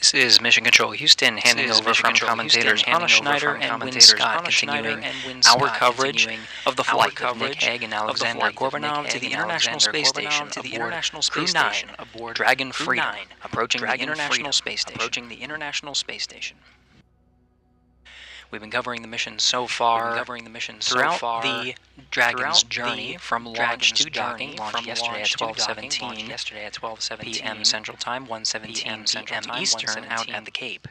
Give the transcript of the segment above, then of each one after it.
This is Mission Control Houston, handing over from commentators Hannah Schneider and Wynn Scott, continuing our coverage of the flight of Nick Hague and Alexander Gorbanov to the International Space Station aboard Crew 9, Dragon Freedom, approaching the International Space Station. We've been covering the mission so far throughout the Dragon's journey from launch to docking, launched yesterday at 12:17 p.m. Central Time, 1:17 p.m. Eastern, out at the Cape.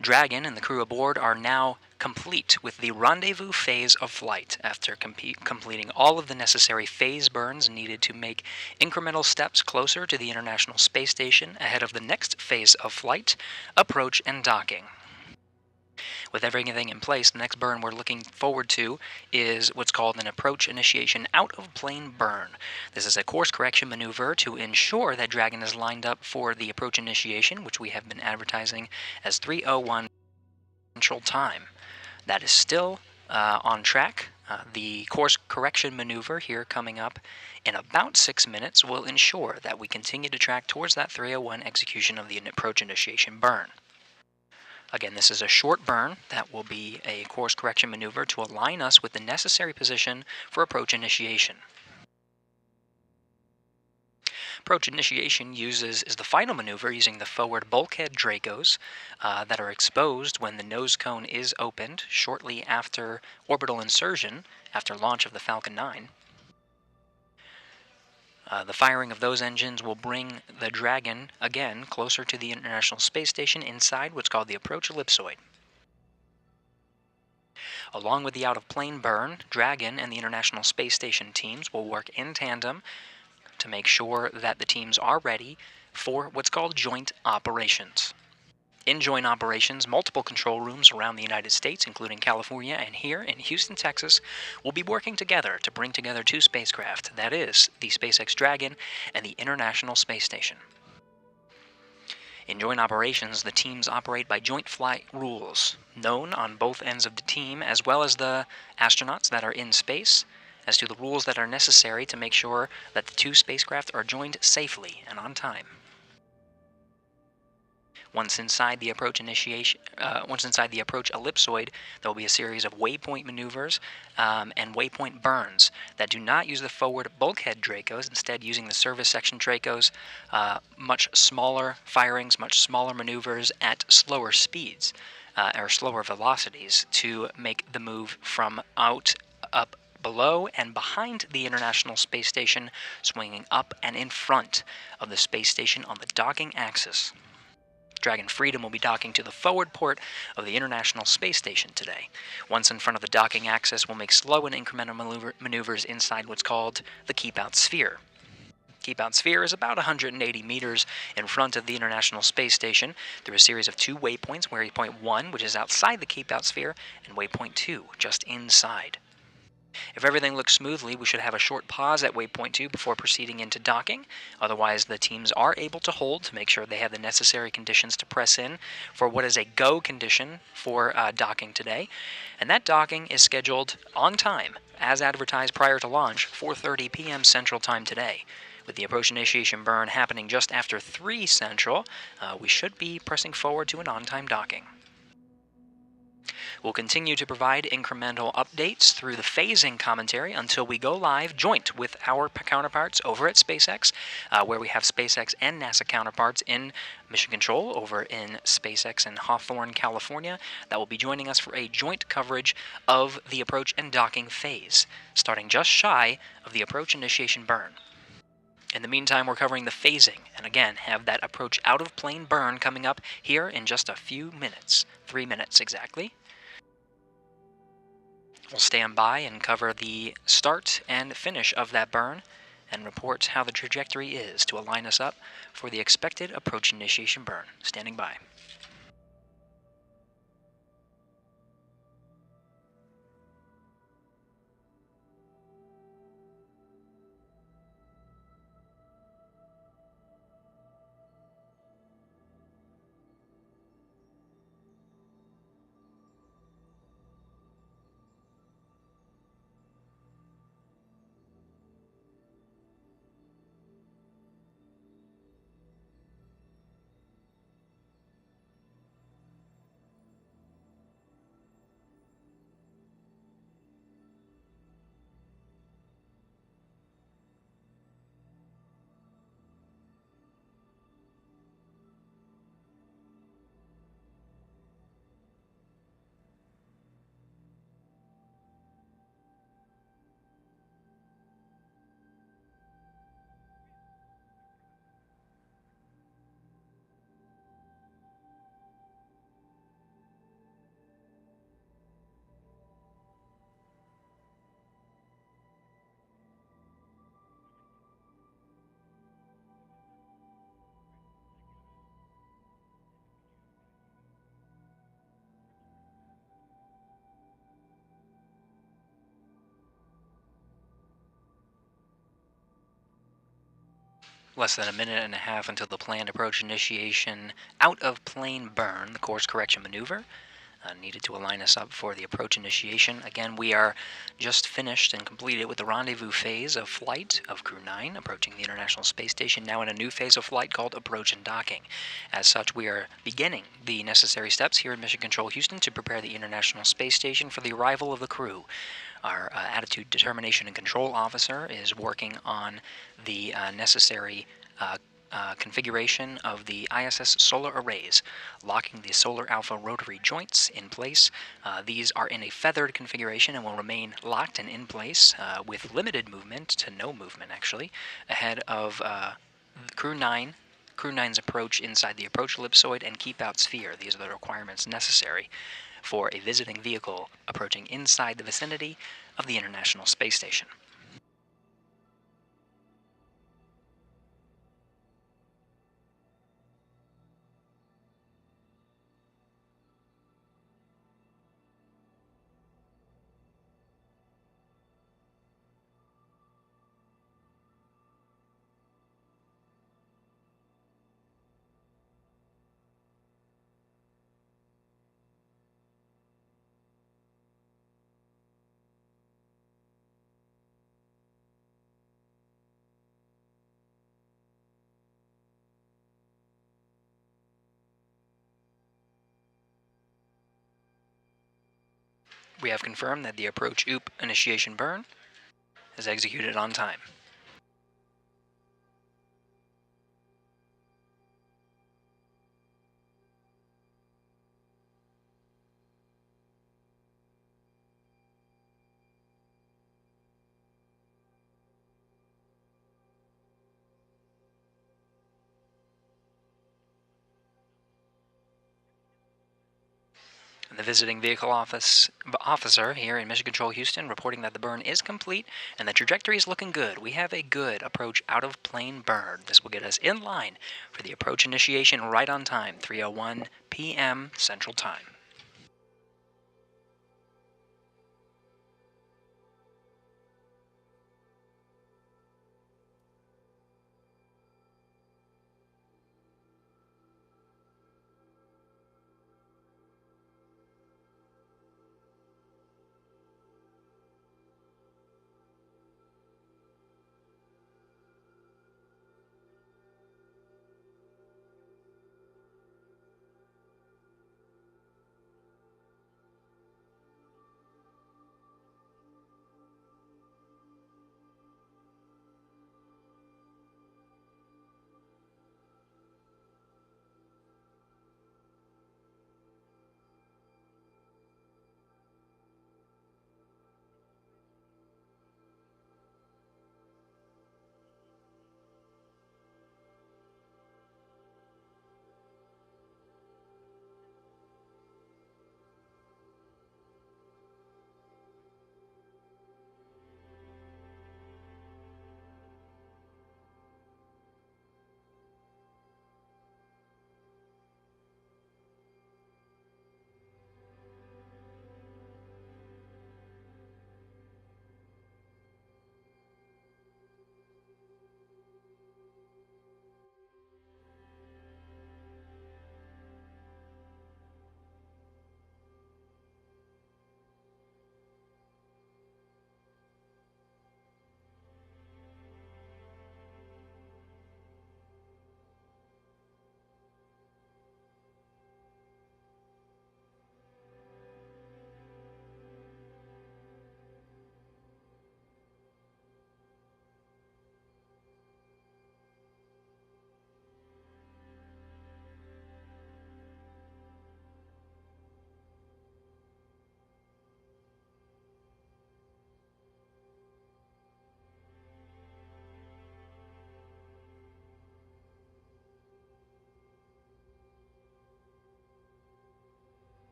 Dragon and the crew aboard are now complete with the rendezvous phase of flight after completing all of the necessary phase burns needed to make incremental steps closer to the International Space Station ahead of the next phase of flight, approach and docking. With everything in place, the next burn we're looking forward to is what's called an approach initiation out-of-plane burn. This is a course correction maneuver to ensure that Dragon is lined up for the approach initiation, which we have been advertising as 3:01 Central Time. That is still on track. The course correction maneuver here coming up in about 6 minutes will ensure that we continue to track towards that 3:01 execution of the approach initiation burn. Again, this is a short burn that will be a course correction maneuver to align us with the necessary position for approach initiation. Approach initiation is the final maneuver using the forward bulkhead Dracos that are exposed when the nose cone is opened shortly after orbital insertion after launch of the Falcon 9. The firing of those engines will bring the Dragon, again, closer to the International Space Station inside what's called the approach ellipsoid. Along with the out-of-plane burn, Dragon and the International Space Station teams will work in tandem to make sure that the teams are ready for what's called joint operations. In joint operations, multiple control rooms around the United States, including California and here in Houston, Texas, will be working together to bring together two spacecraft, that is, the SpaceX Dragon and the International Space Station. In joint operations, the teams operate by joint flight rules, known on both ends of the team, as well as the astronauts that are in space, as to the rules that are necessary to make sure that the two spacecraft are joined safely and on time. Once inside the approach ellipsoid, there will be a series of waypoint maneuvers and waypoint burns that do not use the forward bulkhead Dracos, instead using the service section Dracos, much smaller firings, much smaller maneuvers at slower speeds or slower velocities to make the move from out, up, below and behind the International Space Station, swinging up and in front of the space station on the docking axis. Dragon Freedom will be docking to the forward port of the International Space Station today. Once in front of the docking axis, we'll make slow and incremental maneuvers inside what's called the Keep-Out Sphere. Keep-Out Sphere is about 180 meters in front of the International Space Station through a series of two waypoints, waypoint 1, which is outside the Keep-Out Sphere, and waypoint 2, just inside. If everything looks smoothly, we should have a short pause at waypoint 2 before proceeding into docking. Otherwise, the teams are able to hold to make sure they have the necessary conditions to press in for what is a go condition for docking today. And that docking is scheduled on time, as advertised prior to launch, 4:30 p.m. Central Time today. With the approach initiation burn happening just after 3 Central, we should be pressing forward to an on-time docking. We'll continue to provide incremental updates through the phasing commentary until we go live joint with our counterparts over at SpaceX, where we have SpaceX and NASA counterparts in Mission Control over in SpaceX in Hawthorne, California, that will be joining us for a joint coverage of the approach and docking phase, starting just shy of the approach initiation burn. In the meantime, we're covering the phasing, and again, have that approach out-of-plane burn coming up here in just a few minutes, 3 minutes exactly. We'll stand by and cover the start and finish of that burn and report how the trajectory is to align us up for the expected approach initiation burn. Standing by. Less than a minute and a half until the planned approach initiation out of plane burn, the course correction maneuver. Needed to align us up for the approach initiation. Again, we are just finished and completed with the rendezvous phase of flight of Crew 9, approaching the International Space Station, now in a new phase of flight called approach and docking. As such, we are beginning the necessary steps here at Mission Control Houston to prepare the International Space Station for the arrival of the crew. Our Attitude Determination and Control Officer is working on the necessary configuration of the ISS solar arrays, locking the solar alpha rotary joints in place. These are in a feathered configuration and will remain locked and in place with limited movement to no movement, actually, ahead of Crew 9. Crew 9's approach inside the approach ellipsoid and keep out sphere. These are the requirements necessary for a visiting vehicle approaching inside the vicinity of the International Space Station. We have confirmed that the approach OOP initiation burn is executed on time. The visiting vehicle officer here in Mission Control Houston reporting that the burn is complete and the trajectory is looking good. We have a good approach out of plane burn. This will get us in line for the approach initiation right on time, 3:01 p.m. Central Time.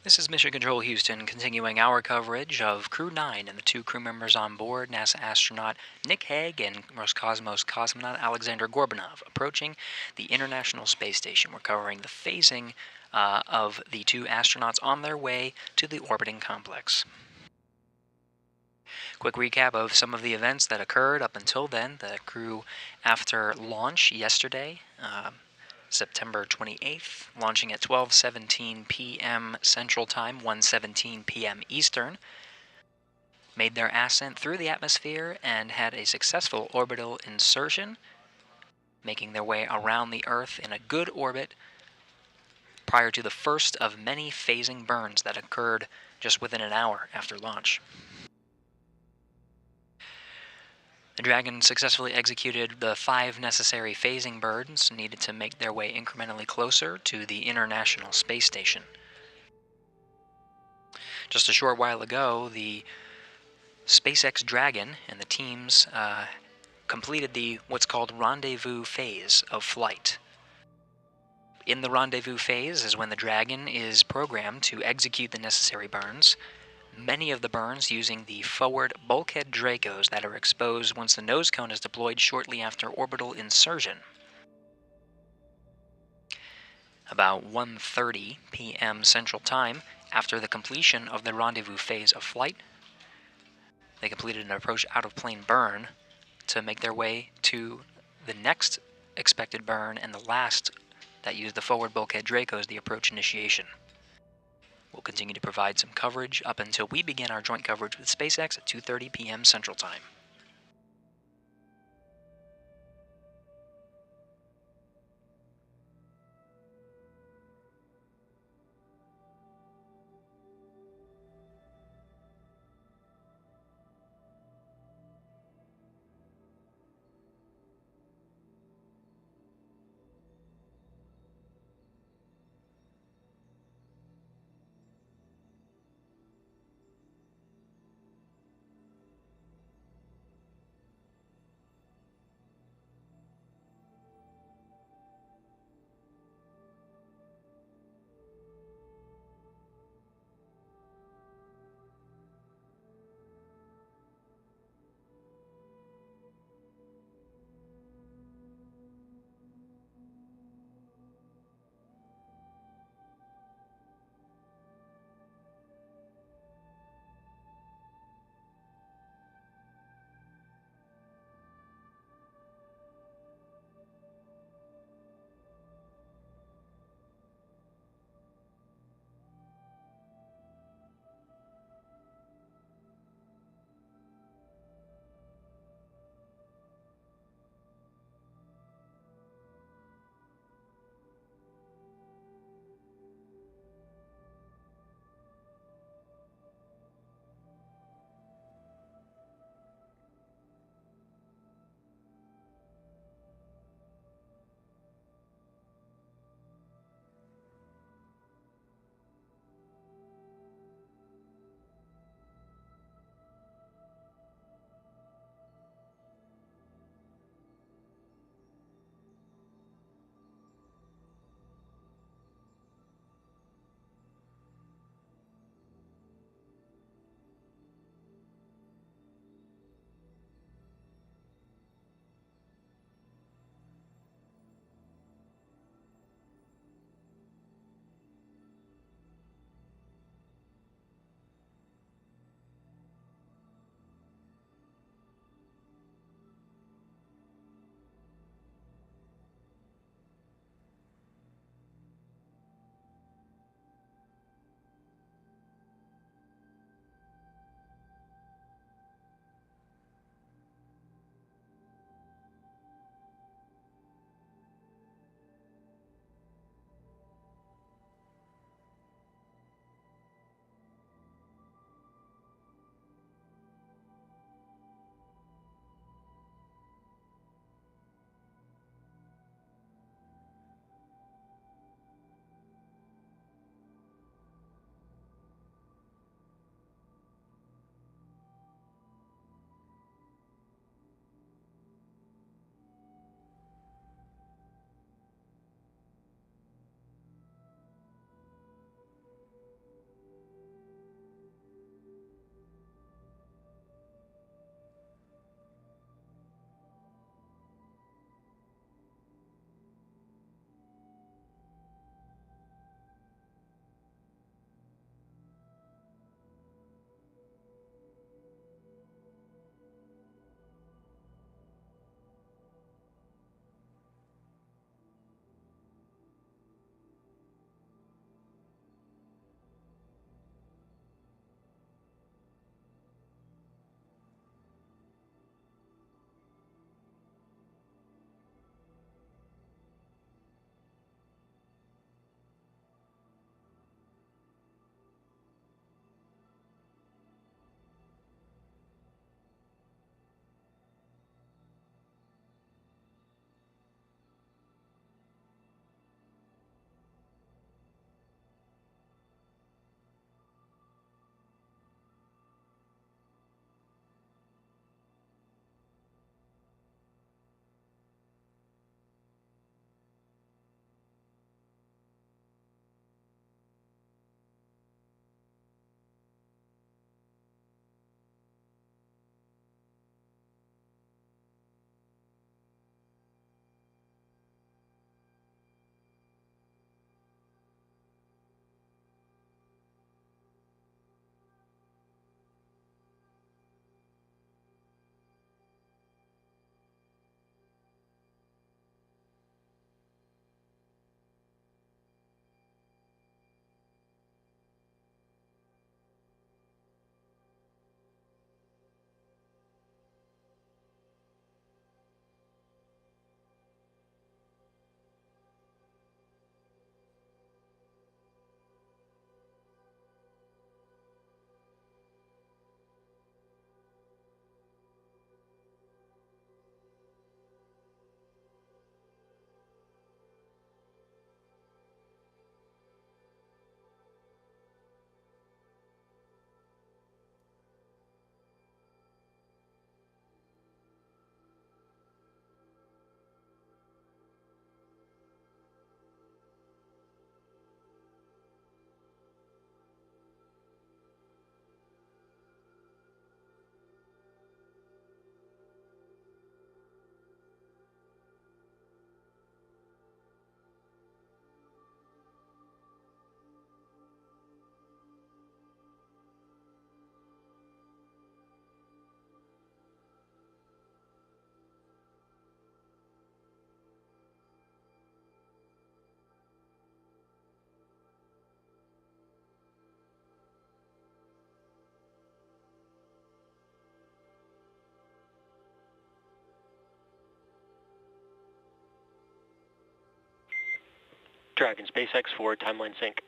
This is Mission Control Houston, continuing our coverage of Crew 9 and the 2 crew members on board, NASA astronaut Nick Hague and Roscosmos cosmonaut Alexander Gorbanov, approaching the International Space Station. We're covering the phasing of the 2 astronauts on their way to the orbiting complex. Quick recap of some of the events that occurred up until then. The crew, after launch yesterday, September 28th, launching at 12:17 p.m. Central Time, 1:17 p.m. Eastern, made their ascent through the atmosphere and had a successful orbital insertion, making their way around the Earth in a good orbit prior to the first of many phasing burns that occurred just within an hour after launch. The Dragon successfully executed the 5 necessary phasing burns needed to make their way incrementally closer to the International Space Station. Just a short while ago, the SpaceX Dragon and the teams completed the what's called Rendezvous phase of flight. In the Rendezvous phase is when the Dragon is programmed to execute the necessary burns, many of the burns using the forward bulkhead Dracos that are exposed once the nose cone is deployed shortly after orbital insertion. About 1:30 p.m. Central Time, after the completion of the Rendezvous phase of flight, they completed an approach out-of-plane burn to make their way to the next expected burn and the last that used the forward bulkhead Dracos, the approach initiation. We'll continue to provide some coverage up until we begin our joint coverage with SpaceX at 2:30 p.m. Central Time. Dragon SpaceX for timeline sync.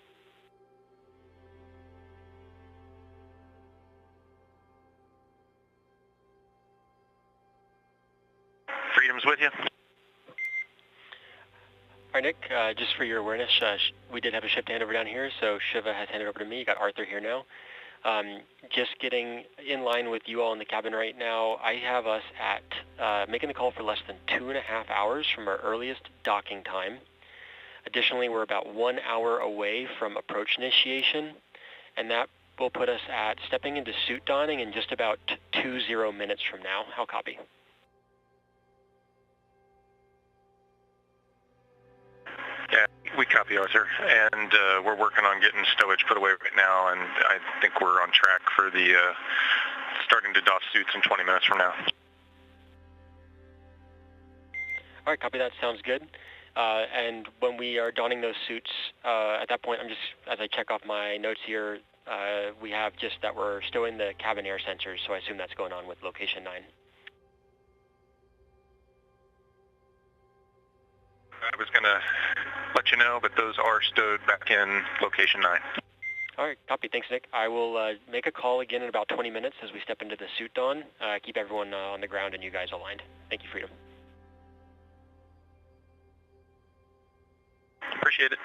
Freedom's with you. All right, Nick, just for your awareness, we did have a shift handover down here, so Shiva has handed over to me. You got Arthur here now. Just getting in line with you all in the cabin right now, I have us at making the call for less than 2.5 hours from our earliest docking time. Additionally, we're about 1 hour away from approach initiation, and that will put us at stepping into suit donning in just about 20 minutes from now. How copy? Yeah, we copy, Arthur, and we're working on getting stowage put away right now, and I think we're on track for the starting to doff suits in 20 minutes from now. All right, copy that. Sounds good. And when we are donning those suits, at that point, I'm just, as I check off my notes here, we have just that we're stowing the cabin air sensors, so I assume that's going on with location 9. I was going to let you know, but those are stowed back in location 9. All right, copy. Thanks, Nick. I will make a call again in about 20 minutes as we step into the suit don. Keep everyone on the ground and you guys aligned. Thank you, Freedom. Appreciate it.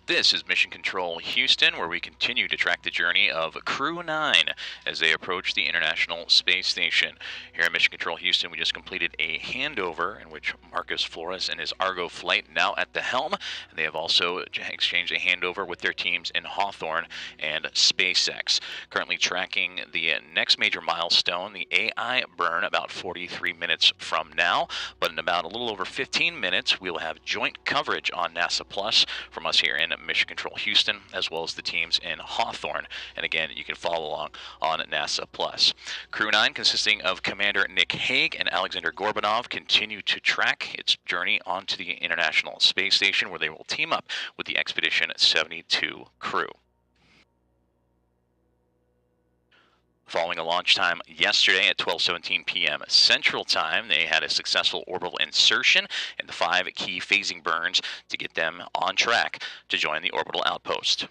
This is Mission Control Houston, where we continue to track the journey of Crew 9 as they approach the International Space Station. Here at Mission Control Houston, we just completed a handover in which Marcus Flores and his Argo flight now at the helm. And they have also exchanged a handover with their teams in Hawthorne and SpaceX. Currently tracking the next major milestone, the AI burn, about 43 minutes from now. But in about a little over 15 minutes, we will have joint coverage on NASA Plus from us here in Mission Control Houston, as well as the teams in Hawthorne. And again, you can follow along on NASA Plus. Crew 9, consisting of Commander Nick Hague and Alexander Gorbanov, continue to track its journey onto the International Space Station, where they will team up with the Expedition 72 crew. Following a launch time yesterday at 12:17 p.m. Central Time, they had a successful orbital insertion and the 5 key phasing burns to get them on track to join the orbital outpost.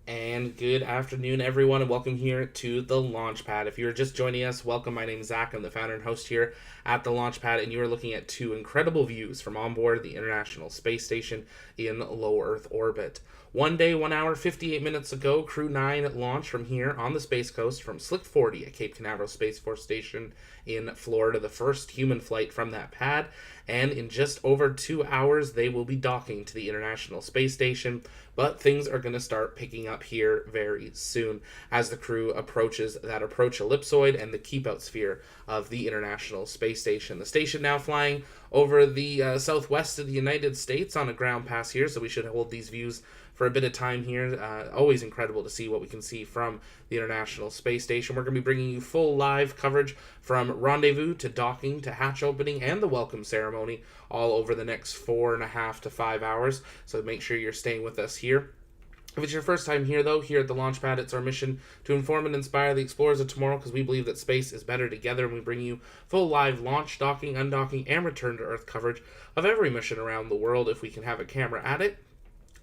And good afternoon, everyone, and welcome here to the launch pad. If you're just joining us, welcome. My name is Zach. I'm the founder and host here at the launch pad, and you are looking at 2 incredible views from onboard the International Space Station in low Earth orbit. 1 day, 1 hour, 58 minutes ago, Crew 9 launched from here on the Space Coast from Slick 40 at Cape Canaveral Space Force Station in Florida, the first human flight from that pad. And in just over 2 hours, they will be docking to the International Space Station. But things are going to start picking up here very soon as the crew approaches that approach ellipsoid and the keep-out sphere of the International Space Station. The station now flying over the southwest of the United States on a ground pass here, so we should hold these views for a bit of time here. Always incredible to see what we can see from the International Space Station. We're going to be bringing you full live coverage from rendezvous to docking to hatch opening and the welcome ceremony all over the next 4.5 to 5 hours. So make sure you're staying with us here. If it's your first time here, though, here at the launch pad, it's our mission to inform and inspire the explorers of tomorrow, because we believe that space is better together, and we bring you full live launch, docking, undocking, and return to Earth coverage of every mission around the world if we can have a camera at it,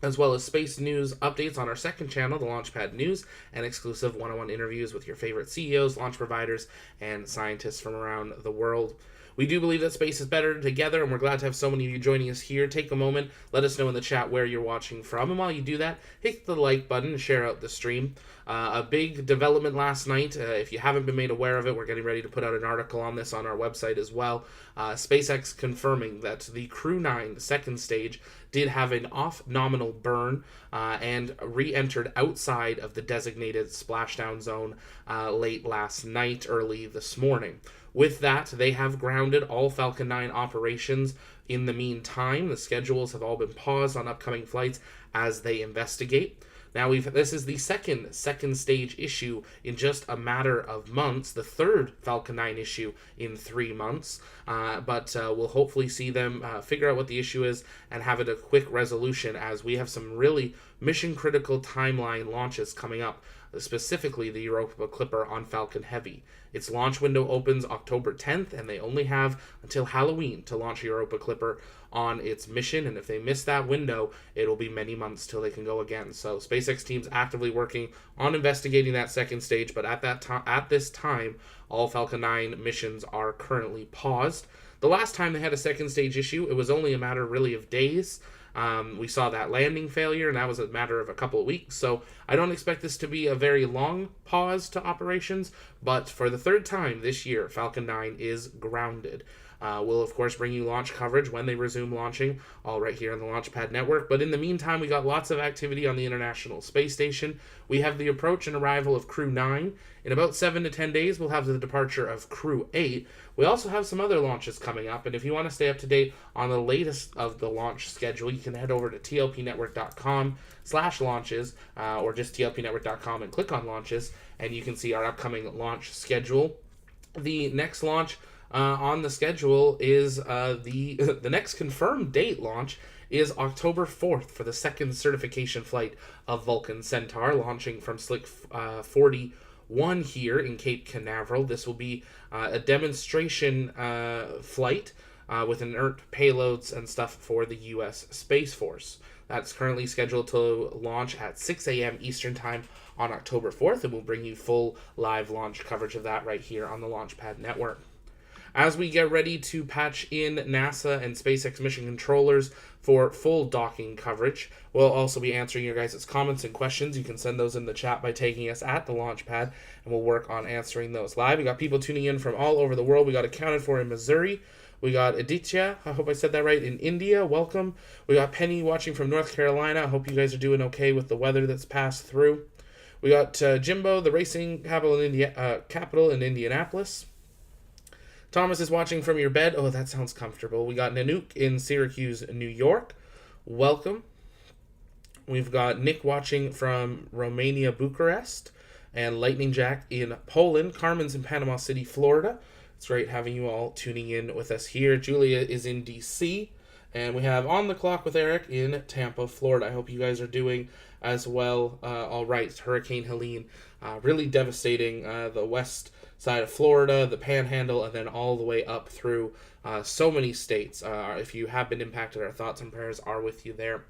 as well as space news updates on our second channel, the Launchpad News, and exclusive one-on-one interviews with your favorite CEOs, launch providers, and scientists from around the world. We do believe that space is better together, and we're glad to have so many of you joining us here. Take a moment, let us know in the chat where you're watching from, and while you do that, hit the like button and share out the stream. A big development last night. If you haven't been made aware of it, we're getting ready to put out an article on this on our website as well. SpaceX confirming that the Crew 9 second stage did have an off-nominal burn and re-entered outside of the designated splashdown zone late last night, early this morning. With that, they have grounded all Falcon 9 operations in the meantime. The schedules have all been paused on upcoming flights as they investigate. Now, this is the second stage issue in just a matter of months, the third Falcon 9 issue in 3 months, but we'll hopefully see them figure out what the issue is and have it a quick resolution, as we have some really mission-critical timeline launches coming up, specifically the Europa Clipper on Falcon Heavy. Its launch window opens October 10th, and they only have until Halloween to launch Europa Clipper on its mission, and if they miss that window, it'll be many months till they can go again. So SpaceX team's actively working on investigating that second stage, but at this time, all Falcon 9 missions are currently paused. The last time they had a second stage issue, it was only a matter really of days. We saw that landing failure, and that was a matter of a couple of weeks, so I don't expect this to be a very long pause to operations, but for the third time this year, Falcon 9 is grounded. We'll, of course, bring you launch coverage when they resume launching, all right here on the Launchpad Network. But in the meantime, we got lots of activity on the International Space Station. We have the approach and arrival of Crew 9. In about 7 to 10 days, we'll have the departure of Crew 8. We also have some other launches coming up, and if you want to stay up to date on the latest of the launch schedule, you can head over to tlpnetwork.com/launches, or just tlpnetwork.com and click on launches, and you can see our upcoming launch schedule. The next launch on the schedule is the next confirmed date launch is October 4th for the second certification flight of Vulcan Centaur, launching from Slick 41 here in Cape Canaveral. This will be a demonstration flight with inert payloads and stuff for the U.S. Space Force. That's currently scheduled to launch at 6 a.m. Eastern Time on October 4th, and we'll bring you full live launch coverage of that right here on the Launchpad Network. As we get ready to patch in NASA and SpaceX mission controllers for full docking coverage, we'll also be answering your guys' comments and questions. You can send those in the chat by tagging us at the launch pad, and we'll work on answering those live. We got people tuning in from all over the world. We got accounted for in Missouri. We got Aditya, I hope I said that right, in India. Welcome. We got Penny watching from North Carolina. I hope you guys are doing okay with the weather that's passed through. We got Jimbo, the racing capital in Indianapolis. Thomas is watching from your bed. Oh, that sounds comfortable. We got Nanook in Syracuse, New York. Welcome. We've got Nick watching from Romania, Bucharest. And Lightning Jack in Poland. Carmen's in Panama City, Florida. It's great having you all tuning in with us here. Julia is in D.C. And we have On the Clock with Eric in Tampa, Florida. I hope you guys are doing as well. All right, Hurricane Helene really devastating the west side of Florida, the Panhandle, and then all the way up through so many states. If you have been impacted, our thoughts and prayers are with you there.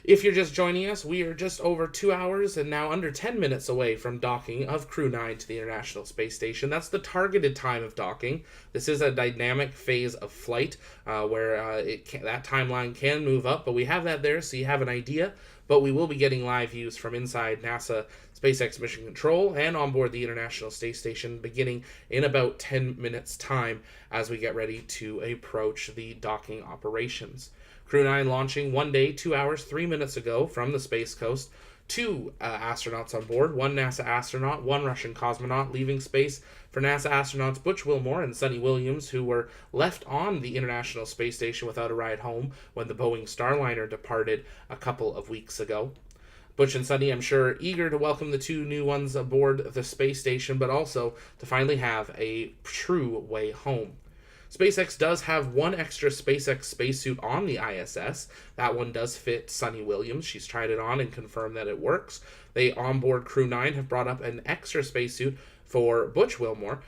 If you're just joining us, we are just over 2 hours and now under 10 minutes away from docking of Crew 9 to the International Space Station. That's the targeted time of docking. This is a dynamic phase of flight where that timeline can move up, but we have that there so you have an idea. But we will be getting live views from inside NASA SpaceX Mission Control and on board the International Space Station beginning in about 10 minutes time as we get ready to approach the docking operations. Crew 9 launching 1 day, 2 hours, 3 minutes ago from the Space Coast. 2 astronauts on board, 1 NASA astronaut, 1 Russian cosmonaut leaving space for NASA astronauts Butch Wilmore and Sonny Williams, who were left on the International Space Station without a ride home when the Boeing Starliner departed a couple of weeks ago. Butch and Sonny, I'm sure, eager to welcome the 2 new ones aboard the space station, but also to finally have a true way home. SpaceX does have 1 extra SpaceX spacesuit on the ISS. That one does fit Sonny Williams. She's tried it on and confirmed that it works. They, onboard Crew 9, have brought up an extra spacesuit for Butch Wilmore,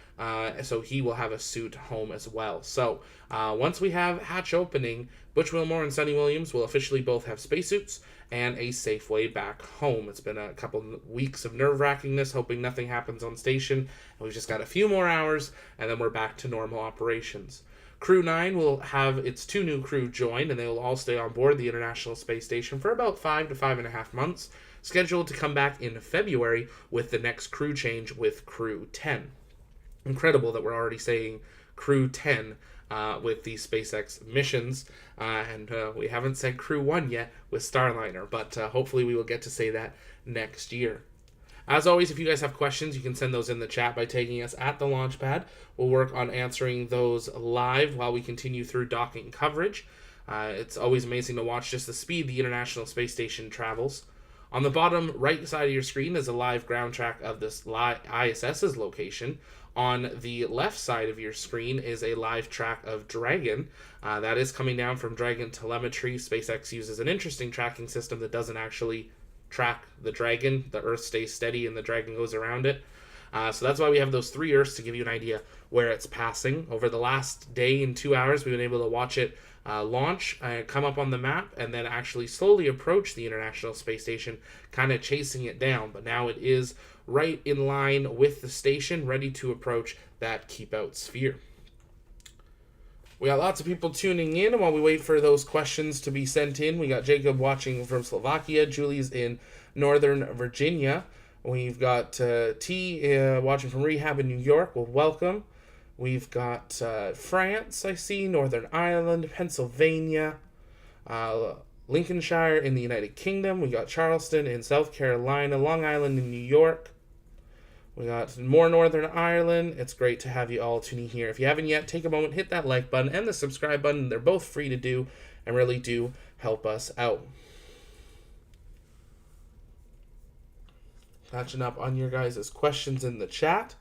so he will have a suit home as well. So once we have hatch opening, Butch Wilmore and Sonny Williams will officially both have spacesuits and a safe way back home. It's been a couple weeks of nerve-wrackingness, hoping nothing happens on station, and we've just got a few more hours, and then we're back to normal operations. Crew 9 will have its 2 new crew join, and they will all stay on board the International Space Station for about 5 to 5.5 months, scheduled to come back in February with the next crew change with Crew 10. Incredible that we're already saying Crew 10 with these SpaceX missions, and we haven't said Crew 1 yet with Starliner, but hopefully we will get to say that next year. As always, if you guys have questions, you can send those in the chat by tagging us at the launch pad. We'll work on answering those live while we continue through docking coverage. It's always amazing to watch just the speed the International Space Station travels. On the bottom right side of your screen is a live ground track of this ISS's location. On the left side of your screen is a live track of Dragon. That is coming down from Dragon telemetry. SpaceX uses an interesting tracking system that doesn't actually track the Dragon. The Earth stays steady and the Dragon goes around it. So that's why we have those 3 Earths to give you an idea where it's passing. Over the last day and 2 hours, we've been able to watch it launch, come up on the map, and then actually slowly approach the International Space Station, kind of chasing it down. But now it is right in line with the station, ready to approach that keep-out sphere. We got lots of people tuning in, and while we wait for those questions to be sent in, we got Jacob watching from Slovakia, Julie's in Northern Virginia. We've got T watching from rehab in New York. Well, welcome. We've got France, I see, Northern Ireland, Pennsylvania, Lincolnshire in the United Kingdom. We got Charleston in South Carolina, Long Island in New York. We got more Northern Ireland. It's great to have you all tuning here. If you haven't yet, take a moment, hit that like button and the subscribe button. They're both free to do and really do help us out. Catching up on your guys' questions in the chat.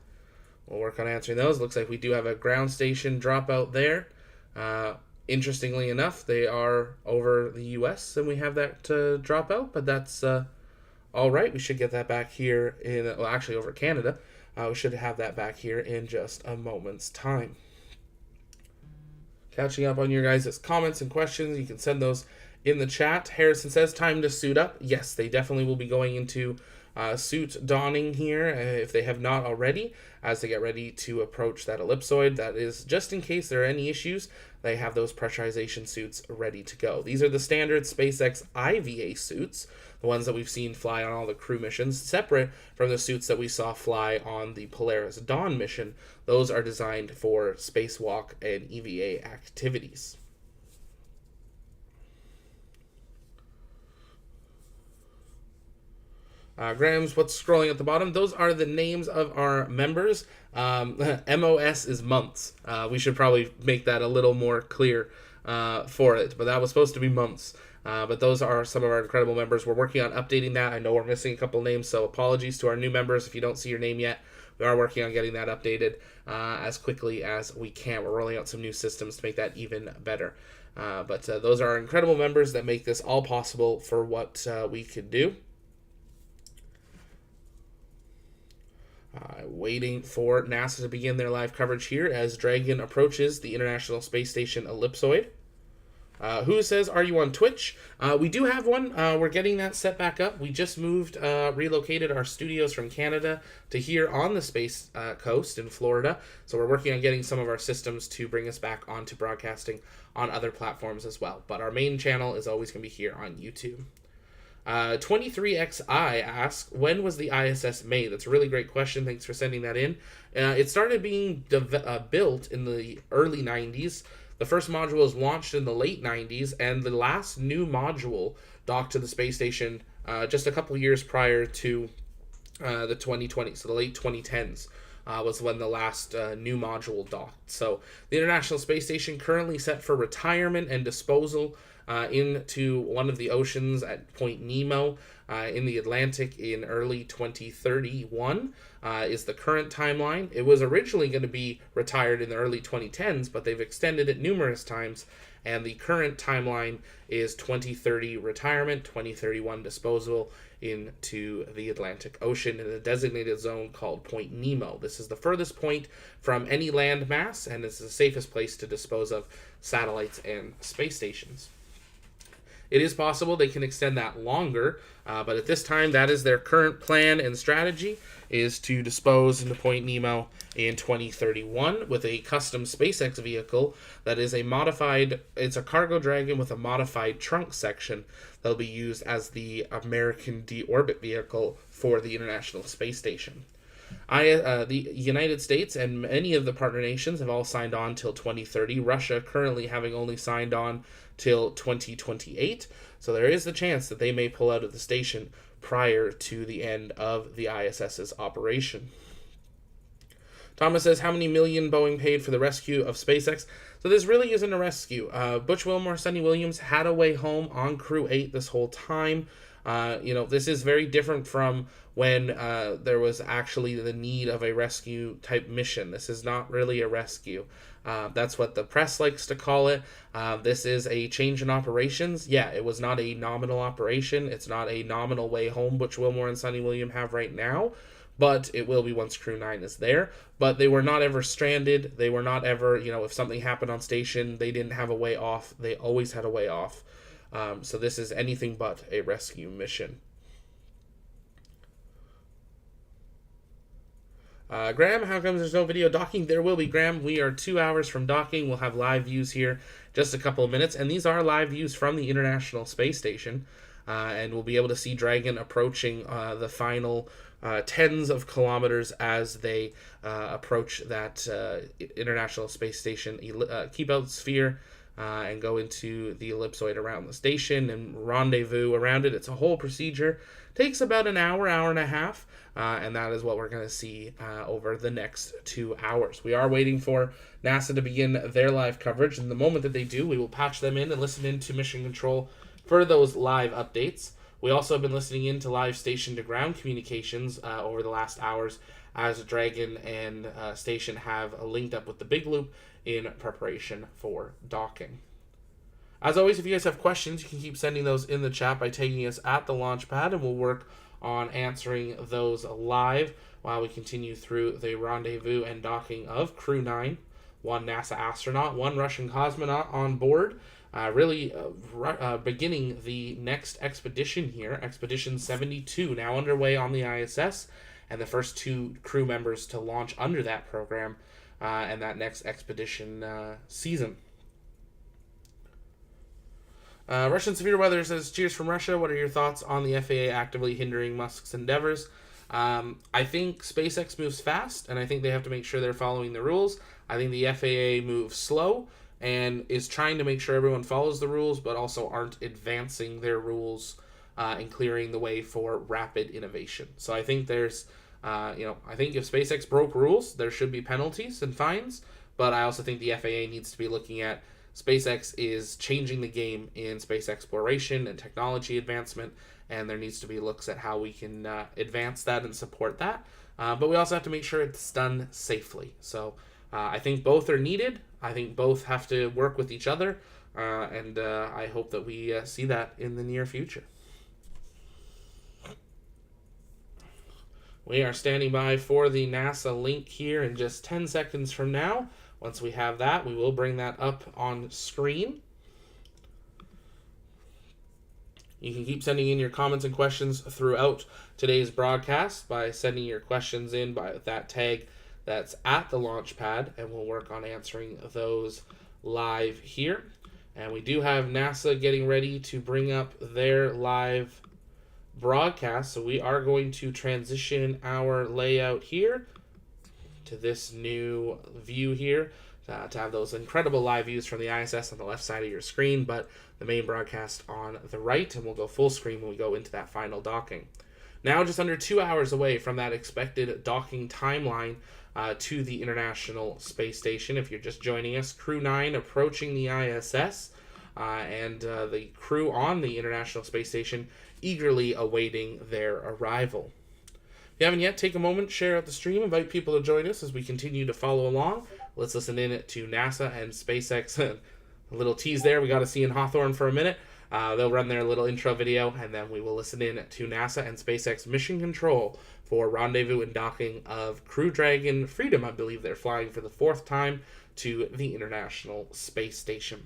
We'll work on answering those. Looks like we do have a ground station dropout there. Interestingly enough, they are over the U.S. and we have that dropout, but that's all right. We should get that back here actually over Canada. We should have that back here in just a moment's time. Catching up on your guys' comments and questions. You can send those in the chat. Harrison says, time to suit up. Yes, they definitely will be going into suit donning here, if they have not already, as they get ready to approach that ellipsoid. That is just in case there are any issues, they have those pressurization suits ready to go. These are the standard SpaceX IVA suits, the ones that we've seen fly on all the crew missions, separate from the suits that we saw fly on the Polaris Dawn mission. Those are designed for spacewalk and EVA activities. Graham's what's scrolling at the bottom. Those are the names of our members. MOS is months. We should probably make that a little more clear for it, but that was supposed to be months. But those are some of our incredible members. We're working on updating that. I know we're missing a couple names, so apologies to our new members if you don't see your name yet. We are working on getting that updated as quickly as we can. We're rolling out some new systems to make that even better. But those are our incredible members that make this all possible for what we could do. Waiting for NASA to begin their live coverage here as Dragon approaches the International Space Station ellipsoid. Who says, are you on Twitch? We do have one. We're getting that set back up. We just relocated our studios from Canada to here on the Space Coast in Florida. So we're working on getting some of our systems to bring us back onto broadcasting on other platforms as well. But our main channel is always going to be here on YouTube. 23XI asks, when was the ISS made? That's a really great question. Thanks for sending that in. It started being built in the early 90s. The first module was launched in the late 90s, and the last new module docked to the space station just a couple years prior to the 2020s, so the late 2010s. Was when the last new module docked. So the International Space Station currently set for retirement and disposal into one of the oceans at Point Nemo in the Atlantic in early 2031 is the current timeline. It was originally going to be retired in the early 2010s, but they've extended it numerous times, and the current timeline is 2030 retirement, 2031 disposal into the Atlantic Ocean in a designated zone called Point Nemo. This is the furthest point from any land mass, and it's the safest place to dispose of satellites and space stations. It is possible they can extend that longer, but at this time, that is their current plan and strategy, is to dispose into Point Nemo in 2031 with a custom SpaceX vehicle that is it's a cargo Dragon with a modified trunk section that'll be used as the American deorbit vehicle for the International Space Station. The United States and many of the partner nations have all signed on till 2030. Russia currently having only signed on till 2028. So there is the chance that they may pull out of the station prior to the end of the ISS's operation. Thomas says, how many million Boeing paid for the rescue of SpaceX? So this really isn't a rescue. Butch Wilmore, Sonny Williams had a way home on Crew 8 this whole time. This is very different from when there was actually the need of a rescue type mission. This is not really a rescue. That's what the press likes to call it. This is a change in operations. Yeah, it was not a nominal operation. It's not a nominal way home, Butch Wilmore and Sonny Williams have right now, but it will be once Crew 9 is there. But they were not ever stranded. They were not ever, if something happened on station, they didn't have a way off. They always had a way off. So this is anything but a rescue mission. Graham, how come there's no video docking? There will be, Graham. We are 2 hours from docking. We'll have live views here just a couple of minutes. And these are live views from the International Space Station. And we'll be able to see Dragon approaching the final tens of kilometers as they approach that International Space Station keep-out sphere and go into the ellipsoid around the station and rendezvous around it. It's a whole procedure. Takes about an hour and a half. And that is what we're going to see over the next 2 hours. We are waiting for NASA to begin their live coverage, and the moment that they do, we will patch them in and listen in to Mission Control for those live updates. We also have been listening in to live station-to-ground communications over the last hours as Dragon and Station have linked up with the Big Loop in preparation for docking. As always, if you guys have questions, you can keep sending those in the chat by tagging us at the launch pad, and we'll work on answering those live while we continue through the rendezvous and docking of Crew 9. One NASA astronaut, one Russian cosmonaut on board. beginning the next expedition here, Expedition 72, now underway on the ISS, and the first 2 crew members to launch under that program and that next expedition season. Russian Severe Weather says, cheers from Russia. What are your thoughts on the FAA actively hindering Musk's endeavors? I think SpaceX moves fast, and I think they have to make sure they're following the rules. I think the FAA moves slow and is trying to make sure everyone follows the rules, but also aren't advancing their rules and clearing the way for rapid innovation. So I think there's, I think if SpaceX broke rules, there should be penalties and fines, but I also think the FAA needs to be looking at SpaceX is changing the game in space exploration and technology advancement, and there needs to be looks at how we can advance that and support that. But we also have to make sure it's done safely. So I think both are needed. I think both have to work with each other, and I hope that we see that in the near future. We are standing by for the NASA link here in just 10 seconds from now. Once we have that, we will bring that up on screen. You can keep sending in your comments and questions throughout today's broadcast by sending your questions in by that tag that's at the launch pad, and we'll work on answering those live here. And we do have NASA getting ready to bring up their live broadcast, so we are going to transition our layout here to this new view here to have those incredible live views from the ISS on the left side of your screen, but the main broadcast on the right, and we'll go full screen when we go into that final docking. Now just under 2 hours away from that expected docking timeline to the International Space Station. If you're just joining us, Crew 9 approaching the ISS, and the crew on the International Space Station eagerly awaiting their arrival. If you haven't yet, take a moment, share out the stream, invite people to join us as we continue to follow along. Let's listen in to NASA and SpaceX. A little tease there. We got to see in Hawthorne for a minute. They'll run their little intro video, and then we will listen in to NASA and SpaceX mission control for rendezvous and docking of Crew Dragon Freedom. I believe they're flying for the 4th time to the International Space Station.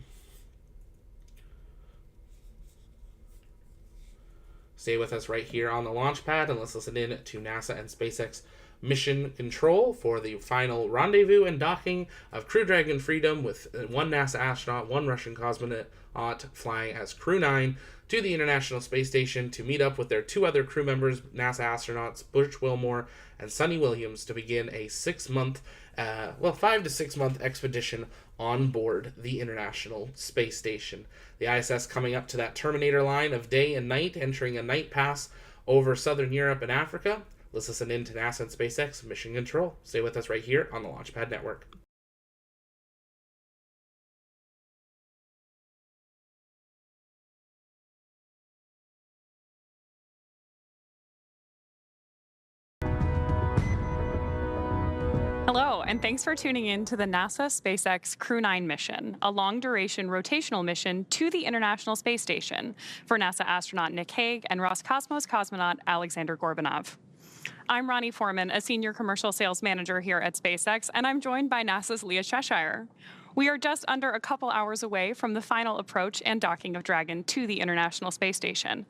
Stay with us right here on the launch pad, and let's listen in to NASA and SpaceX mission control for the final rendezvous and docking of Crew Dragon Freedom, with 1 NASA astronaut, 1 Russian cosmonaut flying as Crew 9 to the International Space Station to meet up with their 2 other crew members, NASA astronauts Butch Wilmore and Sonny Williams, to begin a 5 to 6 month expedition on board the International Space Station. The ISS coming up to that Terminator line of day and night, entering a night pass over southern Europe and Africa. Let's listen in to NASA and SpaceX mission control. Stay with us right here on the Launchpad Network. Hello, and thanks for tuning in to the NASA SpaceX Crew 9 mission, a long-duration rotational mission to the International Space Station for NASA astronaut Nick Hague and Roscosmos cosmonaut Alexander Gorbanov. I'm Ronnie Foreman, a senior commercial sales manager here at SpaceX, and I'm joined by NASA's Leah Cheshire. We are just under a couple hours away from the final approach and docking of Dragon to the International Space Station.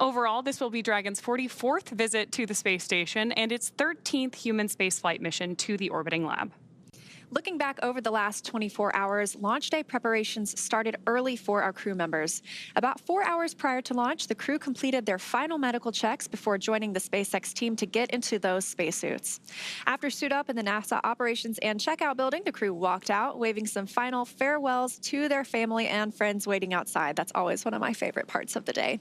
Overall, this will be Dragon's 44th visit to the space station and its 13th human spaceflight mission to the orbiting lab. Looking back over the last 24 hours, launch day preparations started early for our crew members. About 4 hours prior to launch, the crew completed their final medical checks before joining the SpaceX team to get into those spacesuits. After suit up in the NASA Operations and Checkout building, the crew walked out, waving some final farewells to their family and friends waiting outside. That's always one of my favorite parts of the day.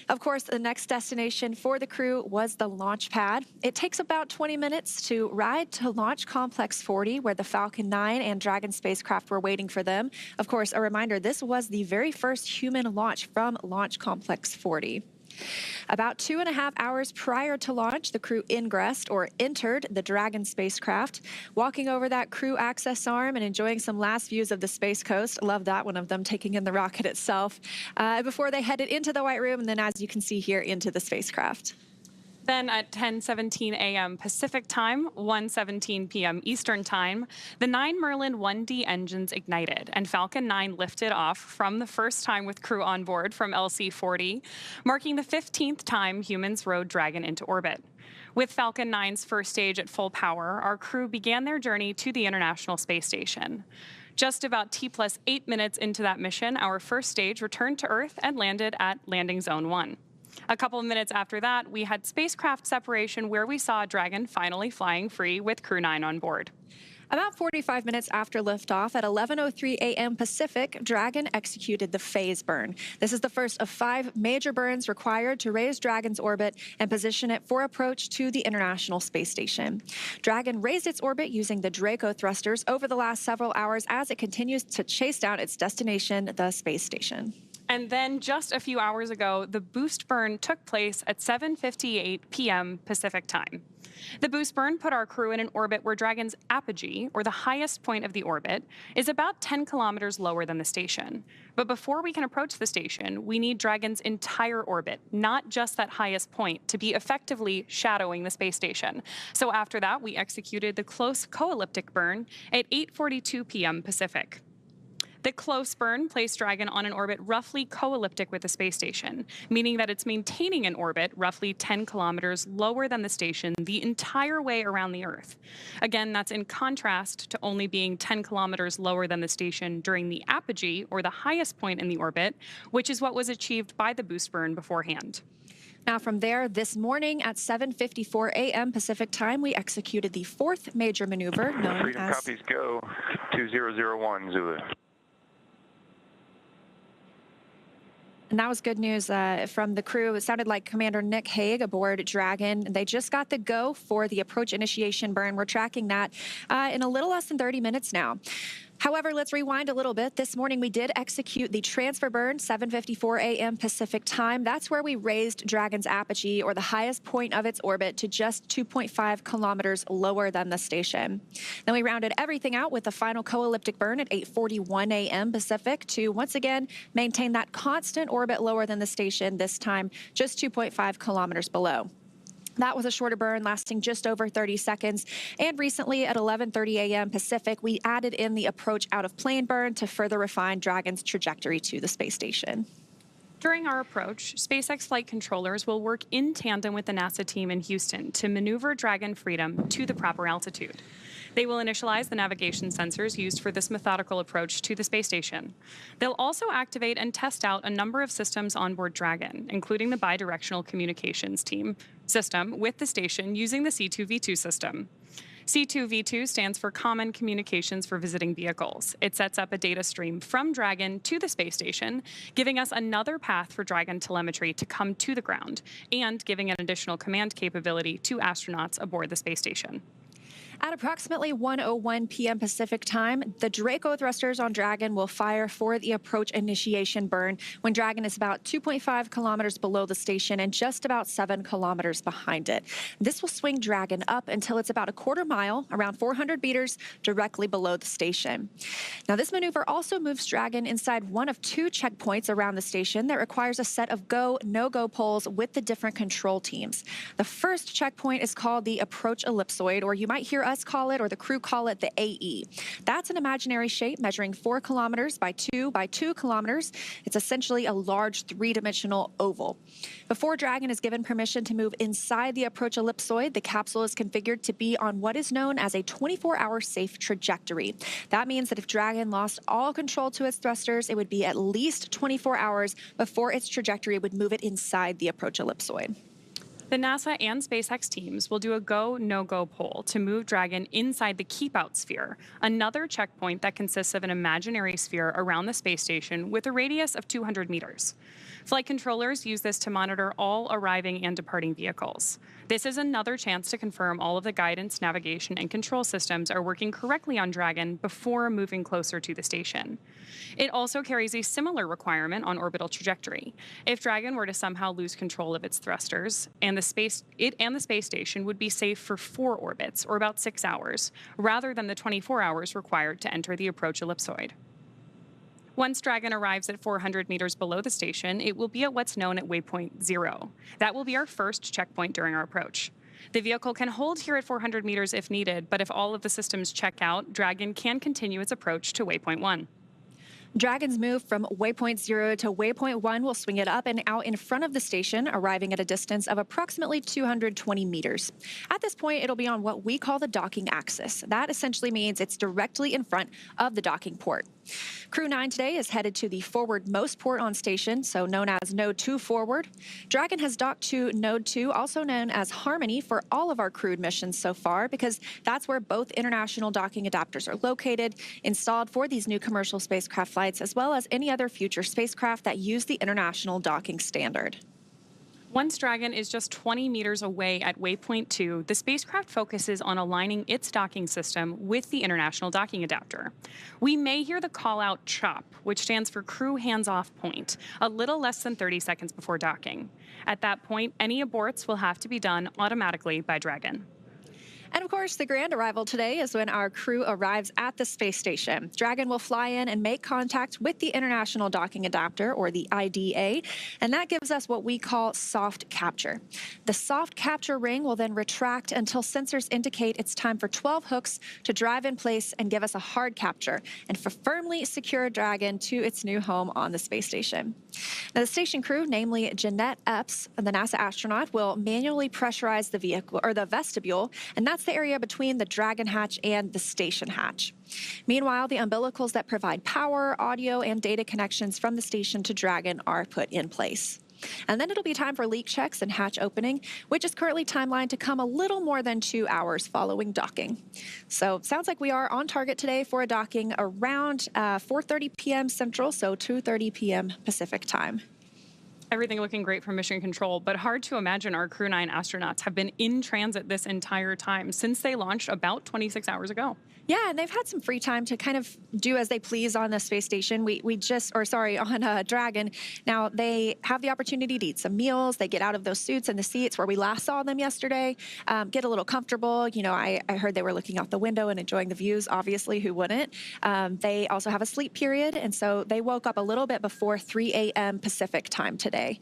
Of course, the next destination for the crew was the launch pad. It takes about 20 minutes to ride to Launch Complex 40, where the Falcon 9 and Dragon spacecraft were waiting for them. Of course, a reminder, this was the very first human launch from Launch Complex 40. About 2.5 hours prior to launch, the crew ingressed or entered the Dragon spacecraft, walking over that crew access arm and enjoying some last views of the Space Coast. Love that one of them taking in the rocket itself before they headed into the White Room, and then, as you can see here, into the spacecraft. Then at 10:17 a.m. Pacific Time, 1:17 p.m. Eastern Time, the 9 Merlin 1D engines ignited and Falcon 9 lifted off from the first time with crew on board from LC-40, marking the 15th time humans rode Dragon into orbit. With Falcon 9's first stage at full power, our crew began their journey to the International Space Station. Just about T+8 minutes into that mission, our first stage returned to Earth and landed at Landing Zone 1. A couple of minutes after that, we had spacecraft separation where we saw Dragon finally flying free with Crew 9 on board. About 45 minutes after liftoff at 11:03 a.m. Pacific, Dragon executed the phase burn. This is the first of 5 major burns required to raise Dragon's orbit and position it for approach to the International Space Station. Dragon raised its orbit using the Draco thrusters over the last several hours as it continues to chase down its destination, the space station. And then just a few hours ago, the boost burn took place at 7:58 p.m. Pacific Time. The boost burn put our crew in an orbit where Dragon's apogee, or the highest point of the orbit, is about 10 kilometers lower than the station. But before we can approach the station, we need Dragon's entire orbit, not just that highest point, to be effectively shadowing the space station. So after that, we executed the close co-elliptic burn at 8:42 p.m. Pacific. The close burn placed Dragon on an orbit roughly co-elliptic with the space station, meaning that it's maintaining an orbit roughly 10 kilometers lower than the station the entire way around the Earth. Again, that's in contrast to only being 10 kilometers lower than the station during the apogee, or the highest point in the orbit, which is what was achieved by the boost burn beforehand. Now from there, this morning at 7:54 a.m. Pacific Time, we executed the 4th major maneuver known Freedom as... copies go, 2001 Zulu. And that was good news from the crew. It sounded like Commander Nick Hague aboard Dragon. They just got the go for the approach initiation burn. We're tracking that in a little less than 30 minutes now. However, let's rewind a little bit. This morning, we did execute the transfer burn, 7:54 a.m. Pacific Time. That's where we raised Dragon's apogee, or the highest point of its orbit, to just 2.5 kilometers lower than the station. Then we rounded everything out with the final co-elliptic burn at 8:41 a.m. Pacific to once again maintain that constant orbit lower than the station, this time just 2.5 kilometers below. That was a shorter burn lasting just over 30 seconds. And recently at 11:30 a.m. Pacific, we added in the approach out of plane burn to further refine Dragon's trajectory to the space station. During our approach, SpaceX flight controllers will work in tandem with the NASA team in Houston to maneuver Dragon Freedom to the proper altitude. They will initialize the navigation sensors used for this methodical approach to the space station. They'll also activate and test out a number of systems on board Dragon, including the bidirectional communications system with the station using the C2V2 system. C2V2 stands for Common Communications for Visiting Vehicles. It sets up a data stream from Dragon to the space station, giving us another path for Dragon telemetry to come to the ground, and giving an additional command capability to astronauts aboard the space station. At approximately 1:01 p.m. Pacific Time, the Draco thrusters on Dragon will fire for the approach initiation burn when Dragon is about 2.5 kilometers below the station and just about 7 kilometers behind it. This will swing Dragon up until it's about a quarter mile, around 400 meters, directly below the station. Now, this maneuver also moves Dragon inside one of 2 checkpoints around the station that requires a set of go, no-go poles with the different control teams. The first checkpoint is called the approach ellipsoid, or you might hear us call it, or the crew call it, the AE. That's an imaginary shape measuring 4 kilometers by 2 kilometers. It's essentially a large 3-dimensional oval. Before Dragon is given permission to move inside the approach ellipsoid, the capsule is configured to be on what is known as a 24-hour safe trajectory. That means that if Dragon lost all control to its thrusters, it would be at least 24 hours before its trajectory would move it inside the approach ellipsoid. The NASA and SpaceX teams will do a go, no-go poll to move Dragon inside the keep-out sphere, another checkpoint that consists of an imaginary sphere around the space station with a radius of 200 meters. Flight controllers use this to monitor all arriving and departing vehicles. This is another chance to confirm all of the guidance, navigation, and control systems are working correctly on Dragon before moving closer to the station. It also carries a similar requirement on orbital trajectory. If Dragon were to somehow lose control of its thrusters, it and the space station would be safe for 4 orbits, or about 6 hours, rather than the 24 hours required to enter the approach ellipsoid. Once Dragon arrives at 400 meters below the station, it will be at what's known at waypoint 0. That will be our first checkpoint during our approach. The vehicle can hold here at 400 meters if needed, but if all of the systems check out, Dragon can continue its approach to waypoint 1. Dragon's move from waypoint 0 to waypoint 1 will swing it up and out in front of the station, arriving at a distance of approximately 220 meters. At this point, it'll be on what we call the docking axis. That essentially means it's directly in front of the docking port. Crew 9 today is headed to the forwardmost port on station, so known as Node 2 forward. Dragon has docked to Node 2, also known as Harmony, for all of our crewed missions so far, because that's where both international docking adapters are located, installed for these new commercial spacecraft flights, as well as any other future spacecraft that use the international docking standard. Once Dragon is just 20 meters away at waypoint 2, the spacecraft focuses on aligning its docking system with the International Docking Adapter. We may hear the call-out CHOP, which stands for Crew Hands-Off Point, a little less than 30 seconds before docking. At that point, any aborts will have to be done automatically by Dragon. And of course, the grand arrival today is when our crew arrives at the space station. Dragon will fly in and make contact with the International Docking Adapter, or the IDA, and that gives us what we call soft capture. The soft capture ring will then retract until sensors indicate it's time for 12 hooks to drive in place and give us a hard capture and firmly secure Dragon to its new home on the space station. Now, the station crew, namely Jeanette Epps, the NASA astronaut, will manually pressurize the vehicle, or the vestibule, and that's the area between the Dragon hatch and the station hatch. Meanwhile, the umbilicals that provide power, audio, and data connections from the station to Dragon are put in place. And then it'll be time for leak checks and hatch opening, which is currently timelined to come a little more than 2 hours following docking. So sounds like we are on target today for a docking around 4:30 p.m. Central, so 2:30 p.m. Pacific time. Everything looking great from Mission Control, but hard to imagine our Crew 9 astronauts have been in transit this entire time since they launched about 26 hours ago. Yeah, and they've had some free time to kind of do as they please on the space station. On Dragon. Now, they have the opportunity to eat some meals. They get out of those suits and the seats where we last saw them yesterday, get a little comfortable. You know, I heard they were looking out the window and enjoying the views, obviously, who wouldn't? They also have a sleep period, and so they woke up a little bit before 3 a.m. Pacific time today.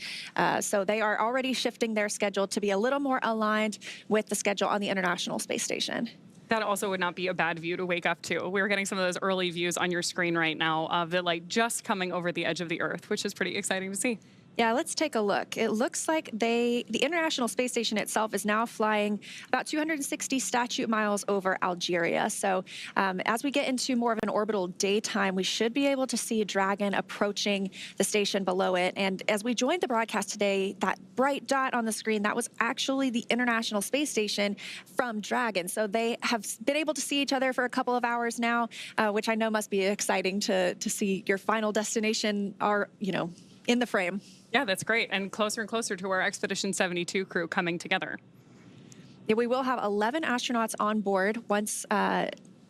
So they are already shifting their schedule to be a little more aligned with the schedule on the International Space Station. That also would not be a bad view to wake up to. We're getting some of those early views on your screen right now of the light just coming over the edge of the Earth, which is pretty exciting to see. Yeah, let's take a look. It looks like the International Space Station itself is now flying about 260 statute miles over Algeria. So as we get into more of an orbital daytime, we should be able to see Dragon approaching the station below it. And as we joined the broadcast today, that bright dot on the screen, that was actually the International Space Station from Dragon. So they have been able to see each other for a couple of hours now, which I know must be exciting to see your final destination in the frame. Yeah, that's great. And closer to our Expedition 72 crew coming together. Yeah, we will have 11 astronauts on board once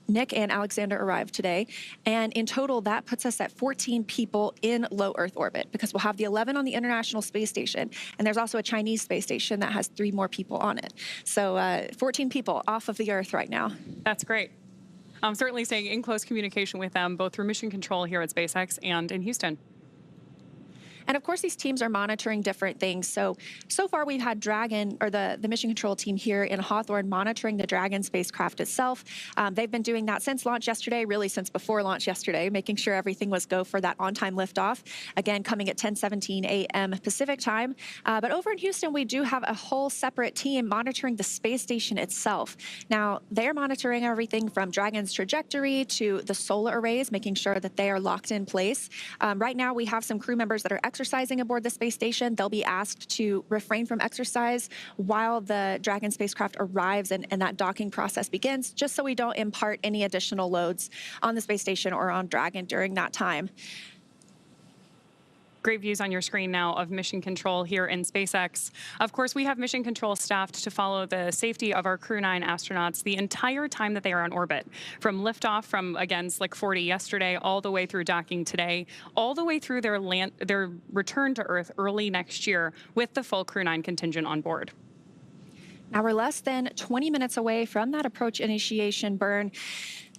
Nick and Alexander arrive today. And in total, that puts us at 14 people in low Earth orbit, because we'll have the 11 on the International Space Station. And there's also a Chinese space station that has 3 more people on it. So 14 people off of the Earth right now. That's great. I'm certainly staying in close communication with them, both through Mission Control here at SpaceX and in Houston. And of course, these teams are monitoring different things. So far we've had Dragon, or the Mission Control team here in Hawthorne, monitoring the Dragon spacecraft itself. They've been doing that since launch yesterday, really since before launch yesterday, making sure everything was go for that on-time liftoff. Again, coming at 10:17 a.m. Pacific time. But over in Houston, we do have a whole separate team monitoring the space station itself. Now, they're monitoring everything from Dragon's trajectory to the solar arrays, making sure that they are locked in place. Right now, we have some crew members that are exercising aboard the space station. They'll be asked to refrain from exercise while the Dragon spacecraft arrives and that docking process begins, just so we don't impart any additional loads on the space station or on Dragon during that time. Great views on your screen now of Mission Control here in SpaceX. Of course, we have Mission Control staffed to follow the safety of our Crew 9 astronauts the entire time that they are on orbit. From liftoff from, again, Slick 40 yesterday, all the way through docking today, all the way through their return to Earth early next year with the full Crew 9 contingent on board. Now we're less than 20 minutes away from that approach initiation burn.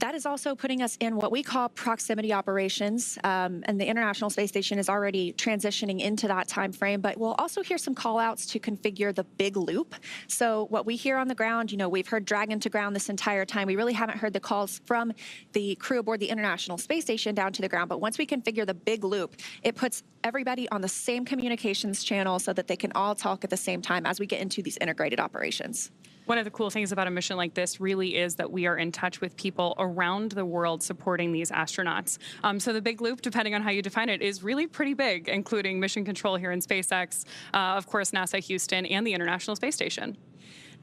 That is also putting us in what we call proximity operations, and the International Space Station is already transitioning into that time frame, but we'll also hear some call outs to configure the big loop. So what we hear on the ground, we've heard Dragon to ground this entire time. We really haven't heard the calls from the crew aboard the International Space Station down to the ground, but once we configure the big loop, it puts everybody on the same communications channel so that they can all talk at the same time as we get into these integrated operations. One of the cool things about a mission like this really is that we are in touch with people around the world supporting these astronauts. So the big loop, depending on how you define it, is really pretty big, including mission control here in SpaceX, of course, NASA Houston, and the International Space Station.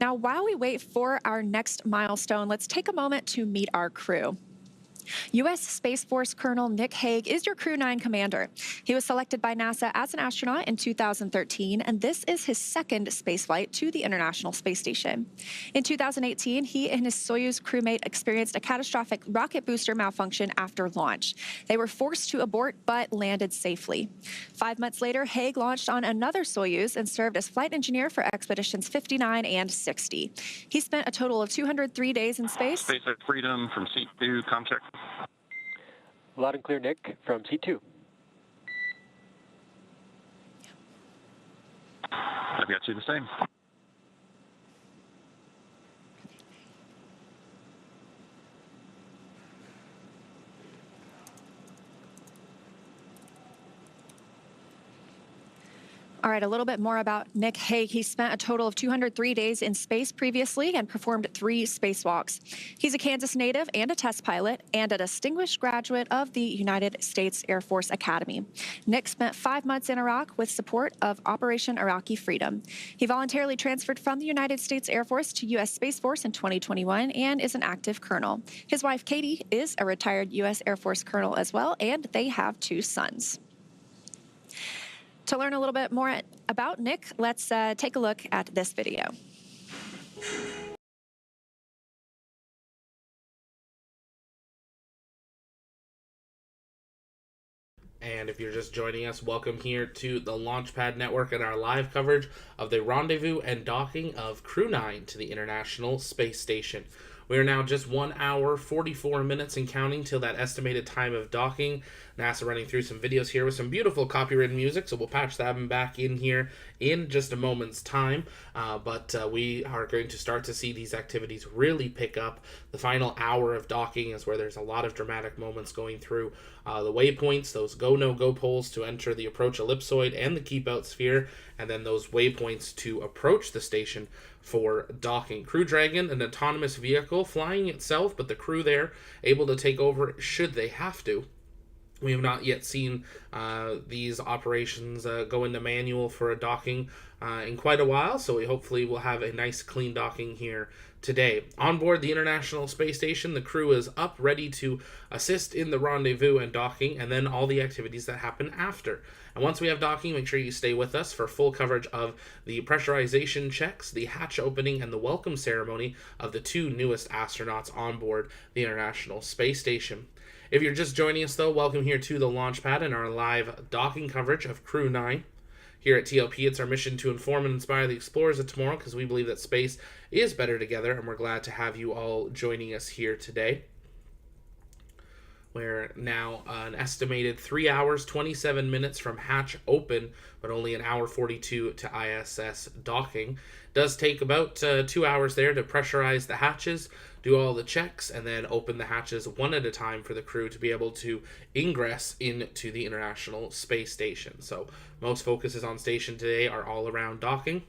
Now, while we wait for our next milestone, let's take a moment to meet our crew. U.S. Space Force Colonel Nick Hague is your Crew 9 commander. He was selected by NASA as an astronaut in 2013, and this is his second spaceflight to the International Space Station. In 2018, he and his Soyuz crewmate experienced a catastrophic rocket booster malfunction after launch. They were forced to abort but landed safely. 5 months later, Hague launched on another Soyuz and served as flight engineer for expeditions 59 and 60. He spent a total of 203 days in space. SpaceX Freedom from Seat 2, ComTech. Loud and clear, Nick, from C2. I've got you the same. All right, a little bit more about Nick Hague. He spent a total of 203 days in space previously and performed 3 spacewalks. He's a Kansas native and a test pilot and a distinguished graduate of the United States Air Force Academy. Nick spent 5 months in Iraq with support of Operation Iraqi Freedom. He voluntarily transferred from the United States Air Force to U.S. Space Force in 2021 and is an active colonel. His wife, Katie, is a retired U.S. Air Force colonel as well, and they have 2 sons. To learn a little bit more about Nick, let's take a look at this video. And if you're just joining us, welcome here to the Launchpad Network and our live coverage of the rendezvous and docking of Crew 9 to the International Space Station. We are now just 1 hour, 44 minutes and counting till that estimated time of docking. NASA running through some videos here with some beautiful copyrighted music, so we'll patch that back in here in just a moment's time. But we are going to start to see these activities really pick up. The final hour of docking is where there's a lot of dramatic moments going through the waypoints, those go, no-go poles to enter the approach ellipsoid and the keep out sphere, and then those waypoints to approach the station for docking. Crew Dragon, an autonomous vehicle flying itself, but the crew there able to take over should they have to. We have not yet seen these operations go into manual for a docking in quite a while, so we hopefully will have a nice clean docking here today. On board the International Space Station, the crew is up, ready to assist in the rendezvous and docking, and then all the activities that happen after. And once we have docking, make sure you stay with us for full coverage of the pressurization checks, the hatch opening, and the welcome ceremony of the 2 newest astronauts on board the International Space Station. If you're just joining us, though, welcome here to the Launchpad and our live docking coverage of Crew 9. Here at TLP, it's our mission to inform and inspire the explorers of tomorrow because we believe that space is better together, and we're glad to have you all joining us here today. We're now an estimated 3 hours, 27 minutes from hatch open, but only an hour 42 to ISS docking. Does take about 2 hours there to pressurize the hatches, do all the checks, and then open the hatches one at a time for the crew to be able to ingress into the International Space Station. So most focuses on station today are all around docking.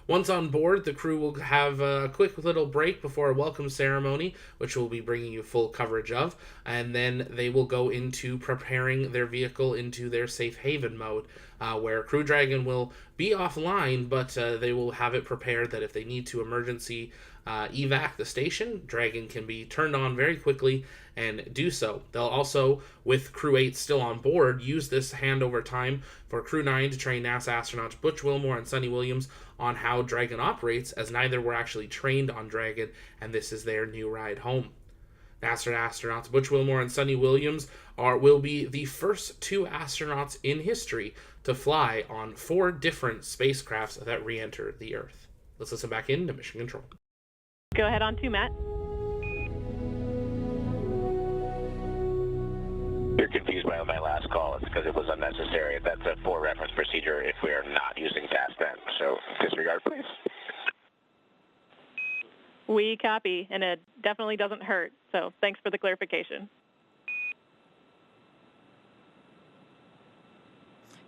Once on board, the crew will have a quick little break before a welcome ceremony, which we'll be bringing you full coverage of, and then they will go into preparing their vehicle into their safe haven mode, where Crew Dragon will be offline, but they will have it prepared that if they need to emergency evac the station, Dragon can be turned on very quickly and do so. They'll also, with Crew 8 still on board, use this handover time for Crew 9 to train NASA astronauts Butch Wilmore and Sunny Williams on how Dragon operates, as neither were actually trained on Dragon, and this is their new ride home. NASA astronauts Butch Wilmore and Sunny Williams will be the first 2 astronauts in history to fly on 4 different spacecrafts that re-enter the Earth. Let's listen back in to Mission Control. Go ahead on 2, Matt. You're confused by my last call. It's because it was unnecessary. That's a for reference procedure if we are not using fastnet. So disregard, please. We copy, and it definitely doesn't hurt. So thanks for the clarification.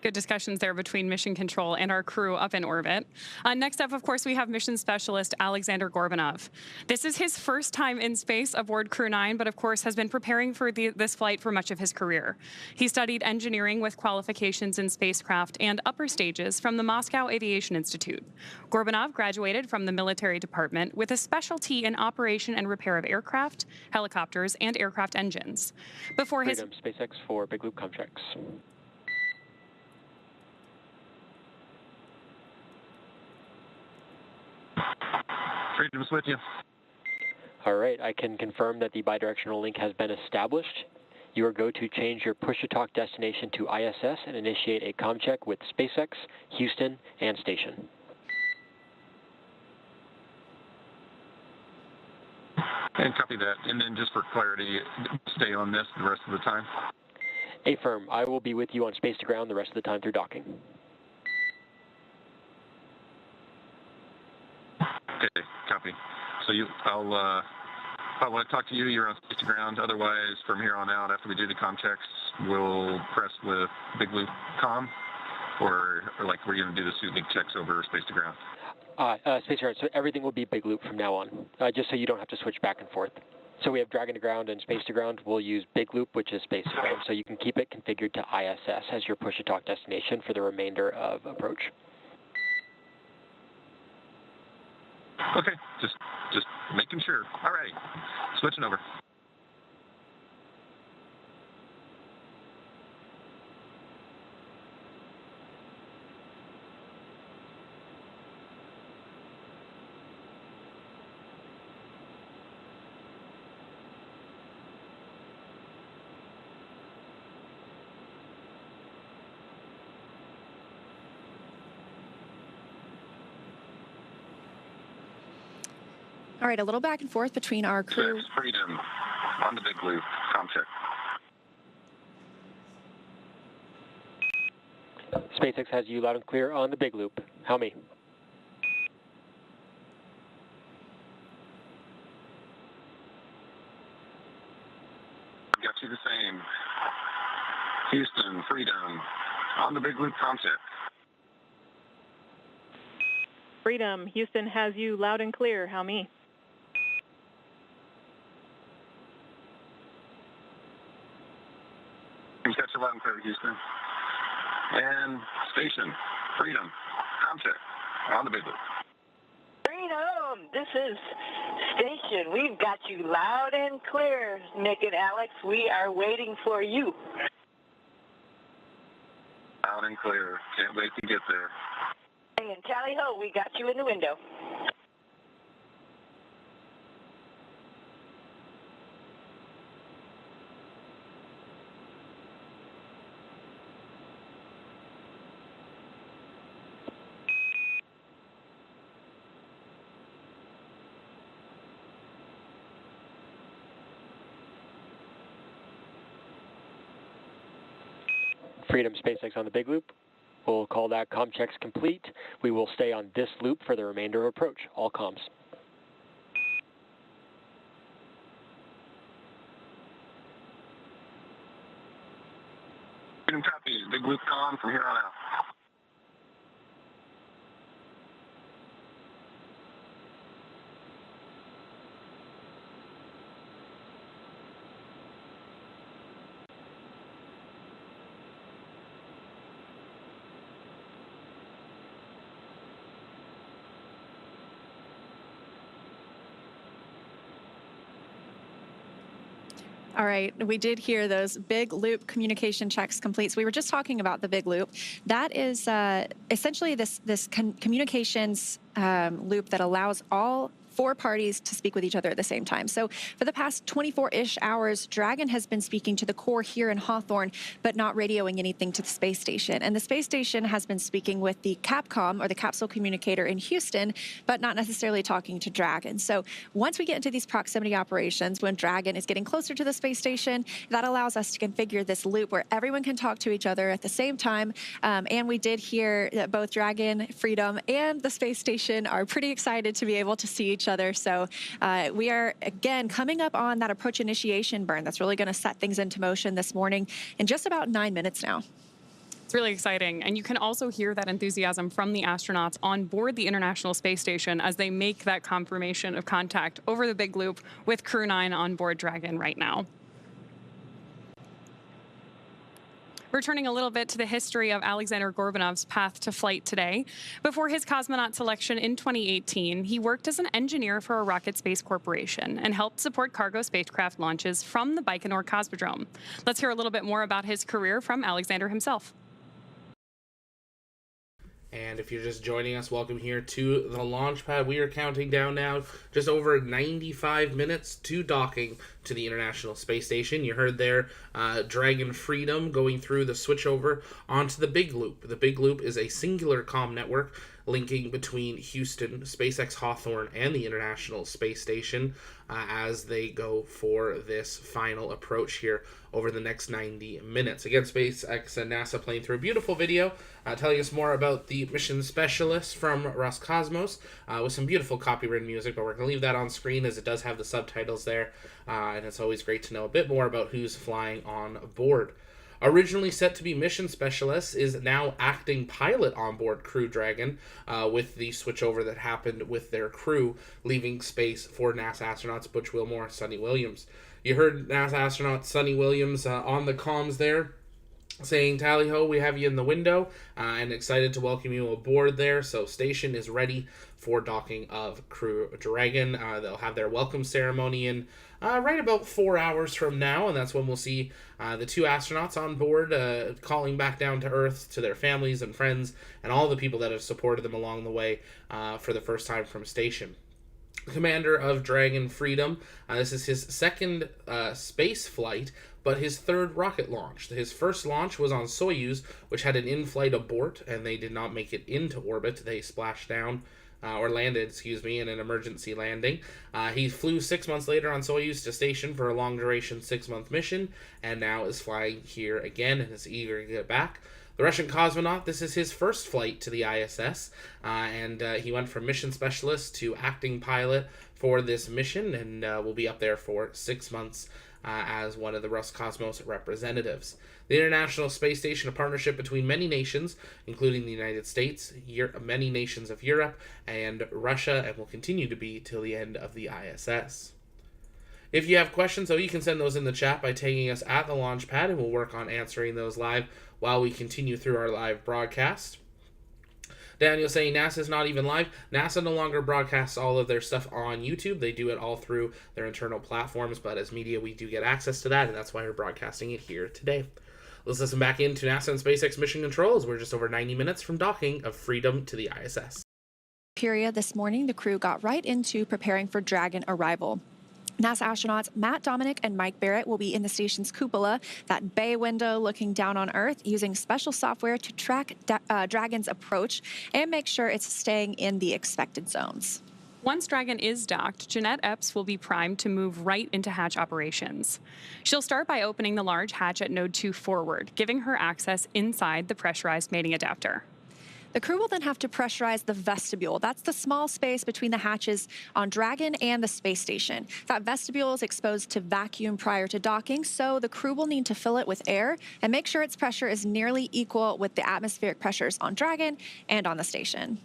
Good discussions there between Mission Control and our crew up in orbit. Next up, of course, we have Mission Specialist Alexander Gorbanov. This is his first time in space aboard Crew 9, but of course has been preparing for this flight for much of his career. He studied engineering with qualifications in spacecraft and upper stages from the Moscow Aviation Institute. Gorbanov graduated from the military department with a specialty in operation and repair of aircraft, helicopters, and aircraft engines. Before his SpaceX for Big Loop contracts. Freedom's with you. All right, I can confirm that the bidirectional link has been established. You are go to change your push-to-talk destination to ISS and initiate a comm check with SpaceX, Houston, and station. And copy that. And then just for clarity, stay on this the rest of the time. Affirm, I will be with you on space to ground the rest of the time through docking. Okay, copy. So I want to talk to you. You're on space to ground. Otherwise, from here on out, after we do the comm checks, we'll press with Big Loop comm, or like we're going to do the suit link checks over space to ground. Space to ground. So everything will be Big Loop from now on, just so you don't have to switch back and forth. So we have Dragon to ground and space to ground. We'll use Big Loop, which is space to ground, so you can keep it configured to ISS as your push-to-talk destination for the remainder of approach. Okay, just making sure. All right, switching over. All right, a little back and forth between our crew. Freedom on the Big Loop, comm check. SpaceX has you loud and clear on the Big Loop. How me? Got you the same. Houston, Freedom on the Big Loop, comm check. Freedom, Houston has you loud and clear. How me? Can catch you loud and clear, Houston. And station, Freedom, comm check on the Big Loop. Freedom, this is station. We've got you loud and clear, Nick and Alex. We are waiting for you. Loud and clear. Can't wait to get there. And tally ho, we got you in the window. Freedom, SpaceX on the Big Loop. We'll call that comm checks complete. We will stay on this loop for the remainder of approach. All comms. Freedom copy. Big Loop comm from here on out. All right, we did hear those Big Loop communication checks complete. So we were just talking about the Big Loop. That is essentially this communications loop that allows all 4 parties to speak with each other at the same time. So for the past 24-ish hours, Dragon has been speaking to the core here in Hawthorne, but not radioing anything to the space station. And the space station has been speaking with the Capcom, or the capsule communicator in Houston, but not necessarily talking to Dragon. So once we get into these proximity operations, when Dragon is getting closer to the space station, that allows us to configure this loop where everyone can talk to each other at the same time. And we did hear that both Dragon, Freedom, and the space station are pretty excited to be able to see each other. So we are, again, coming up on that approach initiation burn that's really going to set things into motion this morning in just about 9 minutes now. It's really exciting. And you can also hear that enthusiasm from the astronauts on board the International Space Station as they make that confirmation of contact over the big loop with Crew 9 on board Dragon right now. Returning a little bit to the history of Alexander Gorbanov's path to flight today. Before his cosmonaut selection in 2018, he worked as an engineer for a rocket space corporation and helped support cargo spacecraft launches from the Baikonur Cosmodrome. Let's hear a little bit more about his career from Alexander himself. And if you're just joining us, welcome here to the launch pad. We are counting down now just over 95 minutes to docking to the International Space Station. You heard there Dragon Freedom going through the switchover onto the Big Loop. The Big Loop is a singular comm network linking between Houston, SpaceX Hawthorne, and the International Space Station as they go for this final approach here over the next 90 minutes. Again, SpaceX and NASA playing through a beautiful video telling us more about the mission specialists from Roscosmos with some beautiful copyrighted music, but we're going to leave that on screen as it does have the subtitles there, and it's always great to know a bit more about who's flying on board. Originally set to be mission specialist, is now acting pilot on board Crew Dragon with the switchover that happened with their crew leaving space for NASA astronauts Butch Wilmore, Sonny Williams. You heard NASA astronaut Sonny Williams on the comms there saying, "Tally ho, we have you in the window and excited to welcome you aboard there." So station is ready for docking of Crew Dragon. They'll have their welcome ceremony in right about 4 hours from now, and that's when we'll see the 2 astronauts on board calling back down to Earth to their families and friends and all the people that have supported them along the way for the first time from station. Commander of Dragon Freedom, this is his second space flight, but his third rocket launch. His first launch was on Soyuz, which had an in-flight abort, and they did not make it into orbit. They splashed down, or landed, in an emergency landing. He flew 6 months later on Soyuz to station for a long-duration 6-month mission, and now is flying here again and is eager to get back. The Russian cosmonaut, this is his first flight to the ISS, and he went from mission specialist to acting pilot for this mission, and will be up there for 6 months as one of the Roscosmos representatives. The International Space Station, a partnership between many nations, including the United States, many nations of Europe, and Russia, and will continue to be till the end of the ISS. If you have questions, though, you can send those in the chat by tagging us at the launch pad, and we'll work on answering those live while we continue through our live broadcast. Daniel saying NASA's not even live. NASA no longer broadcasts all of their stuff on YouTube. They do it all through their internal platforms, but as media, we do get access to that, and that's why we're broadcasting it here today. Let's listen back into NASA and SpaceX mission controls. We're just over 90 minutes from docking of Freedom to the ISS. Period. This morning, the crew got right into preparing for Dragon arrival. NASA astronauts Matt Dominic and Mike Barrett will be in the station's cupola, that bay window looking down on Earth, using special software to track Dragon's approach and make sure it's staying in the expected zones. Once Dragon is docked, Jeanette Epps will be primed to move right into hatch operations. She'll start by opening the large hatch at Node 2 forward, giving her access inside the pressurized mating adapter. The crew will then have to pressurize the vestibule. That's the small space between the hatches on Dragon and the space station. That vestibule is exposed to vacuum prior to docking, so the crew will need to fill it with air and make sure its pressure is nearly equal with the atmospheric pressures on Dragon and on the station.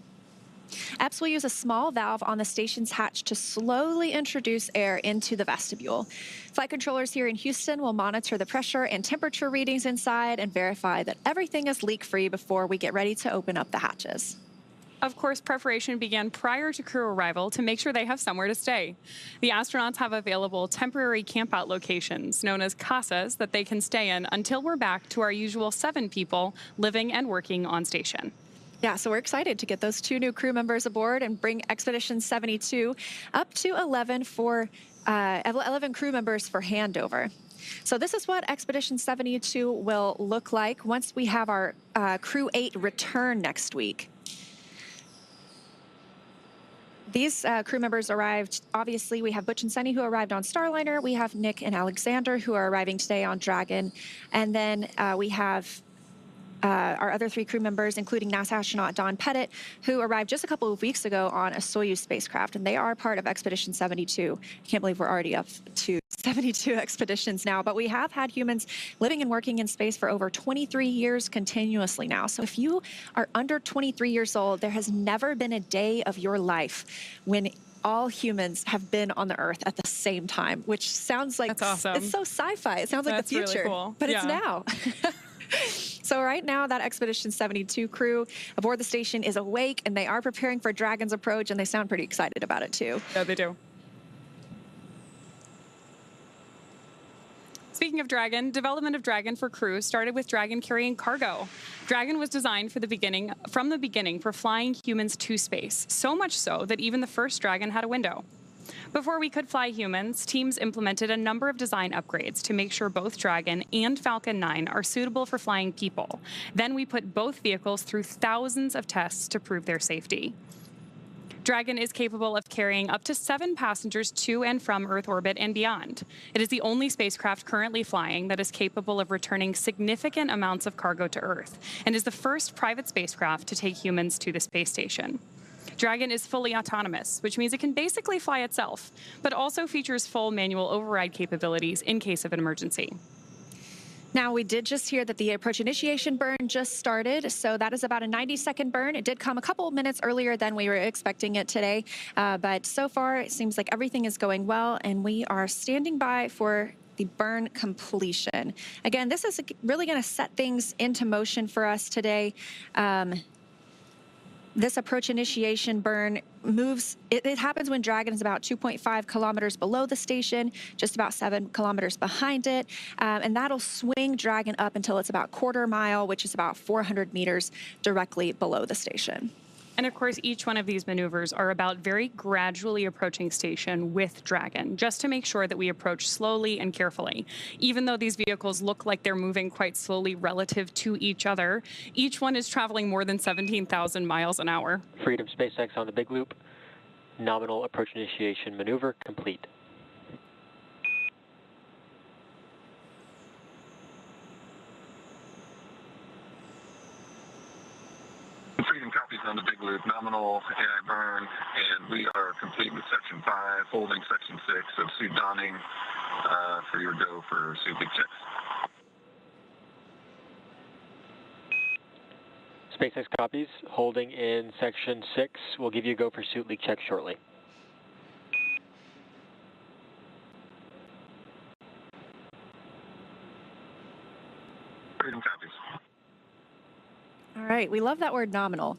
Epps will use a small valve on the station's hatch to slowly introduce air into the vestibule. Flight controllers here in Houston will monitor the pressure and temperature readings inside and verify that everything is leak-free before we get ready to open up the hatches. Of course, preparation began prior to crew arrival to make sure they have somewhere to stay. The astronauts have available temporary campout locations, known as casas, that they can stay in until we're back to our usual 7 people living and working on station. Yeah, so we're excited to get those 2 new crew members aboard and bring Expedition 72 up to 11 crew members for handover. So this is what Expedition 72 will look like once we have our Crew 8 return next week. These crew members arrived, obviously, we have Butch and Sunny who arrived on Starliner. We have Nick and Alexander who are arriving today on Dragon. And then we have our other 3 crew members, including NASA astronaut Don Pettit, who arrived just a couple of weeks ago on a Soyuz spacecraft, and they are part of Expedition 72. I can't believe we're already up to 72 expeditions now, but we have had humans living and working in space for over 23 years continuously now. So if you are under 23 years old, there has never been a day of your life when all humans have been on the Earth at the same time, which sounds like, that's awesome. It's so sci-fi. It sounds like the future, really cool. But it's now. So right now, that Expedition 72 crew aboard the station is awake, and they are preparing for Dragon's approach, and they sound pretty excited about it, too. Yeah, they do. Speaking of Dragon, development of Dragon for crew started with Dragon carrying cargo. Dragon was designed from the beginning for flying humans to space, so much so that even the first Dragon had a window. Before we could fly humans, teams implemented a number of design upgrades to make sure both Dragon and Falcon 9 are suitable for flying people. Then we put both vehicles through thousands of tests to prove their safety. Dragon is capable of carrying up to 7 passengers to and from Earth orbit and beyond. It is the only spacecraft currently flying that is capable of returning significant amounts of cargo to Earth, and is the first private spacecraft to take humans to the space station. Dragon is fully autonomous, which means it can basically fly itself, but also features full manual override capabilities in case of an emergency. Now, we did just hear that the approach initiation burn just started, so that is about a 90-second burn. It did come a couple of minutes earlier than we were expecting it today, but so far it seems like everything is going well, and we are standing by for the burn completion. Again, this is really going to set things into motion for us today. This approach initiation burn moves, it happens when Dragon is about 2.5 kilometers below the station, just about 7 kilometers behind it, and that'll swing Dragon up until it's about quarter mile, which is about 400 meters directly below the station. And of course, each one of these maneuvers are about very gradually approaching station with Dragon, just to make sure that we approach slowly and carefully. Even though these vehicles look like they're moving quite slowly relative to each other, each one is traveling more than 17,000 miles an hour. Freedom SpaceX on the big loop. Nominal approach initiation maneuver complete. Freedom copies on the big loop, nominal AI burn, and we are complete with Section 5, holding Section 6 of suit donning for your go for suit leak checks. SpaceX copies, holding in Section 6. We'll give you a go for suit leak check shortly. Freedom copies. All right, we love that word nominal.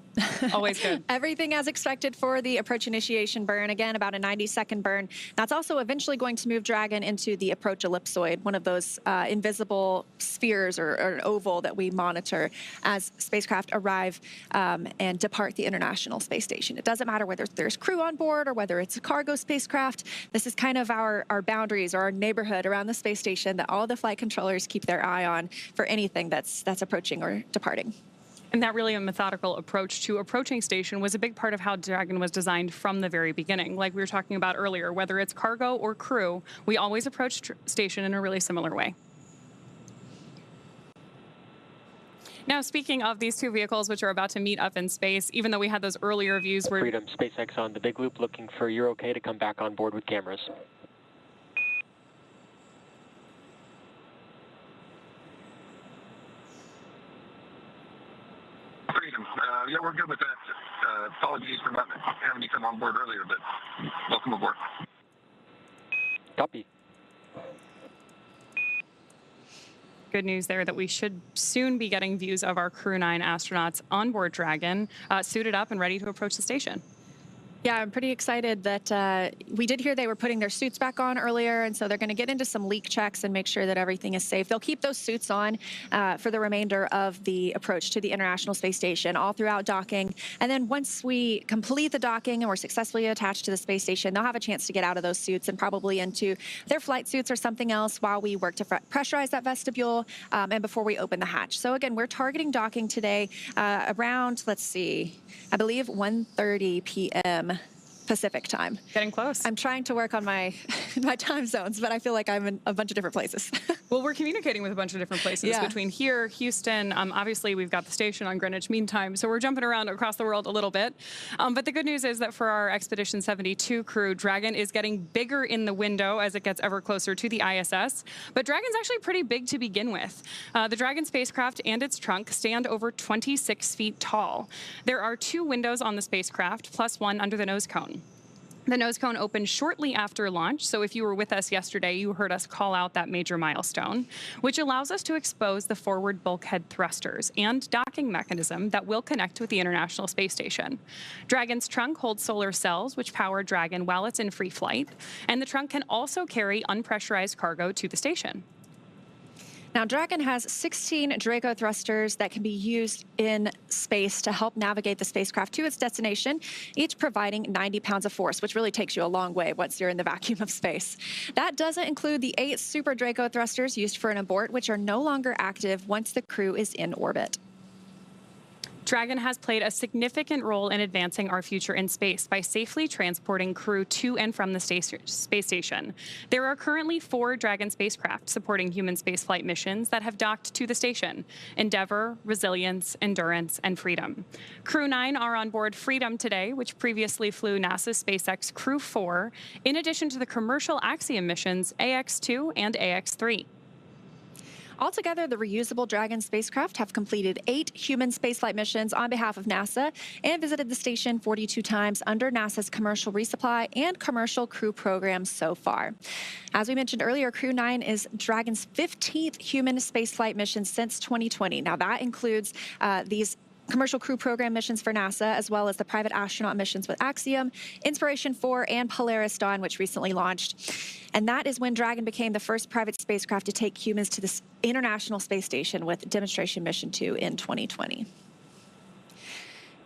Always good. Everything as expected for the approach initiation burn. Again, about a 90-second burn. That's also eventually going to move Dragon into the approach ellipsoid, one of those invisible spheres or an oval that we monitor as spacecraft arrive and depart the International Space Station. It doesn't matter whether there's crew on board or whether it's a cargo spacecraft. This is kind of our boundaries or our neighborhood around the space station that all the flight controllers keep their eye on for anything that's approaching or departing. And that really a methodical approach to approaching station was a big part of how Dragon was designed from the very beginning. Like we were talking about earlier, whether it's cargo or crew, we always approach station in a really similar way. Now, speaking of these 2 vehicles, which are about to meet up in space, even though we had those earlier views where... Freedom SpaceX on the big loop, looking for you're okay to come back on board with cameras. Freedom. Yeah, we're good with that. Apologies for not having you come on board earlier, but welcome aboard. Copy. Good news there that we should soon be getting views of our Crew 9 astronauts on board Dragon, suited up and ready to approach the station. Yeah, I'm pretty excited that we did hear they were putting their suits back on earlier, and so they're going to get into some leak checks and make sure that everything is safe. They'll keep those suits on for the remainder of the approach to the International Space Station, all throughout docking. And then once we complete the docking and we're successfully attached to the space station, they'll have a chance to get out of those suits and probably into their flight suits or something else while we work to pressurize that vestibule and before we open the hatch. So again, we're targeting docking today around, let's see, I believe 1:30 p.m. Pacific time. Getting close. I'm trying to work on my time zones, but I feel like I'm in a bunch of different places. Well, we're communicating with a bunch of different places between here, Houston. Obviously, we've got the station on Greenwich Mean Time, so we're jumping around across the world a little bit. But the good news is that for our Expedition 72 crew, Dragon is getting bigger in the window as it gets ever closer to the ISS. But Dragon's actually pretty big to begin with. The Dragon spacecraft and its trunk stand over 26 feet tall. There are 2 windows on the spacecraft, plus 1 under the nose cone. The nose cone opened shortly after launch, so if you were with us yesterday, you heard us call out that major milestone, which allows us to expose the forward bulkhead thrusters and docking mechanism that will connect with the International Space Station. Dragon's trunk holds solar cells, which power Dragon while it's in free flight, and the trunk can also carry unpressurized cargo to the station. Now, Dragon has 16 Draco thrusters that can be used in space to help navigate the spacecraft to its destination, each providing 90 pounds of force, which really takes you a long way once you're in the vacuum of space. That doesn't include the 8 Super Draco thrusters used for an abort, which are no longer active once the crew is in orbit. Dragon has played a significant role in advancing our future in space by safely transporting crew to and from the space station. There are currently 4 Dragon spacecraft supporting human spaceflight missions that have docked to the station: Endeavour, Resilience, Endurance, and Freedom. Crew 9 are on board Freedom today, which previously flew NASA's SpaceX Crew 4, in addition to the commercial Axiom missions AX-2 and AX-3. Altogether, the reusable Dragon spacecraft have completed 8 human spaceflight missions on behalf of NASA and visited the station 42 times under NASA's commercial resupply and commercial crew programs so far. As we mentioned earlier, Crew 9 is Dragon's 15th human spaceflight mission since 2020. Now, that includes these commercial crew program missions for NASA, as well as the private astronaut missions with Axiom, Inspiration 4, and Polaris Dawn, which recently launched. And that is when Dragon became the first private spacecraft to take humans to the International Space Station with Demonstration Mission 2 in 2020.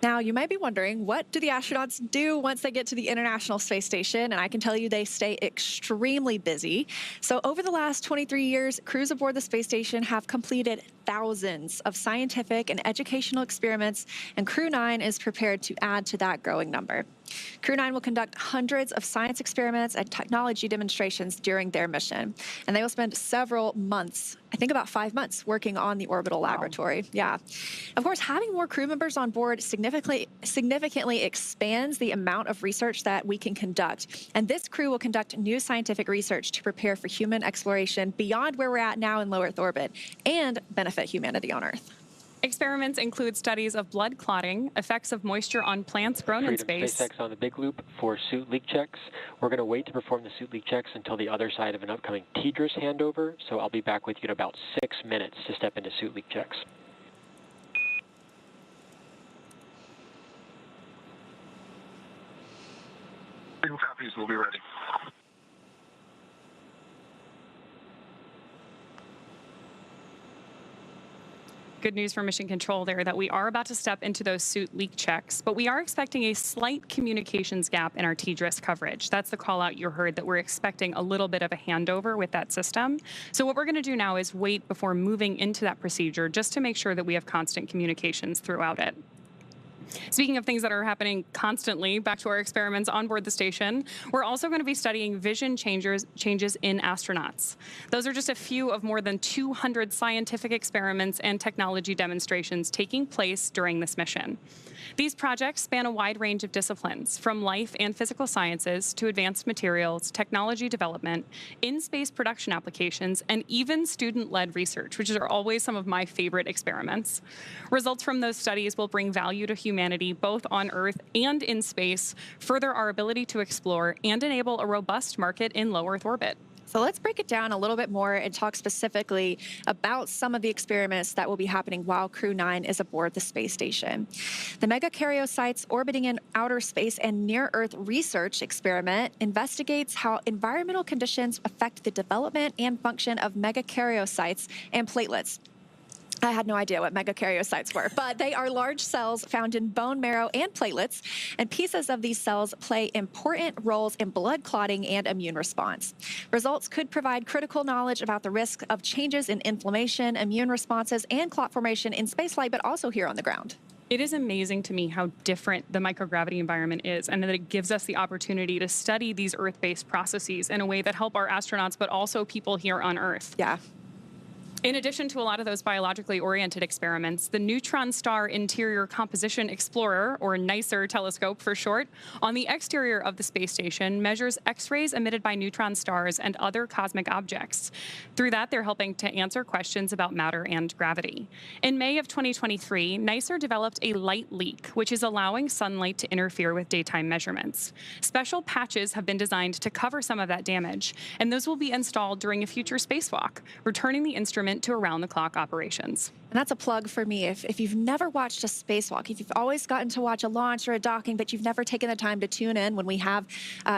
Now, you might be wondering, what do the astronauts do once they get to the International Space Station? And I can tell you they stay extremely busy. So over the last 23 years, crews aboard the space station have completed thousands of scientific and educational experiments, and Crew 9 is prepared to add to that growing number. Crew 9 will conduct hundreds of science experiments and technology demonstrations during their mission, and they will spend several months, I think about 5 months, working on the orbital laboratory. Yeah. Of course, having more crew members on board significantly expands the amount of research that we can conduct, and this crew will conduct new scientific research to prepare for human exploration beyond where we're at now in low Earth orbit and benefit humanity on Earth. Experiments include studies of blood clotting, effects of moisture on plants grown in space. SpaceX on the big loop for suit leak checks. We're going to wait to perform the suit leak checks until the other side of an upcoming TDRS handover, so I'll be back with you in about 6 minutes to step into suit leak checks. Single copies, we'll be ready. Good news for Mission Control there that we are about to step into those suit leak checks, but we are expecting a slight communications gap in our TDRS coverage. That's the call out you heard, that we're expecting a little bit of a handover with that system. So what we're going to do now is wait before moving into that procedure just to make sure that we have constant communications throughout it. Speaking of things that are happening constantly, back to our experiments on board the station, we're also going to be studying vision changes in astronauts. Those are just a few of more than 200 scientific experiments and technology demonstrations taking place during this mission. These projects span a wide range of disciplines, from life and physical sciences to advanced materials, technology development, in-space production applications, and even student-led research, which are always some of my favorite experiments. Results from those studies will bring value to humanity both on Earth and in space, further our ability to explore, and enable a robust market in low Earth orbit. So let's break it down a little bit more and talk specifically about some of the experiments that will be happening while Crew 9 is aboard the space station. The megakaryocytes orbiting in outer space and near-Earth research experiment investigates how environmental conditions affect the development and function of megakaryocytes and platelets. I had no idea what megakaryocytes were, but they are large cells found in bone marrow and platelets, and pieces of these cells play important roles in blood clotting and immune response. Results could provide critical knowledge about the risk of changes in inflammation, immune responses, and clot formation in spaceflight, but also here on the ground. It is amazing to me how different the microgravity environment is, and that it gives us the opportunity to study these Earth-based processes in a way that help our astronauts, but also people here on Earth. Yeah. In addition to a lot of those biologically oriented experiments, the Neutron Star Interior Composition Explorer, or NICER telescope for short, on the exterior of the space station measures X-rays emitted by neutron stars and other cosmic objects. Through that, they're helping to answer questions about matter and gravity. In May of 2023, NICER developed a light leak, which is allowing sunlight to interfere with daytime measurements. Special patches have been designed to cover some of that damage, and those will be installed during a future spacewalk, returning the instrument to around-the-clock operations. And that's a plug for me. If you've never watched a spacewalk, if you've always gotten to watch a launch or a docking, but you've never taken the time to tune in when we have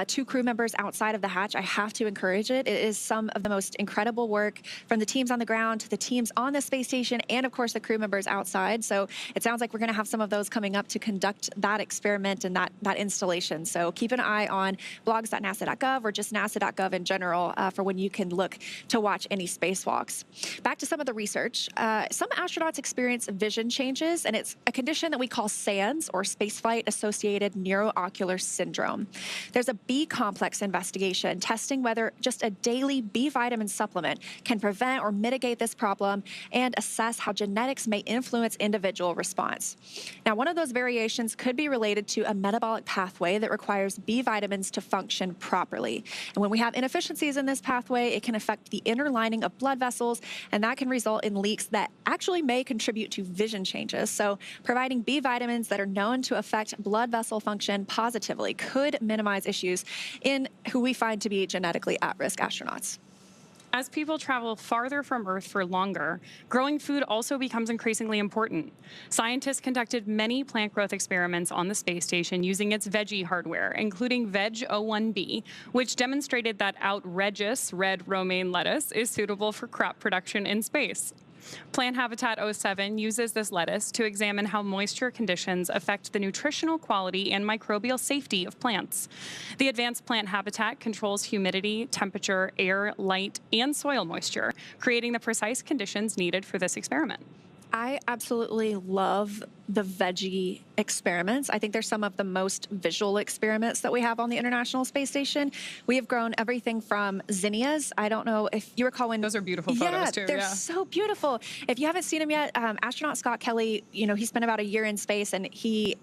2 crew members outside of the hatch, I have to encourage it. It is some of the most incredible work from the teams on the ground to the teams on the space station and, of course, the crew members outside. So it sounds like we're going to have some of those coming up to conduct that experiment and that installation. So keep an eye on blogs.nasa.gov or just nasa.gov in general for when you can look to watch any spacewalks. Back to some of the research. Some astronauts experience vision changes, and it's a condition that we call SANS, or spaceflight-associated neuroocular syndrome. There's a B complex investigation testing whether just a daily B vitamin supplement can prevent or mitigate this problem and assess how genetics may influence individual response. Now, one of those variations could be related to a metabolic pathway that requires B vitamins to function properly. And when we have inefficiencies in this pathway, it can affect the inner lining of blood vessels, and that can result in leaks that actually may contribute to vision changes. So providing B vitamins that are known to affect blood vessel function positively could minimize issues in who we find to be genetically at-risk astronauts. As people travel farther from Earth for longer, growing food also becomes increasingly important. Scientists conducted many plant growth experiments on the space station using its veggie hardware, including Veg01B, which demonstrated that outrageous red romaine lettuce is suitable for crop production in space. Plant Habitat 07 uses this lettuce to examine how moisture conditions affect the nutritional quality and microbial safety of plants. The advanced plant habitat controls humidity, temperature, air, light, and soil moisture, creating the precise conditions needed for this experiment. I absolutely love the veggie experiments. I think they're some of the most visual experiments that we have on the International Space Station. We have grown everything from zinnias. I don't know if you recall when... Those are beautiful photos, too. They're so beautiful. If you haven't seen them yet, astronaut Scott Kelly, he spent about a year in space, and he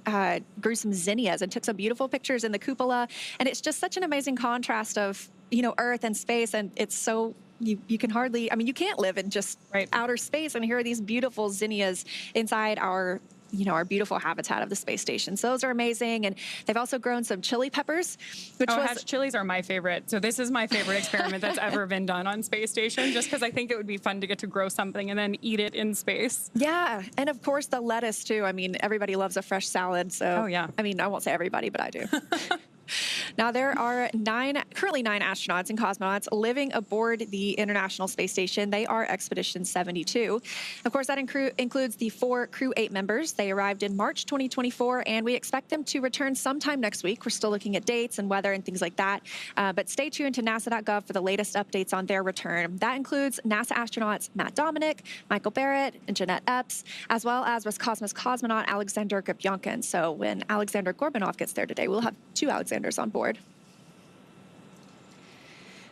grew some zinnias and took some beautiful pictures in the cupola. And it's just such an amazing contrast of, Earth and space, and it's so... You can hardly, you can't live in just outer space, and here are these beautiful zinnias inside our beautiful habitat of the space station. So those are amazing, and they've also grown some chili peppers, Hatch chilies are my favorite. So this is my favorite experiment that's ever been done on space station, just because I think it would be fun to get to grow something and then eat it in space. Yeah, and of course the lettuce too. Everybody loves a fresh salad, so. Oh yeah. I won't say everybody, but I do. Now, there are currently nine astronauts and cosmonauts living aboard the International Space Station. They are Expedition 72. Of course, that includes the 4 Crew 8 members. They arrived in March 2024, and we expect them to return sometime next week. We're still looking at dates and weather and things like that. But stay tuned to nasa.gov for the latest updates on their return. That includes NASA astronauts Matt Dominic, Michael Barrett, and Jeanette Epps, as well as Roscosmos cosmonaut Alexander Gopyankin. So when Alexander Gorbanov gets there today, we'll have 2 Alexanders on board.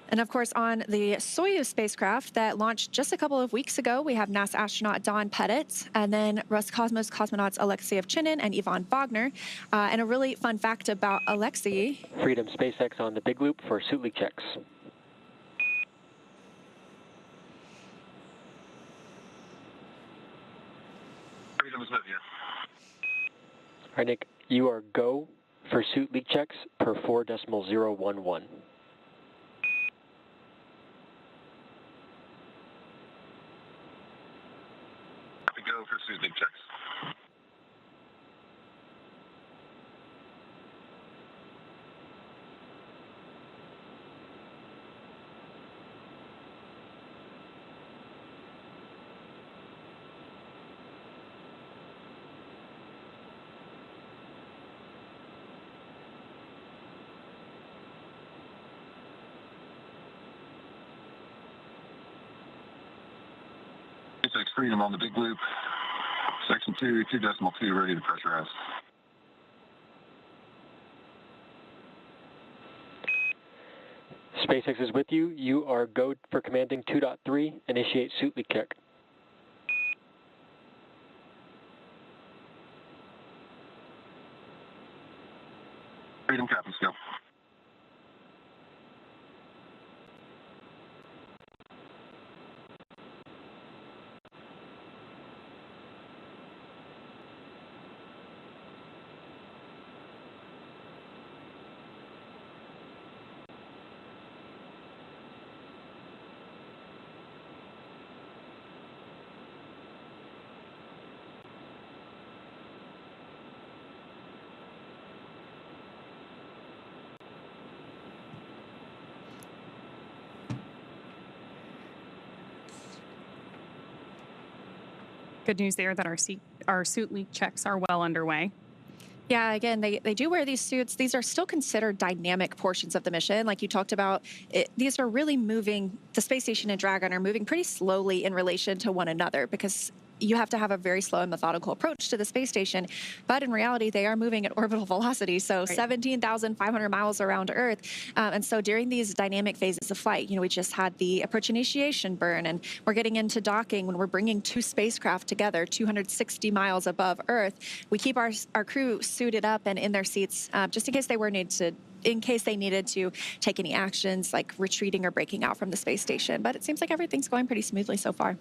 And of course, on the Soyuz spacecraft that launched just a couple of weeks ago, we have NASA astronaut Don Pettit, and then Roscosmos cosmonauts Alexei Ovchinin and Ivan Wagner. And a really fun fact about Alexei. Freedom SpaceX on the big loop for suit leak checks. Freedom is with you. All right, Nick, you are go for suit leak checks per 4.011. the big checks. SpaceX Freedom on the big loop. Section 2, 2.2, ready to pressurize. SpaceX is with you. You are go for commanding 2.3. Initiate suit leak check. Freedom, Captain Skill. Good news there that our suit leak checks are well underway. Yeah, again, they do wear these suits. These are still considered dynamic portions of the mission. Like you talked about, these are really moving, the space station and Dragon are moving pretty slowly in relation to one another because you have to have a very slow and methodical approach to the space station. But in reality, they are moving at orbital velocity, so right. 17,500 miles around Earth. And so during these dynamic phases of flight, we just had the approach initiation burn, and we're getting into docking when we're bringing two spacecraft together, 260 miles above Earth. We keep our crew suited up and in their seats just in case they needed to take any actions like retreating or breaking out from the space station. But it seems like everything's going pretty smoothly so far.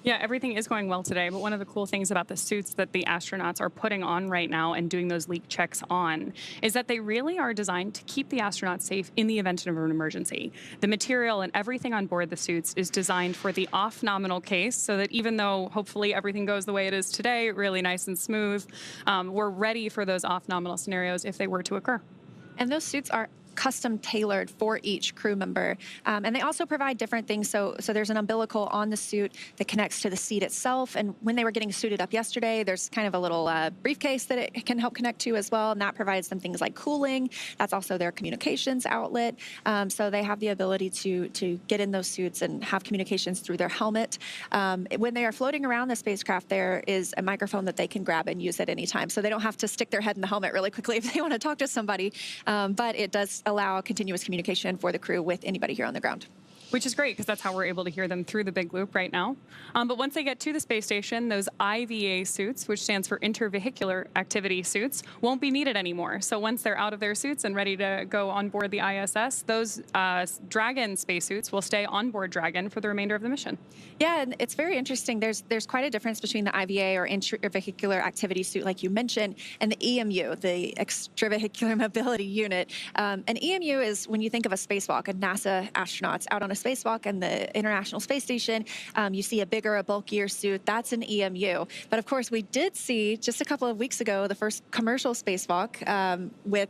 Yeah, everything is going well today, but one of the cool things about the suits that the astronauts are putting on right now and doing those leak checks on is that they really are designed to keep the astronauts safe in the event of an emergency. The material and everything on board the suits is designed for the off-nominal case so that even though hopefully everything goes the way it is today, really nice and smooth, we're ready for those off-nominal scenarios if they were to occur. And those suits are custom tailored for each crew member. And they also provide different things. So there's an umbilical on the suit that connects to the seat itself. And when they were getting suited up yesterday, there's kind of a little briefcase that it can help connect to as well. And that provides them things like cooling. That's also their communications outlet. So they have the ability to get in those suits and have communications through their helmet. When they are floating around the spacecraft, there is a microphone that they can grab and use at any time. So they don't have to stick their head in the helmet really quickly if they want to talk to somebody. But it does allow continuous communication for the crew with anybody here on the ground. Which is great because that's how we're able to hear them through the big loop right now. But once they get to the space station, those IVA suits, which stands for intervehicular activity suits, won't be needed anymore. So once they're out of their suits and ready to go on board the ISS, those Dragon spacesuits will stay on board Dragon for the remainder of the mission. Yeah, and it's very interesting. There's quite a difference between the IVA or intervehicular activity suit, like you mentioned, and the EMU, the extravehicular mobility unit. An EMU is when you think of a spacewalk, a NASA astronauts out on a spacewalk and the International Space Station, you see a bigger, a bulkier suit. That's an EMU. But of course, we did see just a couple of weeks ago the first commercial spacewalk with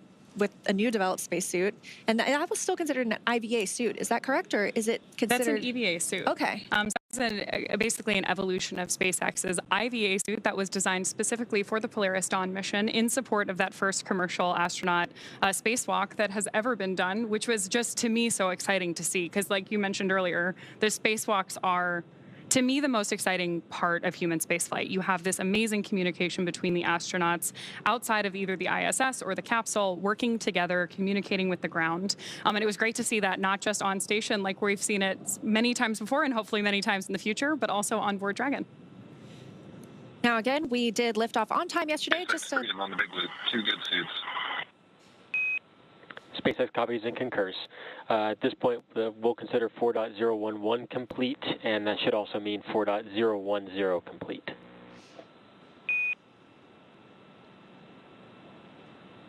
a new developed spacesuit, and that was still considered an IVA suit. Is that correct, or is it considered? That's an EVA suit. Okay. So that's basically an evolution of SpaceX's IVA suit that was designed specifically for the Polaris Dawn mission in support of that first commercial astronaut spacewalk that has ever been done, which was just, to me, so exciting to see. Because like you mentioned earlier, the spacewalks are, to me, the most exciting part of human spaceflight. You have this amazing communication between the astronauts outside of either the ISS or the capsule, working together, communicating with the ground. And it was great to see that not just on station, like we've seen it many times before and hopefully many times in the future, but also on board Dragon. Now, again, we did lift off on time yesterday. Just on the big loop, 2 good suits. SpaceX copies and concurs. At this point, we'll consider 4.011 complete, and that should also mean 4.010 complete.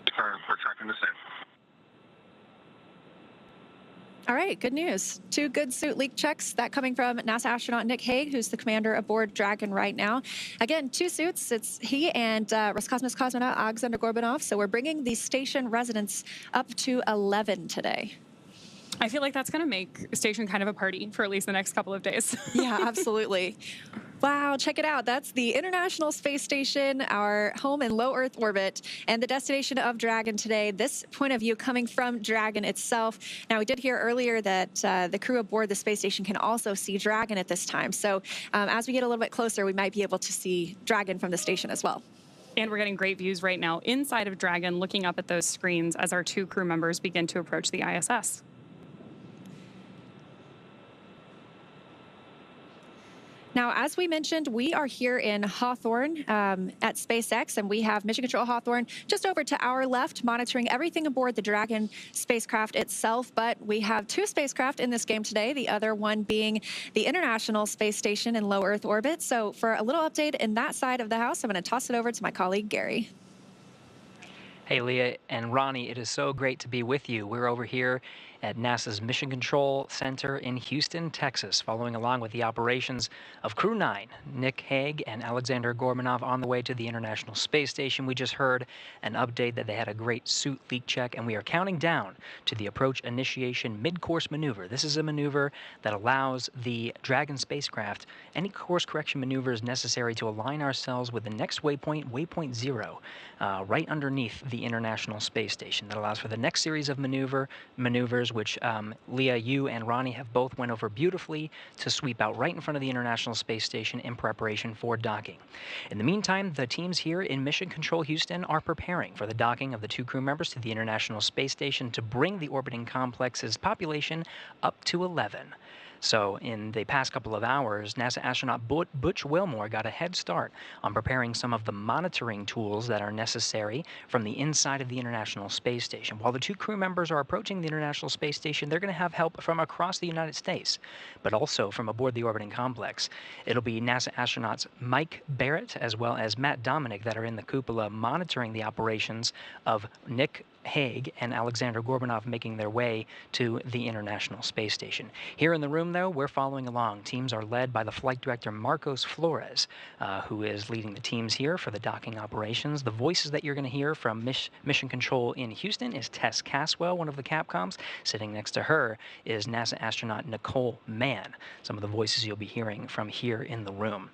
We're tracking the same. All right, good news. 2 good suit leak checks, that coming from NASA astronaut Nick Hague, who's the commander aboard Dragon right now. Again, 2 suits. It's he and Roscosmos cosmonaut Alexander Gorbanov. So we're bringing the station residents up to 11 today. I feel like that's going to make station kind of a party for at least the next couple of days. Yeah, absolutely. Wow, check it out. That's the International Space Station, our home in low Earth orbit, and the destination of Dragon today. This point of view coming from Dragon itself. Now, we did hear earlier that the crew aboard the space station can also see Dragon at this time. So as we get a little bit closer, we might be able to see Dragon from the station as well. And we're getting great views right now inside of Dragon, looking up at those screens as our 2 crew members begin to approach the ISS. Now, as we mentioned, we are here in Hawthorne at SpaceX, and we have Mission Control Hawthorne just over to our left, monitoring everything aboard the Dragon spacecraft itself. But we have 2 spacecraft in this game today, the other one being the International Space Station in low Earth orbit. So for a little update in that side of the house, I'm going to toss it over to my colleague, Gary. Hey, Leah and Ronnie, it is so great to be with you. We're over here at NASA's Mission Control Center in Houston, Texas, following along with the operations of Crew 9, Nick Hague and Alexander Gorbanov on the way to the International Space Station. We just heard an update that they had a great suit leak check, and we are counting down to the approach initiation mid-course maneuver. This is a maneuver that allows the Dragon spacecraft any course correction maneuvers necessary to align ourselves with the next waypoint, waypoint 0, right underneath the International Space Station. That allows for the next series of maneuvers, which Leah, you and Ronnie have both went over beautifully to sweep out right in front of the International Space Station in preparation for docking. In the meantime, the teams here in Mission Control Houston are preparing for the docking of the 2 crew members to the International Space Station to bring the orbiting complex's population up to 11. So in the past couple of hours, NASA astronaut Butch Wilmore got a head start on preparing some of the monitoring tools that are necessary from the inside of the International Space Station. While the 2 crew members are approaching the International Space Station, they're going to have help from across the United States, but also from aboard the orbiting complex. It'll be NASA astronauts Mike Barrett as well as Matt Dominic that are in the cupola monitoring the operations of Nick Hague and Alexander Gorbanov making their way to the International Space Station. Here in the room, though, we're following along. Teams are led by the flight director Marcos Flores, who is leading the teams here for the docking operations. The voices that you're going to hear from Mission Control in Houston is Tess Caswell, one of the Capcoms. Sitting next to her is NASA astronaut Nicole Mann. Some of the voices you'll be hearing from here in the room.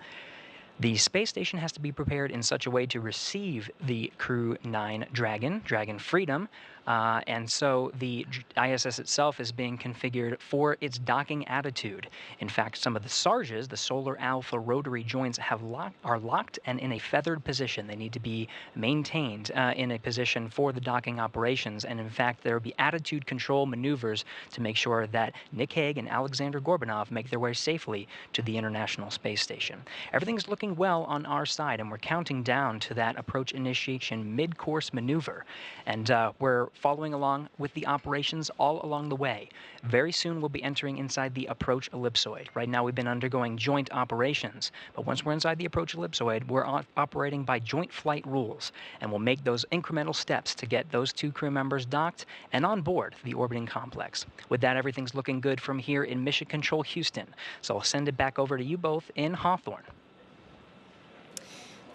The space station has to be prepared in such a way to receive the Crew 9 Dragon Freedom, and so the ISS itself is being configured for its docking attitude. In fact, some of the SARJs, the Solar Alpha Rotary Joints, are locked and in a feathered position. They need to be maintained in a position for the docking operations, and in fact, there will be attitude control maneuvers to make sure that Nick Hague and Alexander Gorbanov make their way safely to the International Space Station. Everything's looking well on our side, and we're counting down to that approach initiation mid-course maneuver, and we're following along with the operations all along the way. Very soon we'll be entering inside the approach ellipsoid. Right now we've been undergoing joint operations, but once we're inside the approach ellipsoid, we're operating by joint flight rules, and we'll make those incremental steps to get those 2 crew members docked and on board the orbiting complex. With that, everything's looking good from here in Mission Control Houston, so I'll send it back over to you both in Hawthorne.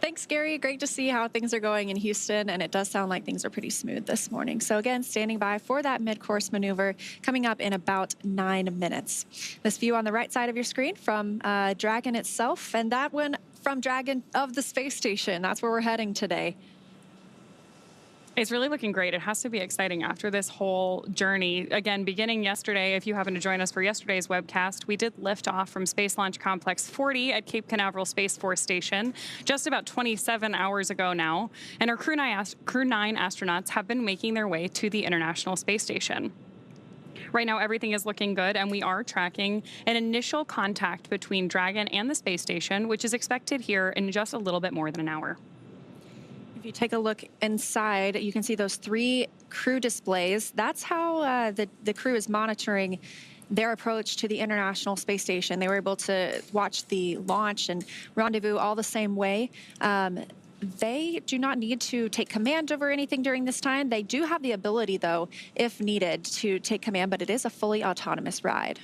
Thanks, Gary. Great to see how things are going in Houston, and it does sound like things are pretty smooth this morning. So again, standing by for that mid-course maneuver coming up in about 9 minutes. This view on the right side of your screen from Dragon itself, and that one from Dragon of the space station. That's where we're heading today. It's really looking great. It has to be exciting after this whole journey. Again, beginning yesterday, if you happen to join us for yesterday's webcast, we did lift off from Space Launch Complex 40 at Cape Canaveral Space Force Station just about 27 hours ago now. And our Crew 9 astronauts have been making their way to the International Space Station. Right now, everything is looking good, and we are tracking an initial contact between Dragon and the space station, which is expected here in just a little bit more than an hour. If you take a look inside, you can see those 3 crew displays. That's how the crew is monitoring their approach to the International Space Station. They were able to watch the launch and rendezvous all the same way. they do not need to take command over anything during this time. They do have the ability, though, if needed, to take command, but it is a fully autonomous ride.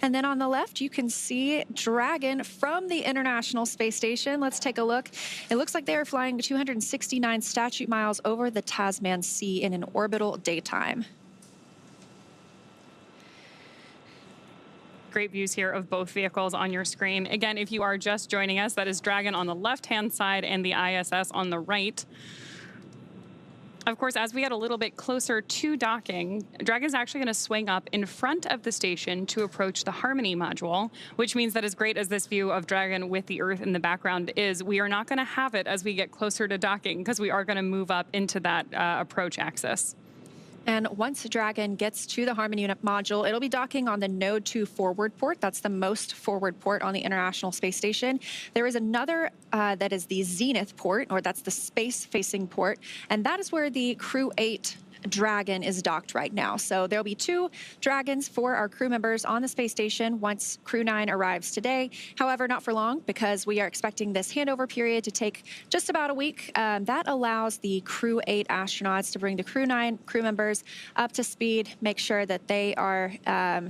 And then on the left, you can see Dragon from the International Space Station. Let's take a look. It looks like they are flying 269 statute miles over the Tasman Sea in an orbital daytime. Great views here of both vehicles on your screen. Again, if you are just joining us, that is Dragon on the left-hand side and the ISS on the right. Of course, as we get a little bit closer to docking, Dragon is actually going to swing up in front of the station to approach the Harmony module, which means that as great as this view of Dragon with the Earth in the background is, we are not going to have it as we get closer to docking because we are going to move up into that approach axis. And once Dragon gets to the Harmony module, it'll be docking on the Node 2 forward port. That's the most forward port on the International Space Station. There is another that is the Zenith port, or that's the space-facing port, and that is where the Crew 8 Dragon is docked right now. So there'll be 2 Dragons for our crew members on the space station once Crew 9 arrives today. However, not for long, because we are expecting this handover period to take just about a week. That allows the Crew 8 astronauts to bring the Crew 9 crew members up to speed, make sure that they are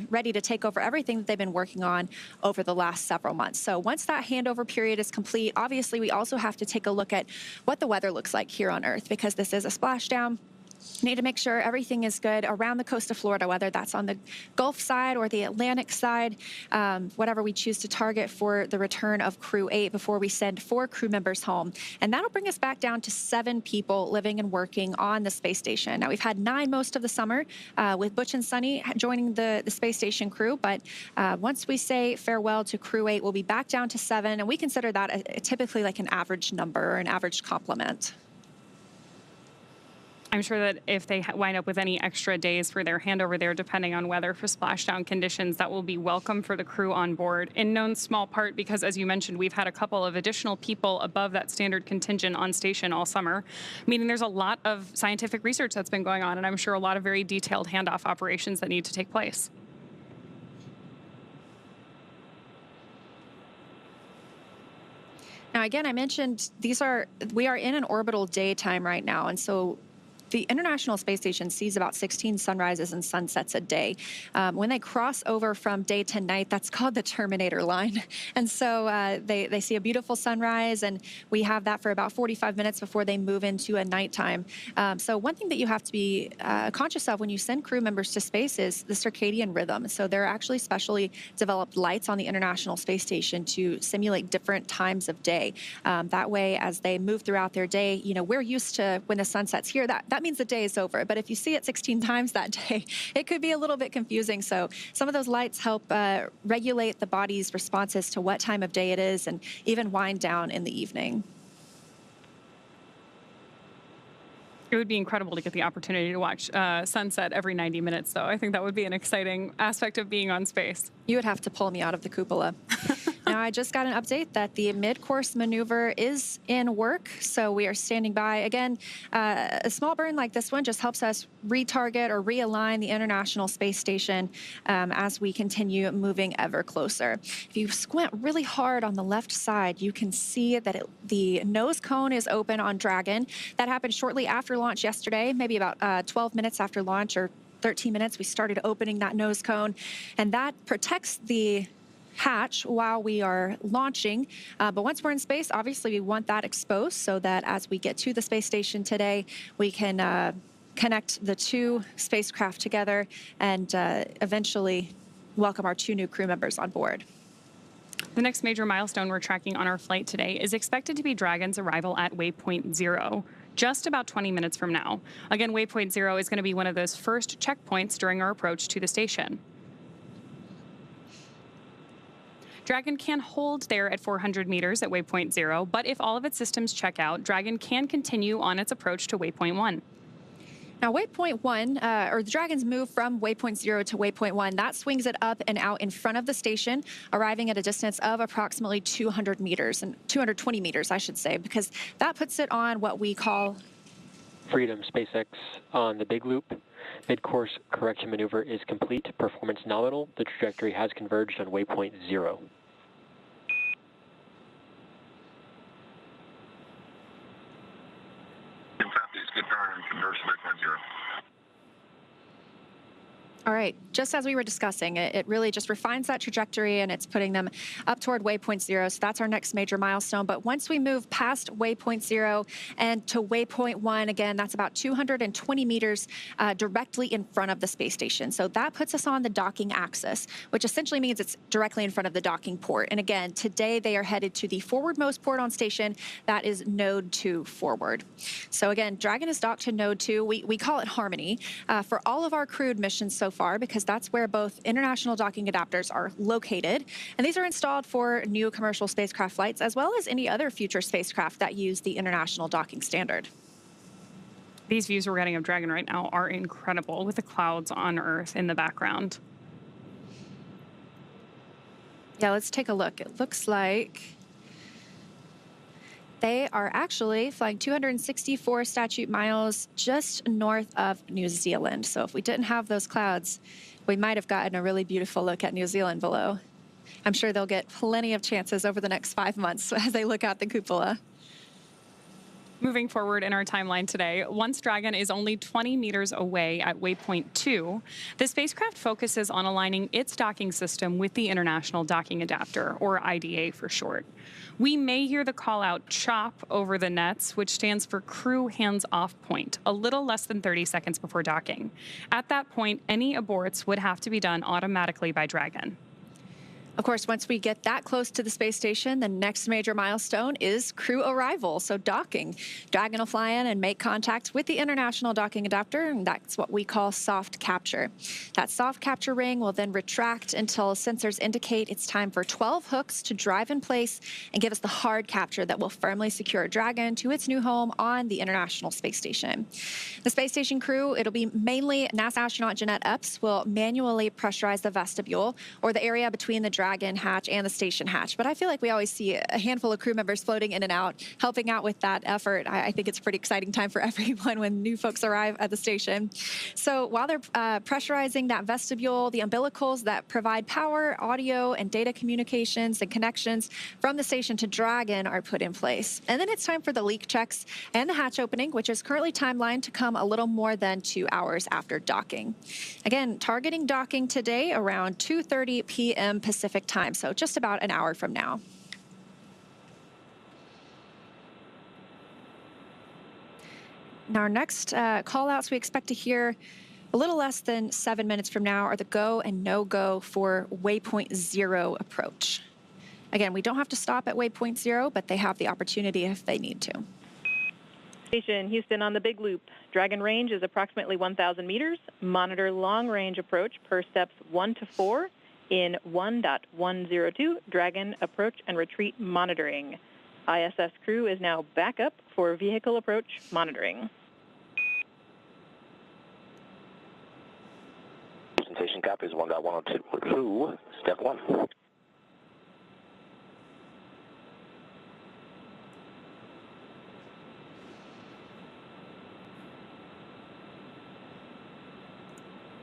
ready to take over everything that they've been working on over the last several months. So once that handover period is complete, obviously we also have to take a look at what the weather looks like here on Earth, because this is a splashdown. Need to make sure everything is good around the coast of Florida, whether that's on the Gulf side or the Atlantic side, whatever we choose to target for the return of Crew 8 before we send 4 crew members home. And that'll bring us back down to 7 people living and working on the space station. Now, we've had 9 most of the summer with Butch and Sunny joining the space station crew, but once we say farewell to Crew 8, we'll be back down to 7, and we consider that typically like an average number or an average complement. I'm sure that if they wind up with any extra days for their handover there, depending on weather for splashdown conditions, that will be welcome for the crew on board, in no small part because, as you mentioned, we've had a couple of additional people above that standard contingent on station all summer, meaning there's a lot of scientific research that's been going on, and I'm sure a lot of very detailed handoff operations that need to take place. Now, again, I mentioned we are in an orbital daytime right now, and so the International Space Station sees about 16 sunrises and sunsets a day. When they cross over from day to night, that's called the Terminator line. And so they see a beautiful sunrise, and we have that for about 45 minutes before they move into a nighttime. So one thing that you have to be conscious of when you send crew members to space is the circadian rhythm. So there are actually specially developed lights on the International Space Station to simulate different times of day. That way, as they move throughout their day, we're used to when the sun sets here, that means the day is over. But if you see it 16 times that day, it could be a little bit confusing. So some of those lights help regulate the body's responses to what time of day it is, and even wind down in the evening. It would be incredible to get the opportunity to watch sunset every 90 minutes, though. I think that would be an exciting aspect of being on space. You would have to pull me out of the cupola. Now, I just got an update that the mid-course maneuver is in work, so we are standing by. Again, a small burn like this one just helps us retarget or realign the International Space Station as we continue moving ever closer. If you squint really hard on the left side, you can see that the nose cone is open on Dragon. That happened shortly after launch yesterday, maybe about 12 minutes after launch, or 13 minutes, we started opening that nose cone, and that protects the hatch while we are launching. But once we're in space, obviously we want that exposed so that as we get to the space station today, we can connect the 2 spacecraft together and eventually welcome our 2 new crew members on board. The next major milestone we're tracking on our flight today is expected to be Dragon's arrival at waypoint 0. Just about 20 minutes from now. Again, waypoint 0 is going to be one of those first checkpoints during our approach to the station. Dragon can hold there at 400 meters at waypoint 0, but if all of its systems check out, Dragon can continue on its approach to waypoint 1. Now, waypoint 1, or the Dragon's move from waypoint 0 to waypoint 1, that swings it up and out in front of the station, arriving at a distance of approximately 200 meters, and 220 meters, I should say, because that puts it on what we call Freedom SpaceX on the big loop. Mid-course correction maneuver is complete. Performance nominal. The trajectory has converged on waypoint 0. skid turn and converge to waypoint 0. All right, just as we were discussing, it really just refines that trajectory and it's putting them up toward waypoint 0. So that's our next major milestone. But once we move past waypoint 0 and to waypoint 1, again, that's about 220 meters directly in front of the space station. So that puts us on the docking axis, which essentially means it's directly in front of the docking port. And again, today they are headed to the forwardmost port on station. That is node 2 forward. So again, Dragon is docked to node 2. We call it Harmony for all of our crewed missions so far, because that's where both international docking adapters are located. And these are installed for new commercial spacecraft flights, as well as any other future spacecraft that use the international docking standard. These views we're getting of Dragon right now are incredible, with the clouds on Earth in the background. Yeah, let's take a look. It looks like they are actually flying 264 statute miles just north of New Zealand. So if we didn't have those clouds, we might have gotten a really beautiful look at New Zealand below. I'm sure they'll get plenty of chances over the next 5 months as they look out the cupola. Moving forward in our timeline today, once Dragon is only 20 meters away at waypoint 2, the spacecraft focuses on aligning its docking system with the International Docking Adapter, or IDA for short. We may hear the call out CHOP over the nets, which stands for Crew Hands Off Point, a little less than 30 seconds before docking. At that point, any aborts would have to be done automatically by Dragon. Of course, once we get that close to the space station, the next major milestone is crew arrival, so docking. Dragon will fly in and make contact with the International Docking Adapter, and that's what we call soft capture. That soft capture ring will then retract until sensors indicate it's time for 12 hooks to drive in place and give us the hard capture that will firmly secure Dragon to its new home on the International Space Station. The space station crew, it'll be mainly NASA astronaut Jeanette Epps, will manually pressurize the vestibule, or the area between the Dragon hatch and the station hatch. But I feel like we always see a handful of crew members floating in and out, helping out with that effort. I think it's a pretty exciting time for everyone when new folks arrive at the station. So while they're pressurizing that vestibule, the umbilicals that provide power, audio, and data communications and connections from the station to Dragon are put in place. And then it's time for the leak checks and the hatch opening, which is currently timelined to come a little more than 2 hours after docking. Again, targeting docking today around 2:30 p.m. Pacific time, so just about an hour from now. Now, our next call-outs we expect to hear a little less than 7 minutes from now are the go and no-go for waypoint 0 approach. Again, we don't have to stop at waypoint 0, but they have the opportunity if they need to. Station Houston on the Big Loop. Dragon range is approximately 1,000 meters. Monitor long-range approach per steps 1 to 4 in 1.102 Dragon approach and retreat monitoring. ISS crew is now back up for vehicle approach monitoring. Presentation copies 1.102, step 1.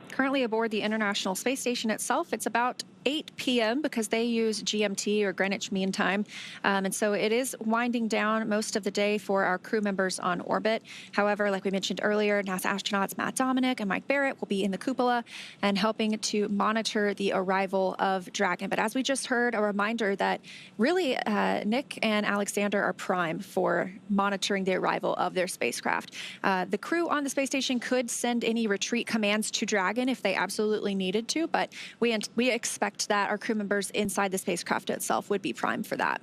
Currently aboard the International Space Station itself, it's about 8 p.m. because they use GMT or Greenwich Mean Time. And so it is winding down most of the day for our crew members on orbit. However, like we mentioned earlier, NASA astronauts Matt Dominic and Mike Barrett will be in the cupola and helping to monitor the arrival of Dragon. But as we just heard, a reminder that really Nick and Alexander are prime for monitoring the arrival of their spacecraft. The crew on the space station could send any retreat commands to Dragon if they absolutely needed to, but we expect that our crew members inside the spacecraft itself would be primed for that.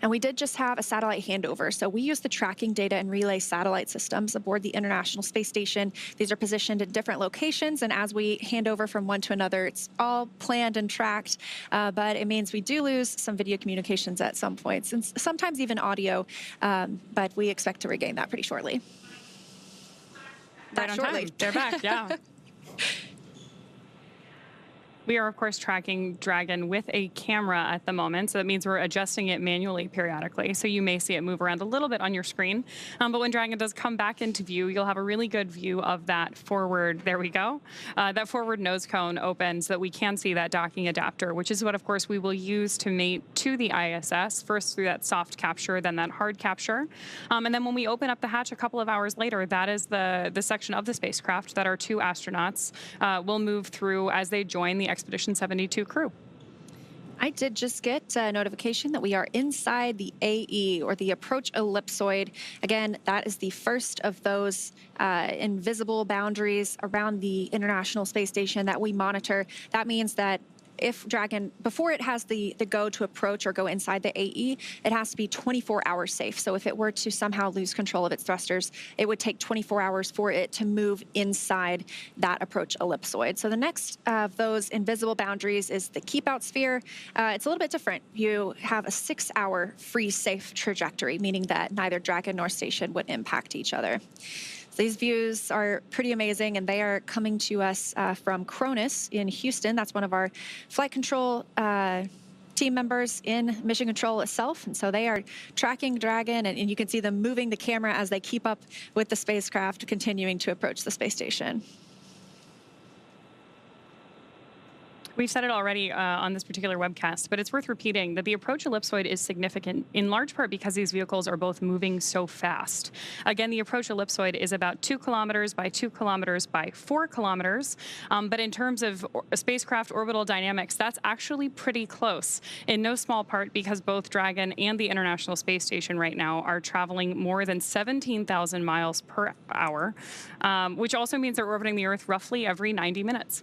And we did just have a satellite handover. So we use the tracking data and relay satellite systems aboard the International Space Station. These are positioned at different locations, and as we hand over from one to another, it's all planned and tracked, but it means we do lose some video communications at some points, and sometimes even audio, but we expect to regain that pretty shortly. Right on time. They're back, yeah. We are, of course, tracking Dragon with a camera at the moment, so that means we're adjusting it manually periodically. So you may see it move around a little bit on your screen. But when Dragon does come back into view, you'll have a really good view of that forward, there we go, that forward nose cone open so that we can see that docking adapter, which is what, of course, we will use to mate to the ISS, first through that soft capture, then that hard capture. And then when we open up the hatch a couple of hours later, that is the section of the spacecraft that our two astronauts will move through as they join the Expedition 72 crew. I did just get a notification that we are inside the AE, or the approach ellipsoid. Again, that is the first of those invisible boundaries around the International Space Station that we monitor. That means that if Dragon, before it has the go to approach or go inside the AE, it has to be 24 hours safe. So if it were to somehow lose control of its thrusters, it would take 24 hours for it to move inside that approach ellipsoid. So the next of those invisible boundaries is the keep out sphere. It's a little bit different. You have a 6-hour free safe trajectory, meaning that neither Dragon nor station would impact each other. These views are pretty amazing, and they are coming to us from Cronus in Houston. That's one of our flight control team members in Mission Control itself. And so they are tracking Dragon, and you can see them moving the camera as they keep up with the spacecraft continuing to approach the space station. We've said it already on this particular webcast, but it's worth repeating that the approach ellipsoid is significant in large part because these vehicles are both moving so fast. Again, the approach ellipsoid is about 2 kilometers by 2 kilometers by 4 kilometers. But in terms of spacecraft orbital dynamics, that's actually pretty close, in no small part because both Dragon and the International Space Station right now are traveling more than 17,000 miles per hour, which also means they're orbiting the Earth roughly every 90 minutes.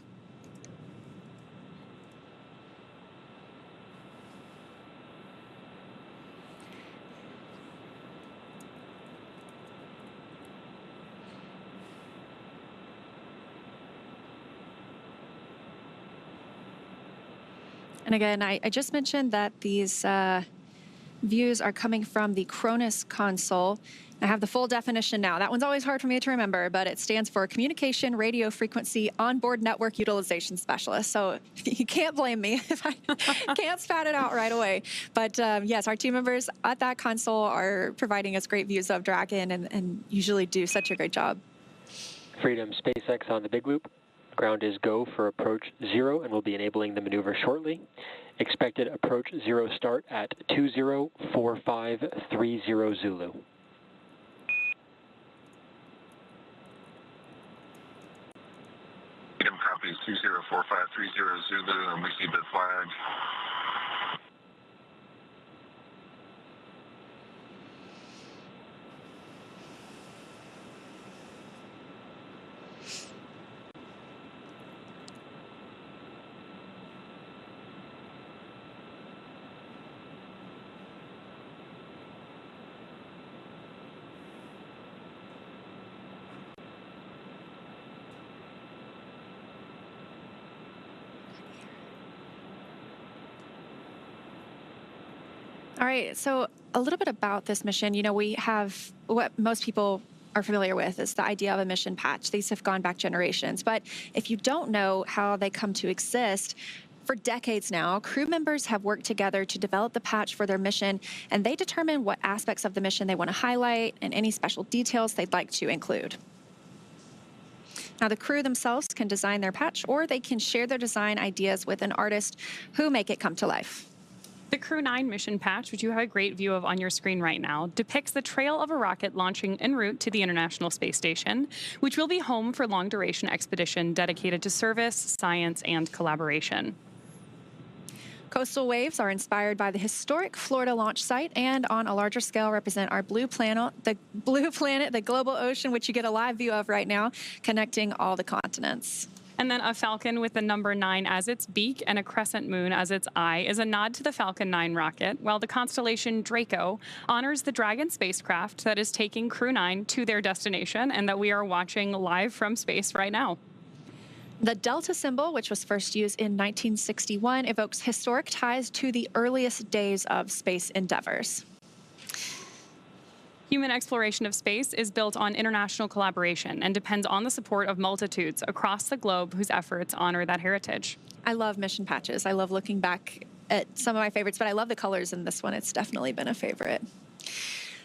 And again, I just mentioned that these views are coming from the Cronus console. I have the full definition now. That one's always hard for me to remember, but it stands for Communication Radio Frequency Onboard Network Utilization Specialist. So you can't blame me if I can't spat it out right away. But yes, our team members at that console are providing us great views of Dragon and usually do such a great job. Freedom, SpaceX on the big loop. Ground is go for approach 0, and we'll be enabling the maneuver shortly. Expected approach 0 start at 204530 Zulu. Copies 204530 Zulu, and we see the flag. All right, so a little bit about this mission. You know, we have what most people are familiar with is the idea of a mission patch. These have gone back generations. But if you don't know how they come to exist, for decades now, crew members have worked together to develop the patch for their mission, and they determine what aspects of the mission they want to highlight and any special details they'd like to include. Now, the crew themselves can design their patch, or they can share their design ideas with an artist who make it come to life. The Crew 9 mission patch, which you have a great view of on your screen right now, depicts the trail of a rocket launching en route to the International Space Station, which will be home for long-duration expedition dedicated to service, science, and collaboration. Coastal waves are inspired by the historic Florida launch site and on a larger scale represent our blue planet, the global ocean, which you get a live view of right now, connecting all the continents. And then a falcon with the number 9 as its beak and a crescent moon as its eye is a nod to the Falcon 9 rocket, while the constellation Draco honors the Dragon spacecraft that is taking Crew 9 to their destination and that we are watching live from space right now. The Delta symbol, which was first used in 1961, evokes historic ties to the earliest days of space endeavors. Human exploration of space is built on international collaboration and depends on the support of multitudes across the globe whose efforts honor that heritage. I love mission patches. I love looking back at some of my favorites, but I love the colors in this one. It's definitely been a favorite.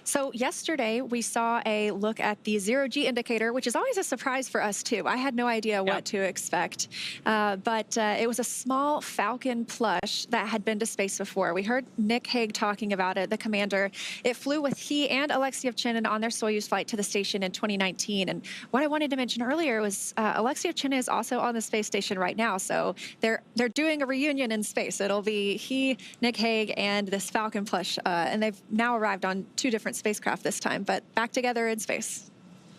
So yesterday, we saw a look at the zero-G indicator, which is always a surprise for us, too. I had no idea what to expect. But it was a small Falcon plush that had been to space before. We heard Nick Hague talking about it, the commander. It flew with he and Alexei Ovchinin on their Soyuz flight to the station in 2019. And what I wanted to mention earlier was Alexei Ovchinin is also on the space station right now. So they're doing a reunion in space. It'll be he, Nick Hague, and this Falcon plush. And they've now arrived on 2 different spacecraft this time, but back together in space.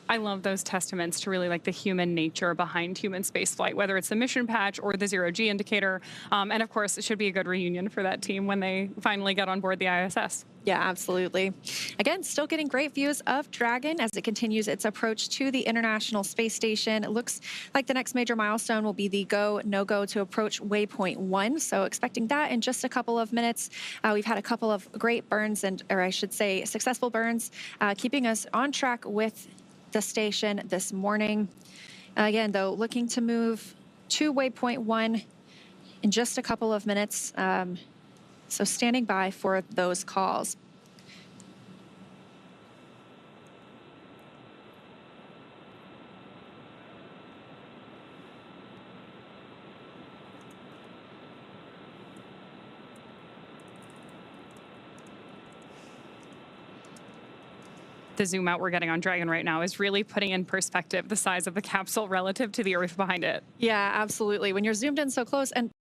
I love those testaments to really like the human nature behind human spaceflight, whether it's the mission patch or the zero-G indicator. And of course, it should be a good reunion for that team when they finally get on board the ISS. Yeah, absolutely. Again, still getting great views of Dragon as it continues its approach to the International Space Station. It looks like the next major milestone will be the go, no-go to approach waypoint 1. So expecting that in just a couple of minutes. We've had a couple of great burns, or I should say successful burns, keeping us on track with the station this morning. Again, though, looking to move to waypoint 1 in just a couple of minutes. So standing by for those calls. The zoom out we're getting on Dragon right now is really putting in perspective the size of the capsule relative to the Earth behind it. Yeah, absolutely. When you're zoomed in so close, and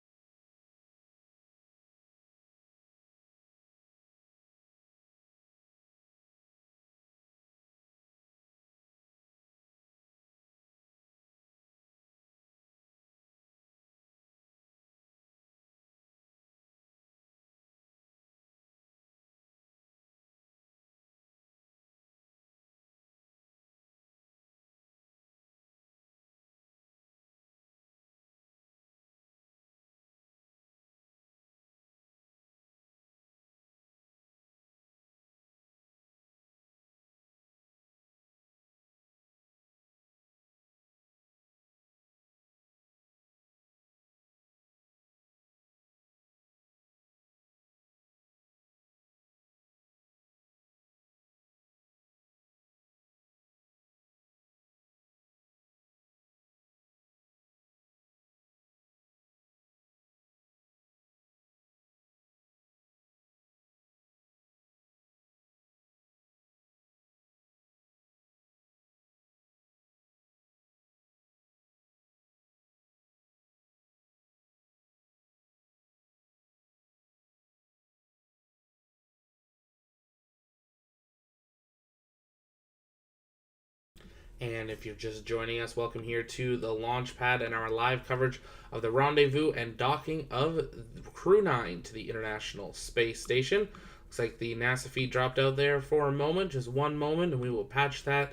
And if you're just joining us, welcome here to the launch pad and our live coverage of the rendezvous and docking of Crew 9 to the International Space Station. Looks like the NASA feed dropped out there for a moment, just one moment, and we will patch that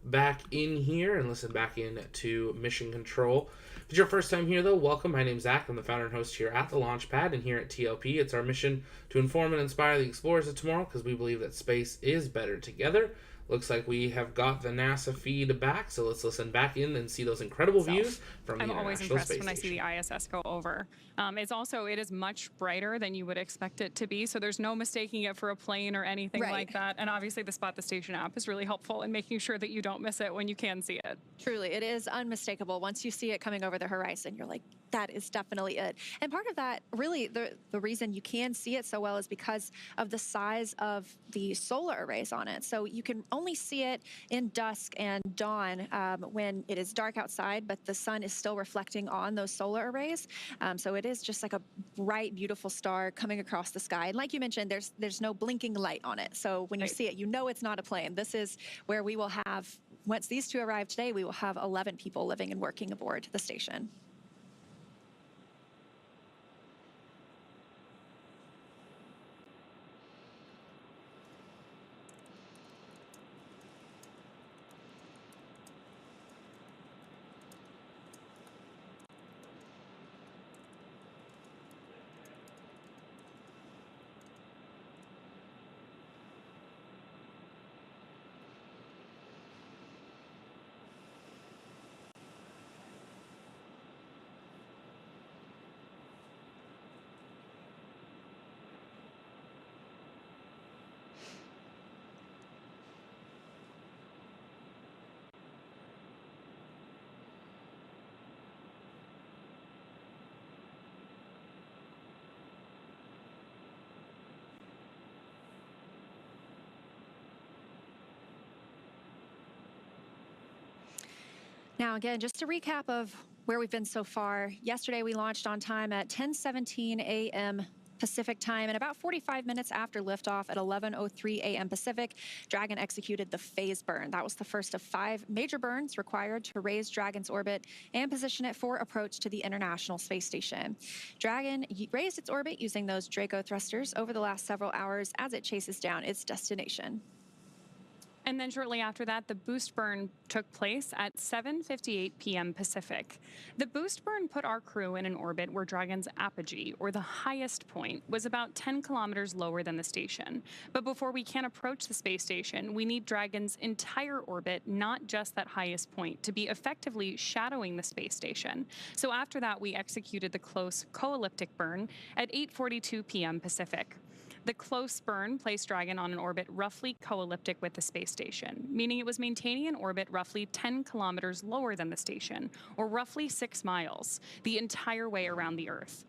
back in here and listen back in to Mission Control. If it's your first time here, though, welcome. My name's Zach. I'm the founder and host here at the launch pad and here at TLP. It's our mission to inform and inspire the explorers of tomorrow because we believe that space is better together. Looks like we have got the NASA feed back, so let's listen back in and see those incredible views from the International Space Station. I'm always impressed when I see the ISS go over. It is much brighter than you would expect it to be, so there's no mistaking it for a plane or anything like that. And obviously the Spot the Station app is really helpful in making sure that you don't miss it when you can see it. Truly, it is unmistakable. Once you see it coming over the horizon, you're like, that is definitely it. And part of that, really, the reason you can see it so well is because of the size of the solar arrays on it. So you can only see it in dusk and dawn when it is dark outside, but the sun is still reflecting on those solar arrays. So it is just like a bright, beautiful star coming across the sky. And like you mentioned, there's no blinking light on it. So when you see it, you know it's not a plane. This is where we will have, once these two arrive today, we will have 11 people living and working aboard the station. Now, again, just a recap of where we've been so far. Yesterday, we launched on time at 10:17 a.m. Pacific time, and about 45 minutes after liftoff at 11:03 a.m. Pacific, Dragon executed the phase burn. That was the first of 5 major burns required to raise Dragon's orbit and position it for approach to the International Space Station. Dragon raised its orbit using those Draco thrusters over the last several hours as it chases down its destination. And then shortly after that, the boost burn took place at 7:58 p.m. Pacific. The boost burn put our crew in an orbit where Dragon's apogee, or the highest point, was about 10 kilometers lower than the station. But before we can approach the space station, we need Dragon's entire orbit, not just that highest point, to be effectively shadowing the space station. So after that, we executed the close co-elliptic burn at 8:42 p.m. Pacific. The close burn placed Dragon on an orbit roughly co-elliptic with the space station, meaning it was maintaining an orbit roughly 10 kilometers lower than the station, or roughly 6 miles, the entire way around the Earth.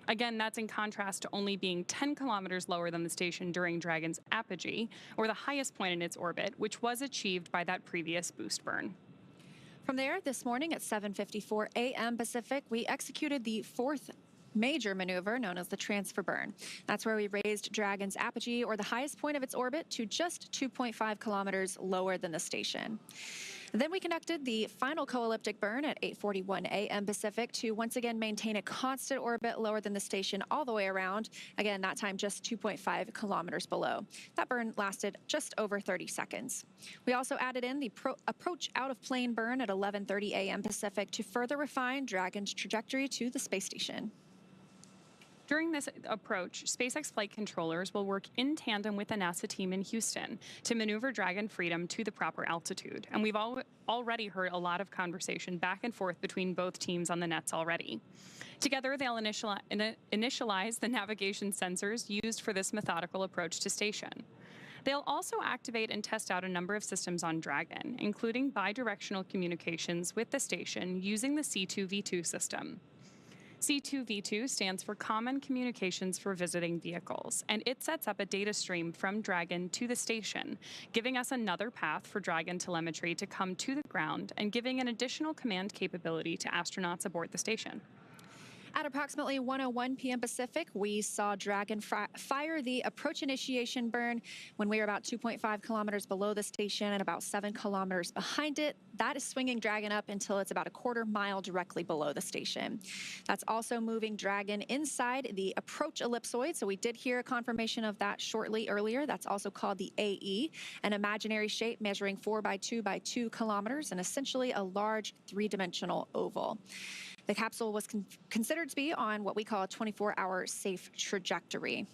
Again, that's in contrast to only being 10 kilometers lower than the station during Dragon's apogee, or the highest point in its orbit, which was achieved by that previous boost burn. From there, this morning at 7:54 a.m. Pacific, we executed the 4th major maneuver known as the transfer burn. That's where we raised Dragon's apogee, or the highest point of its orbit, to just 2.5 kilometers lower than the station. Then we conducted the final co-elliptic burn at 8:41 a.m. Pacific to once again maintain a constant orbit lower than the station all the way around. Again, that time just 2.5 kilometers below. That burn lasted just over 30 seconds. We also added in the approach out of plane burn at 11:30 a.m. Pacific to further refine Dragon's trajectory to the space station. During this approach, SpaceX flight controllers will work in tandem with the NASA team in Houston to maneuver Dragon Freedom to the proper altitude. And we've already heard a lot of conversation back and forth between both teams on the nets already. Together, they'll initialize the navigation sensors used for this methodical approach to station. They'll also activate and test out a number of systems on Dragon, including bidirectional communications with the station using the C2V2 system. C2V2 stands for Common Communications for Visiting Vehicles, and it sets up a data stream from Dragon to the station, giving us another path for Dragon telemetry to come to the ground and giving an additional command capability to astronauts aboard the station. At approximately 1:01 p.m. Pacific, we saw Dragon fire the approach initiation burn when we were about 2.5 kilometers below the station and about 7 kilometers behind it. That is swinging Dragon up until it's about a quarter mile directly below the station. That's also moving Dragon inside the approach ellipsoid. So we did hear a confirmation of that shortly earlier. That's also called the AE, an imaginary shape measuring 4 by 2 by 2 kilometers and essentially a large 3-dimensional oval. The capsule was considered to be on what we call a 24-hour safe trajectory.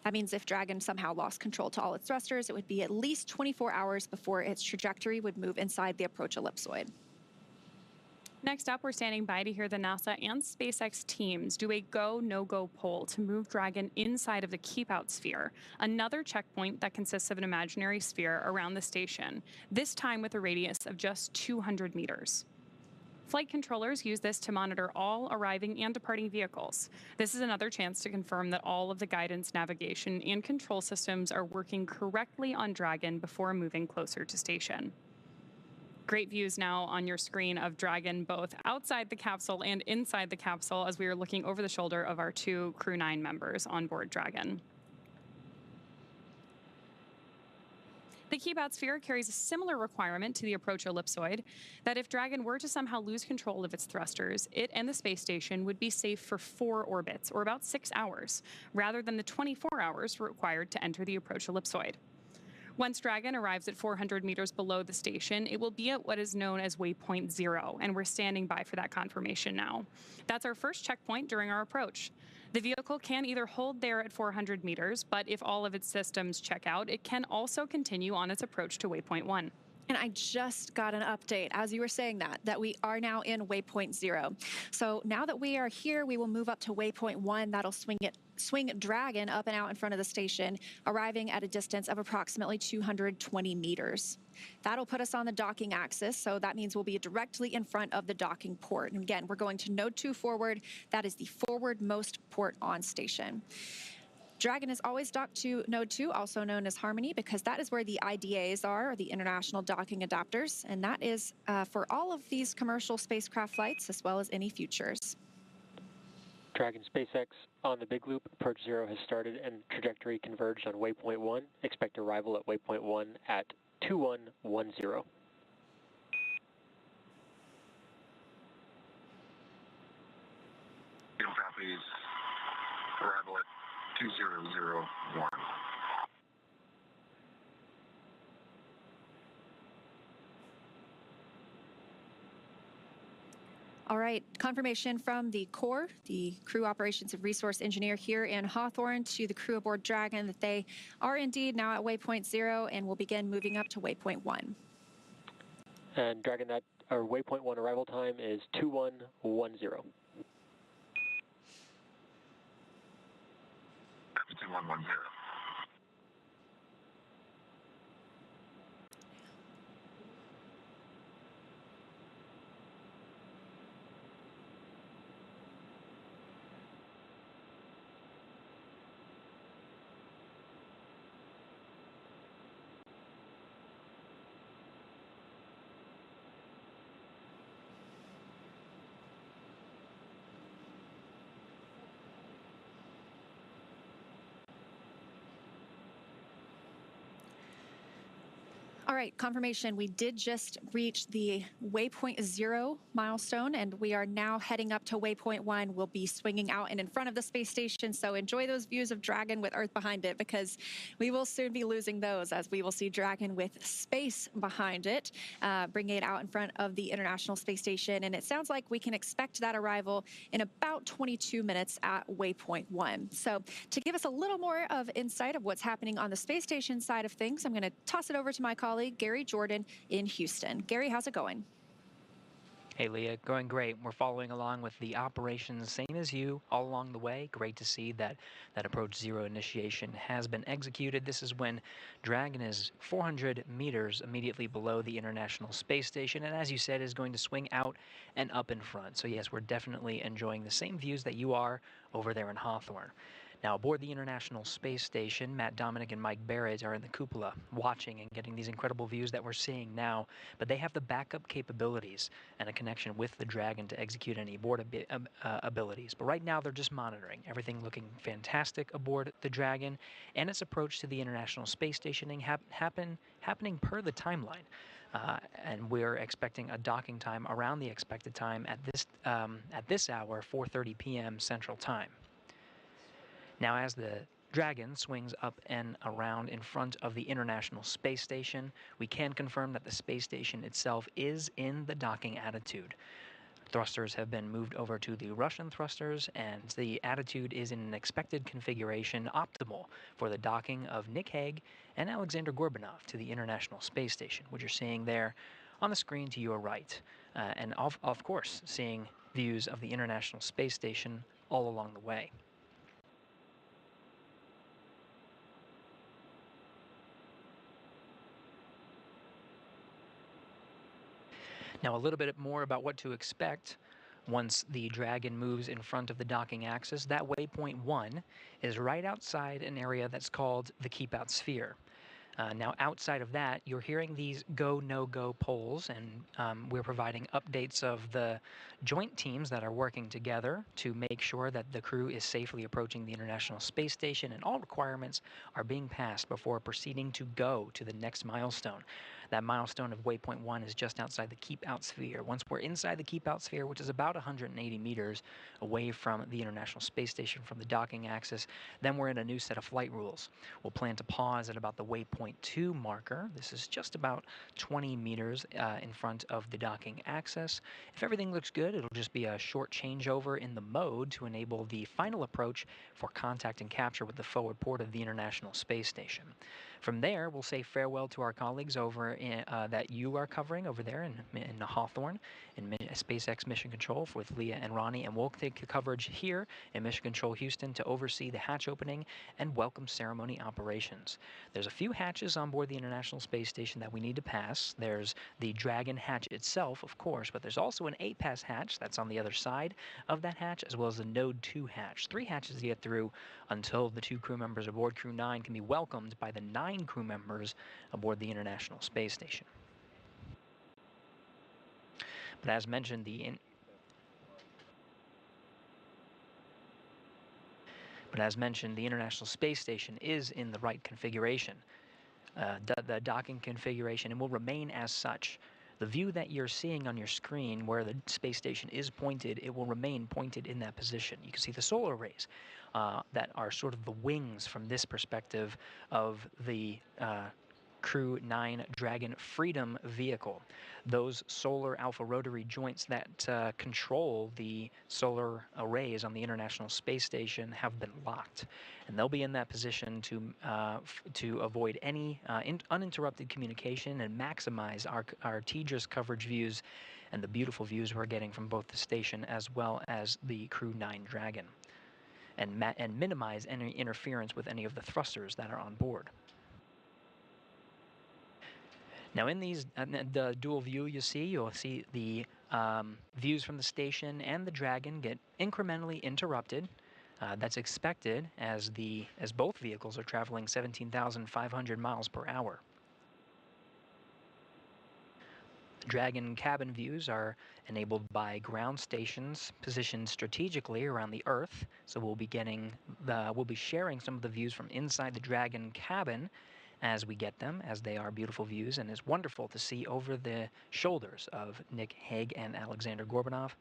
That means if Dragon somehow lost control to all its thrusters, it would be at least 24 hours before its trajectory would move inside the approach ellipsoid. Next up, we're standing by to hear the NASA and SpaceX teams do a go, no-go poll to move Dragon inside of the keep-out sphere, another checkpoint that consists of an imaginary sphere around the station, this time with a radius of just 200 meters. Flight controllers use this to monitor all arriving and departing vehicles. This is another chance to confirm that all of the guidance, navigation, and control systems are working correctly on Dragon before moving closer to station. Great views now on your screen of Dragon both outside the capsule and inside the capsule as we are looking over the shoulder of our 2 Crew 9 members on board Dragon. The keep-out sphere carries a similar requirement to the approach ellipsoid that if Dragon were to somehow lose control of its thrusters, it and the space station would be safe for 4 orbits, or about 6 hours, rather than the 24 hours required to enter the approach ellipsoid. Once Dragon arrives at 400 meters below the station, it will be at what is known as waypoint 0, and we're standing by for that confirmation now. That's our first checkpoint during our approach. The vehicle can either hold there at 400 meters, but if all of its systems check out, it can also continue on its approach to waypoint 1. And I just got an update as you were saying that we are now in waypoint 0. So now that we are here, we will move up to waypoint 1. That'll swing Dragon up and out in front of the station, arriving at a distance of approximately 220 meters. That'll put us on the docking axis, so that means we'll be directly in front of the docking port. And again, we're going to node 2 forward. That is the forwardmost port on station. Dragon is always docked to Node 2, also known as Harmony, because that is where the IDAs are, or the International Docking Adapters, and that is for all of these commercial spacecraft flights, as well as any futures. Dragon SpaceX on the big loop. Approach 0 has started and trajectory converged on waypoint 1. Expect arrival at waypoint 1 at 2110. Copies. Arrival at 2001. All right, confirmation from the Corps, the Crew Operations and Resource Engineer here in Hawthorne, to the crew aboard Dragon that they are indeed now at waypoint 0 and will begin moving up to waypoint 1. And Dragon, that our waypoint 1 arrival time is 2110. 2110. All right, confirmation. We did just reach the waypoint 0 milestone, and we are now heading up to waypoint 1. We'll be swinging out and in front of the space station, so enjoy those views of Dragon with Earth behind it, because we will soon be losing those, as we will see Dragon with space behind it, bringing it out in front of the International Space Station. And it sounds like we can expect that arrival in about 22 minutes at waypoint 1. So to give us a little more of insight of what's happening on the space station side of things, I'm going to toss it over to my colleague, Gary Jordan in Houston. Gary, how's it going? Hey, Leah, going great. We're following along with the operations, same as you, all along the way. Great to see that approach 0 initiation has been executed. This is when Dragon is 400 meters immediately below the International Space Station, and as you said, is going to swing out and up in front. So yes, we're definitely enjoying the same views that you are over there in Hawthorne. Now, aboard the International Space Station, Matt Dominic and Mike Barrett are in the cupola watching and getting these incredible views that we're seeing now, but they have the backup capabilities and a connection with the Dragon to execute any abort abilities. But right now, they're just monitoring. Everything looking fantastic aboard the Dragon, and its approach to the International Space Station happening per the timeline. And we're expecting a docking time around the expected time at this hour, 4:30 p.m. Central Time. Now, as the Dragon swings up and around in front of the International Space Station, we can confirm that the space station itself is in the docking attitude. Thrusters have been moved over to the Russian thrusters, and the attitude is in an expected configuration optimal for the docking of Nick Hague and Alexander Gorbanov to the International Space Station, which you're seeing there on the screen to your right. And of course, seeing views of the International Space Station all along the way. Now, a little bit more about what to expect once the Dragon moves in front of the docking axis. That waypoint 1 is right outside an area that's called the Keep Out Sphere. Now, outside of that, you're hearing these go, no-go polls, and we're providing updates of the joint teams that are working together to make sure that the crew is safely approaching the International Space Station, and all requirements are being passed before proceeding to go to the next milestone. That milestone of waypoint 1 is just outside the Keep Out Sphere. Once we're inside the Keep Out Sphere, which is about 180 meters away from the International Space Station from the docking axis, then we're in a new set of flight rules. We'll plan to pause at about the waypoint 2 marker. This is just about 20 meters in front of the docking axis. If everything looks good, it'll just be a short changeover in the mode to enable the final approach for contact and capture with the forward port of the International Space Station. From there, we'll say farewell to our colleagues over that you are covering over there in Hawthorne, in SpaceX Mission Control with Leah and Ronnie, and we'll take the coverage here in Mission Control Houston to oversee the hatch opening and welcome ceremony operations. There's a few hatches on board the International Space Station that we need to pass. There's the Dragon hatch itself, of course, but there's also an 8-pass hatch that's on the other side of that hatch, as well as the Node 2 hatch. 3 hatches to get through until the 2 crew members aboard Crew 9 can be welcomed by the 9 crew members aboard the International Space Station. But as mentioned, the International Space Station is in the right configuration, the docking configuration, and will remain as such. The view that you're seeing on your screen where the space station is pointed, it will remain pointed in that position. You can see the solar arrays that are sort of the wings from this perspective of the Crew 9 Dragon Freedom vehicle. Those solar alpha rotary joints that control the solar arrays on the International Space Station have been locked, and they'll be in that position to avoid any uninterrupted communication and maximize our TDRS coverage views and the beautiful views we're getting from both the station as well as the Crew 9 Dragon, and minimize any interference with any of the thrusters that are on board. Now in these, the dual view you'll see the views from the station and the Dragon get incrementally interrupted. That's expected as both vehicles are traveling 17,500 miles per hour. Dragon cabin views are enabled by ground stations positioned strategically around the Earth, so we'll be sharing some of the views from inside the Dragon cabin as we get them, as they are beautiful views, and it's wonderful to see over the shoulders of Nick Hague and Alexander Gorbanov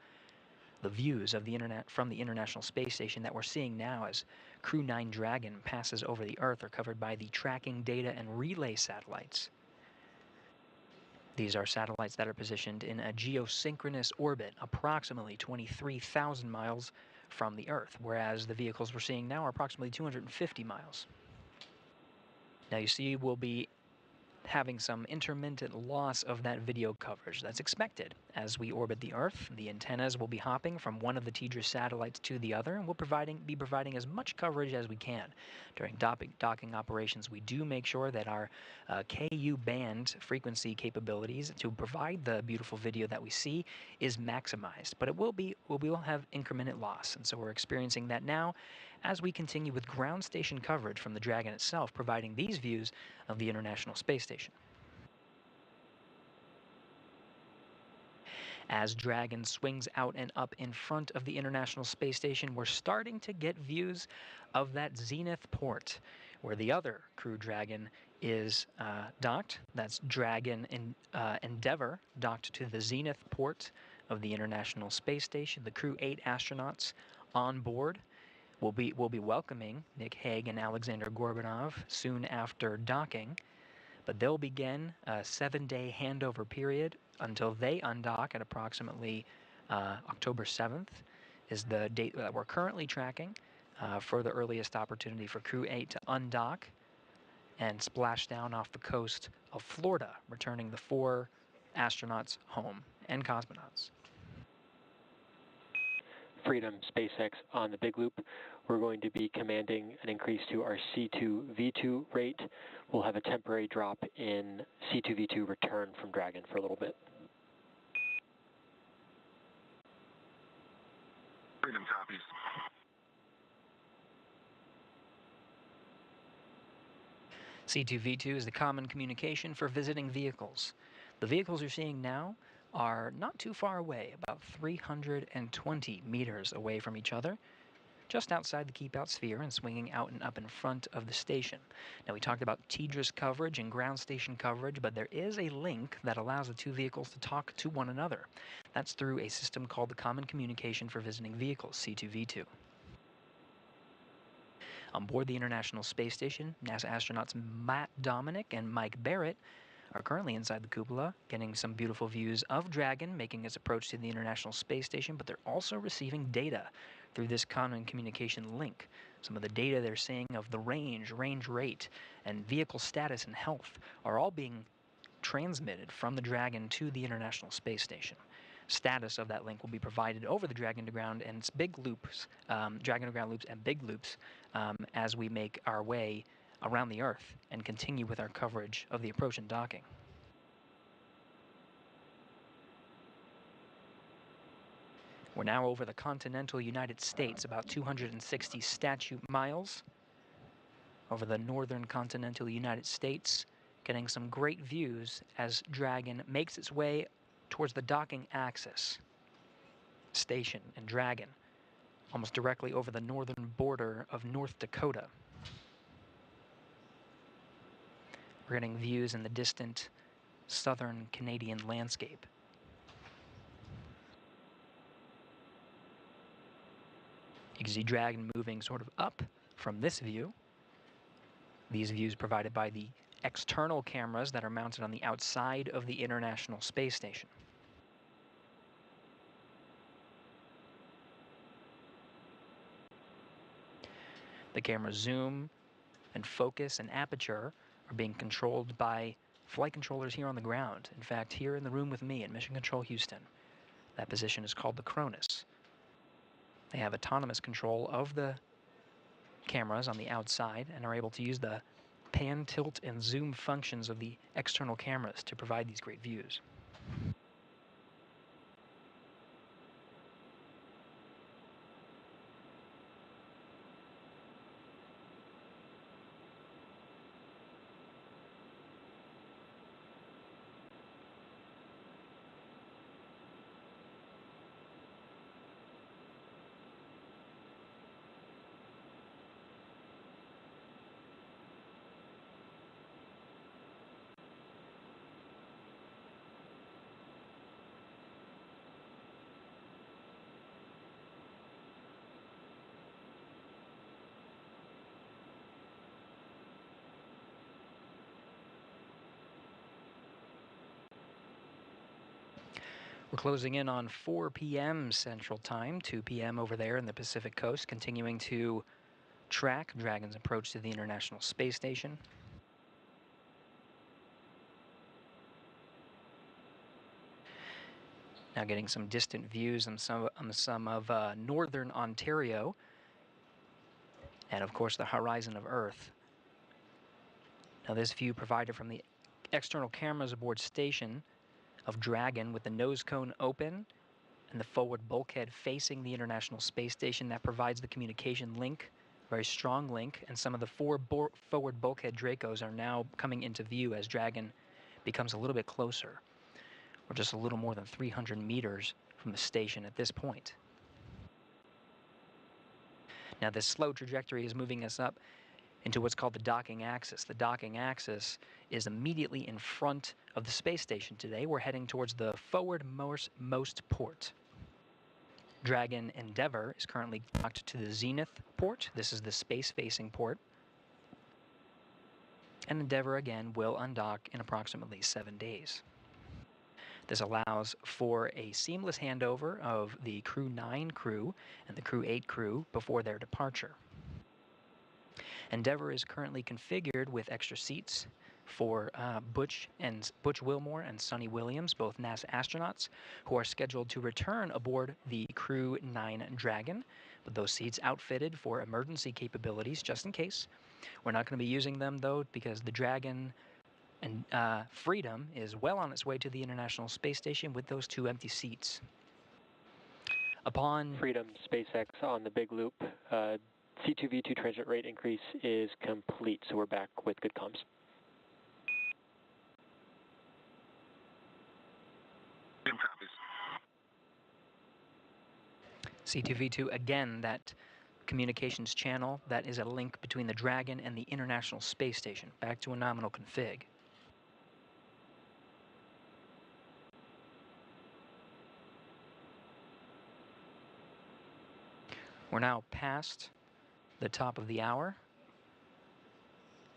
the views of the from the International Space Station that we're seeing now as Crew 9 Dragon passes over the Earth are covered by the tracking data and relay satellites. These are satellites that are positioned in a geosynchronous orbit approximately 23,000 miles from the Earth, whereas the vehicles we're seeing now are approximately 250 miles. Now you see we'll be having some intermittent loss of that video coverage. That's expected. As we orbit the Earth, the antennas will be hopping from one of the TDRS satellites to the other, and we'll be providing as much coverage as we can. During docking operations, we do make sure that our KU band frequency capabilities to provide the beautiful video that we see is maximized, but we will have incremental loss, and so we're experiencing that now as we continue with ground station coverage from the Dragon itself, providing these views of the International Space Station. As Dragon swings out and up in front of the International Space Station, we're starting to get views of that Zenith port, where the other Crew Dragon is docked. That's Dragon Endeavour docked to the Zenith port of the International Space Station. The Crew 8 astronauts on board will be welcoming Nick Hague and Alexander Gorbanov soon after docking, but they'll begin a 7-day handover period until they undock at approximately October 7th is the date that we're currently tracking for the earliest opportunity for Crew 8 to undock and splash down off the coast of Florida, returning the 4 astronauts home and cosmonauts. Freedom SpaceX on the Big Loop. We're going to be commanding an increase to our C2V2 rate. We'll have a temporary drop in C2V2 return from Dragon for a little bit. Freedom copies. C2V2 is the common communication for visiting vehicles. The vehicles you're seeing now are not too far away, about 320 meters away from each other, just outside the keep-out sphere and swinging out and up in front of the station. Now, we talked about TDRS coverage and ground station coverage, but there is a link that allows the 2 vehicles to talk to one another. That's through a system called the Common Communication for Visiting Vehicles, C2V2. On board the International Space Station, NASA astronauts Matt Dominic and Mike Barrett are currently inside the cupola, getting some beautiful views of Dragon making its approach to the International Space Station, but they're also receiving data through this common communication link. Some of the data they're seeing of the range rate, and vehicle status and health are all being transmitted from the Dragon to the International Space Station. Status of that link will be provided over the Dragon to Ground and its big loops, Dragon to Ground loops and big loops, as we make our way around the Earth and continue with our coverage of the approach and docking. We're now over the continental United States, about 260 statute miles over the northern continental United States, getting some great views as Dragon makes its way towards the docking axis. Station and Dragon, almost directly over the northern border of North Dakota. We're getting views in the distant southern Canadian landscape. You can see Dragon moving sort of up from this view. These views provided by the external cameras that are mounted on the outside of the International Space Station. The camera's zoom and focus and aperture are being controlled by flight controllers here on the ground. In fact, here in the room with me at Mission Control Houston, that position is called the Cronus. They have autonomous control of the cameras on the outside and are able to use the pan, tilt, and zoom functions of the external cameras to provide these great views. We're closing in on 4 p.m. Central Time, 2 p.m. over there in the Pacific Coast, continuing to track Dragon's approach to the International Space Station. Now getting some distant views on some of northern Ontario, and of course the horizon of Earth. Now this view provided from the external cameras aboard station of Dragon with the nose cone open and the forward bulkhead facing the International Space Station. That provides the communication link, very strong link, and some of the forward bulkhead Dracos are now coming into view as Dragon becomes a little bit closer. We're just a little more than 300 meters from the station at this point. Now this slow trajectory is moving us up into what's called the docking axis. The docking axis is immediately in front of the space station today. We're heading towards the forwardmost port. Dragon Endeavour is currently docked to the Zenith port. This is the space-facing port. And Endeavour again will undock in approximately 7 days. This allows for a seamless handover of the Crew 9 crew and the Crew 8 crew before their departure. Endeavour is currently configured with extra seats for Butch Wilmore and Sonny Williams, both NASA astronauts, who are scheduled to return aboard the Crew 9 Dragon, with those seats outfitted for emergency capabilities, just in case. We're not going to be using them, though, because the Dragon and Freedom is well on its way to the International Space Station with those 2 empty seats. Upon Freedom, SpaceX on the big loop. C2V2 transit rate increase is complete, so we're back with good comms. C2V2, again, that communications channel that is a link between the Dragon and the International Space Station. Back to a nominal config. We're now past the top of the hour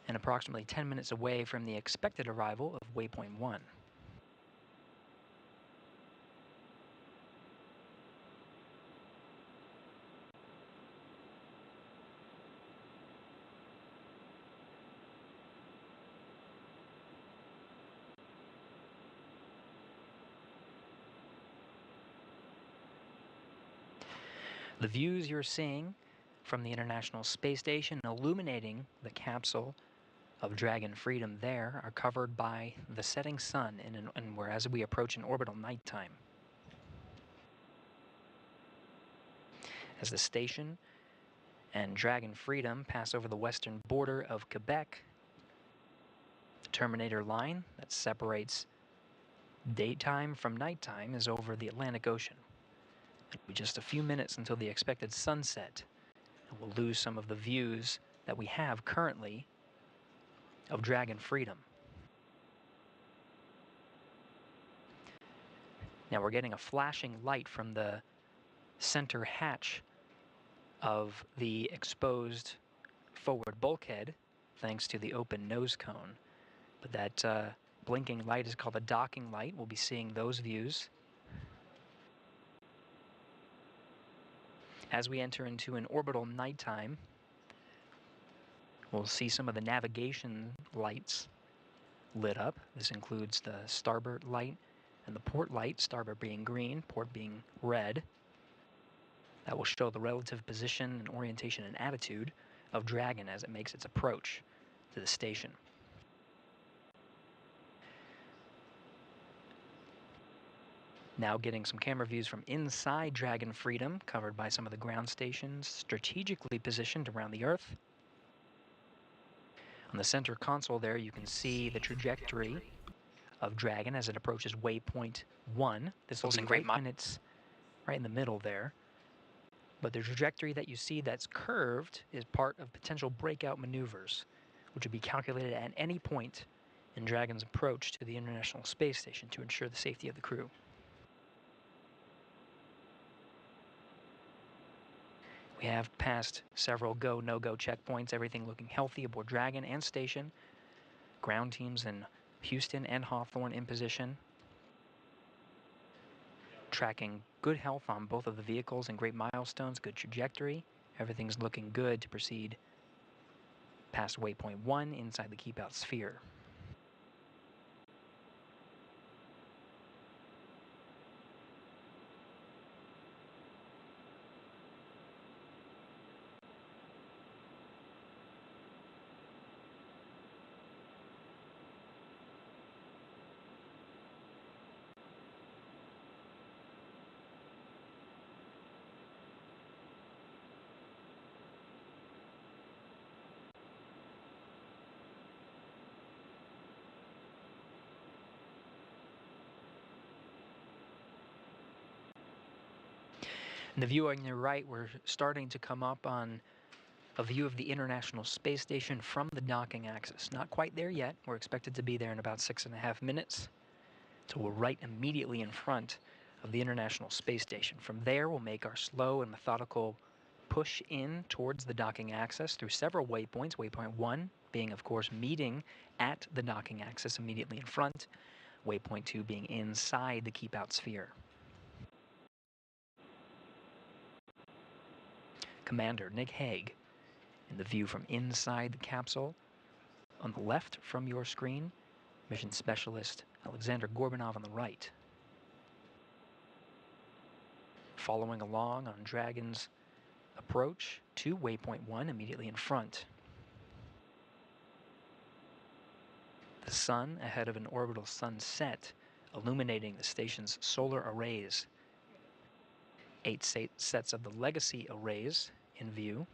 and approximately 10 minutes away from the expected arrival of waypoint 1. The views you're seeing from the International Space Station illuminating the capsule of Dragon Freedom there are covered by the setting sun, and whereas we approach an orbital nighttime. As the station and Dragon Freedom pass over the western border of Quebec, the terminator line that separates daytime from nighttime is over the Atlantic Ocean. It'll be just a few minutes until the expected sunset, and we'll lose some of the views that we have currently of Dragon Freedom. Now we're getting a flashing light from the center hatch of the exposed forward bulkhead, thanks to the open nose cone. But that blinking light is called a docking light. We'll be seeing those views. As we enter into an orbital nighttime, we'll see some of the navigation lights lit up. This includes the starboard light and the port light, starboard being green, port being red. That will show the relative position and orientation and attitude of Dragon as it makes its approach to the station. Now getting some camera views from inside Dragon Freedom, covered by some of the ground stations strategically positioned around the Earth. On the center console there, you can see the trajectory of Dragon as it approaches waypoint 1. This will be right when it's right in the middle there. But the trajectory that you see that's curved is part of potential breakout maneuvers, which would be calculated at any point in Dragon's approach to the International Space Station to ensure the safety of the crew. We have passed several go, no-go checkpoints, everything looking healthy aboard Dragon and station. Ground teams in Houston and Hawthorne in position. Tracking good health on both of the vehicles and great milestones, good trajectory. Everything's looking good to proceed past waypoint 1 inside the keep-out sphere. In the view on your right, we're starting to come up on a view of the International Space Station from the docking axis. Not quite there yet. We're expected to be there in about 6.5 minutes. So we're right immediately in front of the International Space Station. From there, we'll make our slow and methodical push in towards the docking axis through several waypoints. Waypoint 1 being, of course, meeting at the docking axis immediately in front. Waypoint 2 being inside the keep-out sphere. Commander Nick Hague in the view from inside the capsule. On the left from your screen, Mission Specialist Alexander Gorbanov on the right. Following along on Dragon's approach to waypoint 1 immediately in front. The sun ahead of an orbital sunset, illuminating the station's solar arrays. 8 sets of the legacy arrays in view.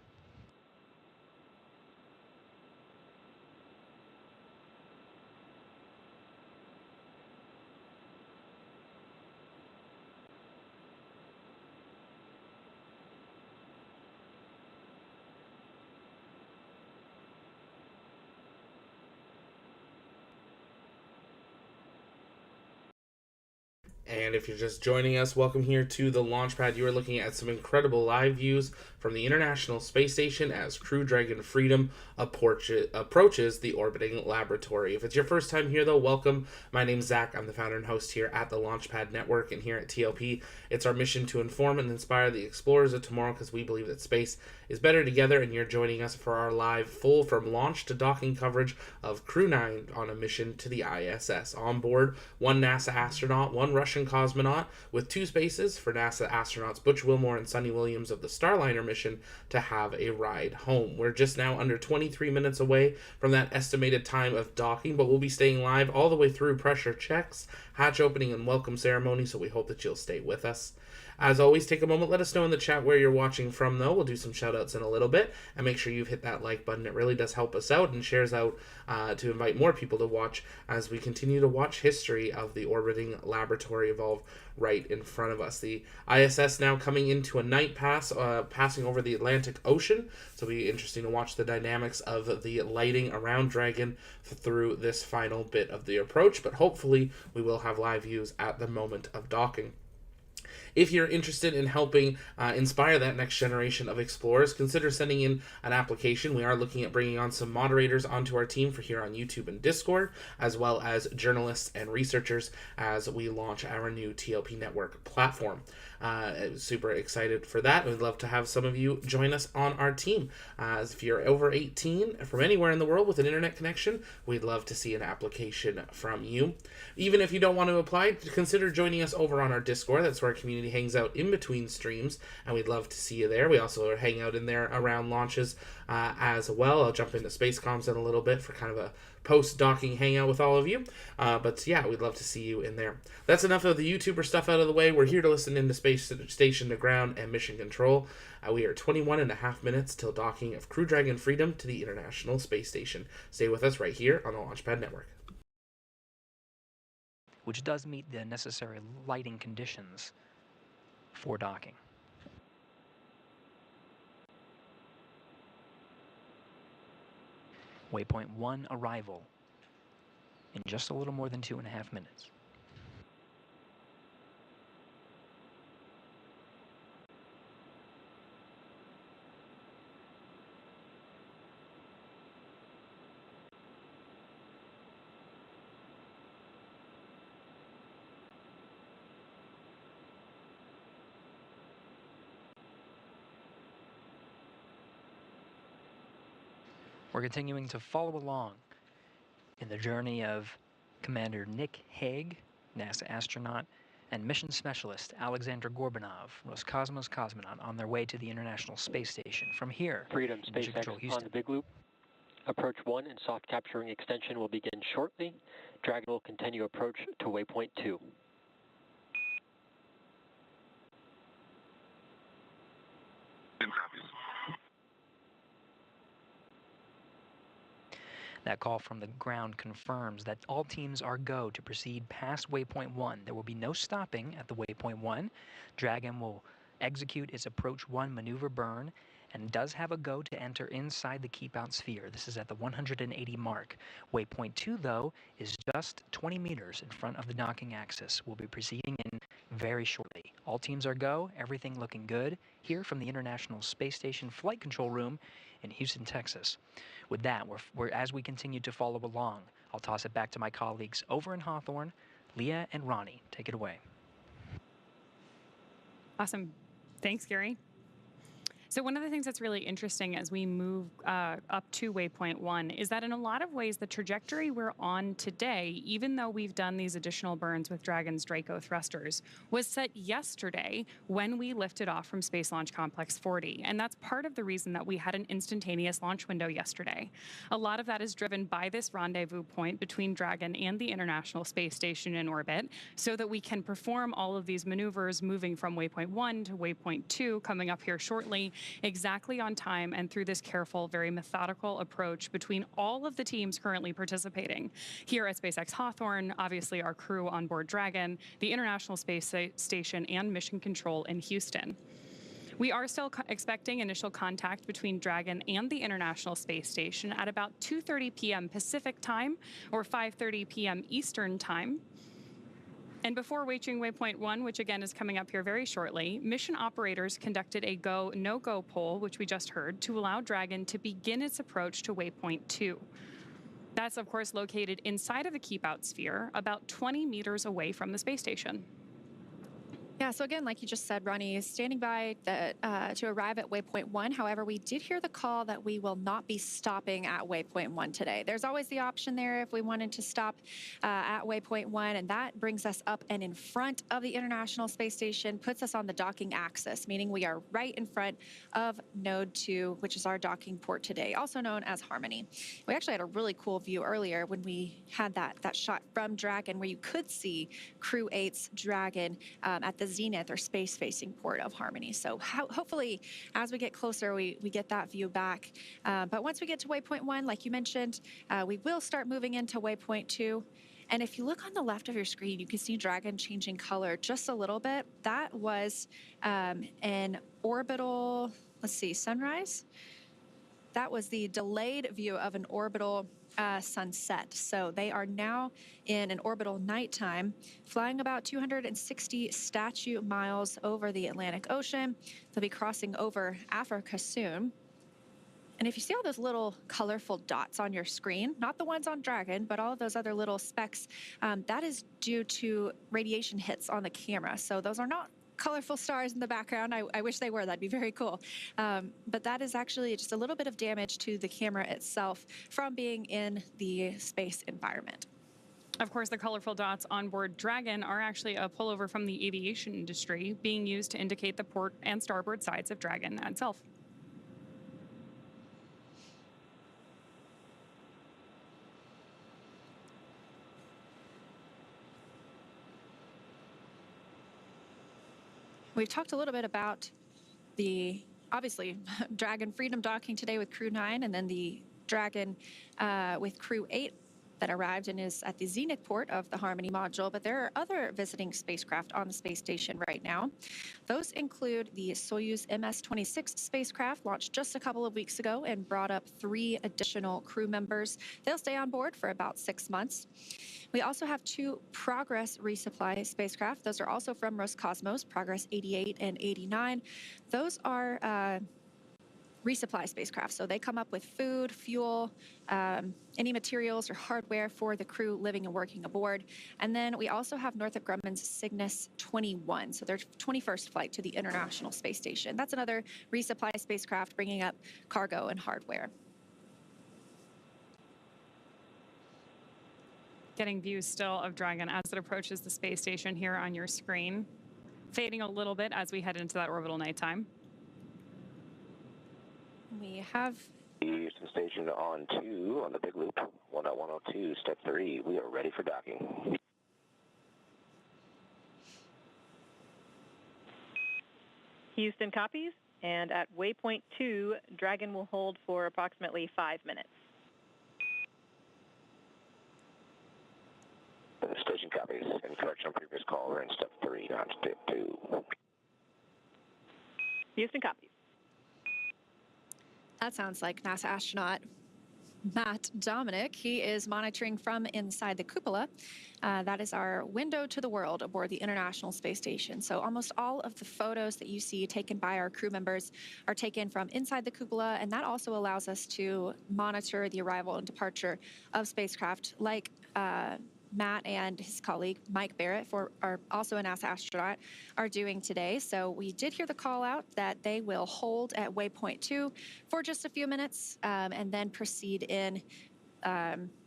And if you're just joining us, welcome here to the launch pad. You are looking at some incredible live views from the International Space Station as Crew Dragon Freedom approaches the orbiting laboratory. If it's your first time here, though, welcome. My name's Zach. I'm the founder and host here at the Launchpad Network, and here at TLP, it's our mission to inform and inspire the explorers of tomorrow, because we believe that space is better together, and you're joining us for our live full from launch to docking coverage of Crew 9 on a mission to the ISS. On board, one NASA astronaut, one Russian cosmonaut with 2 spaces for NASA astronauts Butch Wilmore and Sonny Williams of the Starliner mission to have a ride home. We're just now under 23 minutes away from that estimated time of docking, but we'll be staying live all the way through pressure checks, hatch opening, and welcome ceremony, so we hope that you'll stay with us. As always, take a moment, let us know in the chat where you're watching from, though. We'll do some shout-outs in a little bit, and make sure you've hit that like button. It really does help us out and shares out to invite more people to watch as we continue to watch history of the orbiting laboratory evolve right in front of us. The ISS now coming into a night pass, passing over the Atlantic Ocean, so it'll be interesting to watch the dynamics of the lighting around Dragon through this final bit of the approach, but hopefully we will have live views at the moment of docking. If you're interested in helping inspire that next generation of explorers, consider sending in an application. We are looking at bringing on some moderators onto our team for here on YouTube and Discord, as well as journalists and researchers as we launch our new TLP network platform. Super excited for that. We'd love to have some of you join us on our team. If you're over 18 from anywhere in the world with an internet connection, we'd love to see an application from you. Even if you don't want to apply, consider joining us over on our Discord. That's where our community hangs out in between streams, and we'd love to see you there. We also hang out in there around launches as well. I'll jump into Space Comms in a little bit for kind of a post-docking hangout with all of you. But yeah, we'd love to see you in there. That's enough of the YouTuber stuff out of the way. We're here to listen into Space Station to Ground and Mission Control. We are 21 and a half minutes till docking of Crew Dragon Freedom to the International Space Station. Stay with us right here on the Launchpad Network. Which does meet the necessary lighting conditions for docking. Waypoint 1 arrival in just a little more than 2.5 minutes. We're continuing to follow along in the journey of Commander Nick Hague, NASA astronaut, and mission specialist Alexander Gorbanov, Roscosmos cosmonaut, on their way to the International Space Station. From here, Freedom SpaceX on the Big Loop. Approach 1 and soft capturing extension will begin shortly. Dragon will continue approach to waypoint 2. That call from the ground confirms that all teams are go to proceed past waypoint 1. There will be no stopping at the waypoint 1. Dragon will execute its approach 1 maneuver burn and does have a go to enter inside the keep out sphere. This is at the 180 mark. Waypoint 2, though, is just 20 meters in front of the docking axis. We'll be proceeding in very shortly. All teams are go, everything looking good here from the International Space Station Flight Control Room in Houston, Texas. With that, as we continue to follow along, I'll toss it back to my colleagues over in Hawthorne, Leah and Ronnie. Take it away. Awesome. Thanks, Gary. So one of the things that's really interesting as we move up to waypoint 1 is that in a lot of ways, the trajectory we're on today, even though we've done these additional burns with Dragon's Draco thrusters, was set yesterday when we lifted off from Space Launch Complex 40. And that's part of the reason that we had an instantaneous launch window yesterday. A lot of that is driven by this rendezvous point between Dragon and the International Space Station in orbit, so that we can perform all of these maneuvers moving from waypoint 1 to waypoint 2, coming up here shortly, exactly on time and through this careful, very methodical approach between all of the teams currently participating. Here at SpaceX Hawthorne, obviously our crew on board Dragon, the International Space Station, and Mission Control in Houston. We are still expecting initial contact between Dragon and the International Space Station at about 2:30 p.m. Pacific time or 5:30 p.m. Eastern time. And before reaching waypoint 1, which again is coming up here very shortly, mission operators conducted a go, no-go poll, which we just heard, to allow Dragon to begin its approach to waypoint 2. That's, of course, located inside of the keep-out sphere, about 20 meters away from the space station. Yeah, so again, like you just said, Ronnie is standing by to arrive at waypoint 1. However, we did hear the call that we will not be stopping at waypoint 1 today. There's always the option there if we wanted to stop at waypoint 1, and that brings us up and in front of the International Space Station, puts us on the docking axis, meaning we are right in front of Node 2, which is our docking port today, also known as Harmony. We actually had a really cool view earlier when we had that shot from Dragon where you could see Crew 8's Dragon at the zenith or space-facing port of Harmony. So hopefully, as we get closer, we get that view back. But once we get to waypoint 1, like you mentioned, we will start moving into waypoint 2. And if you look on the left of your screen, you can see Dragon changing color just a little bit. That was an orbital, let's see, sunrise? That was the delayed view of an orbital sunset. So they are now in an orbital nighttime, flying about 260 statute miles over the Atlantic Ocean. They'll be crossing over Africa soon. And if you see all those little colorful dots on your screen, not the ones on Dragon, but all of those other little specks, that is due to radiation hits on the camera. So those are not colorful stars in the background. I wish they were. That'd be very cool. But that is actually just a little bit of damage to the camera itself from being in the space environment. Of course, the colorful dots on board Dragon are actually a pullover from the aviation industry, being used to indicate the port and starboard sides of Dragon itself. We've talked a little bit about the, obviously, Dragon Freedom docking today with Crew 9, and then the Dragon with Crew 8 that arrived and is at the zenith port of the Harmony module. But there are other visiting spacecraft on the space station right now. Those include the Soyuz MS-26 spacecraft, launched just a couple of weeks ago and brought up 3 additional crew members. They'll stay on board for about 6 months. We also have 2 Progress resupply spacecraft. Those are also from Roscosmos, Progress 88 and 89. Those are resupply spacecraft. So they come up with food, fuel, any materials or hardware for the crew living and working aboard. And then we also have Northrop Grumman's Cygnus 21, so their 21st flight to the International Space Station. That's another resupply spacecraft bringing up cargo and hardware. Getting views still of Dragon as it approaches the space station here on your screen, fading a little bit as we head into that orbital nighttime. We have Houston Station on 2 on the big loop, 1.102, step 3. We are ready for docking. Houston copies, and at waypoint 2, Dragon will hold for approximately 5 minutes. Station copies. In correction on previous call, we're in step 3 on step 2. Houston copies. That sounds like NASA astronaut Matt Dominic. He is monitoring from inside the cupola. That is our window to the world aboard the International Space Station. So almost all of the photos that you see taken by our crew members are taken from inside the cupola, and that also allows us to monitor the arrival and departure of spacecraft like Matt and his colleague, Mike Barrett, are also a NASA astronaut, are doing today. So we did hear the call out that they will hold at waypoint 2 for just a few minutes and then proceed in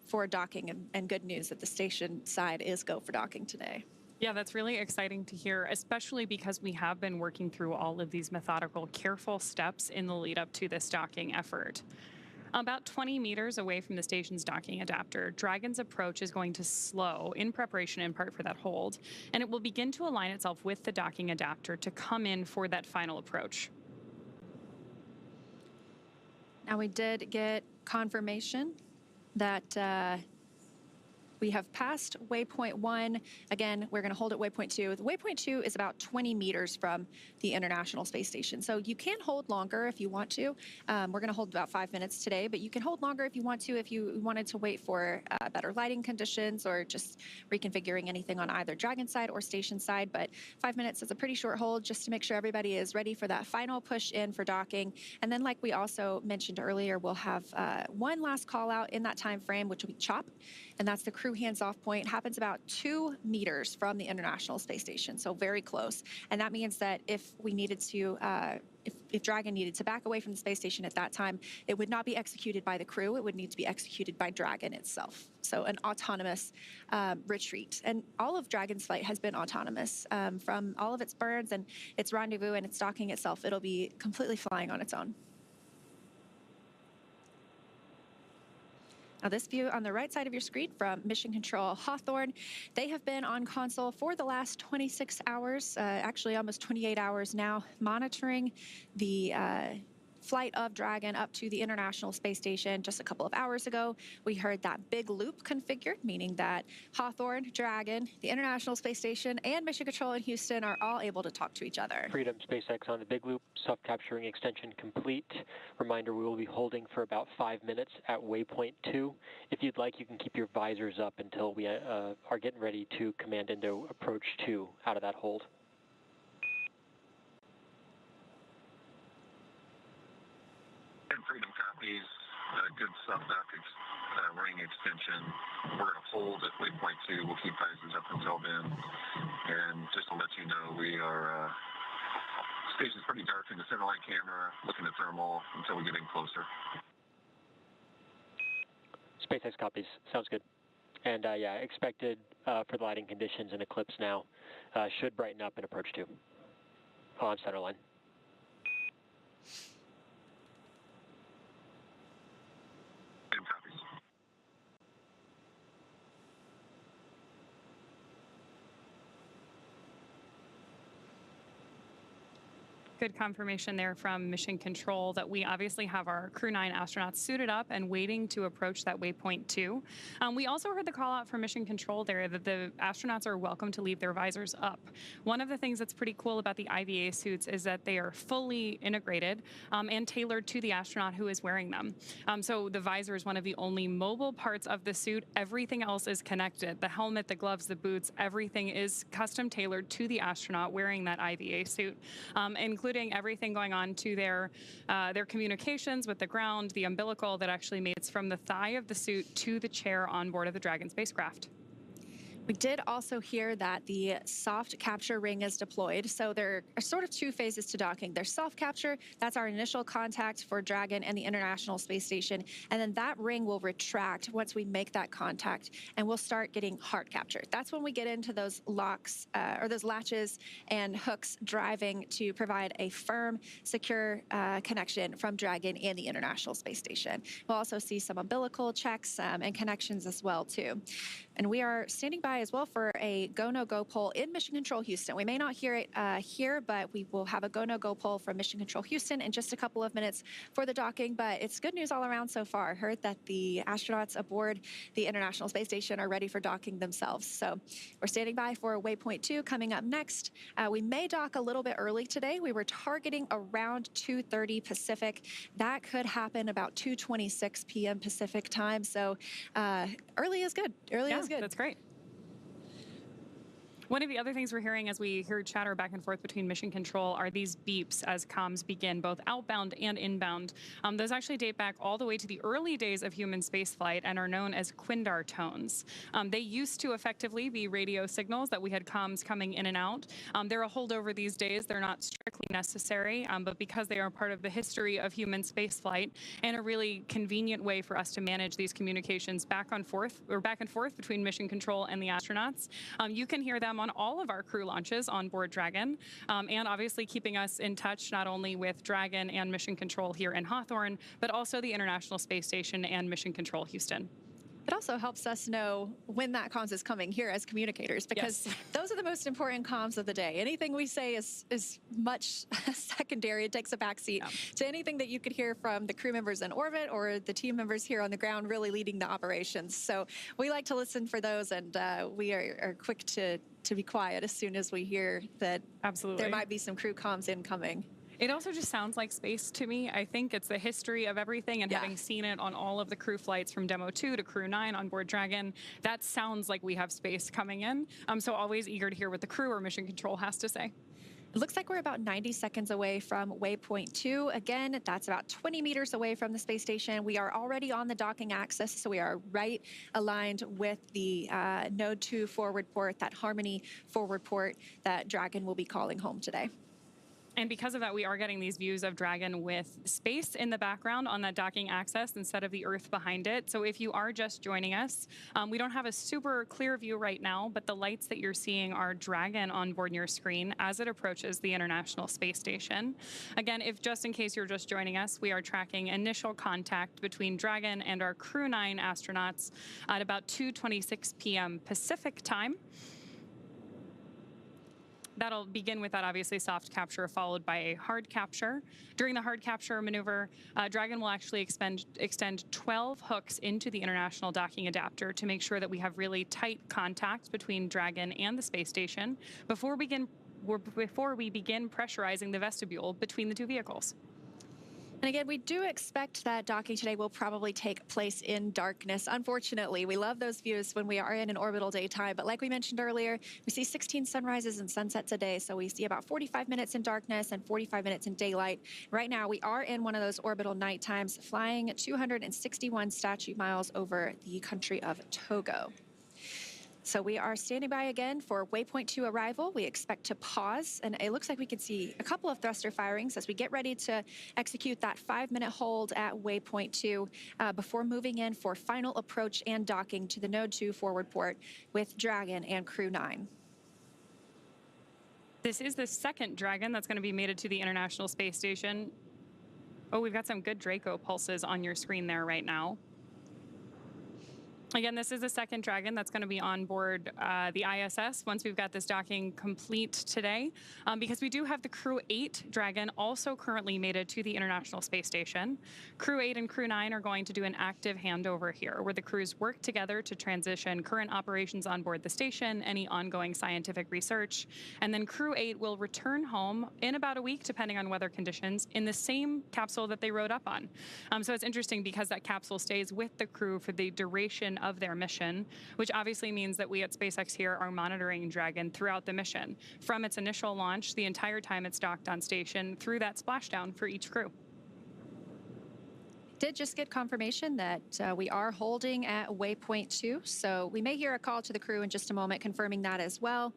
for docking. And good news that the station side is go for docking today. Yeah, that's really exciting to hear, especially because we have been working through all of these methodical, careful steps in the lead up to this docking effort. About 20 meters away from the station's docking adapter, Dragon's approach is going to slow in preparation in part for that hold, and it will begin to align itself with the docking adapter to come in for that final approach. Now, we did get confirmation that we have passed waypoint 1. Again, we're going to hold at waypoint 2. The waypoint 2 is about 20 meters from the International Space Station. So you can hold longer if you want to. We're going to hold about 5 minutes today, but you can hold longer if you want to, if you wanted to wait for better lighting conditions or just reconfiguring anything on either Dragon side or station side. But 5 minutes is a pretty short hold just to make sure everybody is ready for that final push in for docking. And then, like we also mentioned earlier, we'll have one last call out in that time frame, which will be CHOP, and that's the Crew crew hands-off point happens about 2 meters from the International Space Station, so very close. And that means that if we needed to, if Dragon needed to back away from the space station at that time, it would not be executed by the crew. It would need to be executed by Dragon itself. So an autonomous retreat. And all of Dragon's flight has been autonomous from all of its burns and its rendezvous and its docking itself. It'll be completely flying on its own. Now, this view on the right side of your screen from Mission Control Hawthorne, they have been on console for the last 26 hours, actually almost 28 hours now, monitoring the flight of Dragon up to the International Space Station. Just a couple of hours ago, we heard that big loop configured, meaning that Hawthorne, Dragon, the International Space Station, and Mission Control in Houston are all able to talk to each other. Freedom, SpaceX on the big loop, self-capturing extension complete. Reminder, we will be holding for about 5 minutes at waypoint 2. If you'd like, you can keep your visors up until we are getting ready to command into approach 2 out of that hold. Freedom copies, good sub-duck ring extension. We're going to hold at waypoint 2. We'll keep visors up until then. And just to let you know, we are, station's pretty dark in the center light camera, looking at thermal until we get in closer. SpaceX copies. Sounds good. And yeah, expected for the lighting conditions and eclipse now. Should brighten up in approach 2 on center line. Good confirmation there from Mission Control that we obviously have our Crew 9 astronauts suited up and waiting to approach that waypoint 2. We also heard the call out from Mission Control there that the astronauts are welcome to leave their visors up. One of the things that's pretty cool about the IVA suits is that they are fully integrated and tailored to the astronaut who is wearing them. So the visor is one of the only mobile parts of the suit. Everything else is connected. The helmet, the gloves, the boots, everything is custom tailored to the astronaut wearing that IVA suit, including everything going on to their communications with the ground, the umbilical that actually mates from the thigh of the suit to the chair on board of the Dragon spacecraft. We did also hear that the soft capture ring is deployed. So there are sort of 2 phases to docking. There's soft capture. That's our initial contact for Dragon and the International Space Station. And then that ring will retract once we make that contact, and we'll start getting hard capture. That's when we get into those locks or those latches and hooks driving to provide a firm, secure connection from Dragon and the International Space Station. We'll also see some umbilical checks and connections as well, too. And we are standing by as well for a go, no go poll in Mission Control Houston. We may not hear it here, but we will have a go, no go poll from Mission Control Houston in just a couple of minutes for the docking. But it's good news all around so far. Heard that the astronauts aboard the International Space Station are ready for docking themselves. So we're standing by for waypoint 2 coming up next. We may dock a little bit early today. We were targeting around 2:30 Pacific. That could happen about 2:26 p.m. Pacific time. So early is good. Early is good. That's great. One of the other things we're hearing as we hear chatter back and forth between Mission Control are these beeps as comms begin, both outbound and inbound. Those actually date back all the way to the early days of human spaceflight and are known as Quindar tones. They used to effectively be radio signals that we had comms coming in and out. They're a holdover these days. They're not strictly necessary, but because they are part of the history of human spaceflight and a really convenient way for us to manage these communications back and forth between Mission Control and the astronauts, you can hear them on all of our crew launches on board Dragon, and obviously keeping us in touch not only with Dragon and Mission Control here in Hawthorne, but also the International Space Station and Mission Control Houston. It also helps us know when that comms is coming here as communicators, because those are the most important comms of the day. Anything we say is much secondary. It takes a backseat to anything that you could hear from the crew members in orbit or the team members here on the ground really leading the operations. So we like to listen for those, and we are quick to be quiet as soon as we hear that there might be some crew comms incoming. It also just sounds like space to me. I think it's the history of everything, and having seen it on all of the crew flights from Demo 2 to Crew 9 on board Dragon, that sounds like we have space coming in. So always eager to hear what the crew or Mission Control has to say. It looks like we're about 90 seconds away from waypoint 2. Again, that's about 20 meters away from the space station. We are already on the docking axis, so we are right aligned with the Node 2 forward port, that Harmony forward port that Dragon will be calling home today. And because of that, we are getting these views of Dragon with space in the background on that docking axis instead of the Earth behind it. So if you are just joining us, we don't have a super clear view right now, but the lights that you're seeing are Dragon on board your screen as it approaches the International Space Station. Again, if just in case you're just joining us, we are tracking initial contact between Dragon and our Crew 9 astronauts at about 2:26 p.m. Pacific time. That'll begin with that obviously soft capture followed by a hard capture. During the hard capture maneuver, Dragon will actually extend 12 hooks into the International Docking Adapter to make sure that we have really tight contact between Dragon and the space station before we begin pressurizing the vestibule between the two vehicles. And again, we do expect that docking today will probably take place in darkness. Unfortunately, we love those views when we are in an orbital daytime. But like we mentioned earlier, we see 16 sunrises and sunsets a day. So we see about 45 minutes in darkness and 45 minutes in daylight. Right now, we are in one of those orbital night times, flying 261 statute miles over the country of Togo. So we are standing by again for waypoint 2 arrival. We expect to pause, and it looks like we could see a couple of thruster firings as we get ready to execute that 5-minute hold at waypoint 2 before moving in for final approach and docking to the Node 2 forward port with Dragon and Crew 9. This is the second Dragon that's going to be mated to the International Space Station. Oh, we've got some good Draco pulses on your screen there right now. Again, this is the second Dragon that's going to be on board the ISS once we've got this docking complete today, because we do have the Crew 8 Dragon also currently mated to the International Space Station. Crew 8 and Crew 9 are going to do an active handover here, where the crews work together to transition current operations on board the station, any ongoing scientific research, and then Crew 8 will return home in about a week, depending on weather conditions, in the same capsule that they rode up on. So it's interesting because that capsule stays with the crew for the duration of their mission, which obviously means that we at SpaceX here are monitoring Dragon throughout the mission, from its initial launch, the entire time it's docked on station, through that splashdown for each crew. Did just get confirmation that we are holding at waypoint 2, so we may hear a call to the crew in just a moment confirming that as well.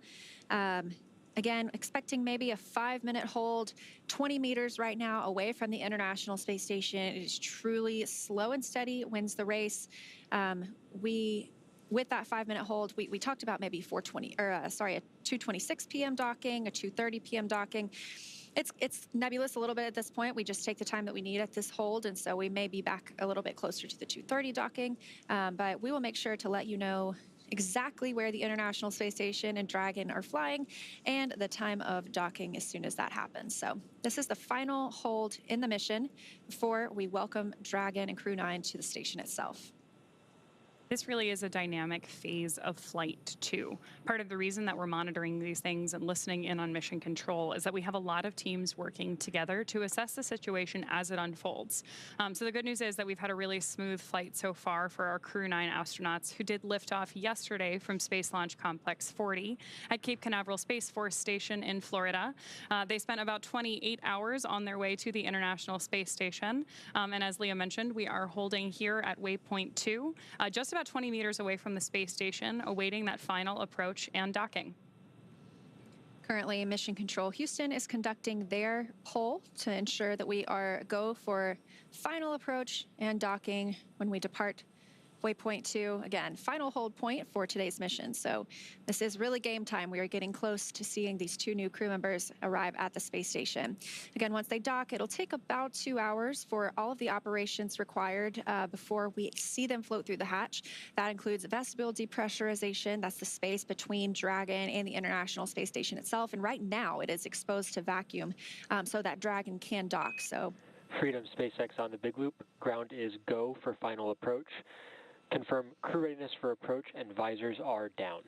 Again, expecting maybe a 5-minute hold, 20 meters right now away from the International Space Station. It is truly slow and steady, wins the race. With that 5-minute hold, we talked about maybe a 2:26 p.m. docking, a 2:30 p.m. docking. It's nebulous a little bit at this point. We just take the time that we need at this hold, and so we may be back a little bit closer to the 2:30 docking. But we will make sure to let you know exactly where the International Space Station and Dragon are flying and the time of docking as soon as that happens. So this is the final hold in the mission before we welcome Dragon and Crew 9 to the station itself. This really is a dynamic phase of flight, too. Part of the reason that we're monitoring these things and listening in on mission control is that we have a lot of teams working together to assess the situation as it unfolds. So the good news is that we've had a really smooth flight so far for our Crew 9 astronauts who did lift off yesterday from Space Launch Complex 40 at Cape Canaveral Space Force Station in Florida. They spent about 28 hours on their way to the International Space Station. And as Leah mentioned, we are holding here at waypoint 2, just about 20 meters away from the space station, awaiting that final approach and docking. Currently, Mission Control Houston is conducting their poll to ensure that we are go for final approach and docking when we depart waypoint 2. Again, final hold point for today's mission. So this is really game time. We are getting close to seeing these 2 new crew members arrive at the space station. Again, once they dock, it'll take about 2 hours for all of the operations required before we see them float through the hatch. That includes vestibule depressurization. That's the space between Dragon and the International Space Station itself. And right now it is exposed to vacuum so that Dragon can dock. So Freedom SpaceX on the big loop. Ground is go for final approach. Confirm crew readiness for approach and visors are down.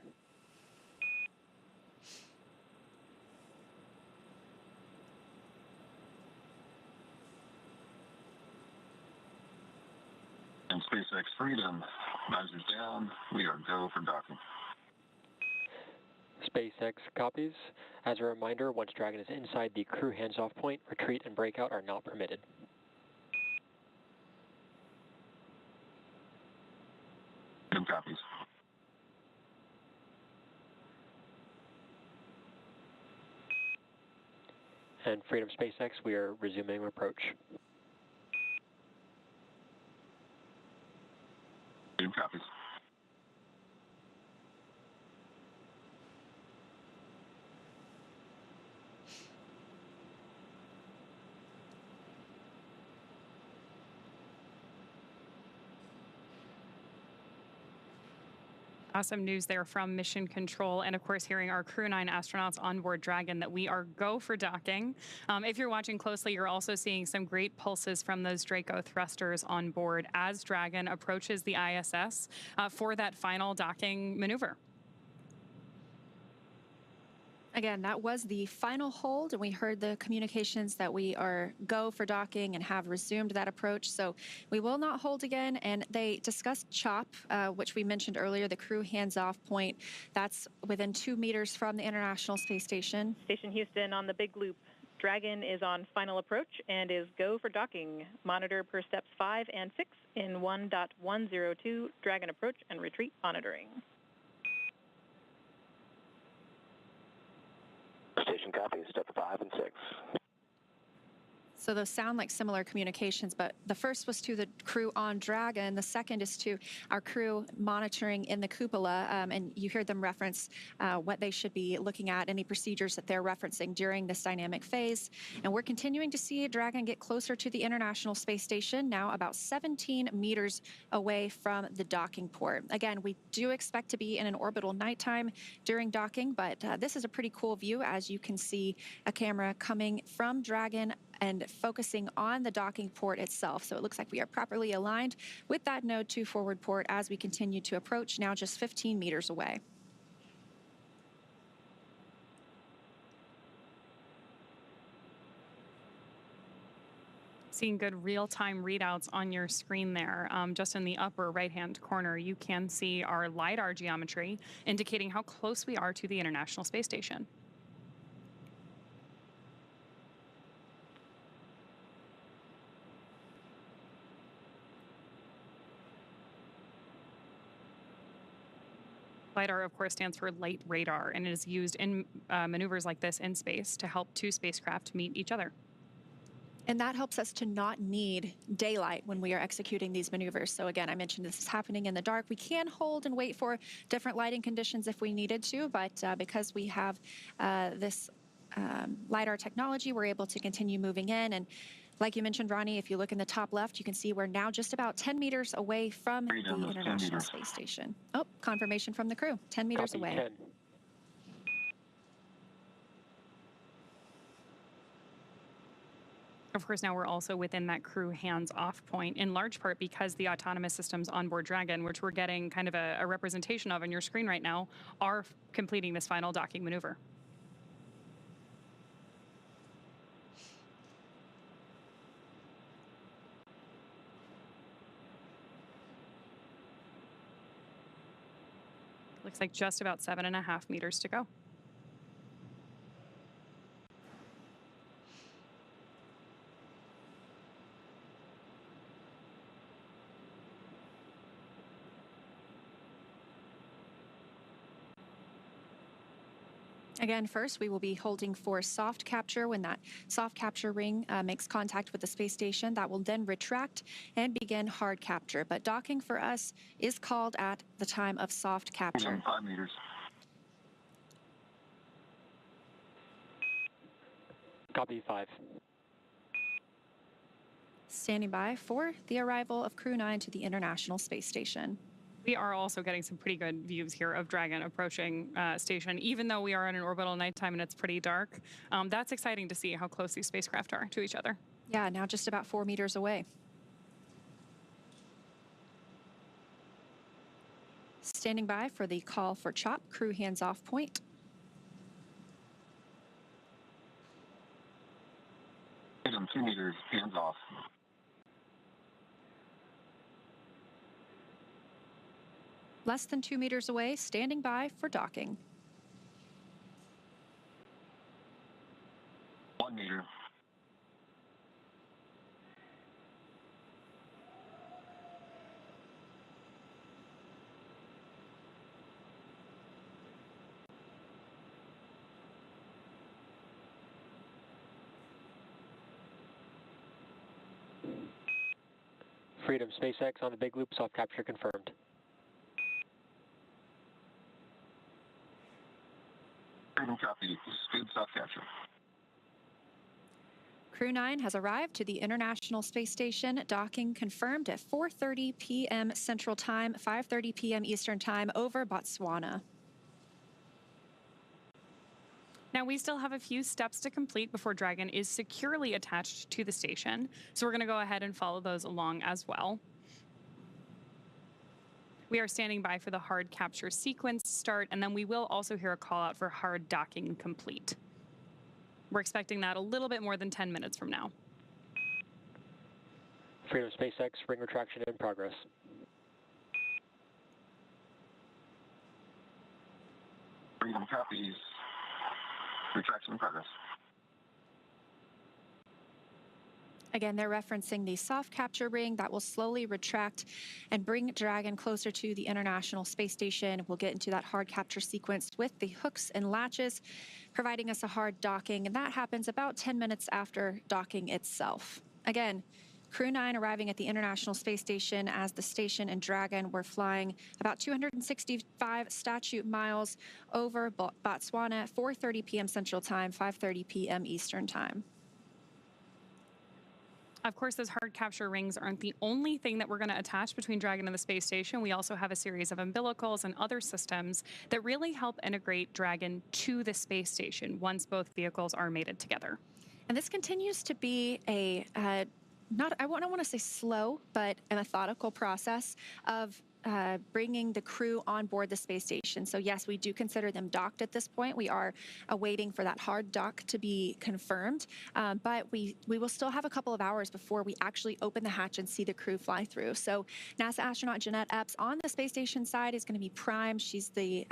And SpaceX Freedom, visors down, we are go for docking. SpaceX copies. As a reminder, once Dragon is inside the crew hands-off point, retreat and breakout are not permitted. Freedom copies. And Freedom SpaceX, we are resuming approach. Freedom copies. Awesome news there from Mission Control, and of course hearing our Crew 9 astronauts on board Dragon that we are go for docking. If you're watching closely, you're also seeing some great pulses from those Draco thrusters on board as Dragon approaches the ISS for that final docking maneuver. Again, that was the final hold, and we heard the communications that we are go for docking and have resumed that approach. So we will not hold again. And they discussed CHOP, which we mentioned earlier, the crew hands-off point. That's within 2 meters from the International Space Station. Station Houston on the big loop. Dragon is on final approach and is go for docking. Monitor per steps 5 and 6 in 1.102. Dragon approach and retreat monitoring. Station copies, step 5 and 6. So those sound like similar communications, but the first was to the crew on Dragon. The second is to our crew monitoring in the cupola, and you heard them reference what they should be looking at, any procedures that they're referencing during this dynamic phase. And we're continuing to see Dragon get closer to the International Space Station, now about 17 meters away from the docking port. Again, we do expect to be in an orbital nighttime during docking, but this is a pretty cool view, as you can see a camera coming from Dragon and focusing on the docking port itself. So it looks like we are properly aligned with that Node 2 forward port as we continue to approach, now just 15 meters away. Seeing good real-time readouts on your screen there. Just in the upper right-hand corner, you can see our LiDAR geometry indicating how close we are to the International Space Station. LiDAR, of course, stands for light radar, and it is used in maneuvers like this in space to help two spacecraft meet each other. And that helps us to not need daylight when we are executing these maneuvers. So again, I mentioned this is happening in the dark. We can hold and wait for different lighting conditions if we needed to, but because we have this LiDAR technology, we're able to continue moving in. And like you mentioned, Ronnie, if you look in the top left, you can see we're now just about 10 meters away from the International Space Station. Oh, confirmation from the crew, 10 meters Copy, away. 10. Of course, now we're also within that crew hands-off point, in large part because the autonomous systems on board Dragon, which we're getting kind of a representation of on your screen right now, are completing this final docking maneuver. Looks like just about 7.5 meters to go. Again, first, we will be holding for soft capture. When that soft capture ring makes contact with the space station, that will then retract and begin hard capture. But docking for us is called at the time of soft capture. 5 meters. Copy, 5. Standing by for the arrival of Crew 9 to the International Space Station. We are also getting some pretty good views here of Dragon approaching station, even though we are in an orbital nighttime and it's pretty dark. That's exciting to see how close these spacecraft are to each other. Yeah, now just about 4 meters away. Standing by for the call for CHOP, crew hands-off point. Freedom 2 meters, hands off. Less than 2 meters away, standing by for docking. 1 meter. Freedom, SpaceX on the big loop, soft capture confirmed. Freedom copy. Good soft capture. Crew 9 has arrived to the International Space Station. Docking confirmed at 4:30 p.m. Central Time, 5:30 p.m. Eastern Time over Botswana. Now, we still have a few steps to complete before Dragon is securely attached to the station, so we're going to go ahead and follow those along as well. We are standing by for the hard capture sequence start, and then we will also hear a call out for hard docking complete. We're expecting that a little bit more than 10 minutes from now. Freedom, SpaceX, ring retraction in progress. Freedom copies. Retraction in progress. Again, they're referencing the soft capture ring that will slowly retract and bring Dragon closer to the International Space Station. We'll get into that hard capture sequence with the hooks and latches, providing us a hard docking, and that happens about 10 minutes after docking itself. Again, Crew 9 arriving at the International Space Station as the station and Dragon were flying about 265 statute miles over Botswana at 4:30 p.m. Central Time, 5:30 p.m. Eastern Time. Of course, those hard capture rings aren't the only thing that we're going to attach between Dragon and the space station. We also have a series of umbilicals and other systems that really help integrate Dragon to the space station once both vehicles are mated together. And this continues to be a I don't want to say slow, but a methodical process of bringing the crew on board the space station. So yes, we do consider them docked at this point. We are awaiting for that hard dock to be confirmed, but we will still have a couple of hours before we actually open the hatch and see the crew fly through. So NASA astronaut Jeanette Epps on the space station side is going to be prime. She's the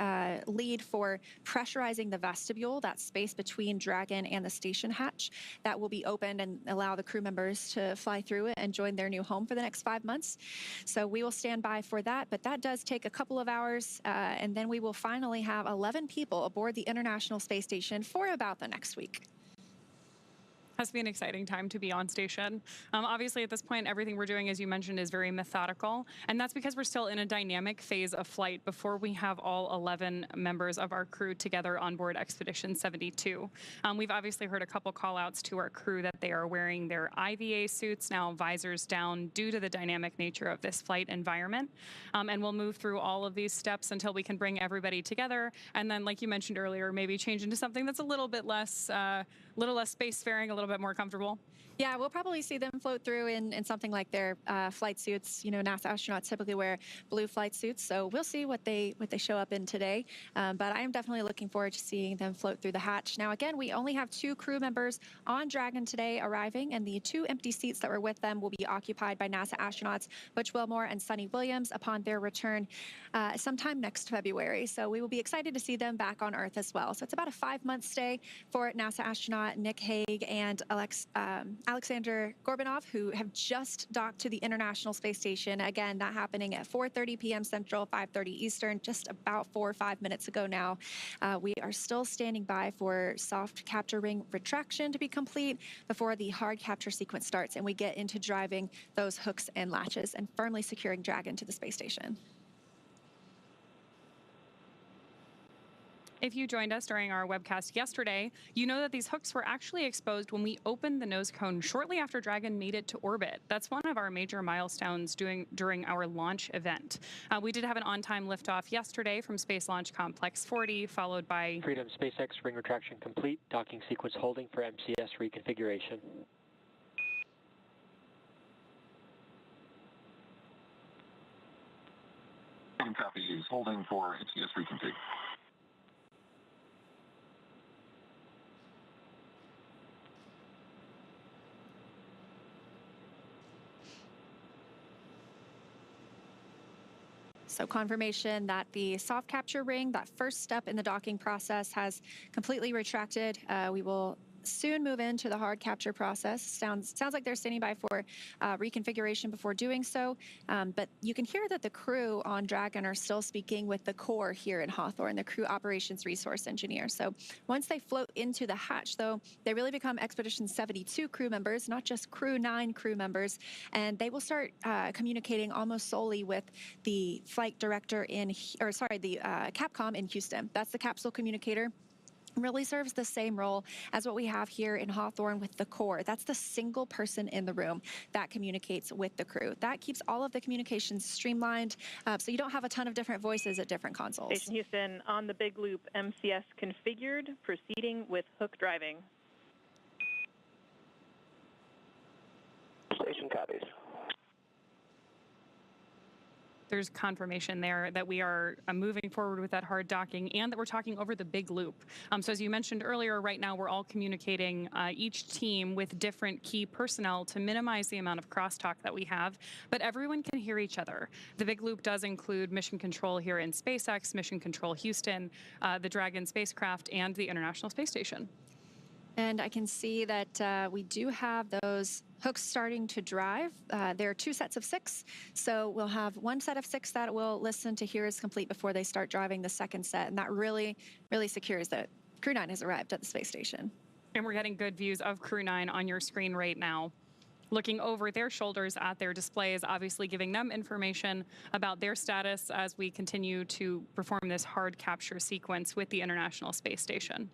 lead for pressurizing the vestibule, that space between Dragon and the station hatch that will be opened and allow the crew members to fly through it and join their new home for the next 5 months. So we will stand by for that. But that does take a couple of hours, and then we will finally have 11 people aboard the International Space Station for about the next week. Has to be an exciting time to be on station. Obviously, at this point, everything we're doing, as you mentioned, is very methodical, and that's because we're still in a dynamic phase of flight before we have all 11 members of our crew together on board Expedition 72. We've obviously heard a couple call-outs to our crew that they are wearing their IVA suits, now visors down, due to the dynamic nature of this flight environment, and we'll move through all of these steps until we can bring everybody together, and then, like you mentioned earlier, maybe change into something that's a little bit less spacefaring, a little bit more comfortable. Yeah, we'll probably see them float through in something like their flight suits. You know, NASA astronauts typically wear blue flight suits, so we'll see what they show up in today. But I am definitely looking forward to seeing them float through the hatch. Now, again, we only have 2 crew members on Dragon today arriving, and the 2 empty seats that were with them will be occupied by NASA astronauts Butch Wilmore and Sunny Williams upon their return sometime next February. So we will be excited to see them back on Earth as well. So it's about a 5-month stay for NASA astronaut Nick Hague and Alexander Gorbanov, who have just docked to the International Space Station. Again, that happening at 4:30 p.m. Central, 5:30 Eastern, just about 4 or 5 minutes ago now. We are still standing by for soft capture ring retraction to be complete before the hard capture sequence starts and we get into driving those hooks and latches and firmly securing Dragon to the space station. If you joined us during our webcast yesterday, you know that these hooks were actually exposed when we opened the nose cone shortly after Dragon made it to orbit. That's one of our major milestones during our launch event. We did have an on-time liftoff yesterday from Space Launch Complex 40, followed by Freedom, SpaceX, ring retraction complete, docking sequence holding for MCS reconfiguration. Copy is holding for MCS reconfig. So confirmation that the soft capture ring, that first step in the docking process, has completely retracted. We will soon move into the hard capture process. Sounds like they're standing by for reconfiguration before doing so. But you can hear that the crew on Dragon are still speaking with the core here in Hawthorne, the crew operations resource engineer. So once they float into the hatch, though, they really become Expedition 72 crew members, not just Crew 9 crew members. And they will start communicating almost solely with the flight director the Capcom in Houston. That's the capsule communicator. Really serves the same role as what we have here in Hawthorne with the core. That's the single person in the room that communicates with the crew. That keeps all of the communications streamlined, so you don't have a ton of different voices at different consoles. Station Houston, on the big loop, MCS configured, proceeding with hook driving. Station copies. There's confirmation there that we are moving forward with that hard docking and that we're talking over the big loop. So as you mentioned earlier, right now we're all communicating each team with different key personnel to minimize the amount of crosstalk that we have, but everyone can hear each other. The big loop does include mission control here in SpaceX, mission control Houston, the Dragon spacecraft, and the International Space Station. And I can see that we do have those hooks starting to drive. There are 2 sets of 6. So we'll have 1 set of 6 that will listen to hear is complete before they start driving the second set. And that really, really secures that Crew 9 has arrived at the space station. And we're getting good views of Crew 9 on your screen right now. Looking over their shoulders at their displays, obviously giving them information about their status as we continue to perform this hard capture sequence with the International Space Station.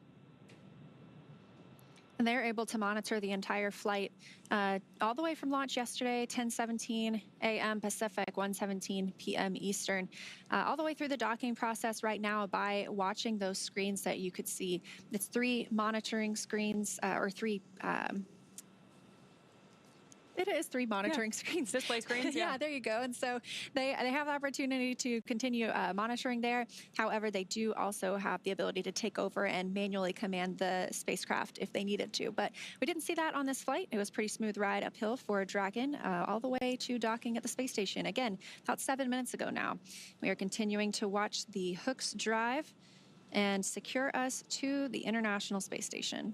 And they're able to monitor the entire flight all the way from launch yesterday, 10:17 a.m. Pacific, 1:17 p.m. Eastern, all the way through the docking process right now by watching those screens that you could see. It's 3 monitoring screens, or 3... It is 3 monitoring screens. Display screens, yeah, there you go. And so they have the opportunity to continue monitoring there. However, they do also have the ability to take over and manually command the spacecraft if they needed to. But we didn't see that on this flight. It was a pretty smooth ride uphill for Dragon all the way to docking at the space station. Again, about 7 minutes ago now. We are continuing to watch the hooks drive and secure us to the International Space Station.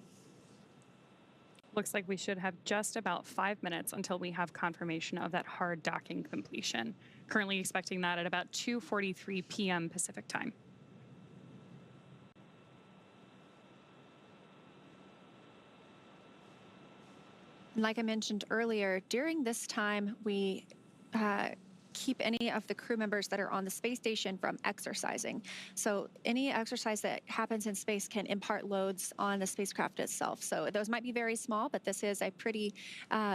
Looks like we should have just about 5 minutes until we have confirmation of that hard docking completion. Currently expecting that at about 2:43 p.m. Pacific time. Like I mentioned earlier, during this time, we keep any of the crew members that are on the space station from exercising. So any exercise that happens in space can impart loads on the spacecraft itself. So those might be very small, but this is a pretty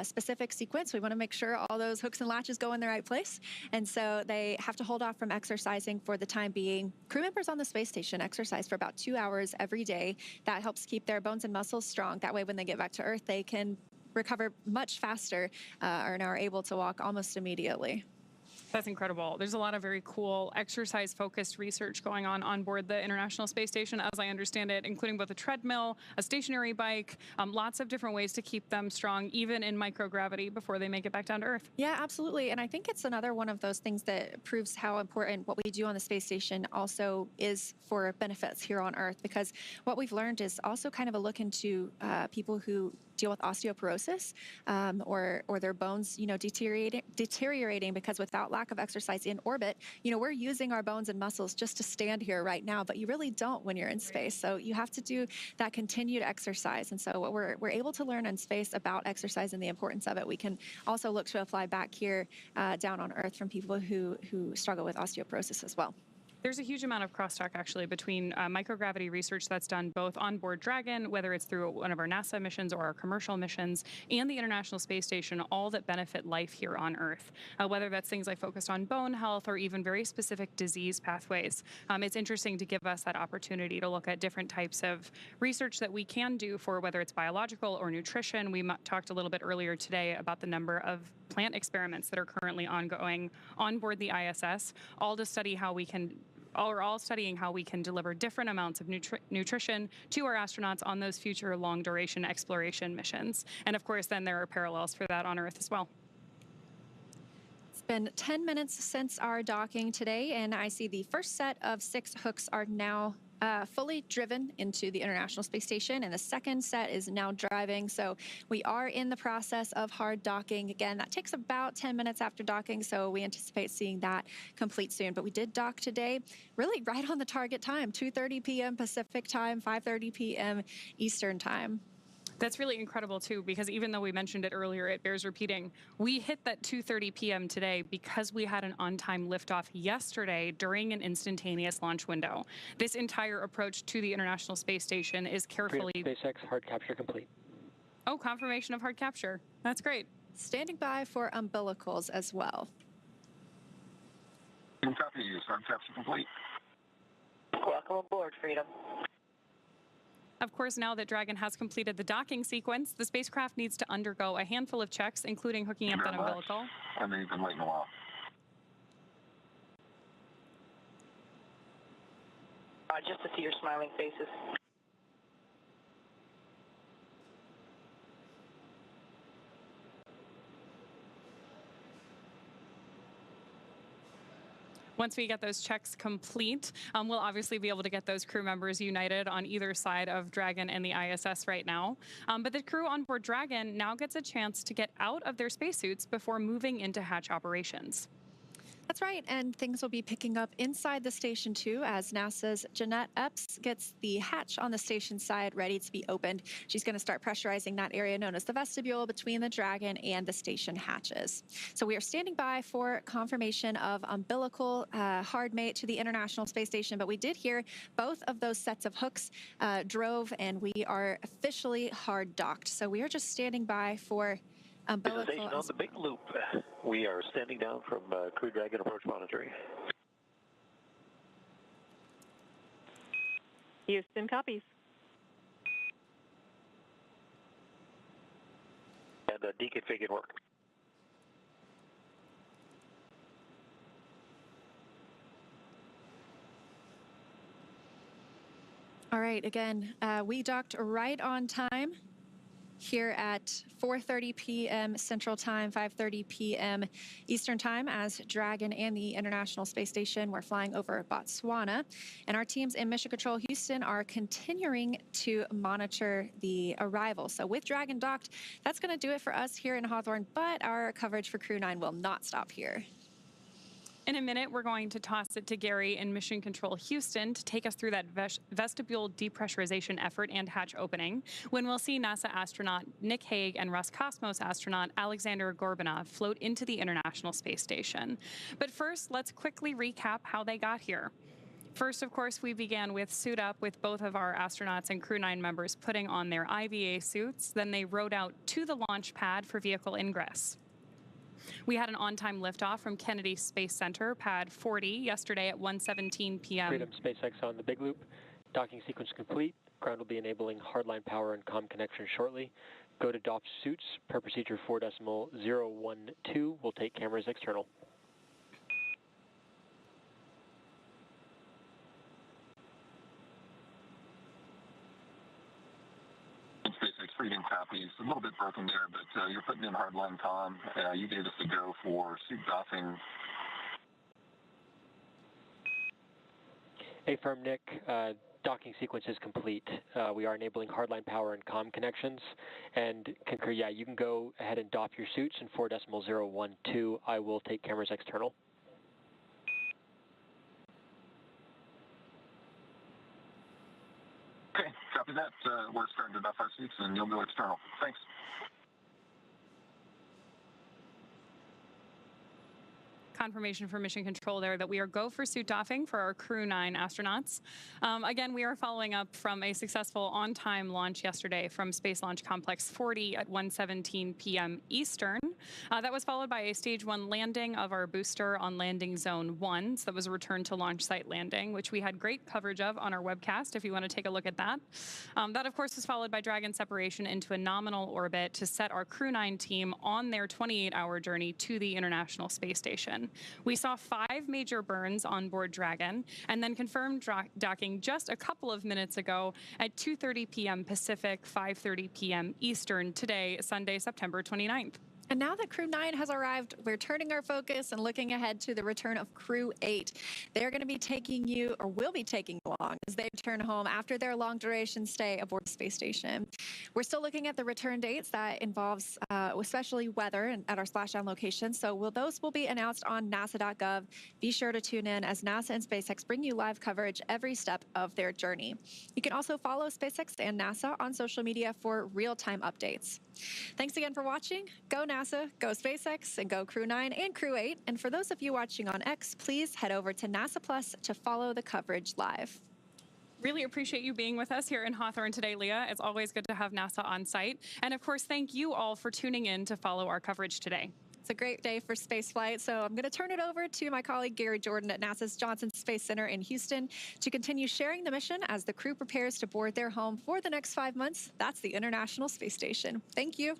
specific sequence. We want to make sure all those hooks and latches go in the right place. And so they have to hold off from exercising for the time being. Crew members on the space station exercise for about 2 hours every day. That helps keep their bones and muscles strong. That way, when they get back to Earth, they can recover much faster and are able to walk almost immediately. That's incredible. There's a lot of very cool exercise-focused research going on board the International Space Station, as I understand it, including both a treadmill, a stationary bike, lots of different ways to keep them strong, even in microgravity, before they make it back down to Earth. Yeah, absolutely. And I think it's another one of those things that proves how important what we do on the space station also is for benefits here on Earth, because what we've learned is also kind of a look into people who deal with osteoporosis or their bones, deteriorating because without lack of exercise in orbit, we're using our bones and muscles just to stand here right now, but you really don't when you're in space. So you have to do that continued exercise. And so what we're able to learn in space about exercise and the importance of it, we can also look to apply back here down on Earth from people who struggle with osteoporosis as well. There's a huge amount of crosstalk, actually, between microgravity research that's done both on board Dragon, whether it's through one of our NASA missions or our commercial missions, and the International Space Station, all that benefit life here on Earth, whether that's things like focused on bone health or even very specific disease pathways. It's interesting to give us that opportunity to look at different types of research that we can do for whether it's biological or nutrition. We talked a little bit earlier today about the number of plant experiments that are currently ongoing on board the ISS, all to study how we can all studying how we can deliver different amounts of nutrition to our astronauts on those future long-duration exploration missions. And of course, then there are parallels for that on Earth as well. It's been 10 minutes since our docking today, and I see the first set of 6 hooks are now fully driven into the International Space Station, and the second set is now driving. So we are in the process of hard docking. Again, that takes about 10 minutes after docking, so we anticipate seeing that complete soon. But we did dock today, really right on the target time, 2:30 p.m. Pacific time, 5:30 p.m. Eastern time. That's really incredible, too, because even though we mentioned it earlier, it bears repeating. We hit that 2:30 p.m. today because we had an on-time liftoff yesterday during an instantaneous launch window. This entire approach to the International Space Station is carefully... SpaceX, hard capture complete. Oh, confirmation of hard capture. That's great. Standing by for umbilicals as well. Copy, hard capture complete. Welcome aboard, Freedom. Of course, now that Dragon has completed the docking sequence, the spacecraft needs to undergo a handful of checks, including hooking up that umbilical. I know you've been waiting a while. Just to see your smiling faces. Once we get those checks complete, we'll obviously be able to get those crew members united on either side of Dragon and the ISS right now. But the crew on board Dragon now gets a chance to get out of their spacesuits before moving into hatch operations. That's right, and things will be picking up inside the station too as NASA's Jeanette Epps gets the hatch on the station side ready to be opened. She's going to start pressurizing that area known as the vestibule between the Dragon and the station hatches. So we are standing by for confirmation of umbilical hard mate to the International Space Station, but we did hear both of those sets of hooks drove, and we are officially hard docked. So we are just standing by for umbilical. Station on the big loop. We are standing down from Crew Dragon approach monitoring. Houston copies. And deconfigured work. All right, again, we docked right on time here at 4:30 p.m. Central Time, 5:30 p.m. Eastern Time as Dragon and the International Space Station were flying over Botswana. And our teams in Mission Control Houston are continuing to monitor the arrival. So with Dragon docked, that's going to do it for us here in Hawthorne, but our coverage for Crew 9 will not stop here. In a minute, we're going to toss it to Gary in Mission Control Houston to take us through that vestibule depressurization effort and hatch opening, when we'll see NASA astronaut Nick Hague and Roscosmos astronaut Alexander Gorbanov float into the International Space Station. But first, let's quickly recap how they got here. First, of course, we began with suit up with both of our astronauts and Crew 9 members putting on their IVA suits. Then they rode out to the launch pad for vehicle ingress. We had an on-time liftoff from Kennedy Space Center, pad 40, yesterday at 1:17 p.m. Freedom, SpaceX on the big loop. Docking sequence complete. Ground will be enabling hardline power and comm connection shortly. Go to doff suits per procedure 4.012. We'll take cameras external. SpaceX Freedom copies. A little bit broken there, but you're putting in hardline comm. You gave us a go for suit doffing. A firm, Nick. Docking sequence is complete. We are enabling hardline power and comm connections. And concur, yeah, you can go ahead and doff your suits in 4.012. I will take cameras external. Okay, copy that. We're starting to doff our suits, and you'll go external. Thanks. Confirmation from Mission Control there that we are go for suit doffing for our Crew 9 astronauts. Again, we are following up from a successful on-time launch yesterday from Space Launch Complex 40 at 1:17 p.m. Eastern. That was followed by a Stage 1 landing of our booster on Landing Zone 1. So that was a return to launch site landing, which we had great coverage of on our webcast if you want to take a look at that. That, of course, was followed by Dragon separation into a nominal orbit to set our Crew 9 team on their 28-hour journey to the International Space Station. We saw 5 major burns on board Dragon and then confirmed docking just a couple of minutes ago at 2:30 p.m. Pacific, 5:30 p.m. Eastern today, Sunday, September 29th. And now that Crew 9 has arrived, we're turning our focus and looking ahead to the return of Crew 8. They're going to be taking you, or will be taking you along, as they return home after their long-duration stay aboard the space station. We're still looking at the return dates. That involves especially weather and at our splashdown location. So those will be announced on nasa.gov. Be sure to tune in as NASA and SpaceX bring you live coverage every step of their journey. You can also follow SpaceX and NASA on social media for real-time updates. Thanks again for watching. Go NASA, go SpaceX, and go Crew 9 and Crew 8. And for those of you watching on X, please head over to NASA Plus to follow the coverage live. Really appreciate you being with us here in Hawthorne today, Leah. It's always good to have NASA on site. And of course, thank you all for tuning in to follow our coverage today. It's a great day for spaceflight, so I'm going to turn it over to my colleague Gary Jordan at NASA's Johnson Space Center in Houston to continue sharing the mission as the crew prepares to board their home for the next 5 months. That's the International Space Station. Thank you.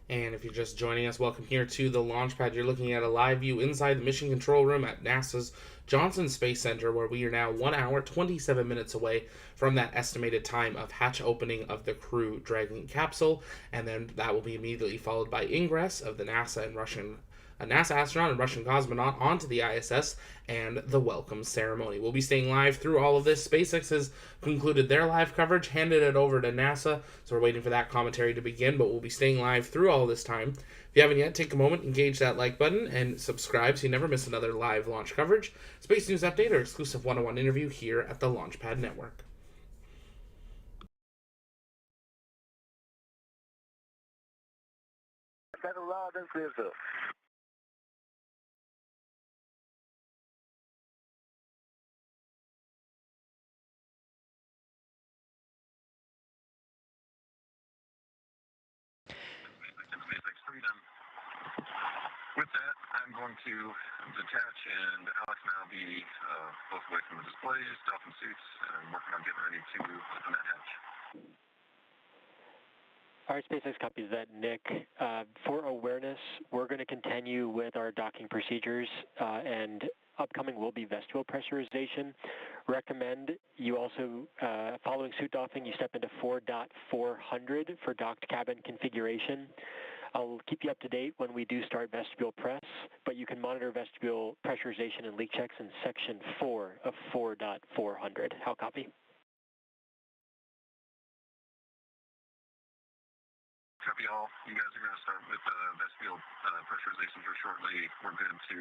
And if you're just joining us, welcome here to the launch pad. You're looking at a live view inside the mission control room at NASA's Johnson Space Center, where we are now 1 hour, 27 minutes away from that estimated time of hatch opening of the Crew Dragon capsule. And then that will be immediately followed by ingress of the NASA astronaut and Russian cosmonaut onto the ISS and the welcome ceremony. We'll be staying live through all of this. SpaceX has concluded their live coverage, handed it over to NASA, so we're waiting for that commentary to begin, but we'll be staying live through all this time. If you haven't yet, take a moment, engage that like button, and subscribe so you never miss another live launch coverage, space news update, or exclusive one-on-one interview here at the Launchpad Network. With that, I'm going to detach, and Alex and I will be both away from the displays, dolphin suits, and working on getting ready to open that hatch. All right, SpaceX copies that, Nick. For awareness, we're going to continue with our docking procedures, and upcoming will be vestibule pressurization. Recommend you also, following suit doffing, you step into 4.400 for docked cabin configuration. I'll keep you up to date when we do start vestibule press, but you can monitor vestibule pressurization and leak checks in section 4 of 4.400. How copy? Copy all. You guys are going to start with vestibule pressurization here shortly. We're good to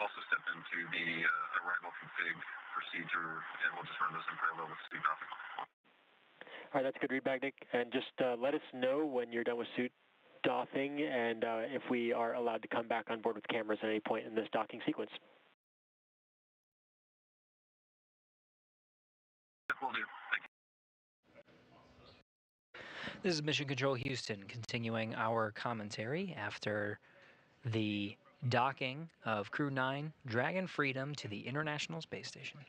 also step into the arrival config procedure, and we'll just run those in parallel with suit doffing. All right, that's a good readback, Nick. And just let us know when you're done with suit doffing and if we are allowed to come back on board with cameras at any point in this docking sequence. Will do. Thank you. This is Mission Control Houston, continuing our commentary after the docking of Crew 9 Dragon Freedom to the International Space Station.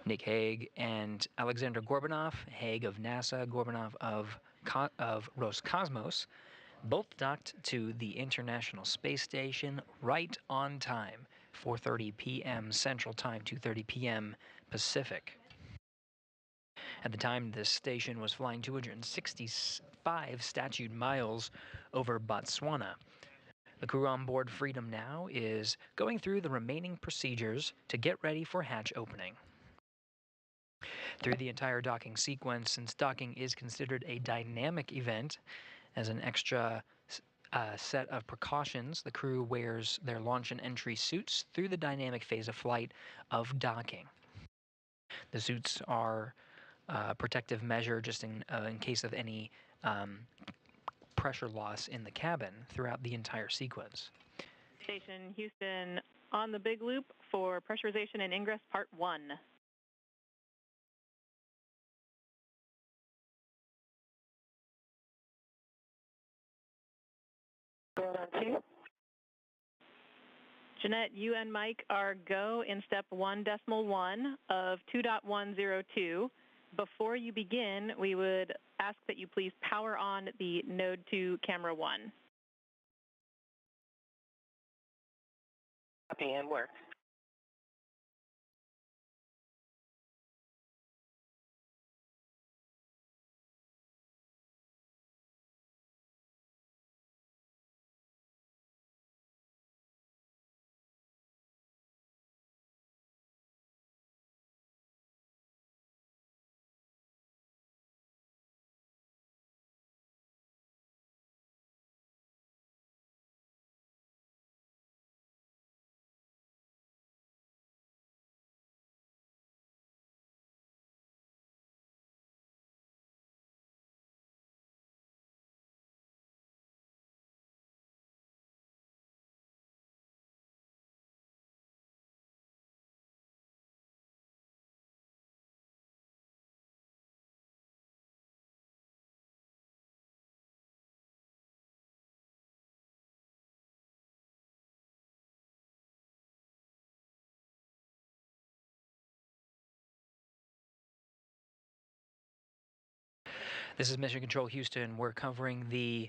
Nick Hague and Alexander Gorbanov, Hague of NASA, Gorbanov of Roscosmos, both docked to the International Space Station right on time, 4:30 p.m. Central Time, 2:30 p.m. Pacific. At the time, this station was flying 265 statute miles over Botswana. The crew on board Freedom now is going through the remaining procedures to get ready for hatch opening. Through the entire docking sequence, since docking is considered a dynamic event, as an extra set of precautions, the crew wears their launch and entry suits through the dynamic phase of flight of docking. The suits are a protective measure just in case of any pressure loss in the cabin throughout the entire sequence. Station Houston on the big loop for pressurization and ingress part 1. Going on 2. Jeanette, you and Mike are go in step 1.1 of 2.102. Before you begin, we would ask that you please power on the Node 2 camera 1. Copy and work. This is Mission Control Houston. We're covering the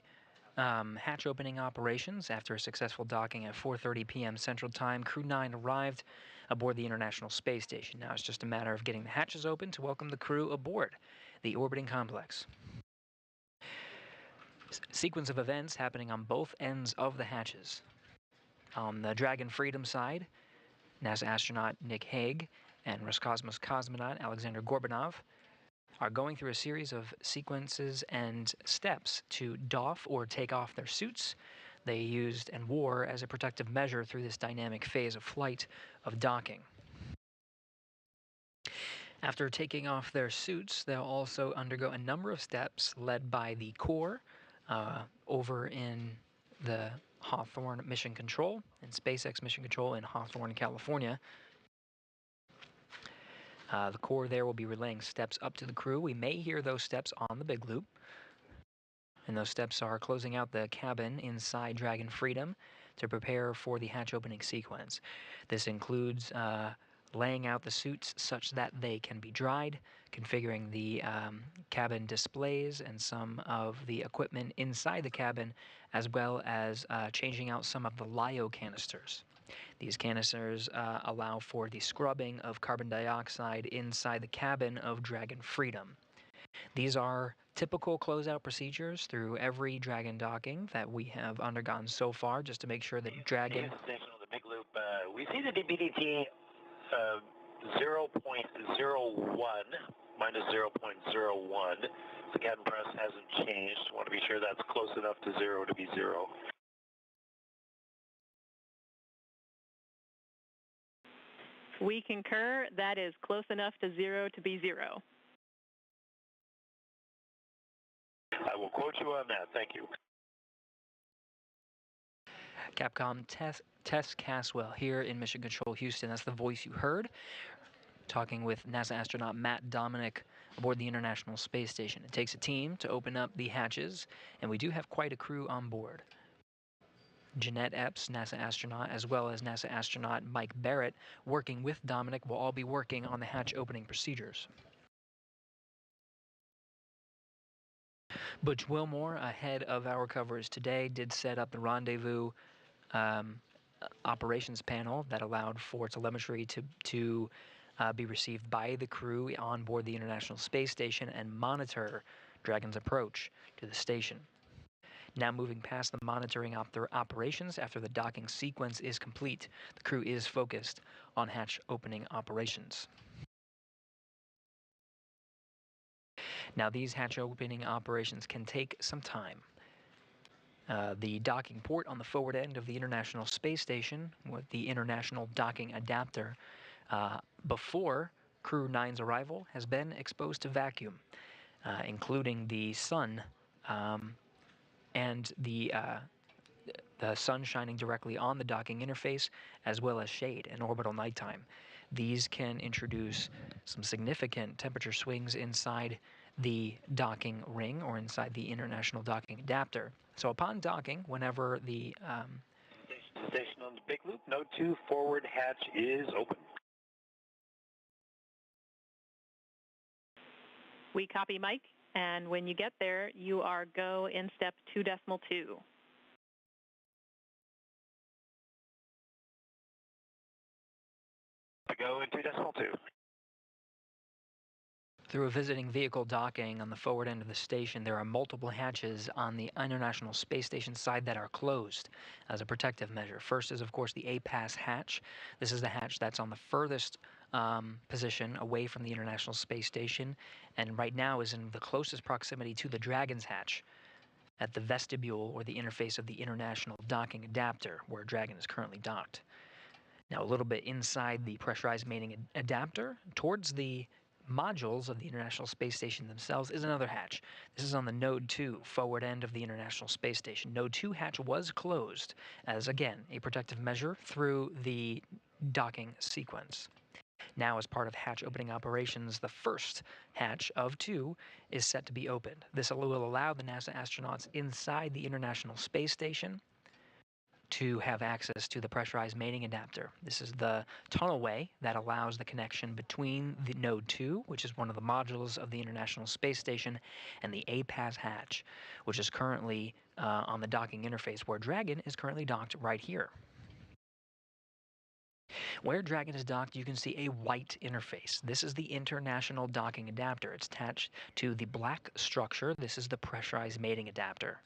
hatch opening operations after a successful docking at 4:30 p.m. Central Time. Crew 9 arrived aboard the International Space Station. Now it's just a matter of getting the hatches open to welcome the crew aboard the orbiting complex. Sequence of events happening on both ends of the hatches. On the Dragon Freedom side, NASA astronaut Nick Hague and Roscosmos cosmonaut Alexander Gorbanov are going through a series of sequences and steps to doff or take off their suits they used and wore as a protective measure through this dynamic phase of flight of docking. After taking off their suits, they'll also undergo a number of steps led by the core over in the Hawthorne Mission Control and SpaceX Mission Control in Hawthorne, California. The core there will be relaying steps up to the crew. We may hear those steps on the big loop. And those steps are closing out the cabin inside Dragon Freedom to prepare for the hatch opening sequence. This includes laying out the suits such that they can be dried, configuring the cabin displays and some of the equipment inside the cabin, as well as changing out some of the LiO canisters. These canisters allow for the scrubbing of carbon dioxide inside the cabin of Dragon Freedom. These are typical closeout procedures through every Dragon docking that we have undergone so far, just to make sure that Dragon... Station on the big loop. We see the DBDT 0.01 minus 0.01. The cabin press hasn't changed. Want to be sure that's close enough to zero to be zero. We concur. That is close enough to zero to be zero. I will quote you on that. Thank you. Capcom Tess Caswell here in Mission Control Houston. That's the voice you heard, talking with NASA astronaut Matt Dominic aboard the International Space Station. It takes a team to open up the hatches, and we do have quite a crew on board. Jeanette Epps, NASA astronaut, as well as NASA astronaut Mike Barrett, working with Dominic, will all be working on the hatch opening procedures. Butch Wilmore, ahead of our coverage today, did set up the Rendezvous operations panel that allowed for telemetry to be received by the crew on board the International Space Station and monitor Dragon's approach to the station. Now moving past the monitoring operations after the docking sequence is complete, the crew is focused on hatch opening operations. Now these hatch opening operations can take some time. The docking port on the forward end of the International Space Station with the International Docking Adapter before Crew 9's arrival has been exposed to vacuum, including the sun and the sun shining directly on the docking interface, as well as shade and orbital nighttime. These can introduce some significant temperature swings inside the docking ring or inside the International Docking Adapter. So upon docking, whenever the Station on the big loop, node 2 forward hatch is open. We copy, Mike, and when you get there, you are go in step 2.2. Go in 2.2. Through a visiting vehicle docking on the forward end of the station, there are multiple hatches on the International Space Station side that are closed as a protective measure. First is, of course, the A-Pass hatch. This is the hatch that's on the furthest position away from the International Space Station, and right now is in the closest proximity to the Dragon's hatch at the vestibule or the interface of the International Docking Adapter, where Dragon is currently docked. Now, a little bit inside the pressurized mating adapter, towards the modules of the International Space Station themselves, is another hatch. This is on the Node 2 forward end of the International Space Station. Node 2 hatch was closed as, again, a protective measure through the docking sequence. Now, as part of hatch opening operations, the first hatch of 2 is set to be opened. This will allow the NASA astronauts inside the International Space Station to have access to the pressurized mating adapter. This is the tunnelway that allows the connection between the Node 2, which is one of the modules of the International Space Station, and the A-Pass hatch, which is currently on the docking interface, where Dragon is currently docked right here. Where Dragon is docked, you can see a white interface. This is the International Docking Adapter. It's attached to the black structure. This is the pressurized mating adapter.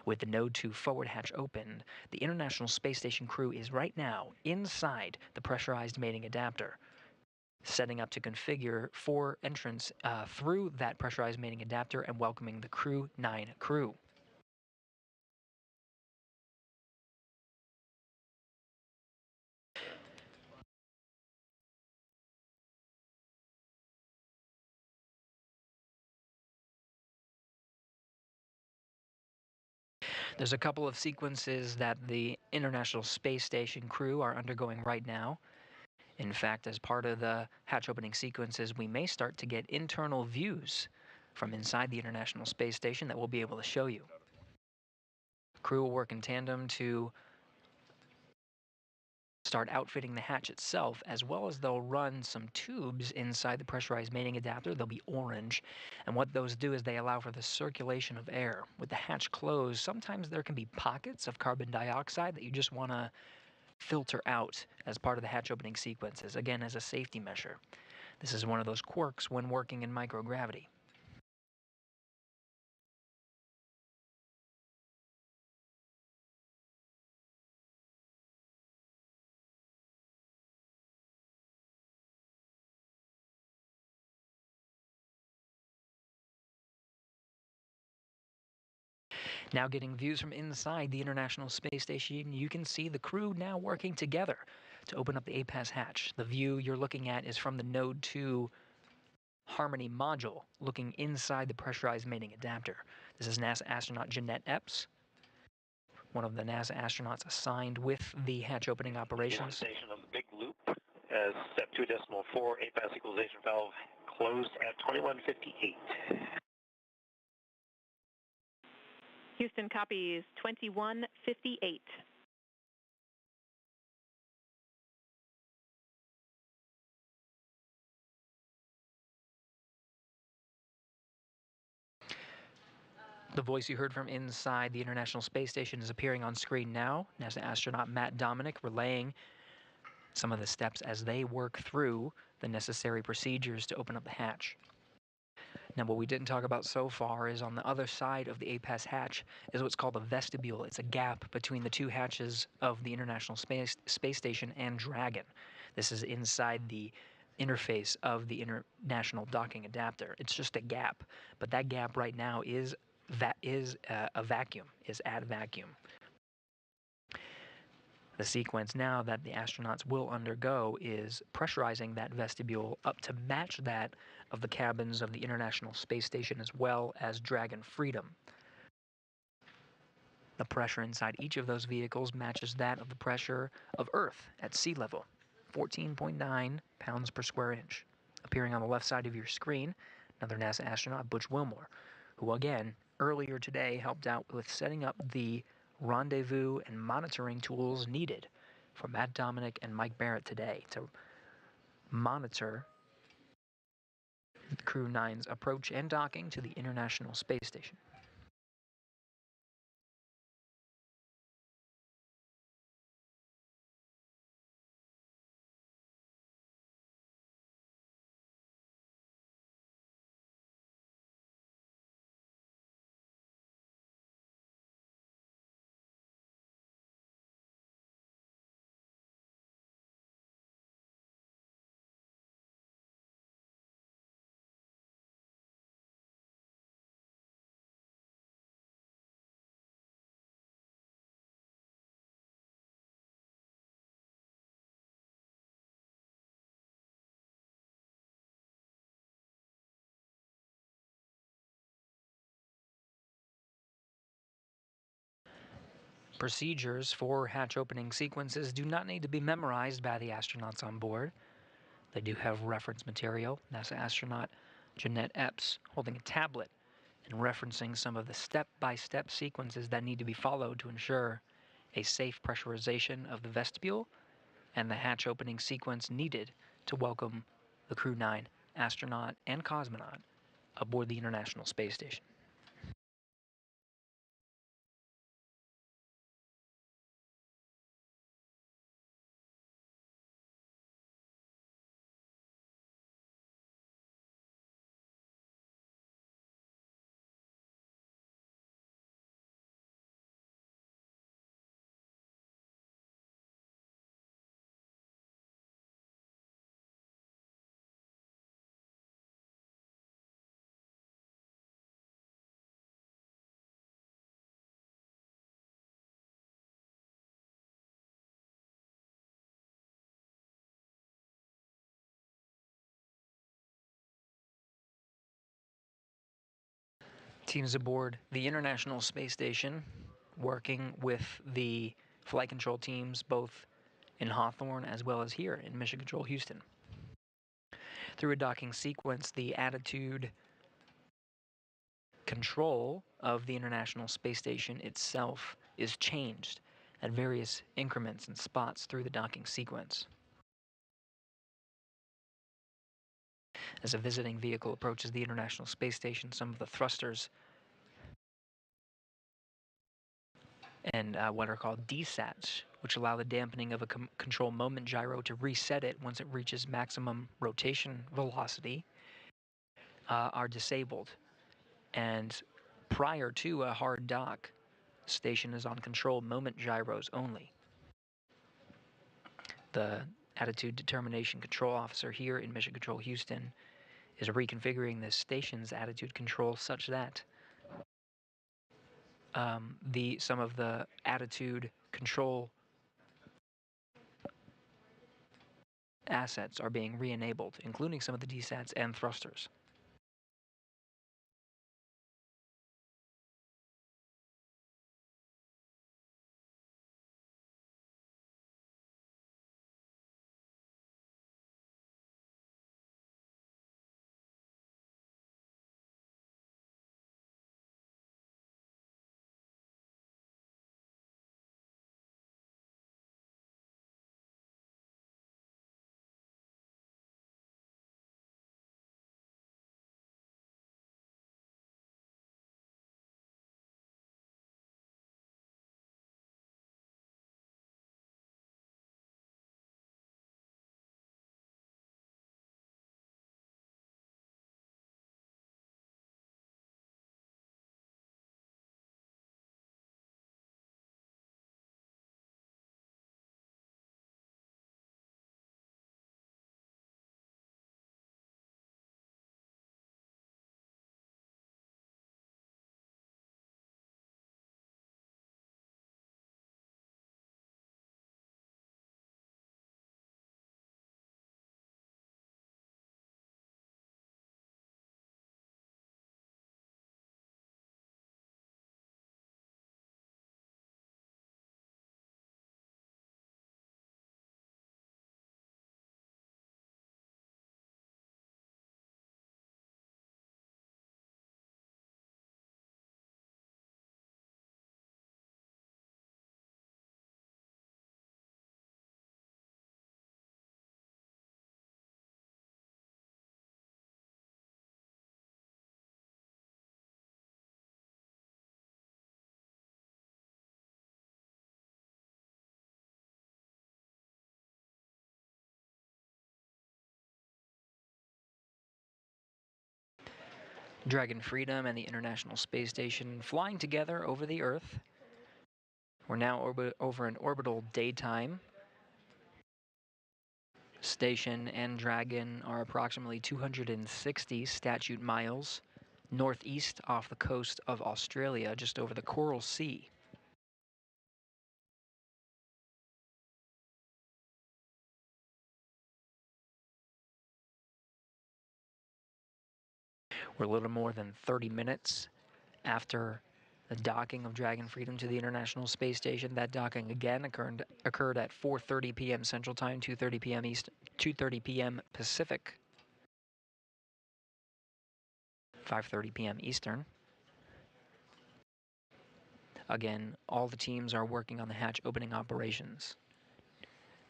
With the Node 2 forward hatch opened, the International Space Station crew is right now inside the pressurized mating adapter, setting up to configure for entrance through that pressurized mating adapter and welcoming the Crew 9 crew. There's a couple of sequences that the International Space Station crew are undergoing right now. In fact, as part of the hatch opening sequences, we may start to get internal views from inside the International Space Station that we'll be able to show you. Crew will work in tandem to start outfitting the hatch itself, as well as they'll run some tubes inside the pressurized mating adapter. They'll be orange, and what those do is they allow for the circulation of air. With the hatch closed, sometimes there can be pockets of carbon dioxide that you just want to filter out as part of the hatch opening sequences, again as a safety measure. This is one of those quirks when working in microgravity. Now getting views from inside the International Space Station, you can see the crew now working together to open up the A-Pass hatch. The view you're looking at is from the Node 2 Harmony module, looking inside the pressurized mating adapter. This is NASA astronaut Jeanette Epps, one of the NASA astronauts assigned with the hatch opening operations. Station on the big loop, as step 2.4 A-Pass equalization valve closed at 21:58. Houston copies 21:58. The voice you heard from inside the International Space Station is appearing on screen now. NASA astronaut Matt Dominic relaying some of the steps as they work through the necessary procedures to open up the hatch. Now, what we didn't talk about so far is on the other side of the A-Pass hatch is what's called a vestibule. It's a gap between the two hatches of the International Space Station and Dragon. This is inside the interface of the International Docking Adapter. It's just a gap, but that gap right now is a vacuum, is at vacuum. The sequence now that the astronauts will undergo is pressurizing that vestibule up to match that of the cabins of the International Space Station as well as Dragon Freedom. The pressure inside each of those vehicles matches that of the pressure of Earth at sea level, 14.9 pounds per square inch. Appearing on the left side of your screen, another NASA astronaut, Butch Wilmore, who again, earlier today helped out with setting up the rendezvous, and monitoring tools needed for Matt Dominic and Mike Barrett today to monitor Crew 9's approach and docking to the International Space Station. Procedures for hatch opening sequences do not need to be memorized by the astronauts on board. They do have reference material. NASA astronaut Jeanette Epps holding a tablet and referencing some of the step-by-step sequences that need to be followed to ensure a safe pressurization of the vestibule and the hatch opening sequence needed to welcome the Crew 9 astronaut and cosmonaut aboard the International Space Station. Teams aboard the International Space Station working with the flight control teams both in Hawthorne as well as here in Mission Control Houston. Through a docking sequence, the attitude control of the International Space Station itself is changed at various increments and spots through the docking sequence. As a visiting vehicle approaches the International Space Station, some of the thrusters and what are called desats, which allow the dampening of a control moment gyro to reset it once it reaches maximum rotation velocity, are disabled. And prior to a hard dock, the station is on control moment gyros only. The attitude determination control officer here in Mission Control Houston is reconfiguring the station's attitude control such that some of the attitude control assets are being re-enabled, including some of the desats and thrusters. Dragon Freedom and the International Space Station flying together over the Earth. We're now over an orbital daytime. Station and Dragon are approximately 260 statute miles northeast off the coast of Australia, just over the Coral Sea. We're a little more than 30 minutes after the docking of Dragon Freedom to the International Space Station. That docking again occurred at 4:30 p.m. Central Time, 2:30 p.m. East, 2:30 p.m. Pacific, 5:30 p.m. Eastern. Again, all the teams are working on the hatch opening operations.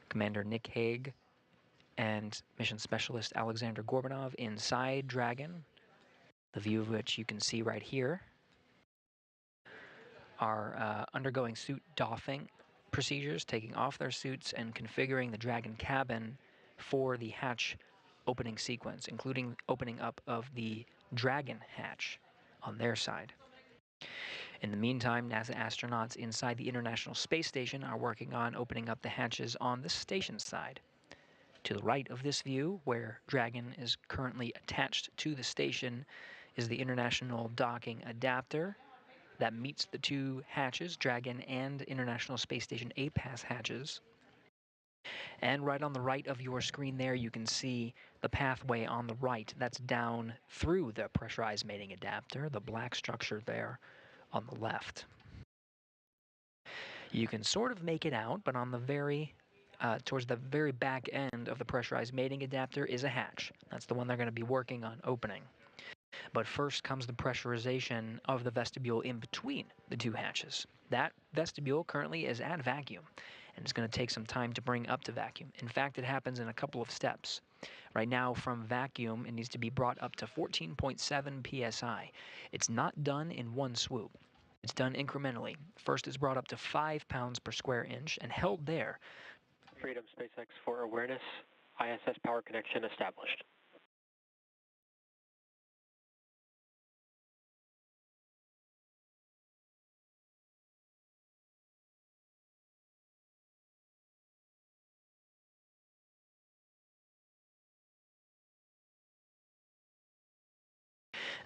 Commander Nick Hague and Mission Specialist Alexander Gorbanov inside Dragon, the view of which you can see right here, are undergoing suit doffing procedures, taking off their suits and configuring the Dragon cabin for the hatch opening sequence, including opening up of the Dragon hatch on their side. In the meantime, NASA astronauts inside the International Space Station are working on opening up the hatches on the station side. To the right of this view, where Dragon is currently attached to the station, is the International Docking Adapter that meets the two hatches, Dragon and International Space Station APAS hatches. And right on the right of your screen there, you can see the pathway on the right that's down through the pressurized mating adapter, the black structure there on the left. You can sort of make it out, but on the towards the very back end of the pressurized mating adapter is a hatch. That's the one they're going to be working on opening. But first comes the pressurization of the vestibule in between the two hatches. That vestibule currently is at vacuum, and it's going to take some time to bring up to vacuum. In fact, it happens in a couple of steps. Right now, from vacuum, it needs to be brought up to 14.7 psi. It's not done in one swoop. It's done incrementally. First, it's brought up to 5 pounds per square inch and held there. Freedom SpaceX for awareness. ISS power connection established.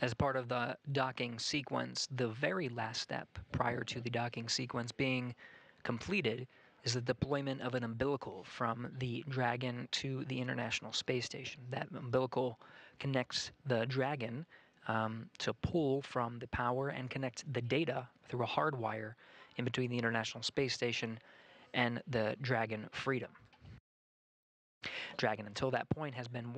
As part of the docking sequence, the very last step prior to the docking sequence being completed is the deployment of an umbilical from the Dragon to the International Space Station. That umbilical connects the Dragon to pull from the power and connect the data through a hard wire in between the International Space Station and the Dragon Freedom. Dragon, until that point, has been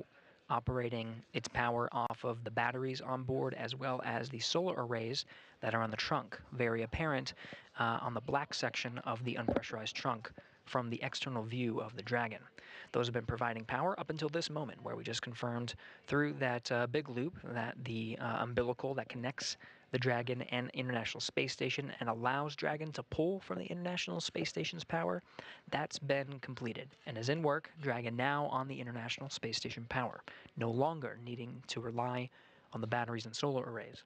operating its power off of the batteries on board as well as the solar arrays that are on the trunk, very apparent on the black section of the unpressurized trunk from the external view of the Dragon. Those have been providing power up until this moment, where we just confirmed through that big loop that the umbilical that connects the Dragon and International Space Station and allows Dragon to pull from the International Space Station's power, that's been completed and is in work. Dragon now on the International Space Station power, no longer needing to rely on the batteries and solar arrays.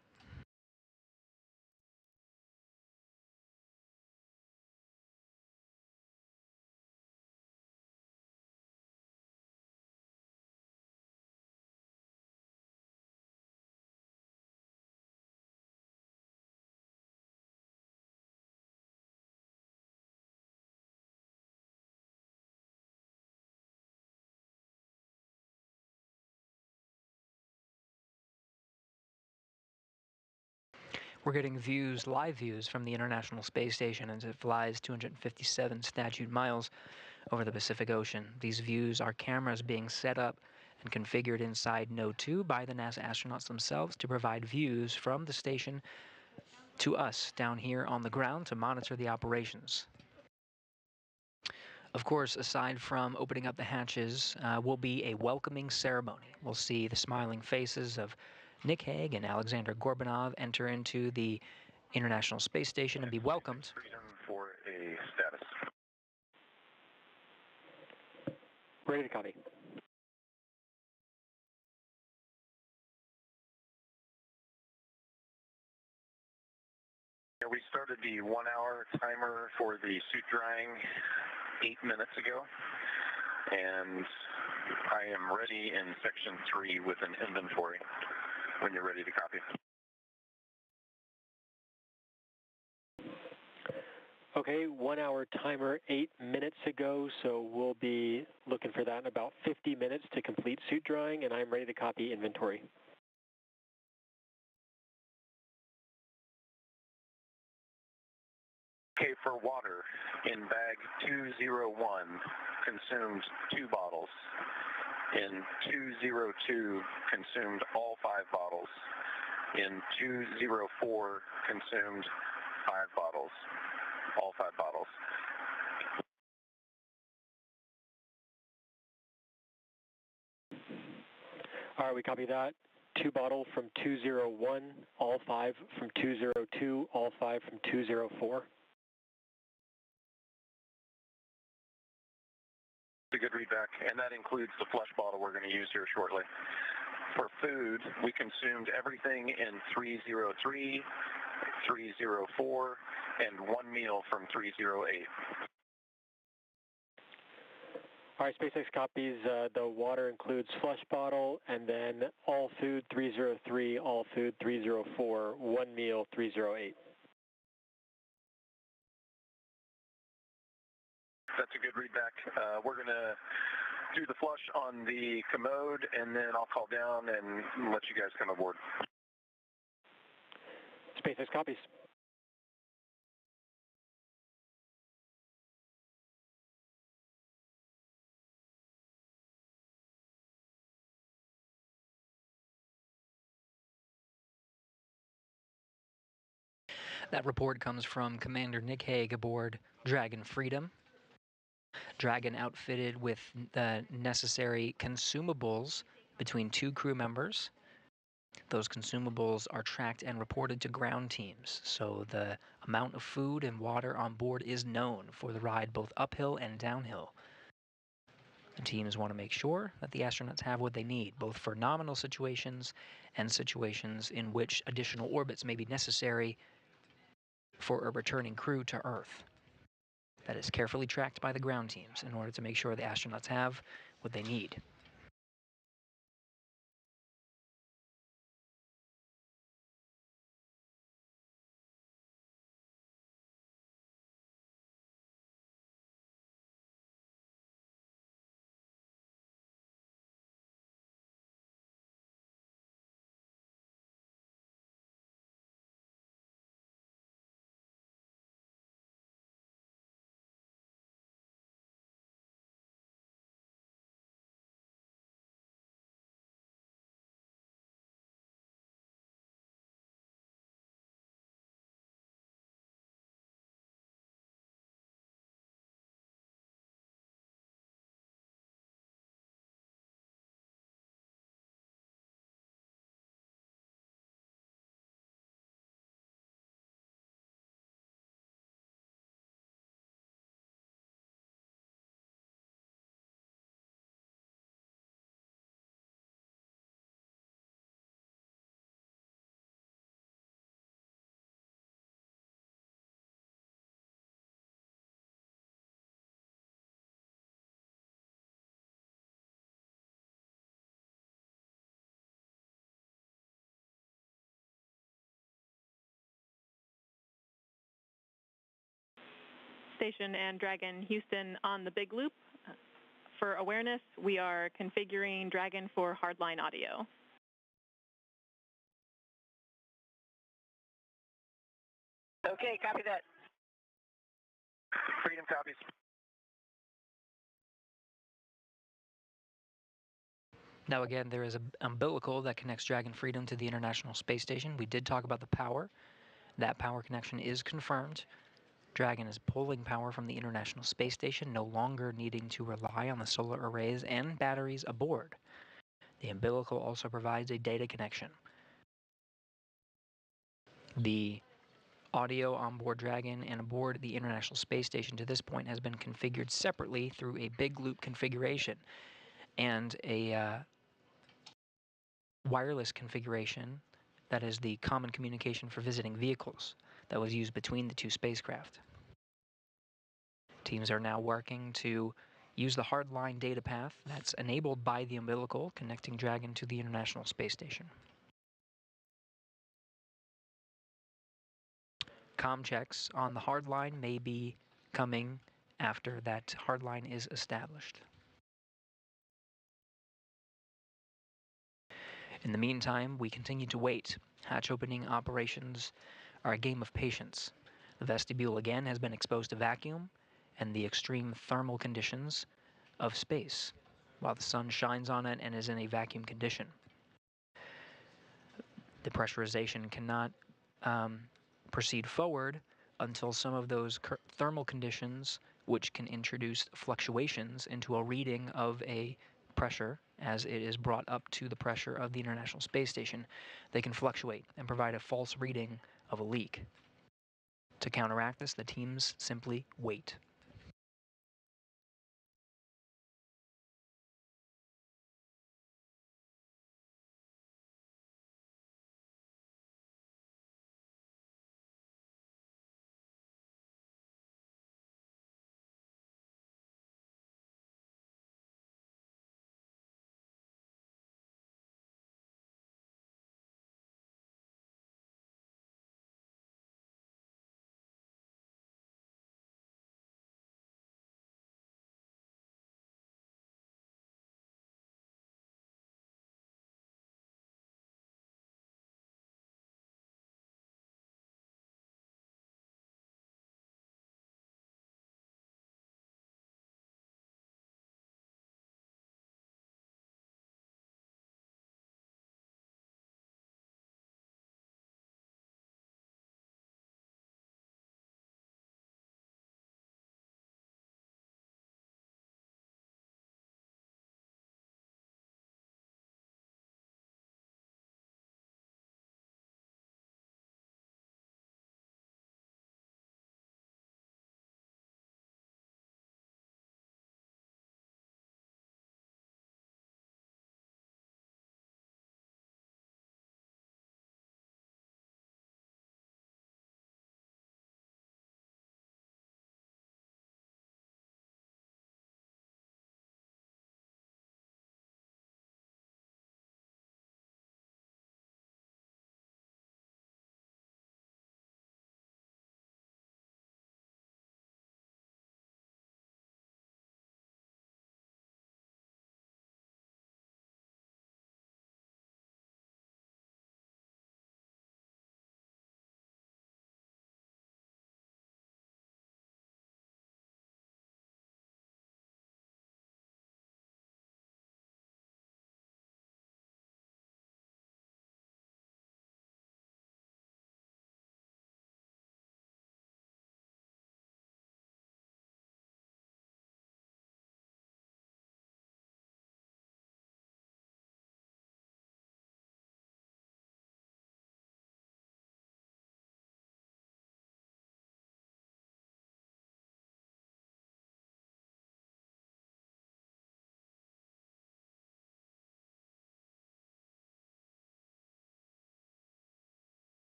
We're getting live views from the International Space Station as it flies 257 statute miles over the Pacific Ocean. These views are cameras being set up and configured inside Node 2 by the NASA astronauts themselves to provide views from the station to us down here on the ground to monitor the operations. Of course, aside from opening up the hatches, will be a welcoming ceremony. We'll see the smiling faces of Nick Hague and Alexander Gorbanov enter into the International Space Station and be welcomed. Freedom for a status. Ready to copy. Yeah, we started the 1 hour timer for the suit drying 8 minutes ago, and I am ready in section 3 with an inventory when you're ready to copy. Okay, 1 hour timer 8 minutes ago, so we'll be looking for that in about 50 minutes to complete suit drying, and I'm ready to copy inventory. Okay, for water, in bag 201, consumed 2 bottles. In 202, consumed all 5 bottles. In 204, consumed 5 bottles. All 5 bottles. All right, we copy that. 2 bottles from 201, all 5 from 202, all 5 from 204. A good readback, and that includes the flush bottle we're going to use here shortly. For food, we consumed everything in 303, 304, and 1 meal from 308. All right, SpaceX copies. The water includes flush bottle, and then all food 303, all food 304, 1 meal 308. That's a good readback. We're going to do the flush on the commode, and then I'll call down and let you guys come aboard. SpaceX copies. That report comes from Commander Nick Hague aboard Dragon Freedom. Dragon outfitted with the necessary consumables between 2 crew members. Those consumables are tracked and reported to ground teams, so the amount of food and water on board is known for the ride both uphill and downhill. The teams want to make sure that the astronauts have what they need, both for nominal situations and situations in which additional orbits may be necessary for a returning crew to Earth. That is carefully tracked by the ground teams in order to make sure the astronauts have what they need. Station and Dragon Houston on the big loop. For awareness, we are configuring Dragon for hardline audio. Okay, copy that. Freedom copies. Now again, there is an umbilical that connects Dragon Freedom to the International Space Station. We did talk about the power. That power connection is confirmed. Dragon is pulling power from the International Space Station, no longer needing to rely on the solar arrays and batteries aboard. The umbilical also provides a data connection. The audio on board Dragon and aboard the International Space Station to this point has been configured separately through a big loop configuration and a wireless configuration that is the common communication for visiting vehicles. that was used between the two spacecraft. Teams are now working to use the hardline data path that's enabled by the umbilical connecting Dragon to the International Space Station. Com checks on the hardline may be coming after that hardline is established. In the meantime, we continue to wait. Hatch opening operations are a game of patience. The vestibule again has been exposed to vacuum and the extreme thermal conditions of space, while the sun shines on it and is in a vacuum condition. The pressurization cannot proceed forward until some of those thermal conditions, which can introduce fluctuations into a reading of a pressure as it is brought up to the pressure of the International Space Station, they can fluctuate and provide a false reading of a leak. To counteract this, the teams simply wait.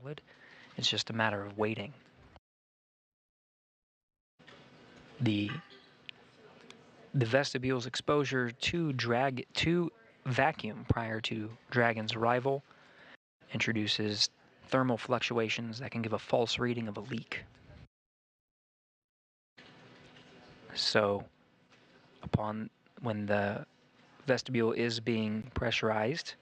solid. It's just a matter of waiting. The vestibule's exposure to vacuum prior to Dragon's arrival introduces thermal fluctuations that can give a false reading of a leak. So when the vestibule is being pressurized,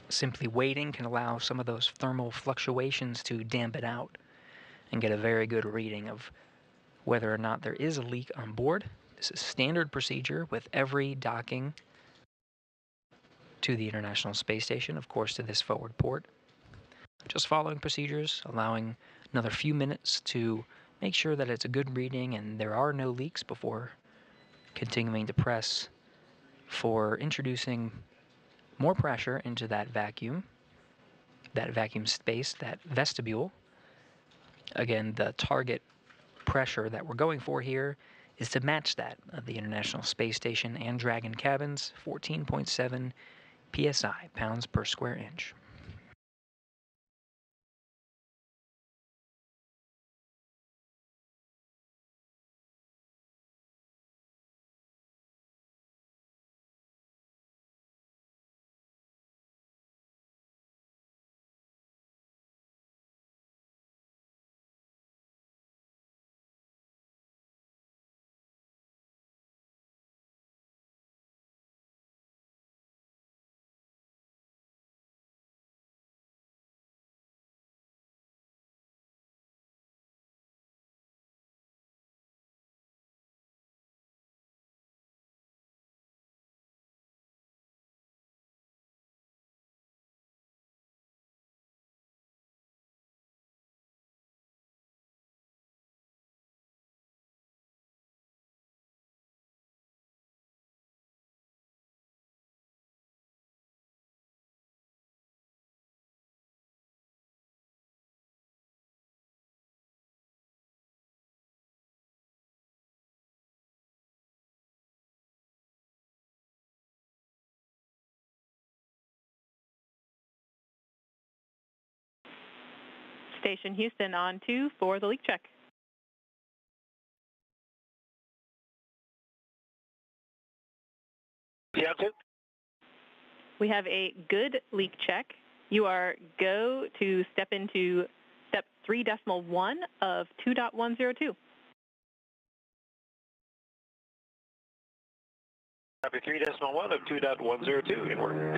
simply waiting can allow some of those thermal fluctuations to dampen out and get a very good reading of whether or not there is a leak on board. This is standard procedure with every docking to the International Space Station, of course, to this forward port. Just following procedures, allowing another few minutes to make sure that it's a good reading and there are no leaks before continuing to press for introducing more pressure into that vacuum space, that vestibule. Again, the target pressure that we're going for here is to match that of the International Space Station and Dragon cabins, 14.7 psi, pounds per square inch. Station Houston on 2 for the leak check. Yeah, 2. We have a good leak check. You are go to step into step 3.1 of 2.102. Copy 3.1 of 2.102 inward.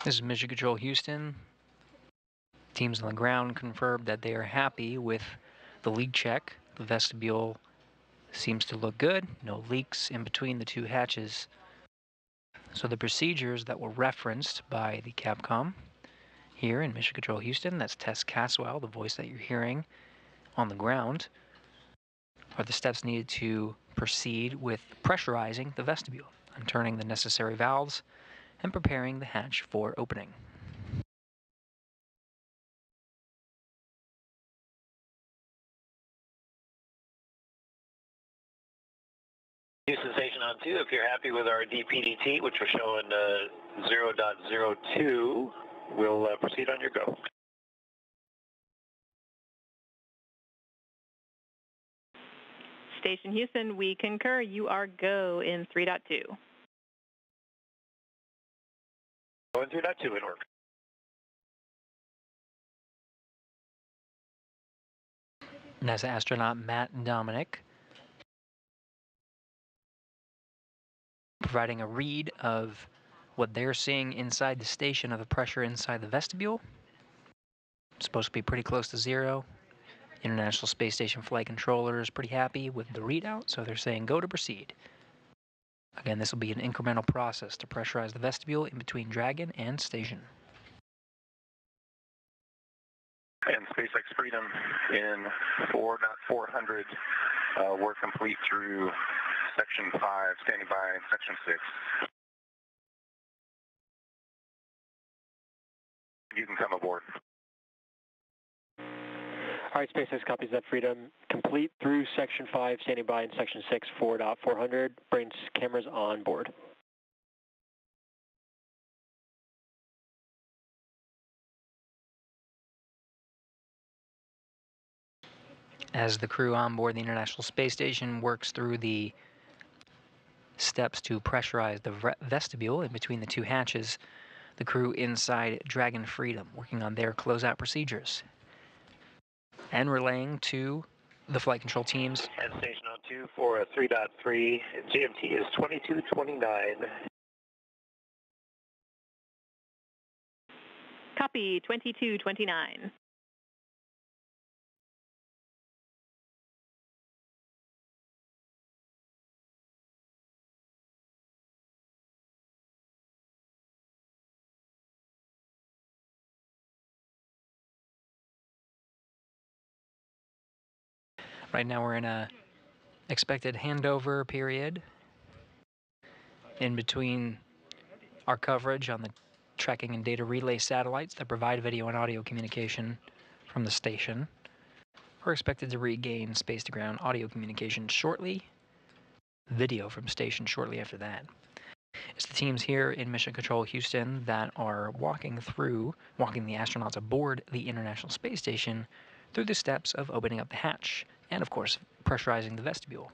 This is Mission Control Houston. Teams on the ground confirmed that they are happy with the leak check. The vestibule seems to look good. No leaks in between the two hatches. So the procedures that were referenced by the Capcom here in Mission Control Houston, that's Tess Caswell, the voice that you're hearing on the ground, are the steps needed to proceed with pressurizing the vestibule and turning the necessary valves and preparing the hatch for opening. Houston Station on 2, if you're happy with our DPDT, which we're showing 0.02, we'll proceed on your go. Station Houston, we concur. You are go in 3.2. Go in 3.2 in order. NASA astronaut Matt and Dominic providing a read of what they're seeing inside the station of the pressure inside the vestibule. It's supposed to be pretty close to zero. International Space Station Flight Controller is pretty happy with the readout, so they're saying go to proceed. Again, this will be an incremental process to pressurize the vestibule in between Dragon and station. And SpaceX Freedom in 4.400, we're complete through Section 5, standing by Section 6. You can come aboard. All right, SpaceX copies that, Freedom. Complete through Section 5, standing by in Section 6, 4.400. Brings cameras on board. As the crew on board the International Space Station works through the steps to pressurize the vestibule in between the two hatches, the crew inside Dragon Freedom working on their closeout procedures and relaying to the flight control teams. And station on 2 for a 3.3. GMT is 2229. Copy 2229. Right now we're in a expected handover period in between our coverage on the tracking and data relay satellites that provide video and audio communication from the station. We're expected to regain space-to-ground audio communication shortly, video from station shortly after that. It's the teams here in Mission Control Houston that are walking the astronauts aboard the International Space Station through the steps of opening up the hatch and, of course, pressurizing the vestibule.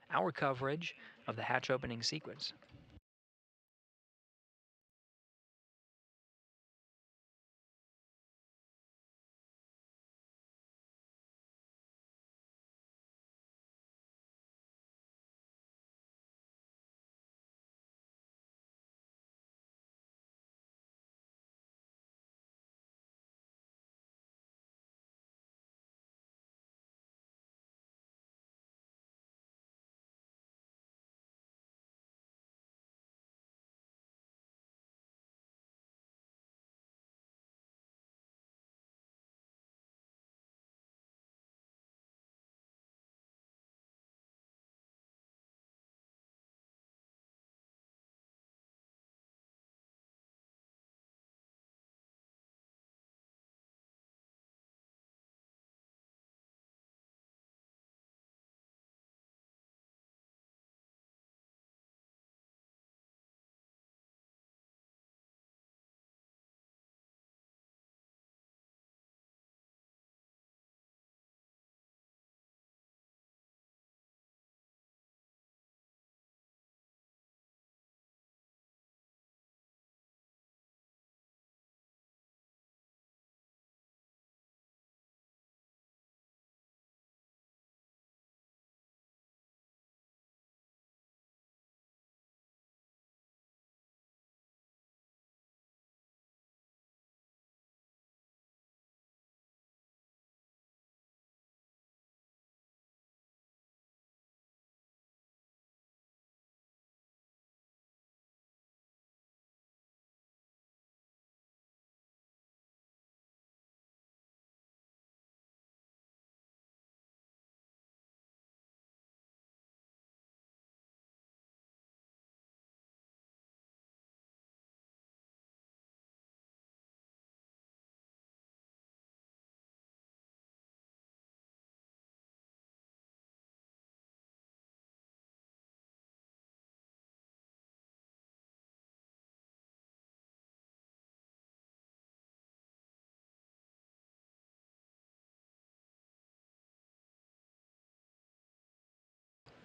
Our coverage of the hatch opening sequence.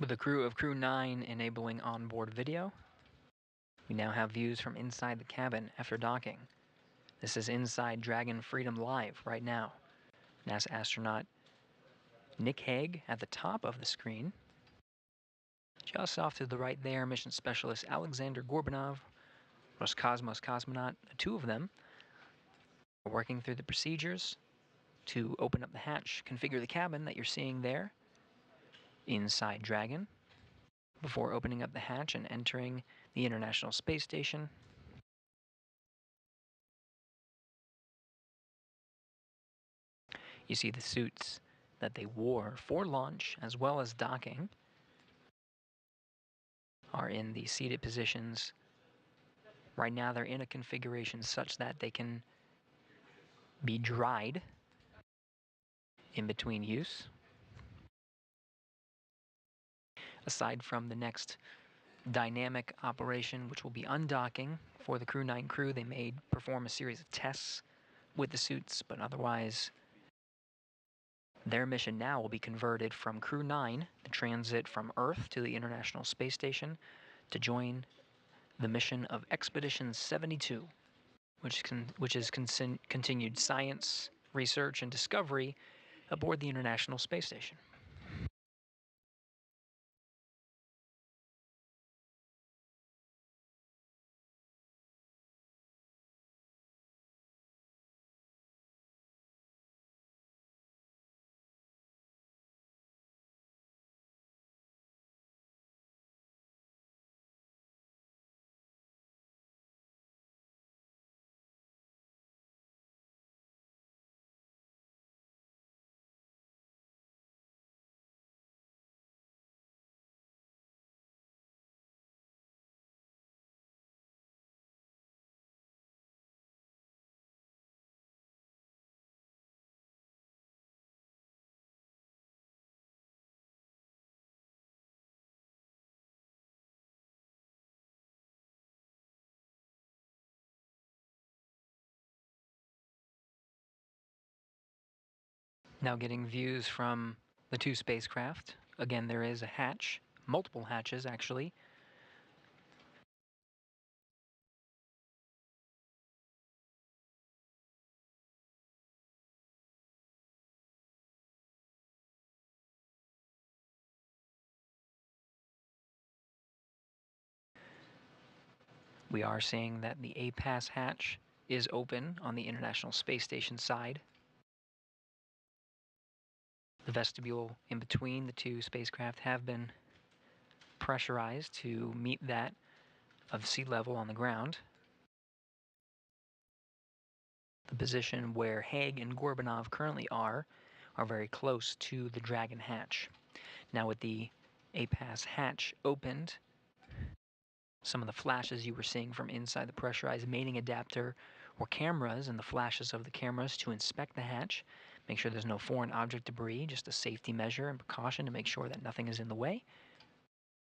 With the crew of Crew 9 enabling onboard video, we now have views from inside the cabin after docking. This is inside Dragon Freedom Live right now. NASA astronaut Nick Hague at the top of the screen. Just off to the right there, mission specialist Alexander Gorbanov, Roscosmos cosmonaut, the two of them, are working through the procedures to open up the hatch, configure the cabin that you're seeing there inside Dragon, before opening up the hatch and entering the International Space Station. You see the suits that they wore for launch as well as docking are in the seated positions. Right now they're in a configuration such that they can be dried in between use. Aside from the next dynamic operation, which will be undocking for the Crew 9 crew, they may perform a series of tests with the suits, but otherwise their mission now will be converted from Crew 9, the transit from Earth to the International Space Station, to join the mission of Expedition 72, which is continued science, research, and discovery aboard the International Space Station. Now getting views from the two spacecraft. Again, there is a hatch, multiple hatches actually. We are seeing that the A-Pass hatch is open on the International Space Station side. The vestibule in between the two spacecraft have been pressurized to meet that of sea level on the ground. The position where Hague and Gorbanov currently are very close to the Dragon hatch. Now with the A-Pass hatch opened, some of the flashes you were seeing from inside the pressurized mating adapter or cameras and the flashes of the cameras to inspect the hatch, make sure there's no foreign object debris, just a safety measure and precaution to make sure that nothing is in the way.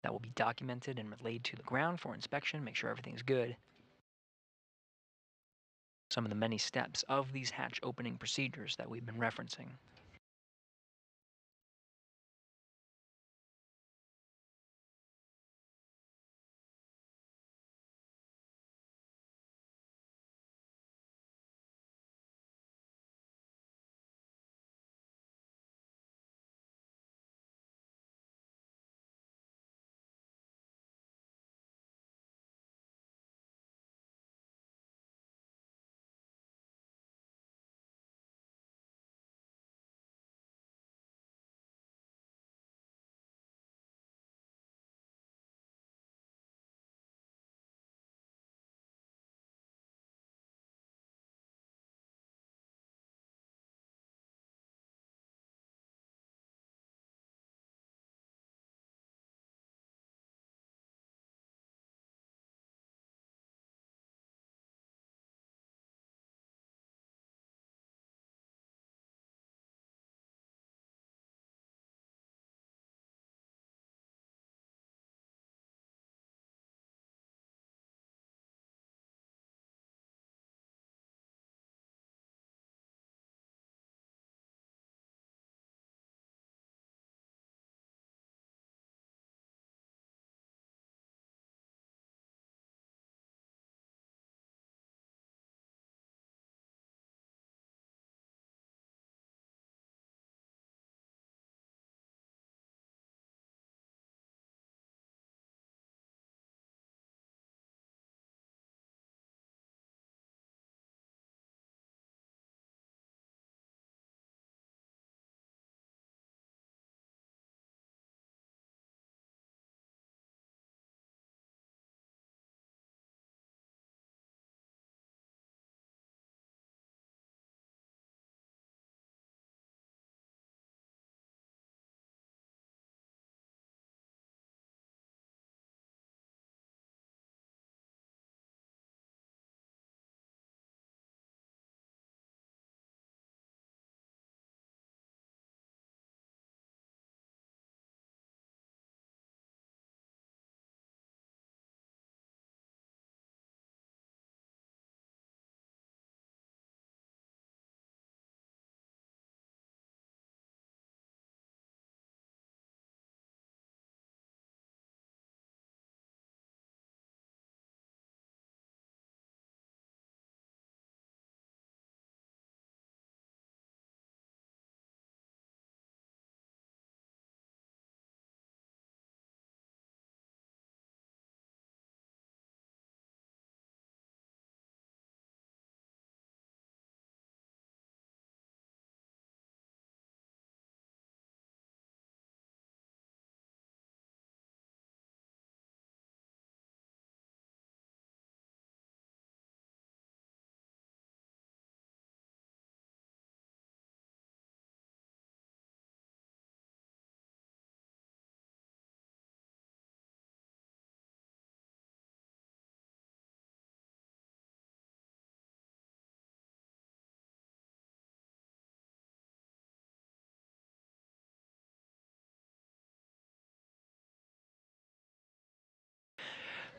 That will be documented and relayed to the ground for inspection, make sure everything's good. Some of the many steps of these hatch opening procedures that we've been referencing.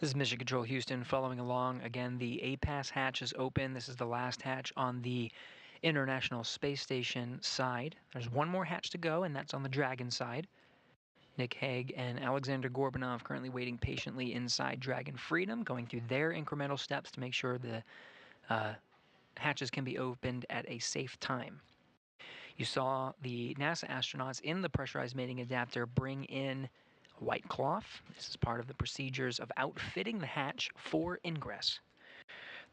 This is Mission Control Houston following along. Again, the APAS hatch is open. This is the last hatch on the International Space Station side. There's one more hatch to go, and that's on the Dragon side. Nick Hague and Alexander Gorbanov currently waiting patiently inside Dragon Freedom, going through their incremental steps to make sure the hatches can be opened at a safe time. You saw the NASA astronauts in the pressurized mating adapter bring in white cloth. This is part of the procedures of outfitting the hatch for ingress.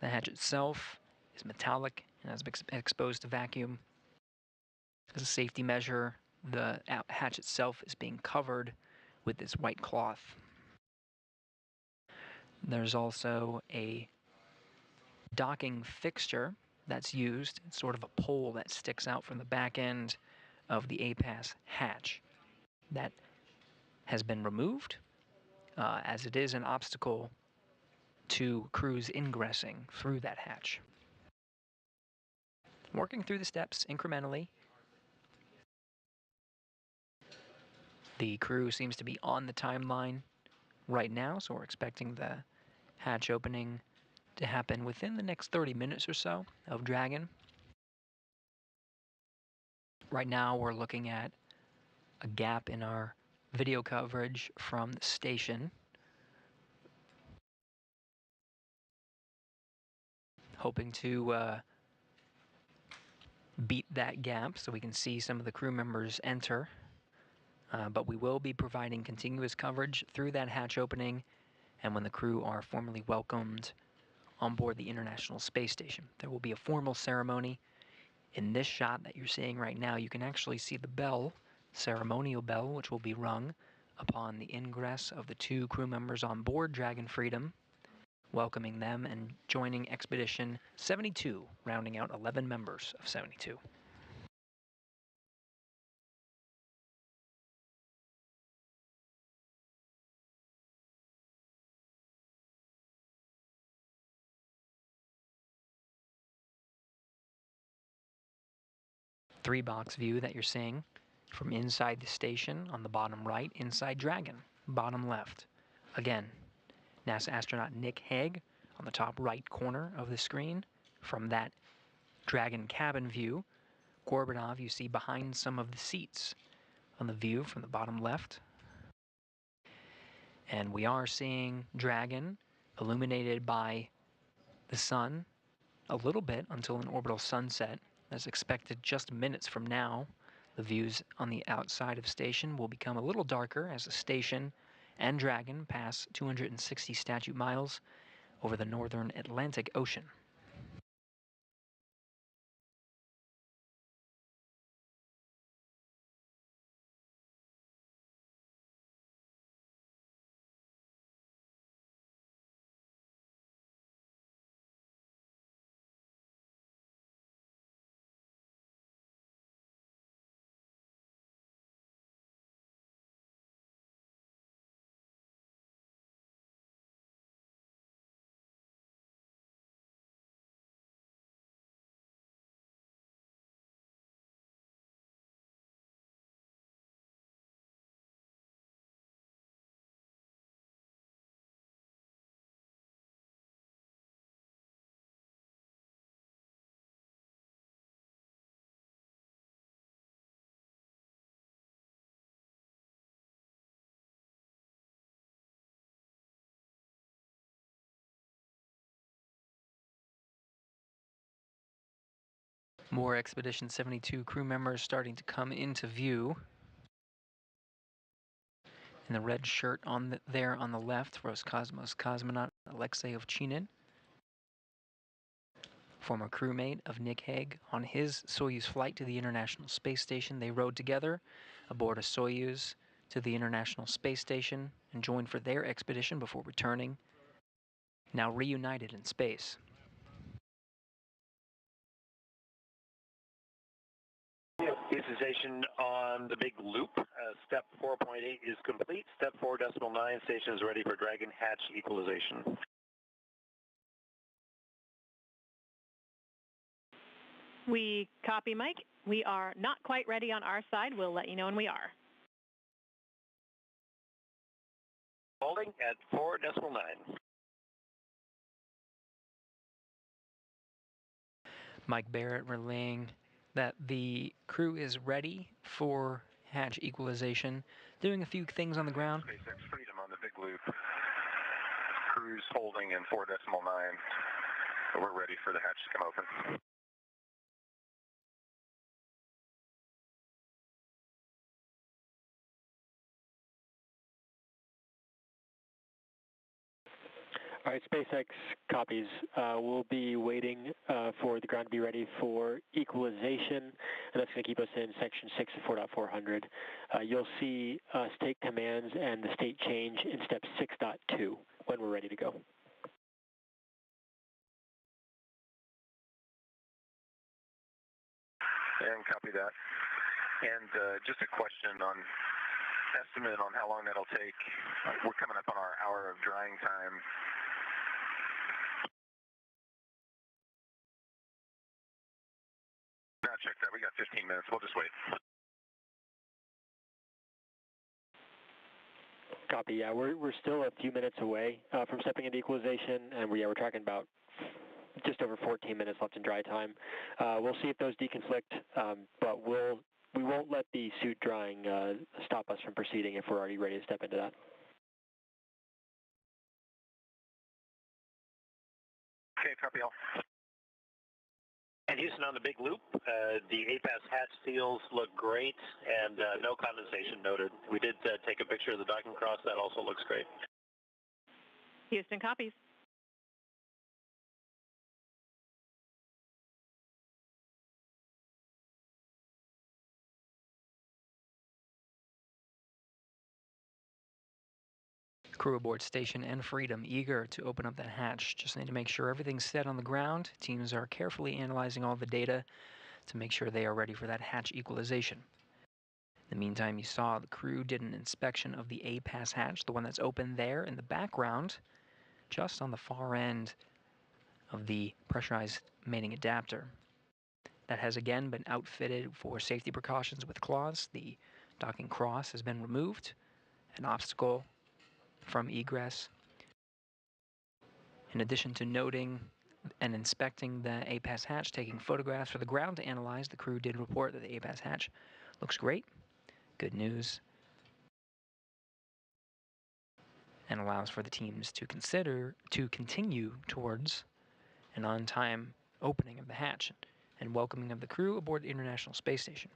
The hatch itself is metallic and has been exposed to vacuum. As a safety measure, the hatch itself is being covered with this white cloth. There's also a docking fixture that's used. It's sort of a pole that sticks out from the back end of the APAS hatch. That has been removed, as it is an obstacle to crews ingressing through that hatch. Working through the steps incrementally. The crew seems to be on the timeline right now, so we're expecting the hatch opening to happen within the next 30 minutes or so of Dragon. Right now we're looking at a gap in our video coverage from the station. Hoping to beat that gap so we can see some of the crew members enter. But we will be providing continuous coverage through that hatch opening and when the crew are formally welcomed on board the International Space Station. There will be a formal ceremony. In this shot that you're seeing right now, you can actually see the bell, ceremonial bell, which will be rung upon the ingress of the two crew members on board Dragon Freedom, welcoming them and joining Expedition 72, rounding out 11 members of 72. Three-box view that you're seeing from inside the station on the bottom right, inside Dragon, bottom left. Again, NASA astronaut Nick Hague on the top right corner of the screen. From that Dragon cabin view, Gorbanov you see behind some of the seats on the view from the bottom left. And we are seeing Dragon illuminated by the sun a little bit until an orbital sunset. As expected just minutes from now, the views on the outside of station will become a little darker as the station and Dragon pass 260 statute miles over the northern Atlantic Ocean. More Expedition 72 crew members starting to come into view. In the red shirt there on the left, Roscosmos cosmonaut Alexei Ovchinin, former crewmate of Nick Hague. On his Soyuz flight to the International Space Station, they rode together aboard a Soyuz to the International Space Station and joined for their expedition before returning, now reunited in space. Station on the big loop. Step 4.8 is complete. Step 4.9 station is ready for Dragon hatch equalization. We copy, Mike. We are not quite ready on our side. We'll let you know when we are. Holding at 4.9. Mike Barrett relaying that the crew is ready for hatch equalization, doing a few things on the ground. SpaceX Freedom on the big loop. Crew's holding in 4.9. We're ready for the hatch to come open. All right, SpaceX copies. We'll be waiting for the ground to be ready for equalization, and that's going to keep us in section 6 of 4.400. You'll see us take commands and the state change in step 6.2 when we're ready to go. And copy that. And just a question on estimate on how long that'll take. We're coming up on our hour of drying time. No, check that. We got 15 minutes. We'll just wait. Copy. Yeah, we're still a few minutes away from stepping into equalization, and we're tracking about just over 14 minutes left in dry time. We'll see if those deconflict, but we won't let the suit drying stop us from proceeding if we're already ready to step into that. Okay, copy all. And Houston on the big loop, the APAS hatch seals look great, and no condensation noted. We did take a picture of the docking cross. That also looks great. Houston copies. Crew aboard Station and Freedom eager to open up that hatch. Just need to make sure everything's set on the ground. Teams are carefully analyzing all the data to make sure they are ready for that hatch equalization. In the meantime, you saw the crew did an inspection of the A-Pass hatch, the one that's open there in the background, just on the far end of the pressurized mating adapter. That has again been outfitted for safety precautions with claws. The docking cross has been removed, an obstacle from egress. In addition to noting and inspecting the A-Pass hatch, taking photographs for the ground to analyze, the crew did report that the A-Pass hatch looks great. Good news. And allows for the teams to continue towards an on-time opening of the hatch and welcoming of the crew aboard the International Space Station.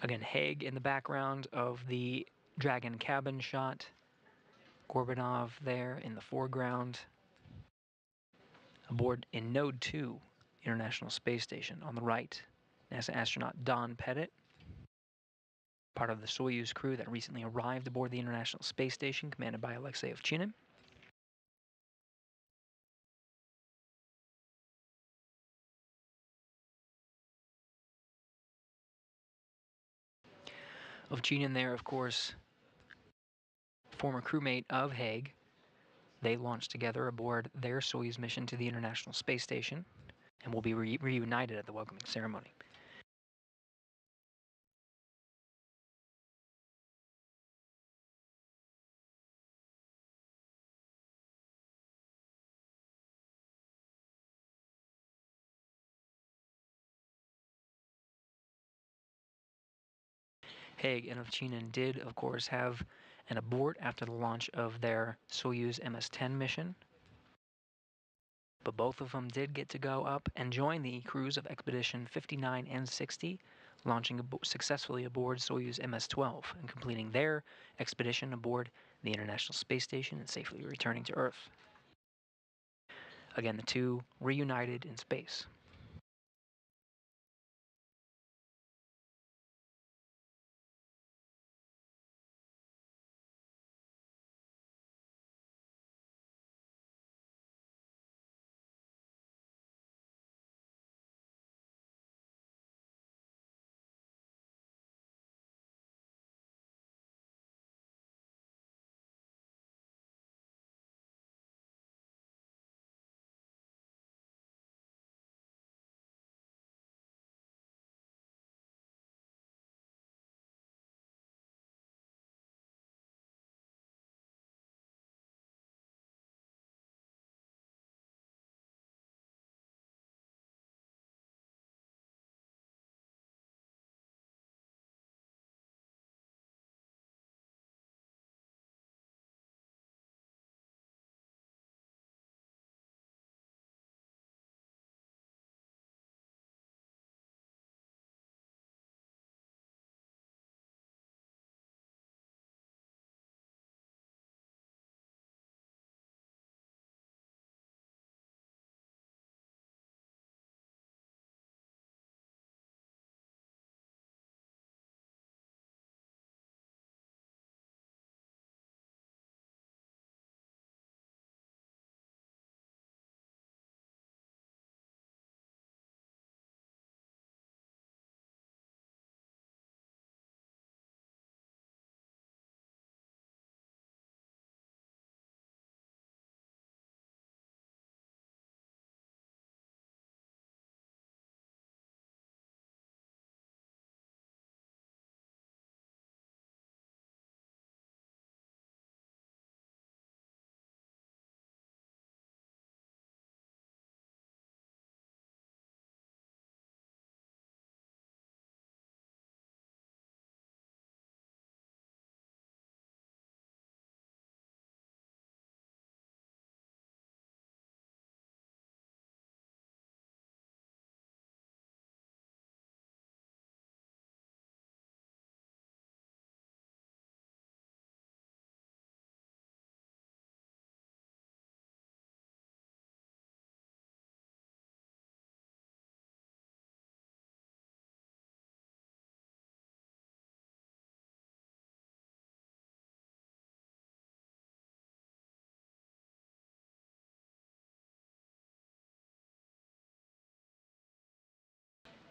Again, Hague in the background of the Dragon cabin shot. Gorbanov there in the foreground. Aboard in Node 2, International Space Station, on the right, NASA astronaut Don Pettit, part of the Soyuz crew that recently arrived aboard the International Space Station, commanded by Alexei Ovchinin. Ovchinin there, of course, former crewmate of Hague. They launched together aboard their Soyuz mission to the International Space Station and will be reunited at the welcoming ceremony. Hague and Ovchinin did, of course, have an abort after the launch of their Soyuz MS-10 mission. But both of them did get to go up and join the crews of Expedition 59 and 60, launching successfully aboard Soyuz MS-12 and completing their expedition aboard the International Space Station and safely returning to Earth. Again, the two reunited in space.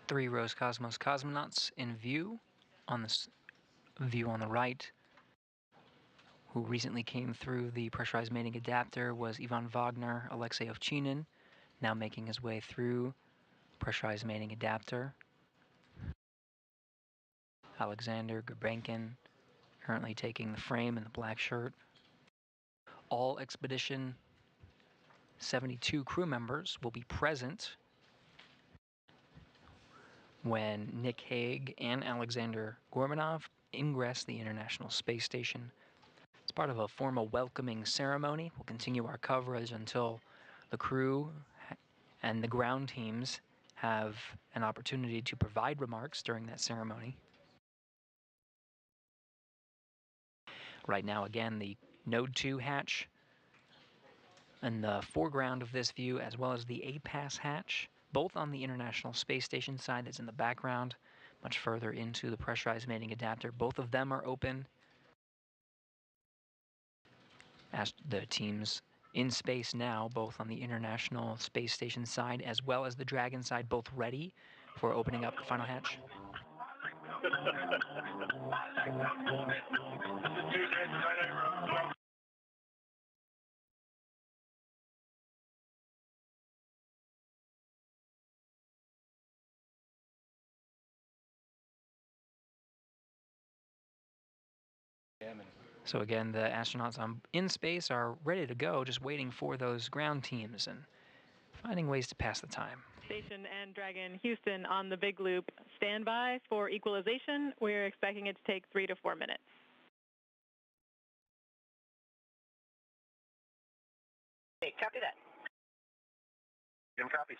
3 Roscosmos cosmonauts in view. On this view on the right, who recently came through the pressurized mating adapter, was Ivan Wagner, Alexei Ovchinin, now making his way through pressurized mating adapter. Alexander Gurbankin currently taking the frame in the black shirt. All Expedition 72 crew members will be present when Nick Hague and Alexander Gorbanov ingress the International Space Station. It's part of a formal welcoming ceremony. We'll continue our coverage until the crew and the ground teams have an opportunity to provide remarks during that ceremony. Right now, again, the Node 2 hatch in the foreground of this view, as well as the APAS hatch, both on the International Space Station side that's in the background, much further into the pressurized mating adapter. Both of them are open. As the teams in space now, both on the International Space Station side as well as the Dragon side, both ready for opening up the final hatch. So again, the astronauts in space are ready to go, just waiting for those ground teams and finding ways to pass the time. Station and Dragon Houston on the big loop. Stand by for equalization. We're expecting it to take 3 to 4 minutes. Hey, copy that. Jim copies.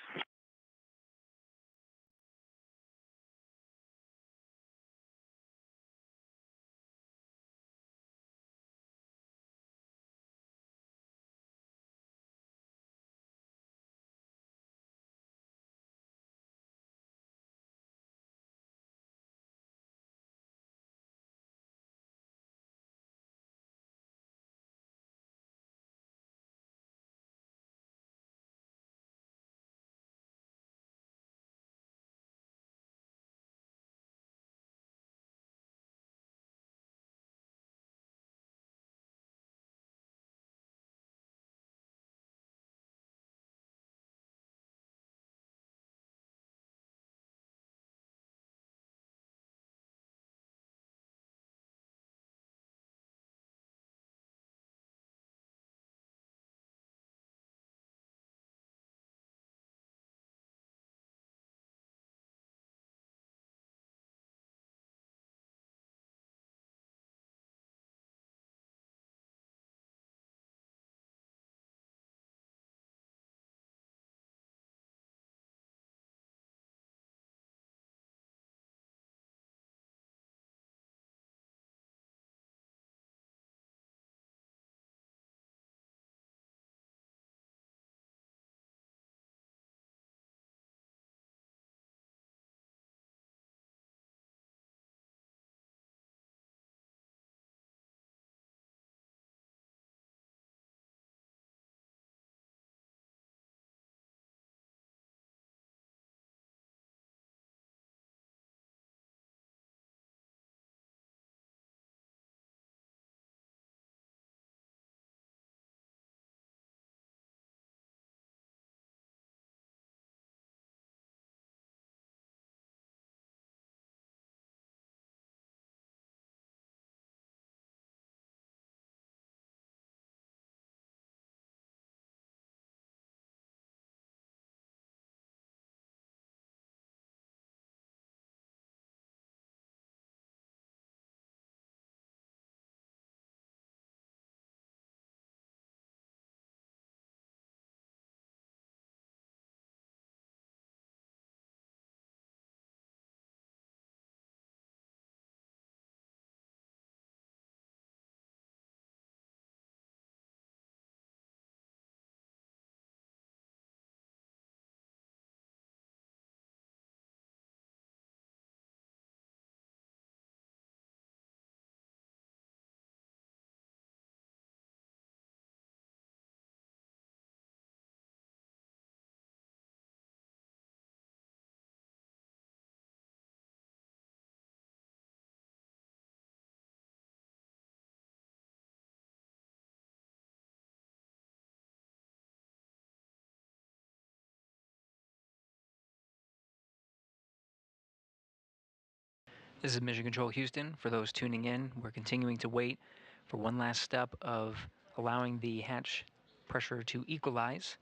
This is Mission Control Houston. For those tuning in, we're continuing to wait for one last step of allowing the hatch pressure to equalize